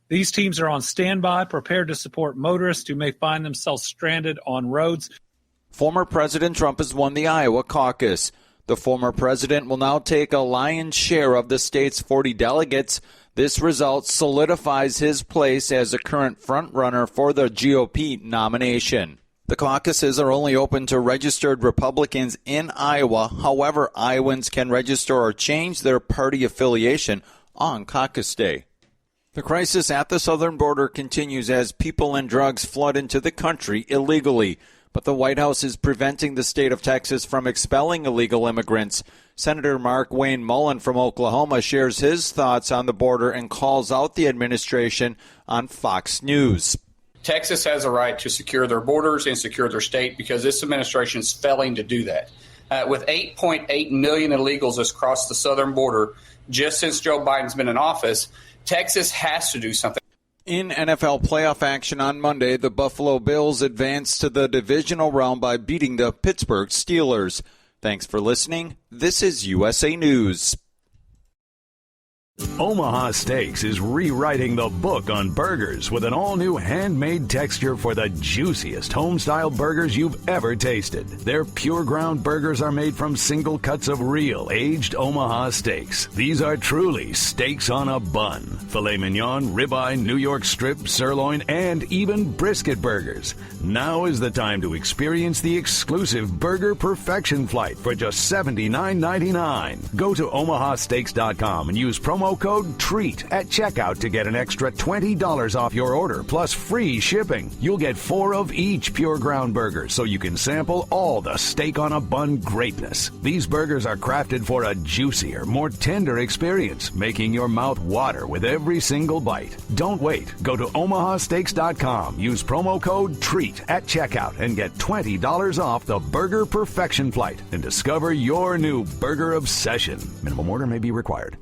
Speaker 3: These teams are on standby, prepared to support motorists who may find themselves stranded on roads.
Speaker 2: Former President Trump has won the Iowa caucus. The former president will now take a lion's share of the state's 40 delegates. This result solidifies his place as the current frontrunner for the GOP nomination. The caucuses are only open to registered Republicans in Iowa. However, Iowans can register or change their party affiliation on caucus day. The crisis at the southern border continues as people and drugs flood into the country illegally. But the White House is preventing the state of Texas from expelling illegal immigrants. Senator Mark Wayne Mullen from Oklahoma shares his thoughts on the border and calls out the administration on Fox News.
Speaker 4: Texas has a right to secure their borders and secure their state because this administration is failing to do that. With 8.8 million illegals across the southern border just since Joe Biden's been in office, Texas has to do something.
Speaker 2: In NFL playoff action on Monday, the Buffalo Bills advanced to the divisional round by beating the Pittsburgh Steelers. Thanks for listening. This is USA News.
Speaker 5: Omaha Steaks is rewriting the book on burgers with an all-new handmade texture for the juiciest home-style burgers you've ever tasted. Their pure ground burgers are made from single cuts of real aged Omaha steaks. These are truly steaks on a bun. Filet mignon, ribeye, New York strip, sirloin, and even brisket burgers. Now is the time to experience the exclusive Burger Perfection Flight for just $79.99. Go to omahasteaks.com and use promo code TREAT at checkout to get an extra $20 off your order plus free shipping. You'll get 4 of each pure ground burger so you can sample all the steak on a bun greatness. These burgers are crafted for a juicier, more tender experience, making your mouth water with every single bite. Don't wait. Go to omahasteaks.com. Use promo code TREAT at checkout and get $20 off the Burger Perfection Flight and discover your new burger obsession. Minimum order may be required.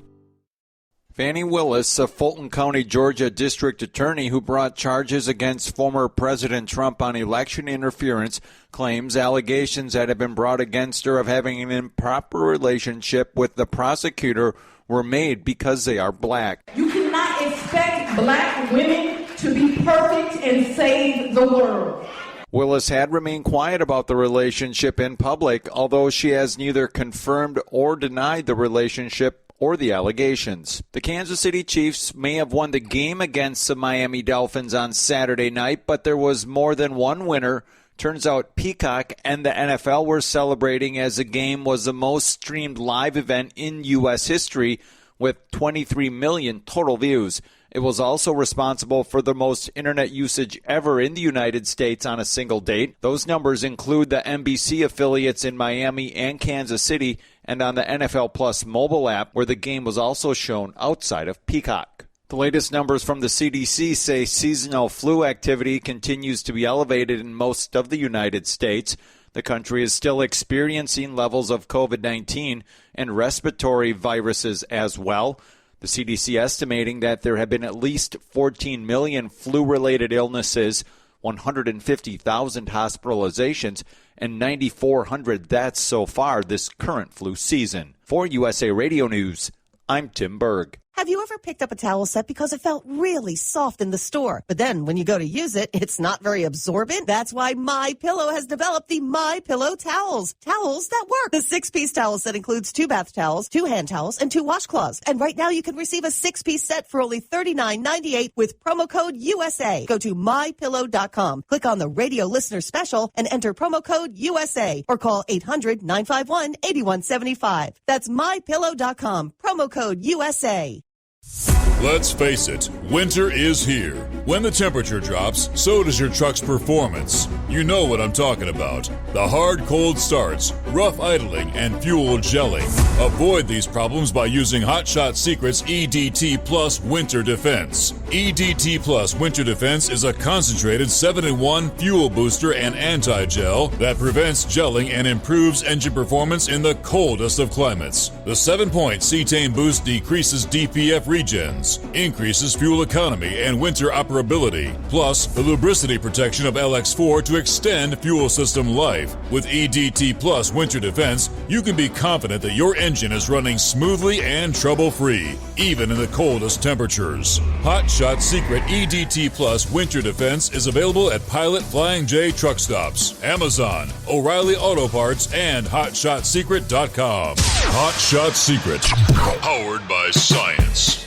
Speaker 2: Fani Willis, a Fulton County, Georgia district attorney who brought charges against former President Trump on election interference, claims allegations that have been brought against her of having an improper relationship with the prosecutor were made because they are black.
Speaker 6: You cannot expect black women to be perfect and save the world.
Speaker 2: Willis had remained quiet about the relationship in public, although she has neither confirmed or denied the relationship or the allegations. The Kansas City Chiefs may have won the game against the Miami Dolphins on Saturday night, but there was more than one winner. Turns out Peacock and the NFL were celebrating as the game was the most streamed live event in U.S. history with 23 million total views. It was also responsible for the most internet usage ever in the United States on a single date. Those numbers include the NBC affiliates in Miami and Kansas City and on the NFL Plus mobile app, where the game was also shown outside of Peacock. The latest numbers from the CDC say seasonal flu activity continues to be elevated in most of the United States. The country is still experiencing levels of COVID-19 and respiratory viruses as well. The CDC estimating that there have been at least 14 million flu-related illnesses, 150,000 hospitalizations, and 9,400 deaths so far this current flu season. For USA Radio News, I'm Tim Berg.
Speaker 17: Have you ever picked up a towel set because it felt really soft in the store, but then when you go to use it, it's not very absorbent? That's why MyPillow has developed the MyPillow towels. Towels that work. The 6-piece towel set includes 2 bath towels, 2 hand towels, and 2 washcloths. And right now you can receive a 6-piece set for only $39.98 with promo code USA. Go to MyPillow.com, click on the radio listener special, and enter promo code USA, or call 800-951-8175. That's MyPillow.com, promo code USA.
Speaker 9: Let's face it, winter is here. When the temperature drops, so does your truck's performance. You know what I'm talking about. The hard cold starts, rough idling, and fuel gelling. Avoid these problems by using Hot Shot Secret's EDT Plus Winter Defense. EDT Plus Winter Defense is a concentrated 7-in-1 fuel booster and anti-gel that prevents gelling and improves engine performance in the coldest of climates. The 7-point cetane boost decreases DPF regens, increases fuel economy and winter operability, plus the lubricity protection of LX4 to extend fuel system life. With EDT Plus Winter Defense, you can be confident that your engine is running smoothly and trouble-free, even in the coldest temperatures. Hot Shot Secret EDT Plus Winter Defense is available at Pilot Flying J truck stops, Amazon, O'Reilly Auto Parts, and HotShotSecret.com. Hot Shot Secret, powered by science.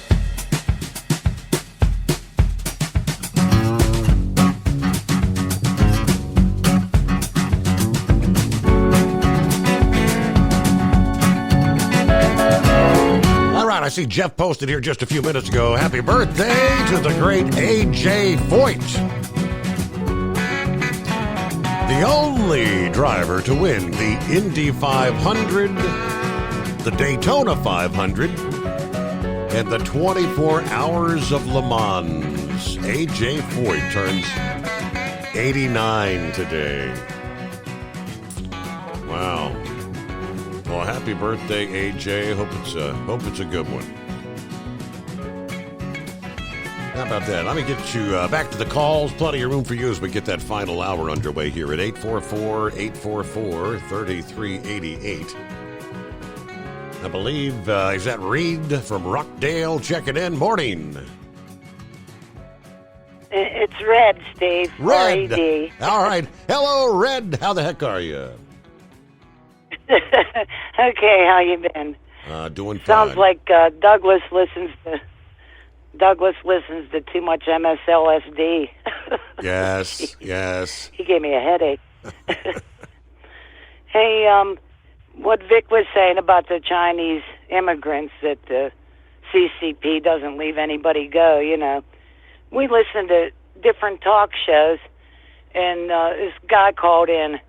Speaker 10: I see Jeff posted here just a few minutes ago. Happy birthday to the great A.J. Foyt. The only driver to win the Indy 500, the Daytona 500, and the 24 Hours of Le Mans. A.J. Foyt turns 89 today. Wow. Well, happy birthday, AJ. Hope it's a good one. How about that? Let me get you back to the calls. Plenty of room for you as we get that final hour underway here at 844-844-3388. I believe, is that Reed from Rockdale checking in? Morning.
Speaker 8: It's Red, Steve.
Speaker 10: Red.
Speaker 8: R-E-D.
Speaker 10: All right. Hello, Red. How the heck are you?
Speaker 8: Okay, how you been?
Speaker 10: Doing fine.
Speaker 8: Sounds like Douglas listens to too much MSLSD.
Speaker 10: Yes, yes.
Speaker 8: He gave me a headache. Hey, what Vic was saying about the Chinese immigrants, that the CCP doesn't leave anybody go, you know. We listen to different talk shows, and this guy called in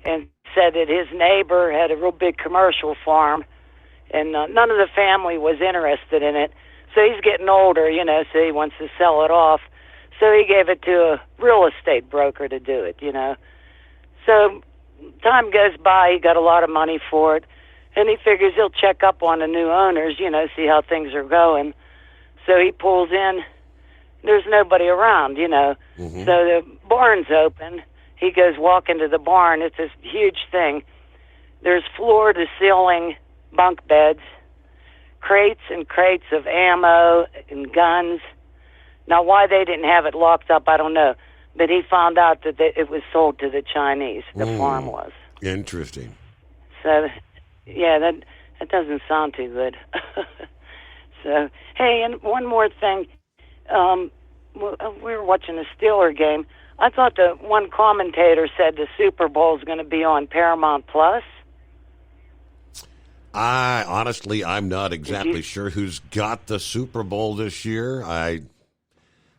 Speaker 8: and said that his neighbor had a real big commercial farm, and none of the family was interested in it. So he's getting older, you know, so he wants to sell it off. So he gave it to a real estate broker to do it, you know. So time goes by, he got a lot of money for it, and he figures he'll check up on the new owners, you know, see how things are going. So he pulls in. There's nobody around, you know. Mm-hmm. So the barn's open. He goes walk into the barn. It's this huge thing. There's floor-to-ceiling bunk beds, crates and crates of ammo and guns. Now, why they didn't have it locked up, I don't know. But he found out that it was sold to the Chinese, the farm was.
Speaker 10: Interesting.
Speaker 8: So, yeah, that doesn't sound too good. So, hey, and one more thing. We were watching a Steeler game. I thought the one commentator said the Super Bowl is going to be on Paramount Plus.
Speaker 10: I'm not exactly sure who's got the Super Bowl this year. I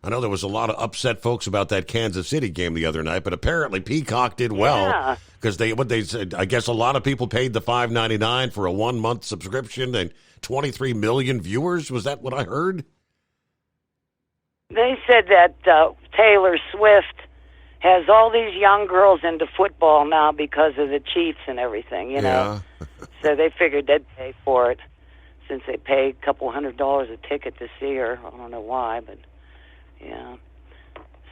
Speaker 10: know there was a lot of upset folks about that Kansas City game the other night, but apparently Peacock did well because they said. I guess a lot of people paid the $5.99 for a 1-month subscription and 23 million viewers. Was that what I heard?
Speaker 8: They said that Taylor Swift has all these young girls into football now because of the Chiefs and everything, you know. So they figured they'd pay for it since they pay a couple $100 a ticket to see her. I don't know why, but yeah.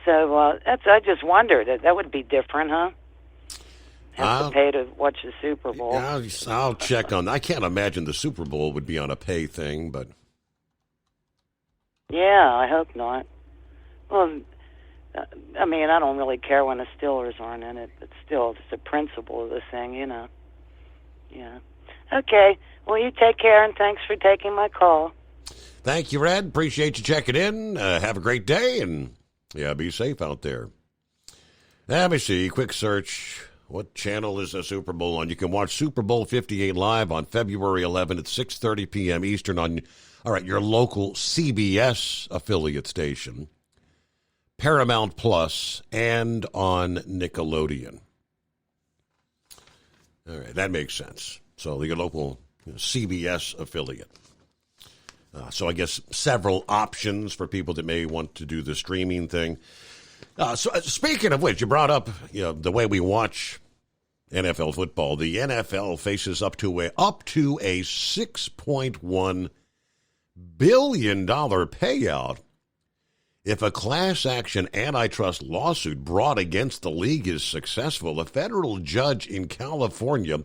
Speaker 8: So I just wondered that would be different, huh? Have to pay to watch the Super Bowl.
Speaker 10: I'll check on that. I can't imagine the Super Bowl would be on a pay thing, but
Speaker 8: yeah, I hope not. Well, I mean, I don't really care when the Steelers aren't in it, but still, it's the principle of the thing, you know. Yeah. Okay. Well, you take care, and thanks for taking my call.
Speaker 10: Thank you, Red. Appreciate you checking in. Have a great day, and be safe out there. Let me see. Quick search. What channel is the Super Bowl on? You can watch Super Bowl 58 live on February 11 at 6:30 p.m. Eastern on All right, your local CBS affiliate station, Paramount Plus, and on Nickelodeon. All right, that makes sense. So your local CBS affiliate. So I guess several options for people that may want to do the streaming thing. So speaking of which, you brought up the way we watch NFL football. The NFL faces up to a $6.1 billion payout if a class action antitrust lawsuit brought against the league is successful. A federal judge in California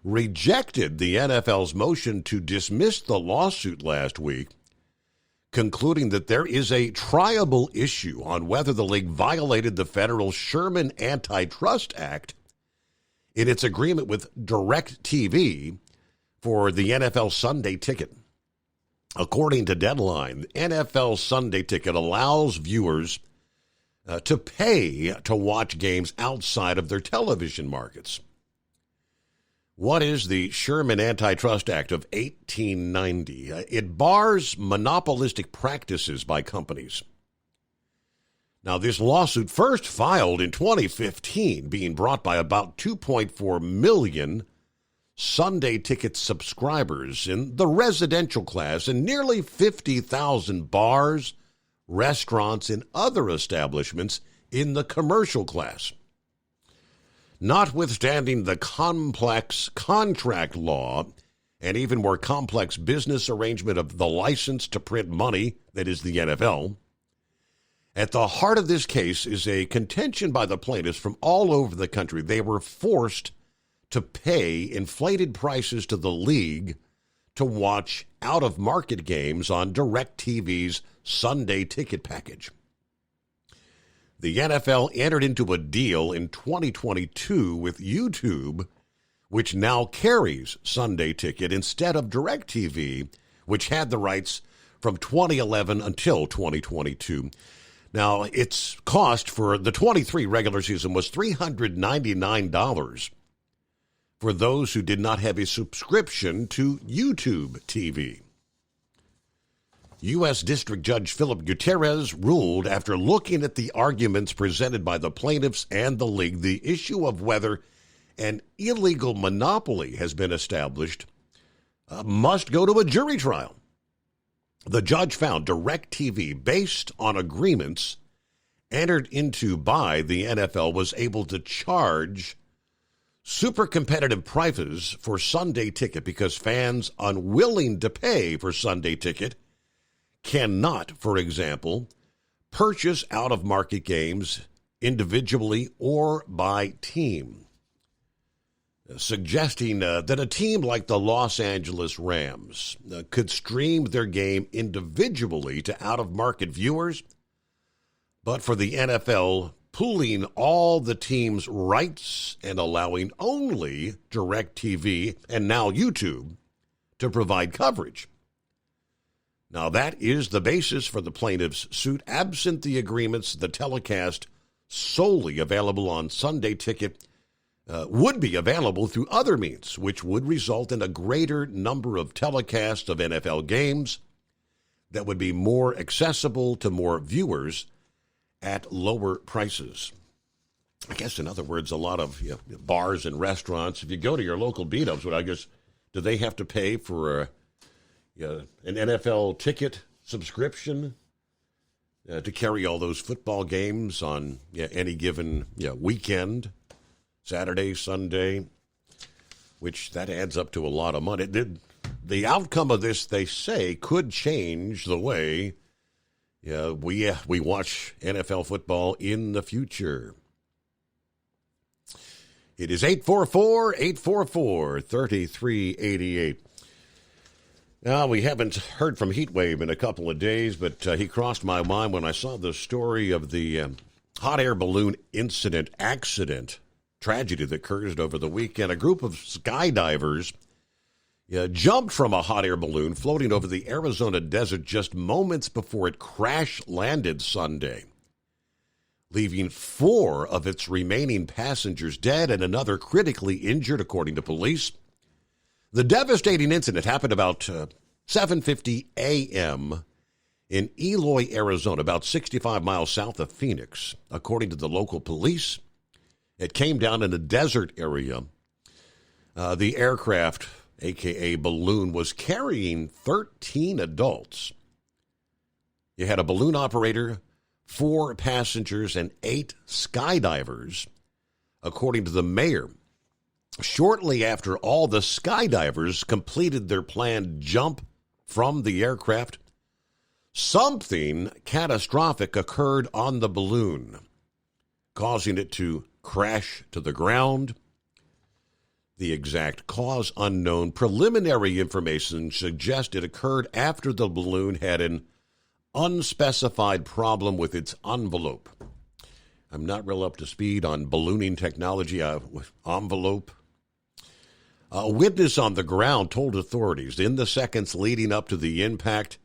Speaker 10: rejected the NFL's motion to dismiss the lawsuit last week, concluding that there is a triable issue on whether the league violated the federal Sherman Antitrust Act in its agreement with DirecTV for the NFL Sunday Ticket. According to Deadline, the NFL Sunday Ticket allows viewers to pay to watch games outside of their television markets. What is the Sherman Antitrust Act of 1890? It bars monopolistic practices by companies. Now, this lawsuit first filed in 2015, being brought by about 2.4 million Sunday Ticket subscribers in the residential class and nearly 50,000 bars, restaurants, and other establishments in the commercial class. Notwithstanding the complex contract law and even more complex business arrangement of the license to print money, that is the NFL, at the heart of this case is a contention by the plaintiffs from all over the country. They were forced to pay inflated prices to the league to watch out-of-market games on DirecTV's Sunday Ticket package. The NFL entered into a deal in 2022 with YouTube, which now carries Sunday Ticket instead of DirecTV, which had the rights from 2011 until 2022. Now, its cost for the 23 regular season was $399 for those who did not have a subscription to YouTube TV. U.S. District Judge Philip Gutierrez ruled after looking at the arguments presented by the plaintiffs and the league, the issue of whether an illegal monopoly has been established must go to a jury trial. The judge found DirecTV, based on agreements entered into by the NFL, was able to charge super competitive prices for Sunday Ticket because fans unwilling to pay for Sunday Ticket cannot, for example, purchase out-of-market games individually or by team, suggesting that a team like the Los Angeles Rams could stream their game individually to out-of-market viewers, but for the NFL pooling all the team's rights and allowing only DirecTV and now YouTube to provide coverage. Now, that is the basis for the plaintiff's suit. Absent the agreements, the telecast solely available on Sunday Ticket would be available through other means, which would result in a greater number of telecasts of NFL games that would be more accessible to more viewers at lower prices. I guess, in other words, a lot of bars and restaurants, if you go to your local beat-ups, I guess, do they have to pay for an NFL ticket subscription to carry all those football games on any given weekend, Saturday, Sunday, which that adds up to a lot of money. The outcome of this, they say, could change the way we watch NFL football in the future. It is 844-844-3388. Now, we haven't heard from Heatwave in a couple of days, but he crossed my mind when I saw the story of the hot air balloon accident, tragedy that occurred over the weekend. A group of skydivers jumped from a hot air balloon floating over the Arizona desert just moments before it crash-landed Sunday, leaving 4 of its remaining passengers dead and another critically injured, according to police. The devastating incident happened about 7:50 a.m. in Eloy, Arizona, about 65 miles south of Phoenix. According to the local police, it came down in a desert area. The aircraft, a.k.a. balloon, was carrying 13 adults. You had a balloon operator, 4 passengers, and 8 skydivers, according to the mayor. Shortly after all the skydivers completed their planned jump from the aircraft, something catastrophic occurred on the balloon, causing it to crash to the ground. The exact cause unknown. Preliminary information suggests it occurred after the balloon had an unspecified problem with its envelope. I'm not real up to speed on ballooning technology with envelope. A witness on the ground told authorities in the seconds leading up to the impact,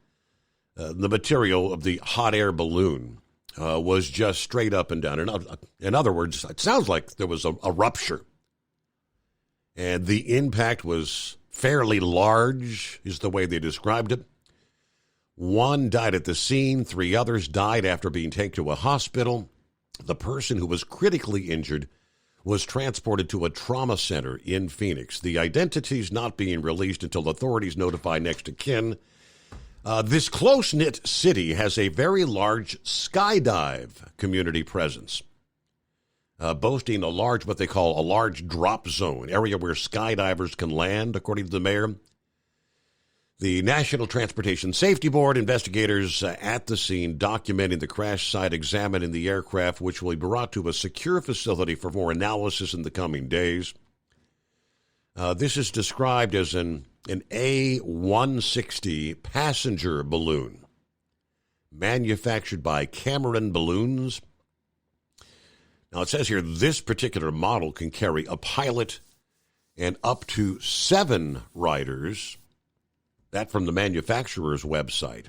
Speaker 10: the material of the hot air balloon was just straight up and down. In other words, it sounds like there was a rupture. And the impact was fairly large, is the way they described it. 1 died at the scene. 3 others died after being taken to a hospital. The person who was critically injured was transported to a trauma center in Phoenix. The identities not being released until authorities notify next of kin. This close-knit city has a very large skydive community presence, boasting a large, what they call a large drop zone, area where skydivers can land, according to the mayor. The National Transportation Safety Board investigators at the scene documenting the crash site, examining the aircraft, which will be brought to a secure facility for more analysis in the coming days. This is described as an A-160 passenger balloon manufactured by Cameron Balloons. Now, it says here this particular model can carry a pilot and up to 7 riders. That from the manufacturer's website.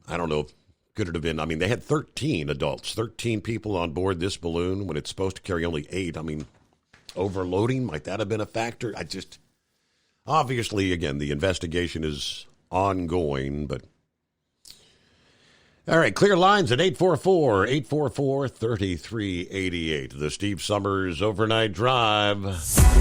Speaker 10: I don't know. Could it have been? I mean, they had 13 adults, 13 people on board this balloon when it's supposed to carry only 8. I mean, overloading, might that have been a factor? Obviously, again, the investigation is ongoing, but. All right, clear lines at 844-844-3388. The Steve Summers Overnight Drive.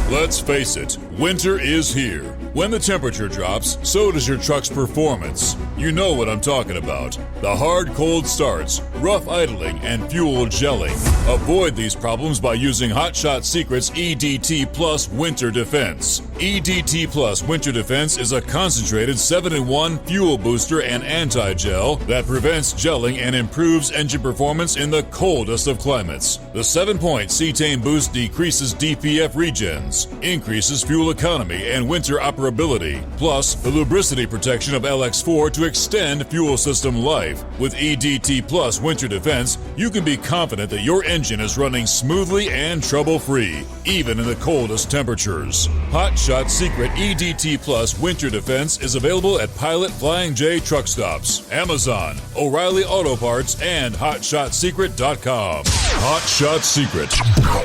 Speaker 9: Let's face it, winter is here. When the temperature drops, so does your truck's performance. You know what I'm talking about. The hard, cold starts, rough idling, and fuel gelling. Avoid these problems by using Hot Shot Secret's EDT Plus Winter Defense. EDT Plus Winter Defense is a concentrated 7-in-1 fuel booster and anti-gel that prevents gelling and improves engine performance in the coldest of climates. The 7-point cetane boost decreases DPF regens, increases fuel economy and winter operability, plus the lubricity protection of LX4 to extend fuel system life. With EDT Plus Winter Defense, you can be confident that your engine is running smoothly and trouble-free, even in the coldest temperatures. Hot Shot Secret EDT Plus Winter Defense is available at Pilot Flying J truck stops, Amazon, O'Reilly Auto Parts, and HotShotSecret.com. Hot Shot Secret,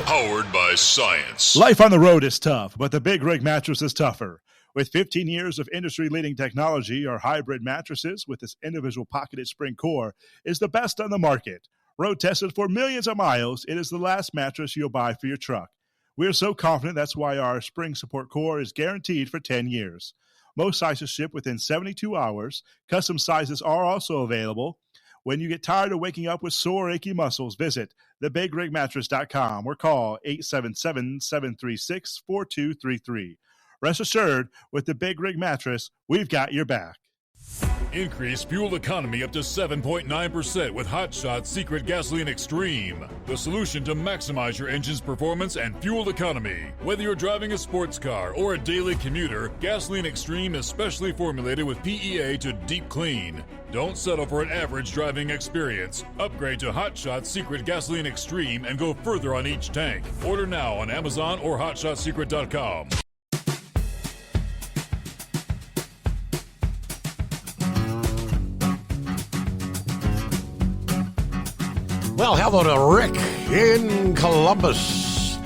Speaker 9: powered by science.
Speaker 16: Life on the road is tough, but the Big Rig mattress is tougher. With 15 years of industry-leading technology, our hybrid mattresses with this individual pocketed spring core is the best on the market. Road tested for millions of miles, it is the last mattress you'll buy for your truck. We are so confident that's why our spring support core is guaranteed for 10 years. Most sizes ship within 72 hours. Custom sizes are also available. When you get tired of waking up with sore, achy muscles, visit thebigrigmattress.com or call 877-736-4233. Rest assured, with the Big Rig Mattress, we've got your back.
Speaker 9: Increase fuel economy up to 7.9% with Hot Shot Secret Gasoline Extreme. The solution to maximize your engine's performance and fuel economy. Whether you're driving a sports car or a daily commuter, Gasoline Extreme is specially formulated with PEA to deep clean. Don't settle for an average driving experience. Upgrade to Hot Shot Secret Gasoline Extreme and go further on each tank. Order now on Amazon or HotShotSecret.com.
Speaker 10: Well, hello to Rick in Columbus.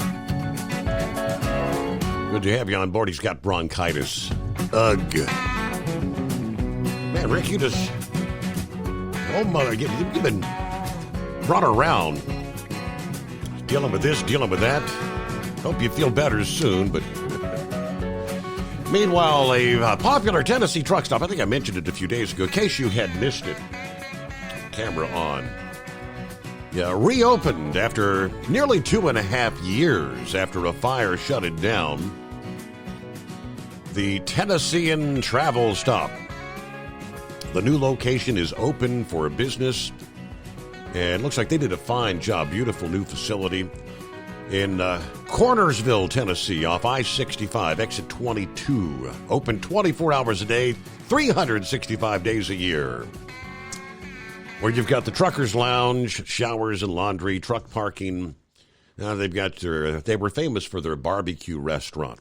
Speaker 10: Good to have you on board. He's got bronchitis. Ugh. Man, Rick, you just... Oh, mother, you've been brought around. Dealing with this, dealing with that. Hope you feel better soon, but... Meanwhile, a popular Tennessee truck stop, I think I mentioned it a few days ago, in case you had missed it. Camera on. Yeah, reopened after nearly 2.5 years after a fire shut it down. The Tennessean Travel Stop. The new location is open for business, and looks like they did a fine job. Beautiful new facility in Cornersville, Tennessee, off I-65, exit 22. Open 24 hours a day, 365 days a year. Where you've got the Truckers Lounge, showers and laundry, truck parking. They've got they were famous for their barbecue restaurant.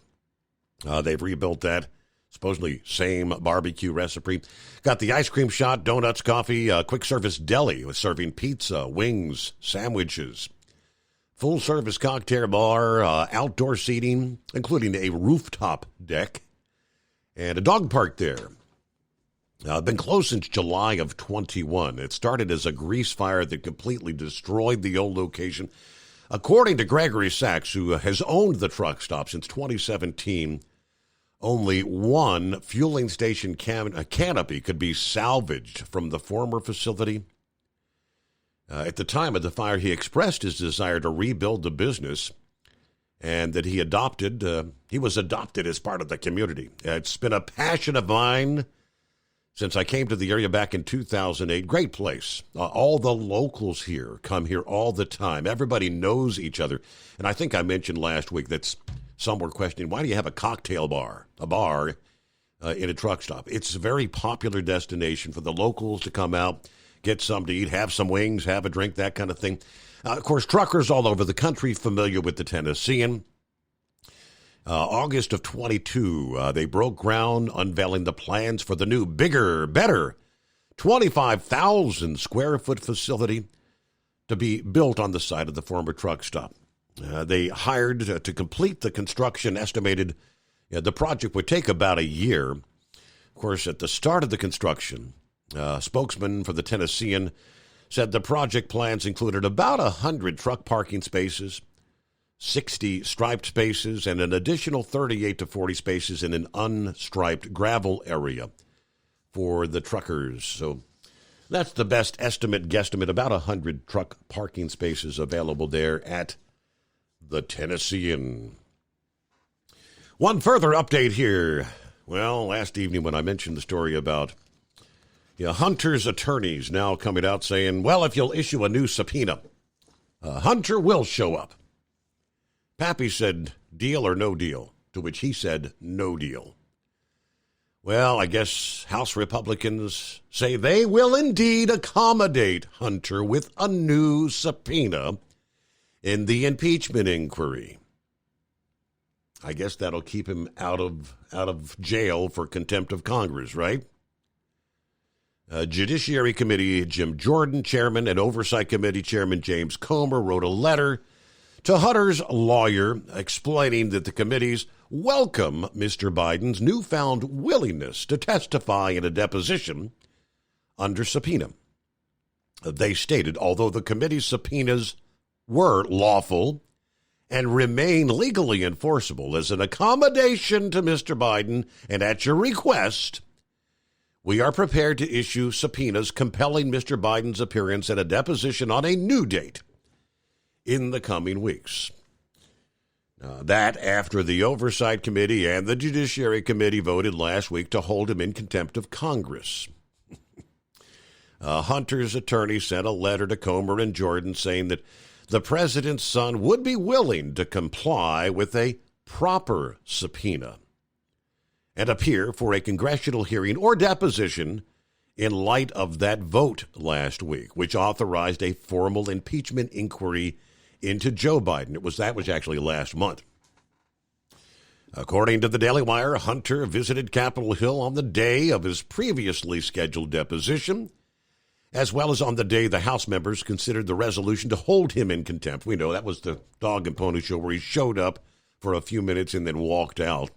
Speaker 10: They've rebuilt that. Supposedly same barbecue recipe. Got the ice cream shop, donuts, coffee, quick service deli with serving pizza, wings, sandwiches. Full service cocktail bar, outdoor seating, including a rooftop deck, and a dog park there. Been closed since July of 21. It started as a grease fire that completely destroyed the old location. According to Gregory Sachs, who has owned the truck stop since 2017, only one fueling station canopy could be salvaged from the former facility. At the time of the fire, he expressed his desire to rebuild the business and that he was adopted as part of the community. It's been a passion of mine since I came to the area back in 2008. Great place. All the locals here come here all the time. Everybody knows each other. And I think I mentioned last week that some were questioning, why do you have a cocktail bar, in a truck stop? It's a very popular destination for the locals to come out, get something to eat, have some wings, have a drink, that kind of thing. Of course, truckers all over the country familiar with the Tennessean. August of 22, they broke ground unveiling the plans for the new, bigger, better 25,000 square foot facility to be built on the site of the former truck stop. They hired to complete the construction, estimated the project would take about a year. Of course, at the start of the construction, spokesman for the Tennessean said the project plans included about 100 truck parking spaces, 60 striped spaces, and an additional 38 to 40 spaces in an unstriped gravel area for the truckers. So that's the best guesstimate, about 100 truck parking spaces available there at the Tennessean. One further update here. Well, last evening when I mentioned the story about Hunter's attorneys now coming out saying, well, if you'll issue a new subpoena, Hunter will show up. Pappy said, deal or no deal, to which he said, no deal. Well, I guess House Republicans say they will indeed accommodate Hunter with a new subpoena in the impeachment inquiry. I guess that'll keep him out of jail for contempt of Congress, right? Judiciary Committee Jim Jordan, Chairman, and Oversight Committee Chairman James Comer wrote a letter to Hunter's lawyer explaining that the committees welcome Mr. Biden's newfound willingness to testify in a deposition under subpoena. They stated, although the committee's subpoenas were lawful and remain legally enforceable as an accommodation to Mr. Biden and at your request, we are prepared to issue subpoenas compelling Mr. Biden's appearance at a deposition on a new date in the coming weeks. That after the Oversight Committee and the Judiciary Committee voted last week to hold him in contempt of Congress. Hunter's attorney sent a letter to Comer and Jordan saying that the president's son would be willing to comply with a proper subpoena and appear for a congressional hearing or deposition in light of that vote last week, which authorized a formal impeachment inquiry into Joe Biden. That was actually last month. According to the Daily Wire, Hunter visited Capitol Hill on the day of his previously scheduled deposition, as well as on the day the House members considered the resolution to hold him in contempt. We know that was the Dog and Pony Show where he showed up for a few minutes and then walked out.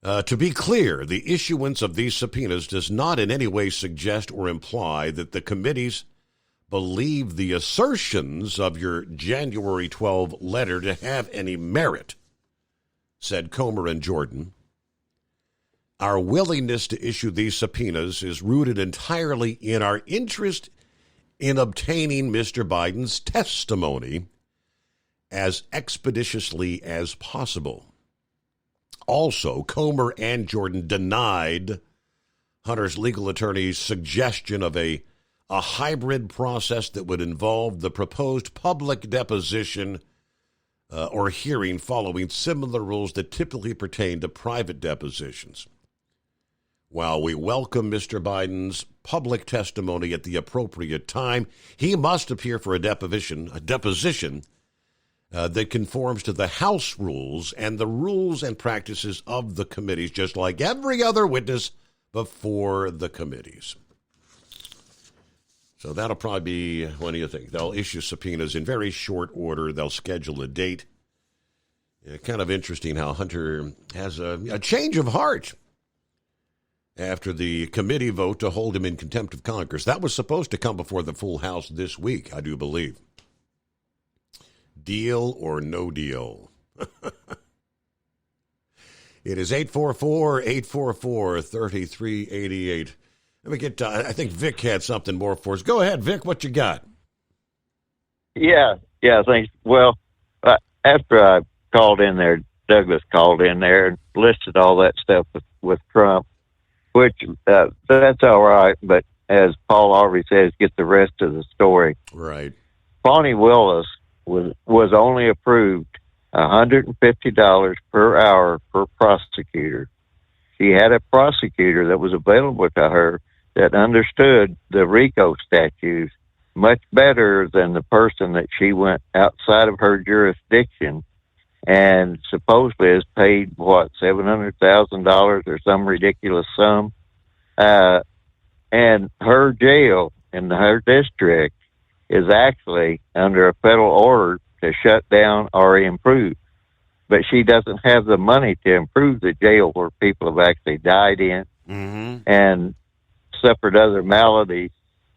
Speaker 10: To be clear, the issuance of these subpoenas does not in any way suggest or imply that the committees believe the assertions of your January 12 letter to have any merit, said Comer and Jordan. Our willingness to issue these subpoenas is rooted entirely in our interest in obtaining Mr. Biden's testimony as expeditiously as possible. Also, Comer and Jordan denied Hunter's legal attorney's suggestion of a hybrid process that would involve the proposed public deposition or hearing following similar rules that typically pertain to private depositions. While we welcome Mr. Biden's public testimony at the appropriate time, he must appear for a deposition that conforms to the House rules and the rules and practices of the committees, just like every other witness before the committees. So that'll probably be, what do you think? They'll issue subpoenas in very short order. They'll schedule a date. Kind of interesting how Hunter has a change of heart after the committee vote to hold him in contempt of Congress. That was supposed to come before the full House this week, I do believe. Deal or no deal? It is 844-844-3388. Let me get, I think Vic had something more for us. Go ahead, Vic, what you got?
Speaker 1: Yeah, thanks. Well, after I called in there, Douglas called in there and listed all that stuff with Trump, which that's all right, but as Paul already says, get the rest of the story.
Speaker 10: Right.
Speaker 1: Bonnie Willis was only approved $150 per hour per prosecutor. She had a prosecutor that was available to her that understood the RICO statutes much better than the person that she went outside of her jurisdiction and supposedly is paid, $700,000 or some ridiculous sum. And her jail in her district is actually under a federal order to shut down or improve. But she doesn't have the money to improve the jail where people have actually died in and suffered other maladies,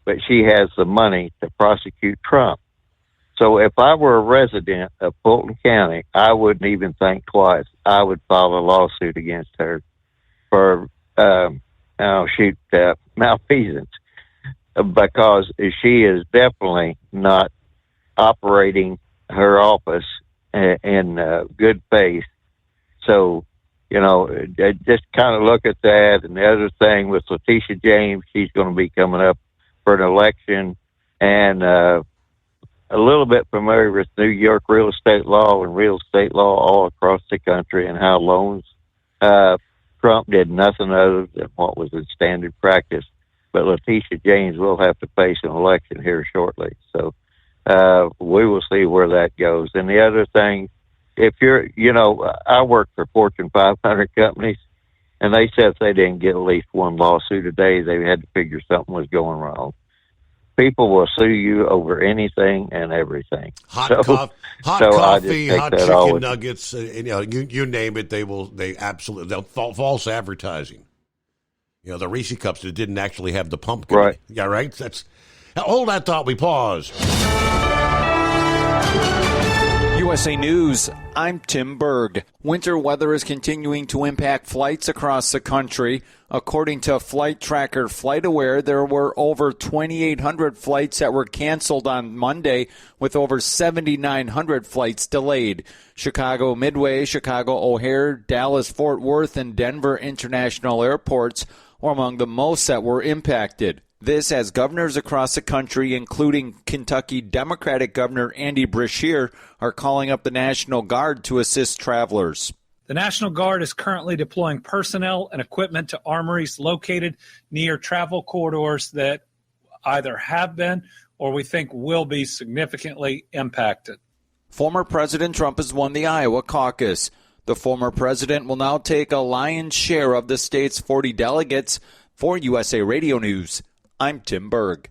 Speaker 1: but she has the money to prosecute Trump. So if I were a resident of Fulton County, I wouldn't even think twice. I would file a lawsuit against her for malfeasance, because she is definitely not operating her office in good faith. So, just kind of look at that. And the other thing with Letitia James, she's going to be coming up for an election, and a little bit familiar with New York real estate law and real estate law all across the country and how loans, Trump did nothing other than what was in standard practice. But Letitia James will have to face an election here shortly. So we will see where that goes. And the other thing, if I work for Fortune 500 companies, and they said if they didn't get at least one lawsuit a day, they had to figure something was going wrong. People will sue you over anything and everything.
Speaker 10: Hot coffee, hot chicken nuggets, you name it. They'll false advertising. The Reese cups that didn't actually have the pumpkin.
Speaker 1: Right.
Speaker 10: Yeah, right. Hold that thought. We pause.
Speaker 2: USA News, I'm Tim Berg. Winter weather is continuing to impact flights across the country. According to flight tracker FlightAware, there were over 2,800 flights that were canceled on Monday, with over 7,900 flights delayed. Chicago Midway, Chicago O'Hare, Dallas Fort Worth, and Denver International airports were among the most that were impacted. This as governors across the country, including Kentucky Democratic Governor Andy Beshear, are calling up the National Guard to assist travelers.
Speaker 3: The National Guard is currently deploying personnel and equipment to armories located near travel corridors that either have been or we think will be significantly impacted.
Speaker 2: Former President Trump has won the Iowa caucus. The former president will now take a lion's share of the state's 40 delegates. For USA Radio News, I'm Tim Berg.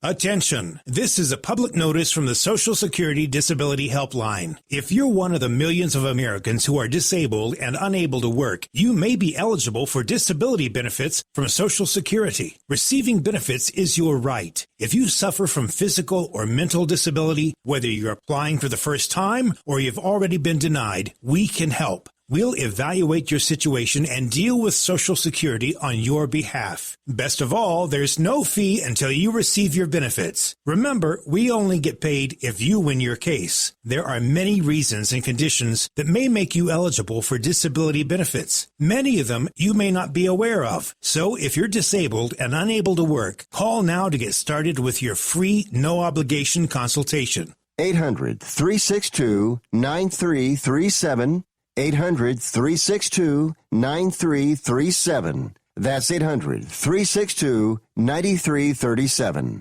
Speaker 15: Attention! This is a public notice from the Social Security Disability Helpline. If you're one of the millions of Americans who are disabled and unable to work, you may be eligible for disability benefits from Social Security. Receiving benefits is your right. If you suffer from physical or mental disability, whether you're applying for the first time or you've already been denied, we can help. We'll evaluate your situation and deal with Social Security on your behalf. Best of all, there's no fee until you receive your benefits. Remember, we only get paid if you win your case. There are many reasons and conditions that may make you eligible for disability benefits. Many of them you may not be aware of. So if you're disabled and unable to work, call now to get started with your free, no-obligation consultation.
Speaker 19: 800-362-9337. 800-362-9337. That's 800-362-9337.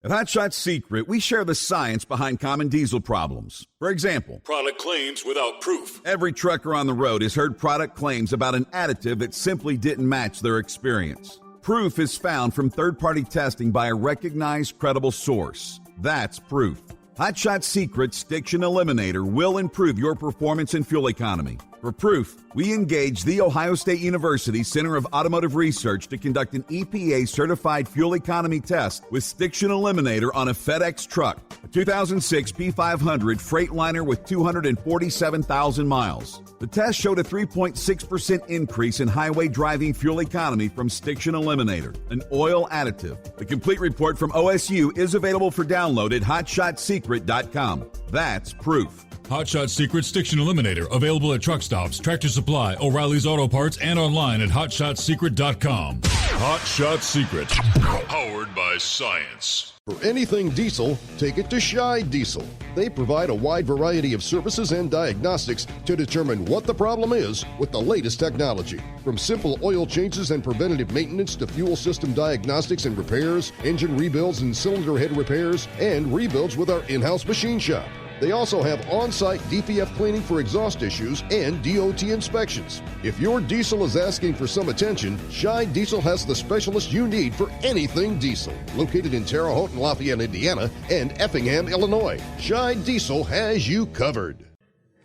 Speaker 11: At Hot Shot Secret, we share the science behind common diesel problems. For example,
Speaker 9: product claims without proof.
Speaker 11: Every trucker on the road has heard product claims about an additive that simply didn't match their experience. Proof is found from third-party testing by a recognized, credible source. That's proof. Hot Shot Secret Stiction Eliminator will improve your performance and fuel economy. For proof, we engaged the Ohio State University Center of Automotive Research to conduct an EPA-certified fuel economy test with Stiction Eliminator on a FedEx truck, a 2006 P500 Freightliner with 247,000 miles. The test showed a 3.6% increase in highway driving fuel economy from Stiction Eliminator, an oil additive. The complete report from OSU is available for download at hotshotsecret.com. That's proof.
Speaker 9: Hot Shot Secret Stiction Eliminator, available at truck stops, Tractor Supply, O'Reilly's Auto Parts, and online at hotshotsecret.com. Hot Shot Secret, powered by science.
Speaker 22: For anything diesel, take it to Scheid Diesel. They provide a wide variety of services and diagnostics to determine what the problem is with the latest technology. From simple oil changes and preventative maintenance to fuel system diagnostics and repairs, engine rebuilds and cylinder head repairs, and rebuilds with our in-house machine shop. They also have on-site DPF cleaning for exhaust issues and DOT inspections. If your diesel is asking for some attention, Scheid Diesel has the specialist you need for anything diesel. Located in Terre Haute and Lafayette, Indiana, and Effingham, Illinois, Scheid Diesel has you covered.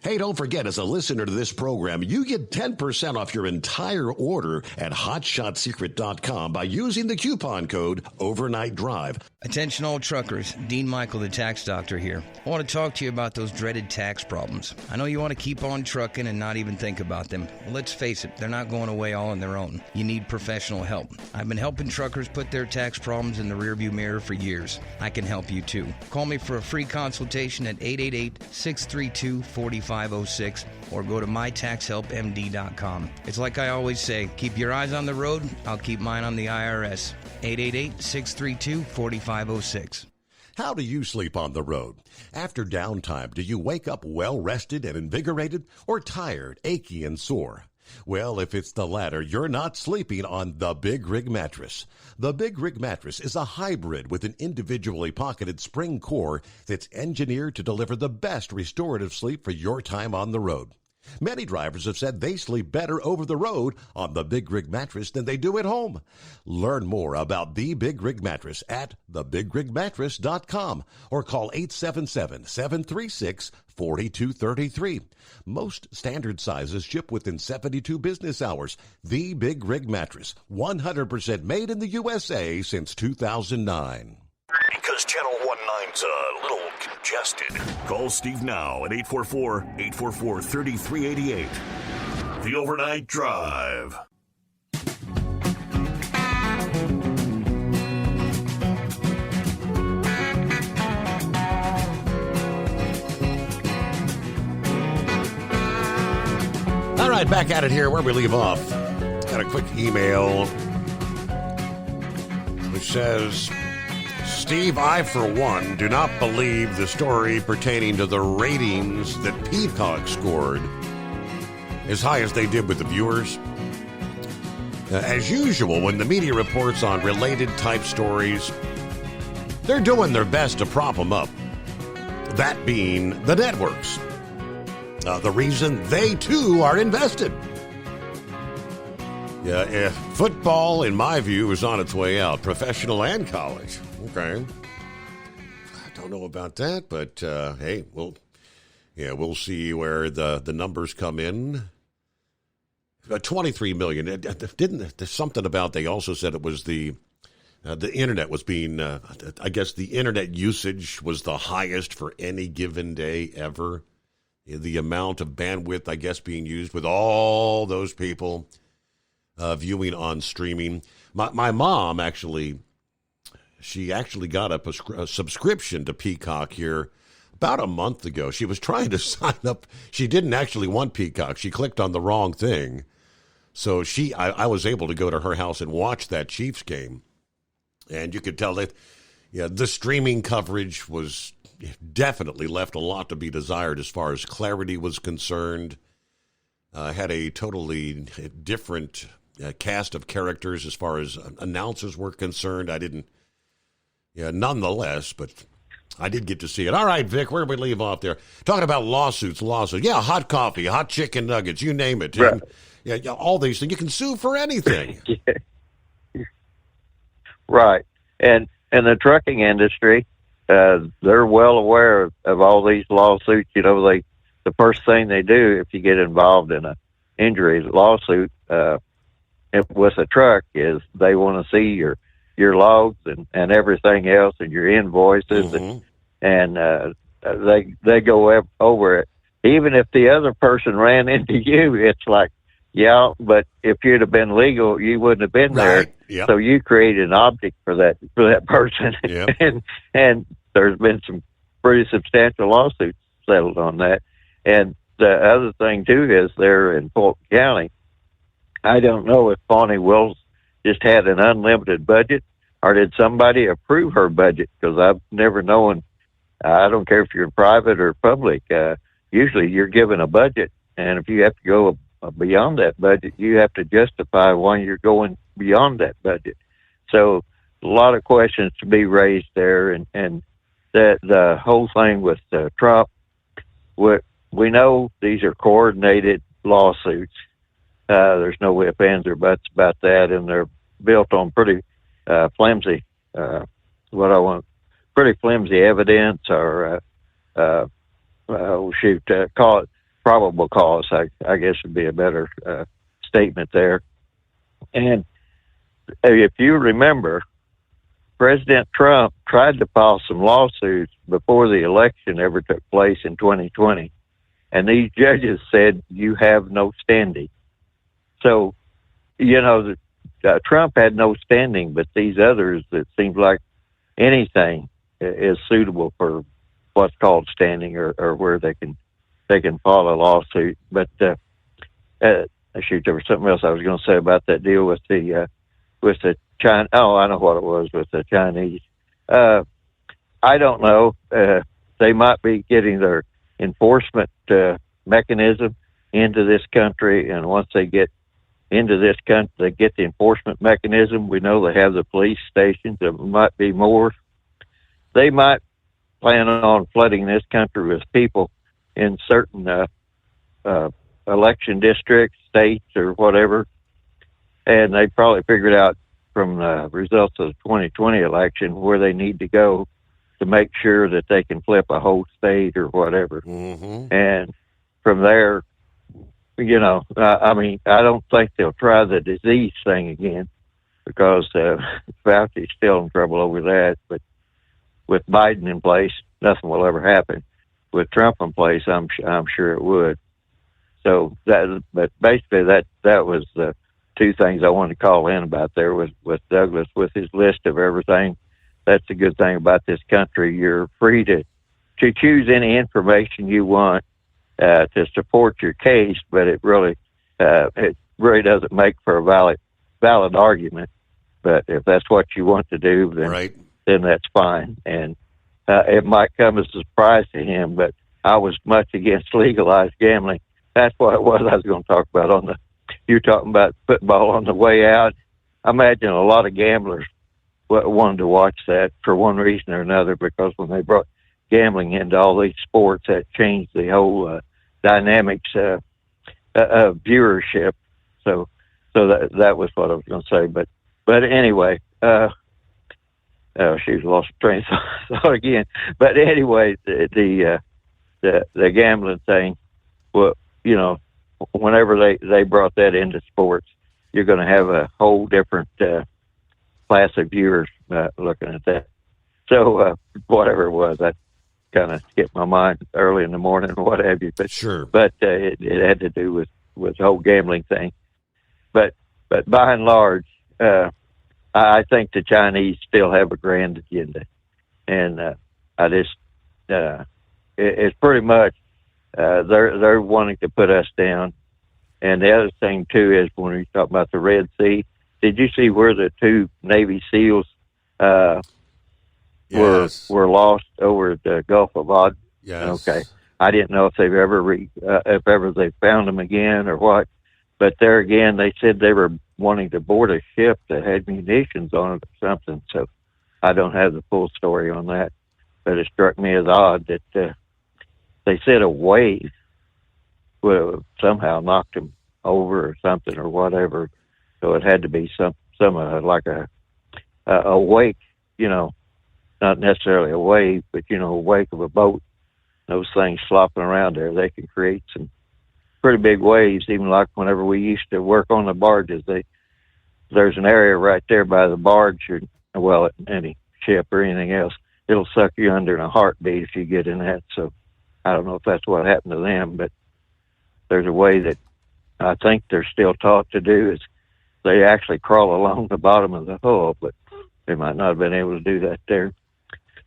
Speaker 10: Hey, don't forget, as a listener to this program, you get 10% off your entire order at hotshotsecret.com by using the coupon code Overnight Drive.
Speaker 24: Attention all truckers, Dean Michael, the tax doctor here. I want to talk to you about those dreaded tax problems. I know you want to keep on trucking and not even think about them. Well, let's face it, they're not going away all on their own. You need professional help. I've been helping truckers put their tax problems in the rearview mirror for years. I can help you too. Call me for a free consultation at 888-632-4506 or go to mytaxhelpmd.com. It's like I always say, keep your eyes on the road, I'll keep mine on the IRS. 888-632-4506.
Speaker 10: How do you sleep on the road? After downtime, do you wake up well-rested and invigorated or tired, achy, and sore? Well, if it's the latter, you're not sleeping on the Big Rig Mattress. The Big Rig Mattress is a hybrid with an individually pocketed spring core that's engineered to deliver the best restorative sleep for your time on the road. Many drivers have said they sleep better over the road on the Big Rig Mattress than they do at home. Learn more about the Big Rig Mattress at thebigrigmattress.com or call 877-736-4233. Most standard sizes ship within 72 business hours. The Big Rig Mattress, 100% made in the USA since 2009.
Speaker 13: Because Channel 19's a little congested. Call Steve now at 844-844-3388. The Overnight Drive.
Speaker 10: All right, back at it here where we leave off. Got a quick email which says, Steve, I, for one, do not believe the story pertaining to the ratings that Peacock scored as high as they did with the viewers. As usual, when the media reports on related type stories, they're doing their best to prop them up. That being the networks. The reason they, too, are invested. Football, in my view, is on its way out, professional and college. Okay. I don't know about that, but hey, we'll see where the numbers come in. 23 million. There's something about, they also said it was the internet was being, I guess the internet usage was the highest for any given day ever. The amount of bandwidth, I guess, being used with all those people viewing on streaming. My mom actually got a subscription to Peacock here about a month ago. She was trying to sign up. She didn't actually want Peacock. She clicked on the wrong thing. So I was able to go to her house and watch that Chiefs game. And you could tell that the streaming coverage was definitely left a lot to be desired as far as clarity was concerned. Had a totally different cast of characters as far as announcers were concerned. Nonetheless, but I did get to see it. All right, Vic, where did we leave off there? Talking about lawsuits. Yeah, hot coffee, hot chicken nuggets, you name it.
Speaker 1: Right.
Speaker 10: Yeah, all these things. You can sue for anything.
Speaker 1: Right. And the trucking industry, they're well aware of all these lawsuits. The first thing they do if you get involved in a injury lawsuit with a truck is they want to see your logs and everything else and your invoices, and they go over it. Even if the other person ran into you, it's like, yeah, but if you'd have been legal, you wouldn't have been there.
Speaker 10: Yep.
Speaker 1: So you created an object for that person.
Speaker 10: Yep.
Speaker 1: and there's been some pretty substantial lawsuits settled on that. And the other thing too is there in Fulton County, I don't know if Bonnie Wills just had an unlimited budget or did somebody approve her budget, because I've never known. I don't care if you're private or public. Usually you're given a budget, and if you have to go beyond that budget, you have to justify why you're going beyond that budget. So a lot of questions to be raised there, and the whole thing with Trump, we know these are coordinated lawsuits. There's no ifs, ands, or buts about that, and they're built on pretty flimsy, pretty flimsy evidence, or call it probable cause, I guess would be a better statement there. And if you remember, President Trump tried to file some lawsuits before the election ever took place in 2020. And these judges said, you have no standing. So, Trump had no standing, but these others, it seems like anything is suitable for what's called standing, or where they can file a lawsuit. But there was something else I was going to say about that deal with the China. Oh, I know what it was with the Chinese. I don't know. They might be getting their enforcement mechanism into this country, and once they get into this country, they get the enforcement mechanism. We know they have the police stations. There might be more. They might plan on flooding this country with people in certain election districts, states, or whatever. And they probably figured out from the results of the 2020 election where they need to go to make sure that they can flip a whole state or whatever. And from there, I don't think they'll try the disease thing again, because Fauci's still in trouble over that. But with Biden in place, nothing will ever happen. With Trump in place, I'm sure it would. So but basically that was the two things I wanted to call in about there with Douglas, with his list of everything. That's the good thing about this country. You're free to choose any information you want to support your case, but it really doesn't make for a valid argument. But if that's what you want to do, then that's fine. And it might come as a surprise to him, but I was much against legalized gambling. That's what it was I was going to talk about you're talking about football on the way out. I imagine a lot of gamblers wanted to watch that for one reason or another, because when they brought gambling into all these sports, that changed the whole dynamics of viewership. So that was what I was going to say. But anyway, she's lost train of thought again. But anyway, the gambling thing, well, you know, whenever they brought that into sports, you're going to have a whole different class of viewers looking at that. So whatever it was, I kind of skipped my mind early in the morning or what have you. But
Speaker 10: sure.
Speaker 1: But it had to do with the whole gambling thing. But by and large, I think the Chinese still have a grand agenda, and I just it's pretty much they're wanting to put us down. And the other thing too is when we talk about the Red Sea, did you see where the 2 Navy SEALs
Speaker 10: Yes.
Speaker 1: were lost over the Gulf of Aden?
Speaker 10: Yes.
Speaker 1: Okay. I didn't know if they've ever if ever they found them again or what. But there again, they said they were wanting to board a ship that had munitions on it or something. So I don't have the full story on that. But it struck me as odd that they said a wave would have somehow knocked them over or something or whatever. So it had to be some like a wake, you know, not necessarily a wave, but, you know, a wake of a boat. Those things flopping around there, they can create some pretty big waves, even like whenever we used to work on the barges. There's an area right there by the barge, or, any ship or anything else. It'll suck you under in a heartbeat if you get in that. So I don't know if that's what happened to them, but there's a way that I think they're still taught to do is they actually crawl along the bottom of the hull, but they might not have been able to do that there.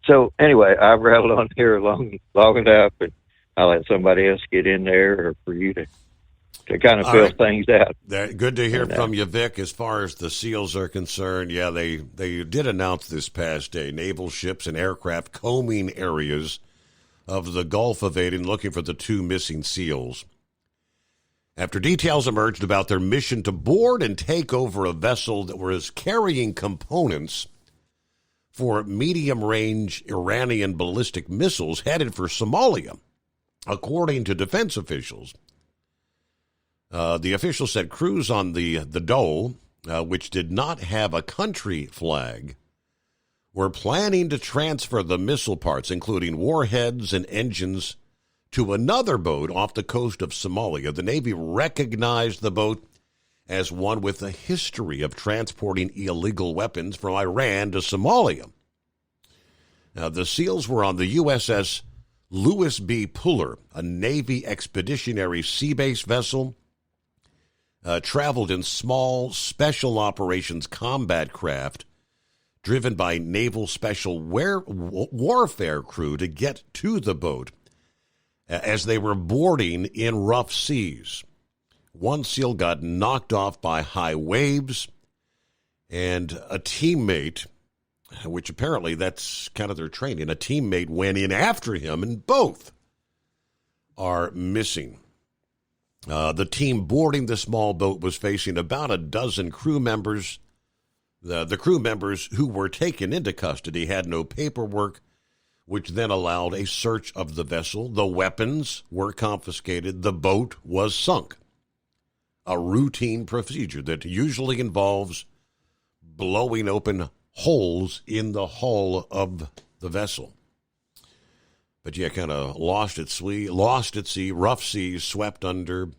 Speaker 1: So anyway, I've rattled on here long enough, and I'll let somebody else get in there, or for you to kind of fill things out.
Speaker 10: Good to hear from you, Vic. As far as the SEALs are concerned, yeah, they did announce this past day naval ships and aircraft combing areas of the Gulf of Aden looking for the 2 missing SEALs. After details emerged about their mission to board and take over a vessel that was carrying components for medium-range Iranian ballistic missiles headed for Somalia, according to defense officials. The officials said crews on the Dole, which did not have a country flag, were planning to transfer the missile parts, including warheads and engines, to another boat off the coast of Somalia. The Navy recognized the boat as one with a history of transporting illegal weapons from Iran to Somalia. Now, the SEALs were on the USS Lewis B. Puller, a Navy expeditionary sea-based vessel, traveled in small special operations combat craft driven by Naval Special Warfare crew to get to the boat as they were boarding in rough seas. One SEAL got knocked off by high waves, and a teammate, which apparently that's kind of their training, a teammate went in after him, and both are missing. The team boarding the small boat was facing about a dozen crew members. The crew members who were taken into custody had no paperwork, which then allowed a search of the vessel. The weapons were confiscated. The boat was sunk. A routine procedure that usually involves blowing open holes in the hull of the vessel. But yeah, kind of lost at sea, rough seas, swept under.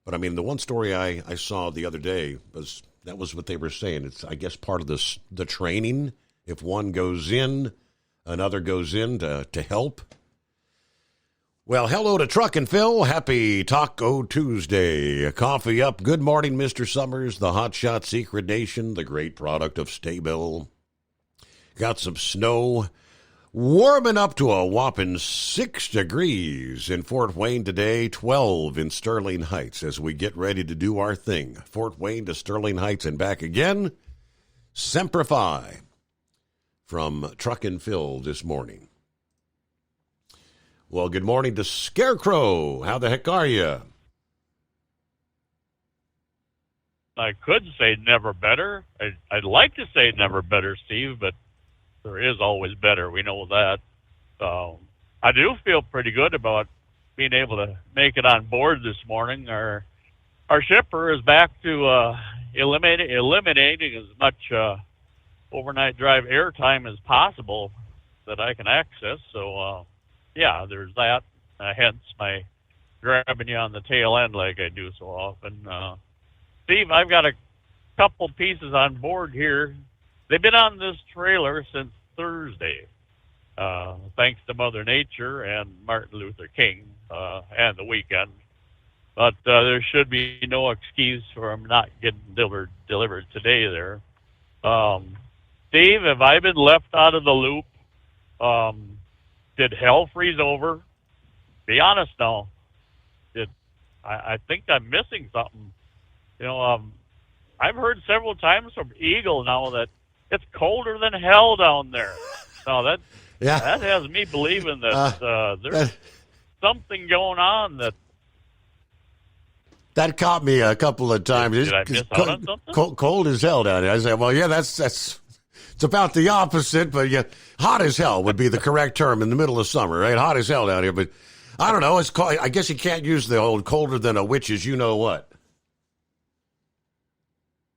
Speaker 10: But I mean, the one story I saw the other day was what they were saying. It's, I guess, part of the training. If one goes in, another goes in to help. Well, hello to Truck and Phil. Happy Taco Tuesday. Coffee up. Good morning, Mr. Summers, the Hot Shot Secret Nation, the great product of Stabil. Got some snow. Warming up to a whopping 6 degrees in Fort Wayne today, 12 in Sterling Heights as we get ready to do our thing. Fort Wayne to Sterling Heights and back again. Semper Fi from Truck and Phil this morning. Well, good morning to Scarecrow. How the heck are you?
Speaker 18: I could say never better. I'd like to say never better, Steve, but there is always better. We know that. I do feel pretty good about being able to make it on board this morning. Our shipper is back to eliminating as much overnight drive airtime as possible that I can access. So, yeah, there's that. Hence my grabbing you on the tail end like I do so often. Steve, I've got a couple pieces on board here. They've been on this trailer since Thursday, thanks to Mother Nature and Martin Luther King and the weekend. But there should be no excuse for them not getting delivered today there. Steve, have I been left out of the loop? Did hell freeze over? Be honest now. I think I'm missing something. You know, I've heard several times from Eagle now that it's colder than hell down there. Now that has me believing that there's something going on
Speaker 10: that caught me a couple of times.
Speaker 18: Did I miss out on something?
Speaker 10: Cold as hell down here. I said, well, yeah, that's it's about the opposite, but yeah, hot as hell would be the correct term in the middle of summer, right? Hot as hell down here, but I don't know. I guess you can't use the old colder than a witch's you know what.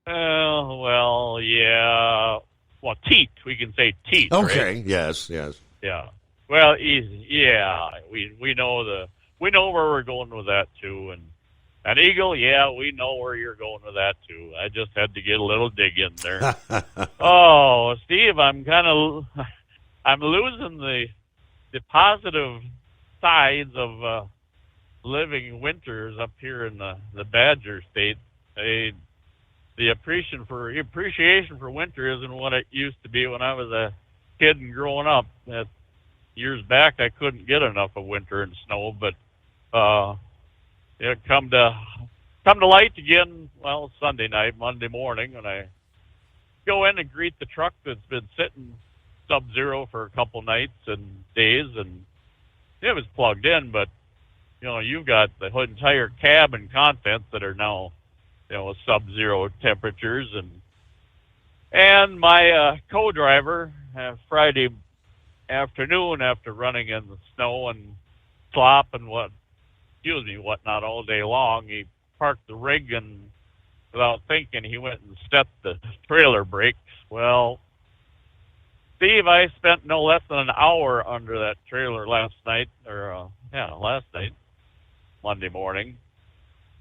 Speaker 18: Well, yeah. Well, teat. We can say teat.
Speaker 10: Okay.
Speaker 18: Right?
Speaker 10: Yes.
Speaker 18: Yeah. Well, easy. Yeah. We know where we're going with that too, and Eagle. Yeah, we know where you're going with that too. I just had to get a little dig in there. Oh, Steve, I'm losing the positive sides of living winters up here in the Badger State. The appreciation for winter isn't what it used to be when I was a kid and growing up. Years back, I couldn't get enough of winter and snow, but it come to light again. Well, Sunday night, Monday morning, when I go in and greet the truck that's been sitting sub-zero for a couple nights and days, and it was plugged in, but you know, you've got the entire cab and contents that are now, you know, sub-zero temperatures, and my co-driver Friday afternoon, after running in the snow and slop and whatnot all day long, he parked the rig and without thinking he went and stepped the trailer brakes. Well, Steve, I spent no less than an hour under that trailer last night, Monday morning.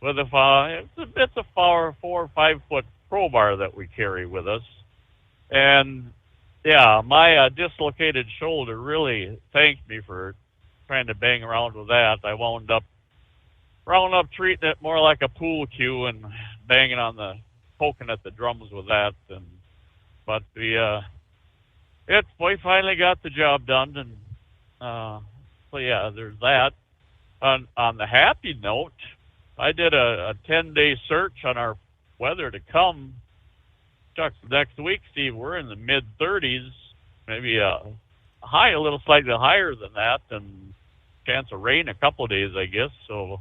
Speaker 18: With it's a 4 or 5 foot crowbar that we carry with us, and yeah, my dislocated shoulder really thanked me for trying to bang around with that. I wound up treating it more like a pool cue and poking at the drums with that, but we finally got the job done, and so yeah, there's that. On the happy note, I did a 10-day search on our weather to come. Next week, Steve, we're in the mid-30s, maybe a little slightly higher than that, and chance of rain a couple of days, I guess. So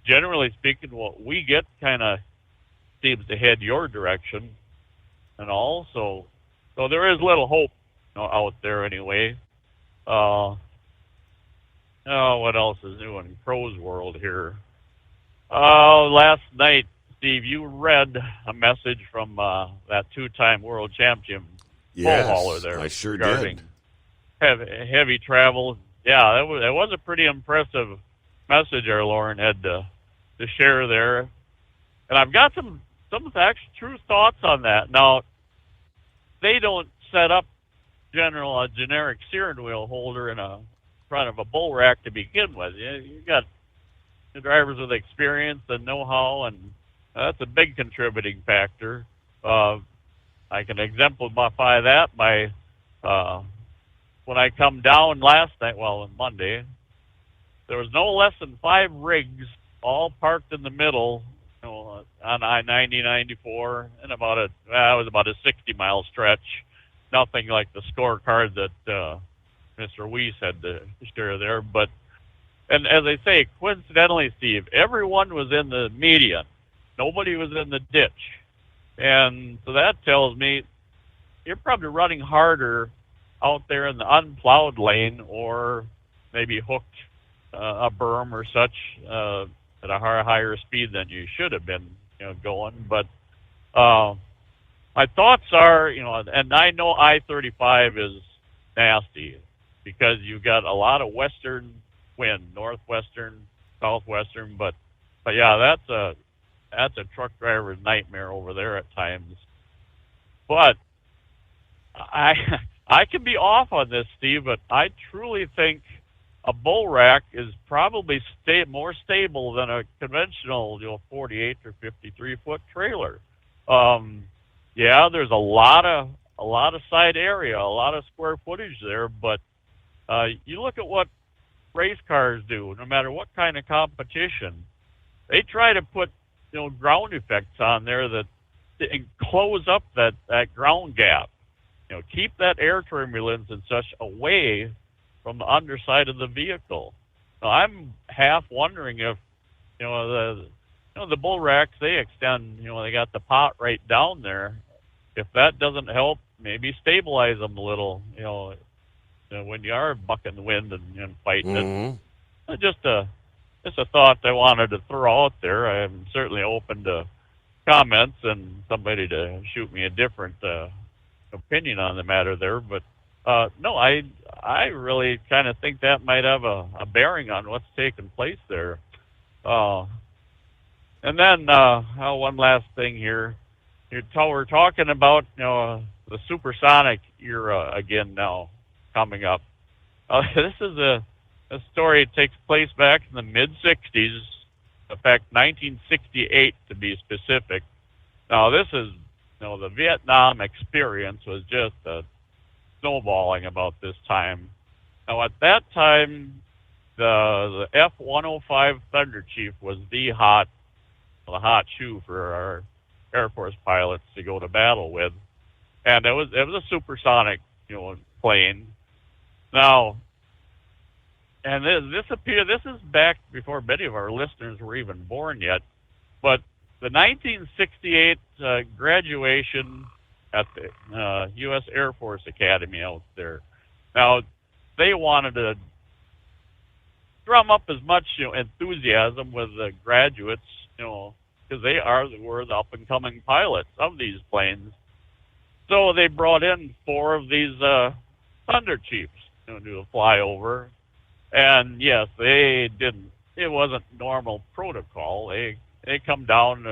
Speaker 18: generally speaking, what we get kind of seems to head your direction and all. So there is little hope, out there anyway. What else is new in Crow's world here? Last night, Steve, you read a message from that two-time world champion bull hauler there.
Speaker 10: I sure
Speaker 18: regarding
Speaker 10: did.
Speaker 18: Heavy travel. Yeah, that was a pretty impressive message our Lauren had to share there. And I've got some actual true thoughts on that. Now, they don't set up a generic steering wheel holder in front of a bull rack to begin with. You got the drivers with experience and know-how, and that's a big contributing factor. I can exemplify that by when I come down last night, on Monday, there was no less than 5 rigs all parked in the middle, on I-90, 94, and it was about a 60-mile stretch. Nothing like the scorecard that Mr. Weiss had to share there, but and as I say, coincidentally, Steve, everyone was in the median. Nobody was in the ditch. And so that tells me you're probably running harder out there in the unplowed lane, or maybe hooked a berm or such at a higher speed than you should have been going. But my thoughts are, and I know I-35 is nasty because you've got a lot of western wind, northwestern, southwestern, but yeah, that's a truck driver's nightmare over there at times. But I can be off on this, Steve, but I truly think a bull rack is probably more stable than a conventional 48 or 53 foot trailer. Yeah, there's a lot of side area, a lot of square footage there, but you look at what race cars do, no matter what kind of competition, they try to put ground effects on there that close up that ground gap. Keep that air turbulence and such away from the underside of the vehicle. Now, I'm half wondering if the bull racks, they extend, they got the pot right down there. If that doesn't help, maybe stabilize them a little, when you are bucking the wind and fighting it. Just a thought I wanted to throw out there. I'm certainly open to comments and somebody to shoot me a different opinion on the matter there. But no, I really kind of think that might have a bearing on what's taking place there. And then one last thing here. We're talking about the supersonic era again now coming up. This is a story that takes place back in the mid-'60s, in fact 1968 to be specific. Now this is, the Vietnam experience was just snowballing about this time. Now at that time, the F-105 Thunder Chief was the hot hot shoe for our Air Force pilots to go to battle with, and it was a supersonic plane. Now, and this is back before many of our listeners were even born yet, but the 1968 graduation at the U.S. Air Force Academy out there. Now, they wanted to drum up as much enthusiasm with the graduates, because they were the up-and-coming pilots of these planes. So they brought in 4 of these Thunder Chiefs to do a flyover. And yes, they didn't. It wasn't normal protocol. They come down.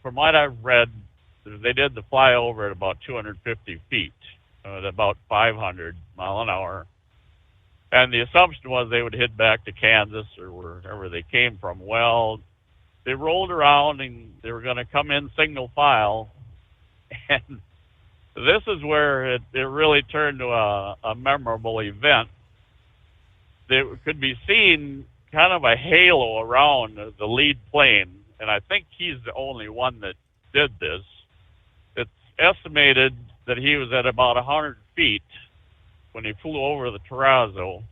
Speaker 18: From what I've read, they did the flyover at about 250 feet, at about 500 mile an hour. And the assumption was they would head back to Kansas or wherever they came from. Well, they rolled around and they were going to come in single file. And this is where it really turned to a memorable event. There could be seen kind of a halo around the lead plane, and I think he's the only one that did this. It's estimated that he was at about 100 feet when he flew over the terrazzo,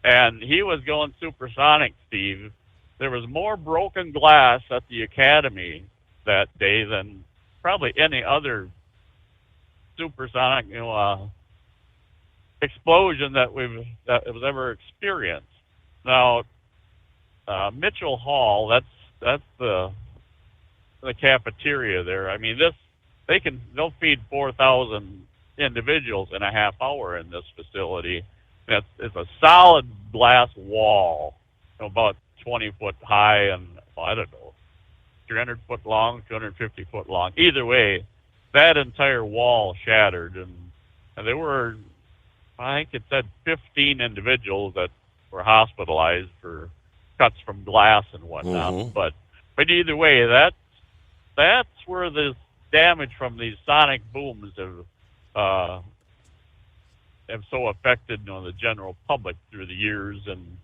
Speaker 18: and he was going supersonic, Steve. There was more broken glass at the Academy that day than probably any other supersonic explosion that was ever experienced. Now, Mitchell Hall, that's the cafeteria there. I mean, they'll feed 4,000 individuals in a half hour in this facility. It's a solid glass wall, about 20 foot high and, 300 foot long, 250 foot long. Either way, that entire wall shattered, and there were, I think it said 15 individuals that were hospitalized for cuts from glass and whatnot. Mm-hmm. But either way, that's where the damage from these sonic booms have so affected the general public through the years, and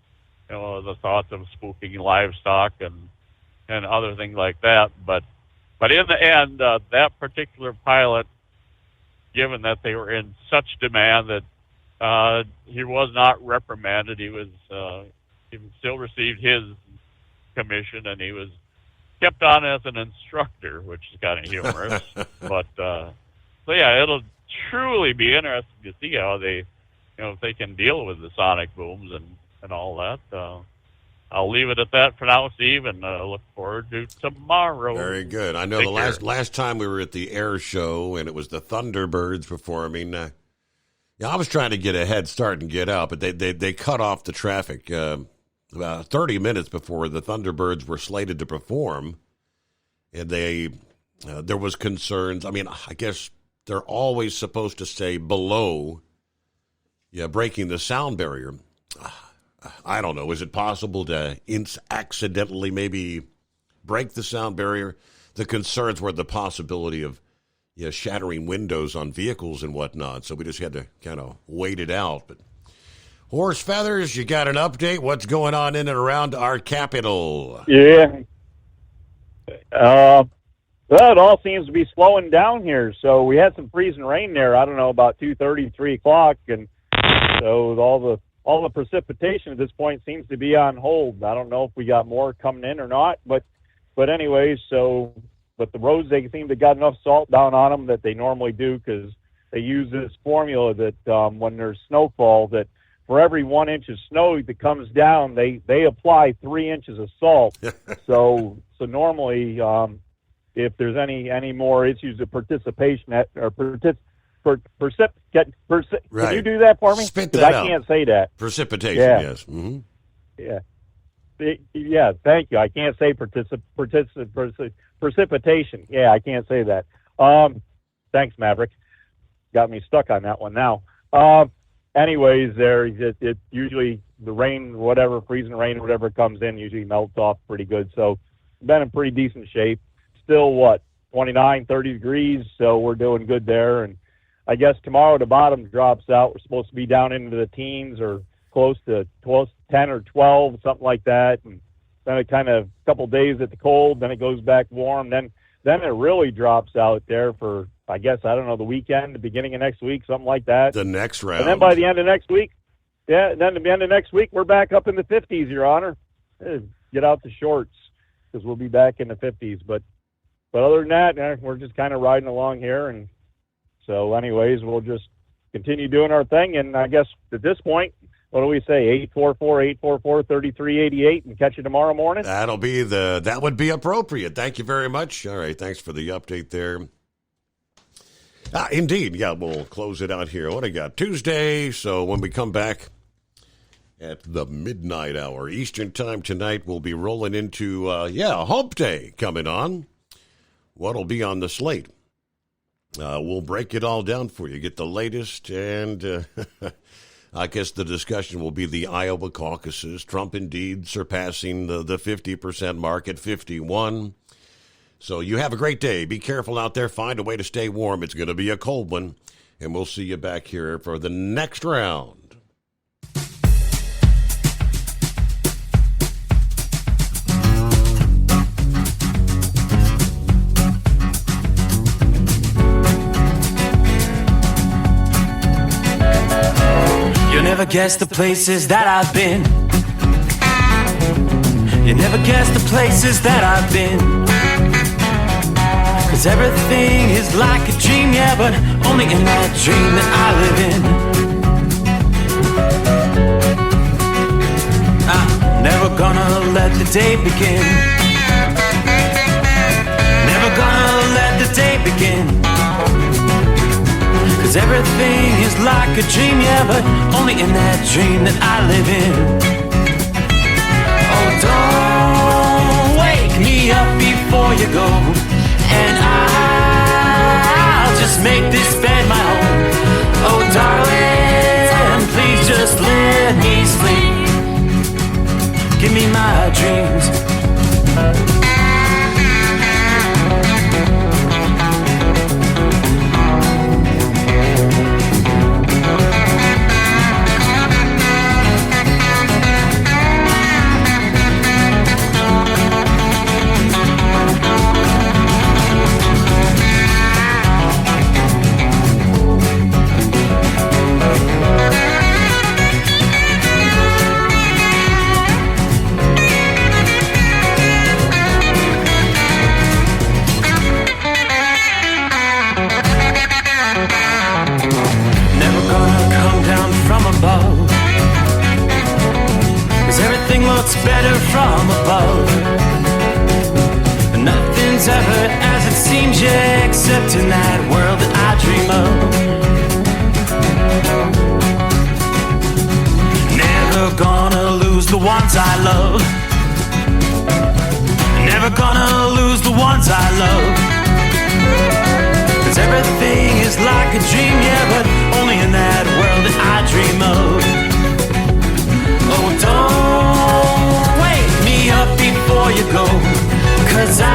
Speaker 18: the thoughts of spooking livestock and other things like that. But in the end, that particular pilot, given that they were in such demand that he was not reprimanded, he still received his commission, and he was kept on as an instructor, which is kind of humorous. But so yeah, it'll truly be interesting to see how they, if they can deal with the sonic booms and all that. I'll leave it at that for now, Steve, and look forward to tomorrow.
Speaker 10: Very good. I know the last time we were at the air show, and it was the Thunderbirds performing. I was trying to get a head start and get out, but they cut off the traffic about 30 minutes before the Thunderbirds were slated to perform, and there was concerns. I mean, I guess they're always supposed to stay below, breaking the sound barrier. I don't know. Is it possible to accidentally maybe break the sound barrier? The concerns were the possibility of shattering windows on vehicles and whatnot. So we just had to kind of wait it out. But Horse Feathers, you got an update? What's going on in and around our capital?
Speaker 7: Yeah. Well, it all seems to be slowing down here. So we had some freezing rain there, I don't know, about 2:30, 3 o'clock. And so all the precipitation at this point seems to be on hold. I don't know if we got more coming in or not, but anyways, but the roads, they seem to have got enough salt down on them that they normally do, because they use this formula that when there's snowfall, that for every 1 inch of snow that comes down, they apply 3 inches of salt. so normally, if there's any more issues of participation Can you do that for me?
Speaker 10: Spit that out.
Speaker 7: I can't say that.
Speaker 10: Precipitation, yes.
Speaker 7: Mm-hmm. Yeah, thank you. I can't say precipitation. Yeah, I can't say that. Thanks, Maverick. Got me stuck on that one now. Anyways, it usually the rain, whatever, freezing rain, whatever comes in, usually melts off pretty good. So been in pretty decent shape. Still, 29, 30 degrees, so we're doing good there. And I guess tomorrow the bottom drops out. We're supposed to be down into the teens or close to 10 or 12, something like that. And then it kind of a couple days at the cold, then it goes back warm. Then it really drops out there for, I guess, I don't know, the weekend, the beginning of next week, something like that.
Speaker 10: The next round.
Speaker 7: And then by the end of next week, then at the end of next week, we're back up in the 50s, Your Honor. Get out the shorts, because we'll be back in the 50s. But other than that, we're just kind of riding along here. And so anyways, we'll just continue doing our thing. And I guess at this point, what do we say? 844-844-3388 and catch you tomorrow morning?
Speaker 10: That would be appropriate. Thank you very much. All right. Thanks for the update there. Indeed. Yeah, we'll close it out here. What do I got? Tuesday. So when we come back at the midnight hour Eastern time tonight, we'll be rolling into, Hump Day coming on. What'll be on the slate? We'll break it all down for you, get the latest, and I guess the discussion will be the Iowa caucuses. Trump indeed surpassing the 50% mark at 51. So you have a great day. Be careful out there. Find a way to stay warm. It's going to be a cold one, and we'll see you back here for the next round.
Speaker 20: Never guess the places that I've been. You never guess the places that I've been. 'Cause everything is like a dream, yeah, but only in that dream that I live in. I'm never gonna let the day begin. Never gonna let the day begin. 'Cause everything is like a dream, yeah, but only in that dream that I live in. Oh, don't wake me up before you go, and I'll just make this bed my home. Oh, darling, please just let me sleep. Give me my dreams. it's better from above. Nothing's ever as it seems, yeah, except in that world that I dream of. Never gonna lose the ones I love. Never gonna lose the ones I love. 'Cause everything is like a dream, yeah, but only in that world that I dream of. Oh, don't wake me up before you go, 'cause I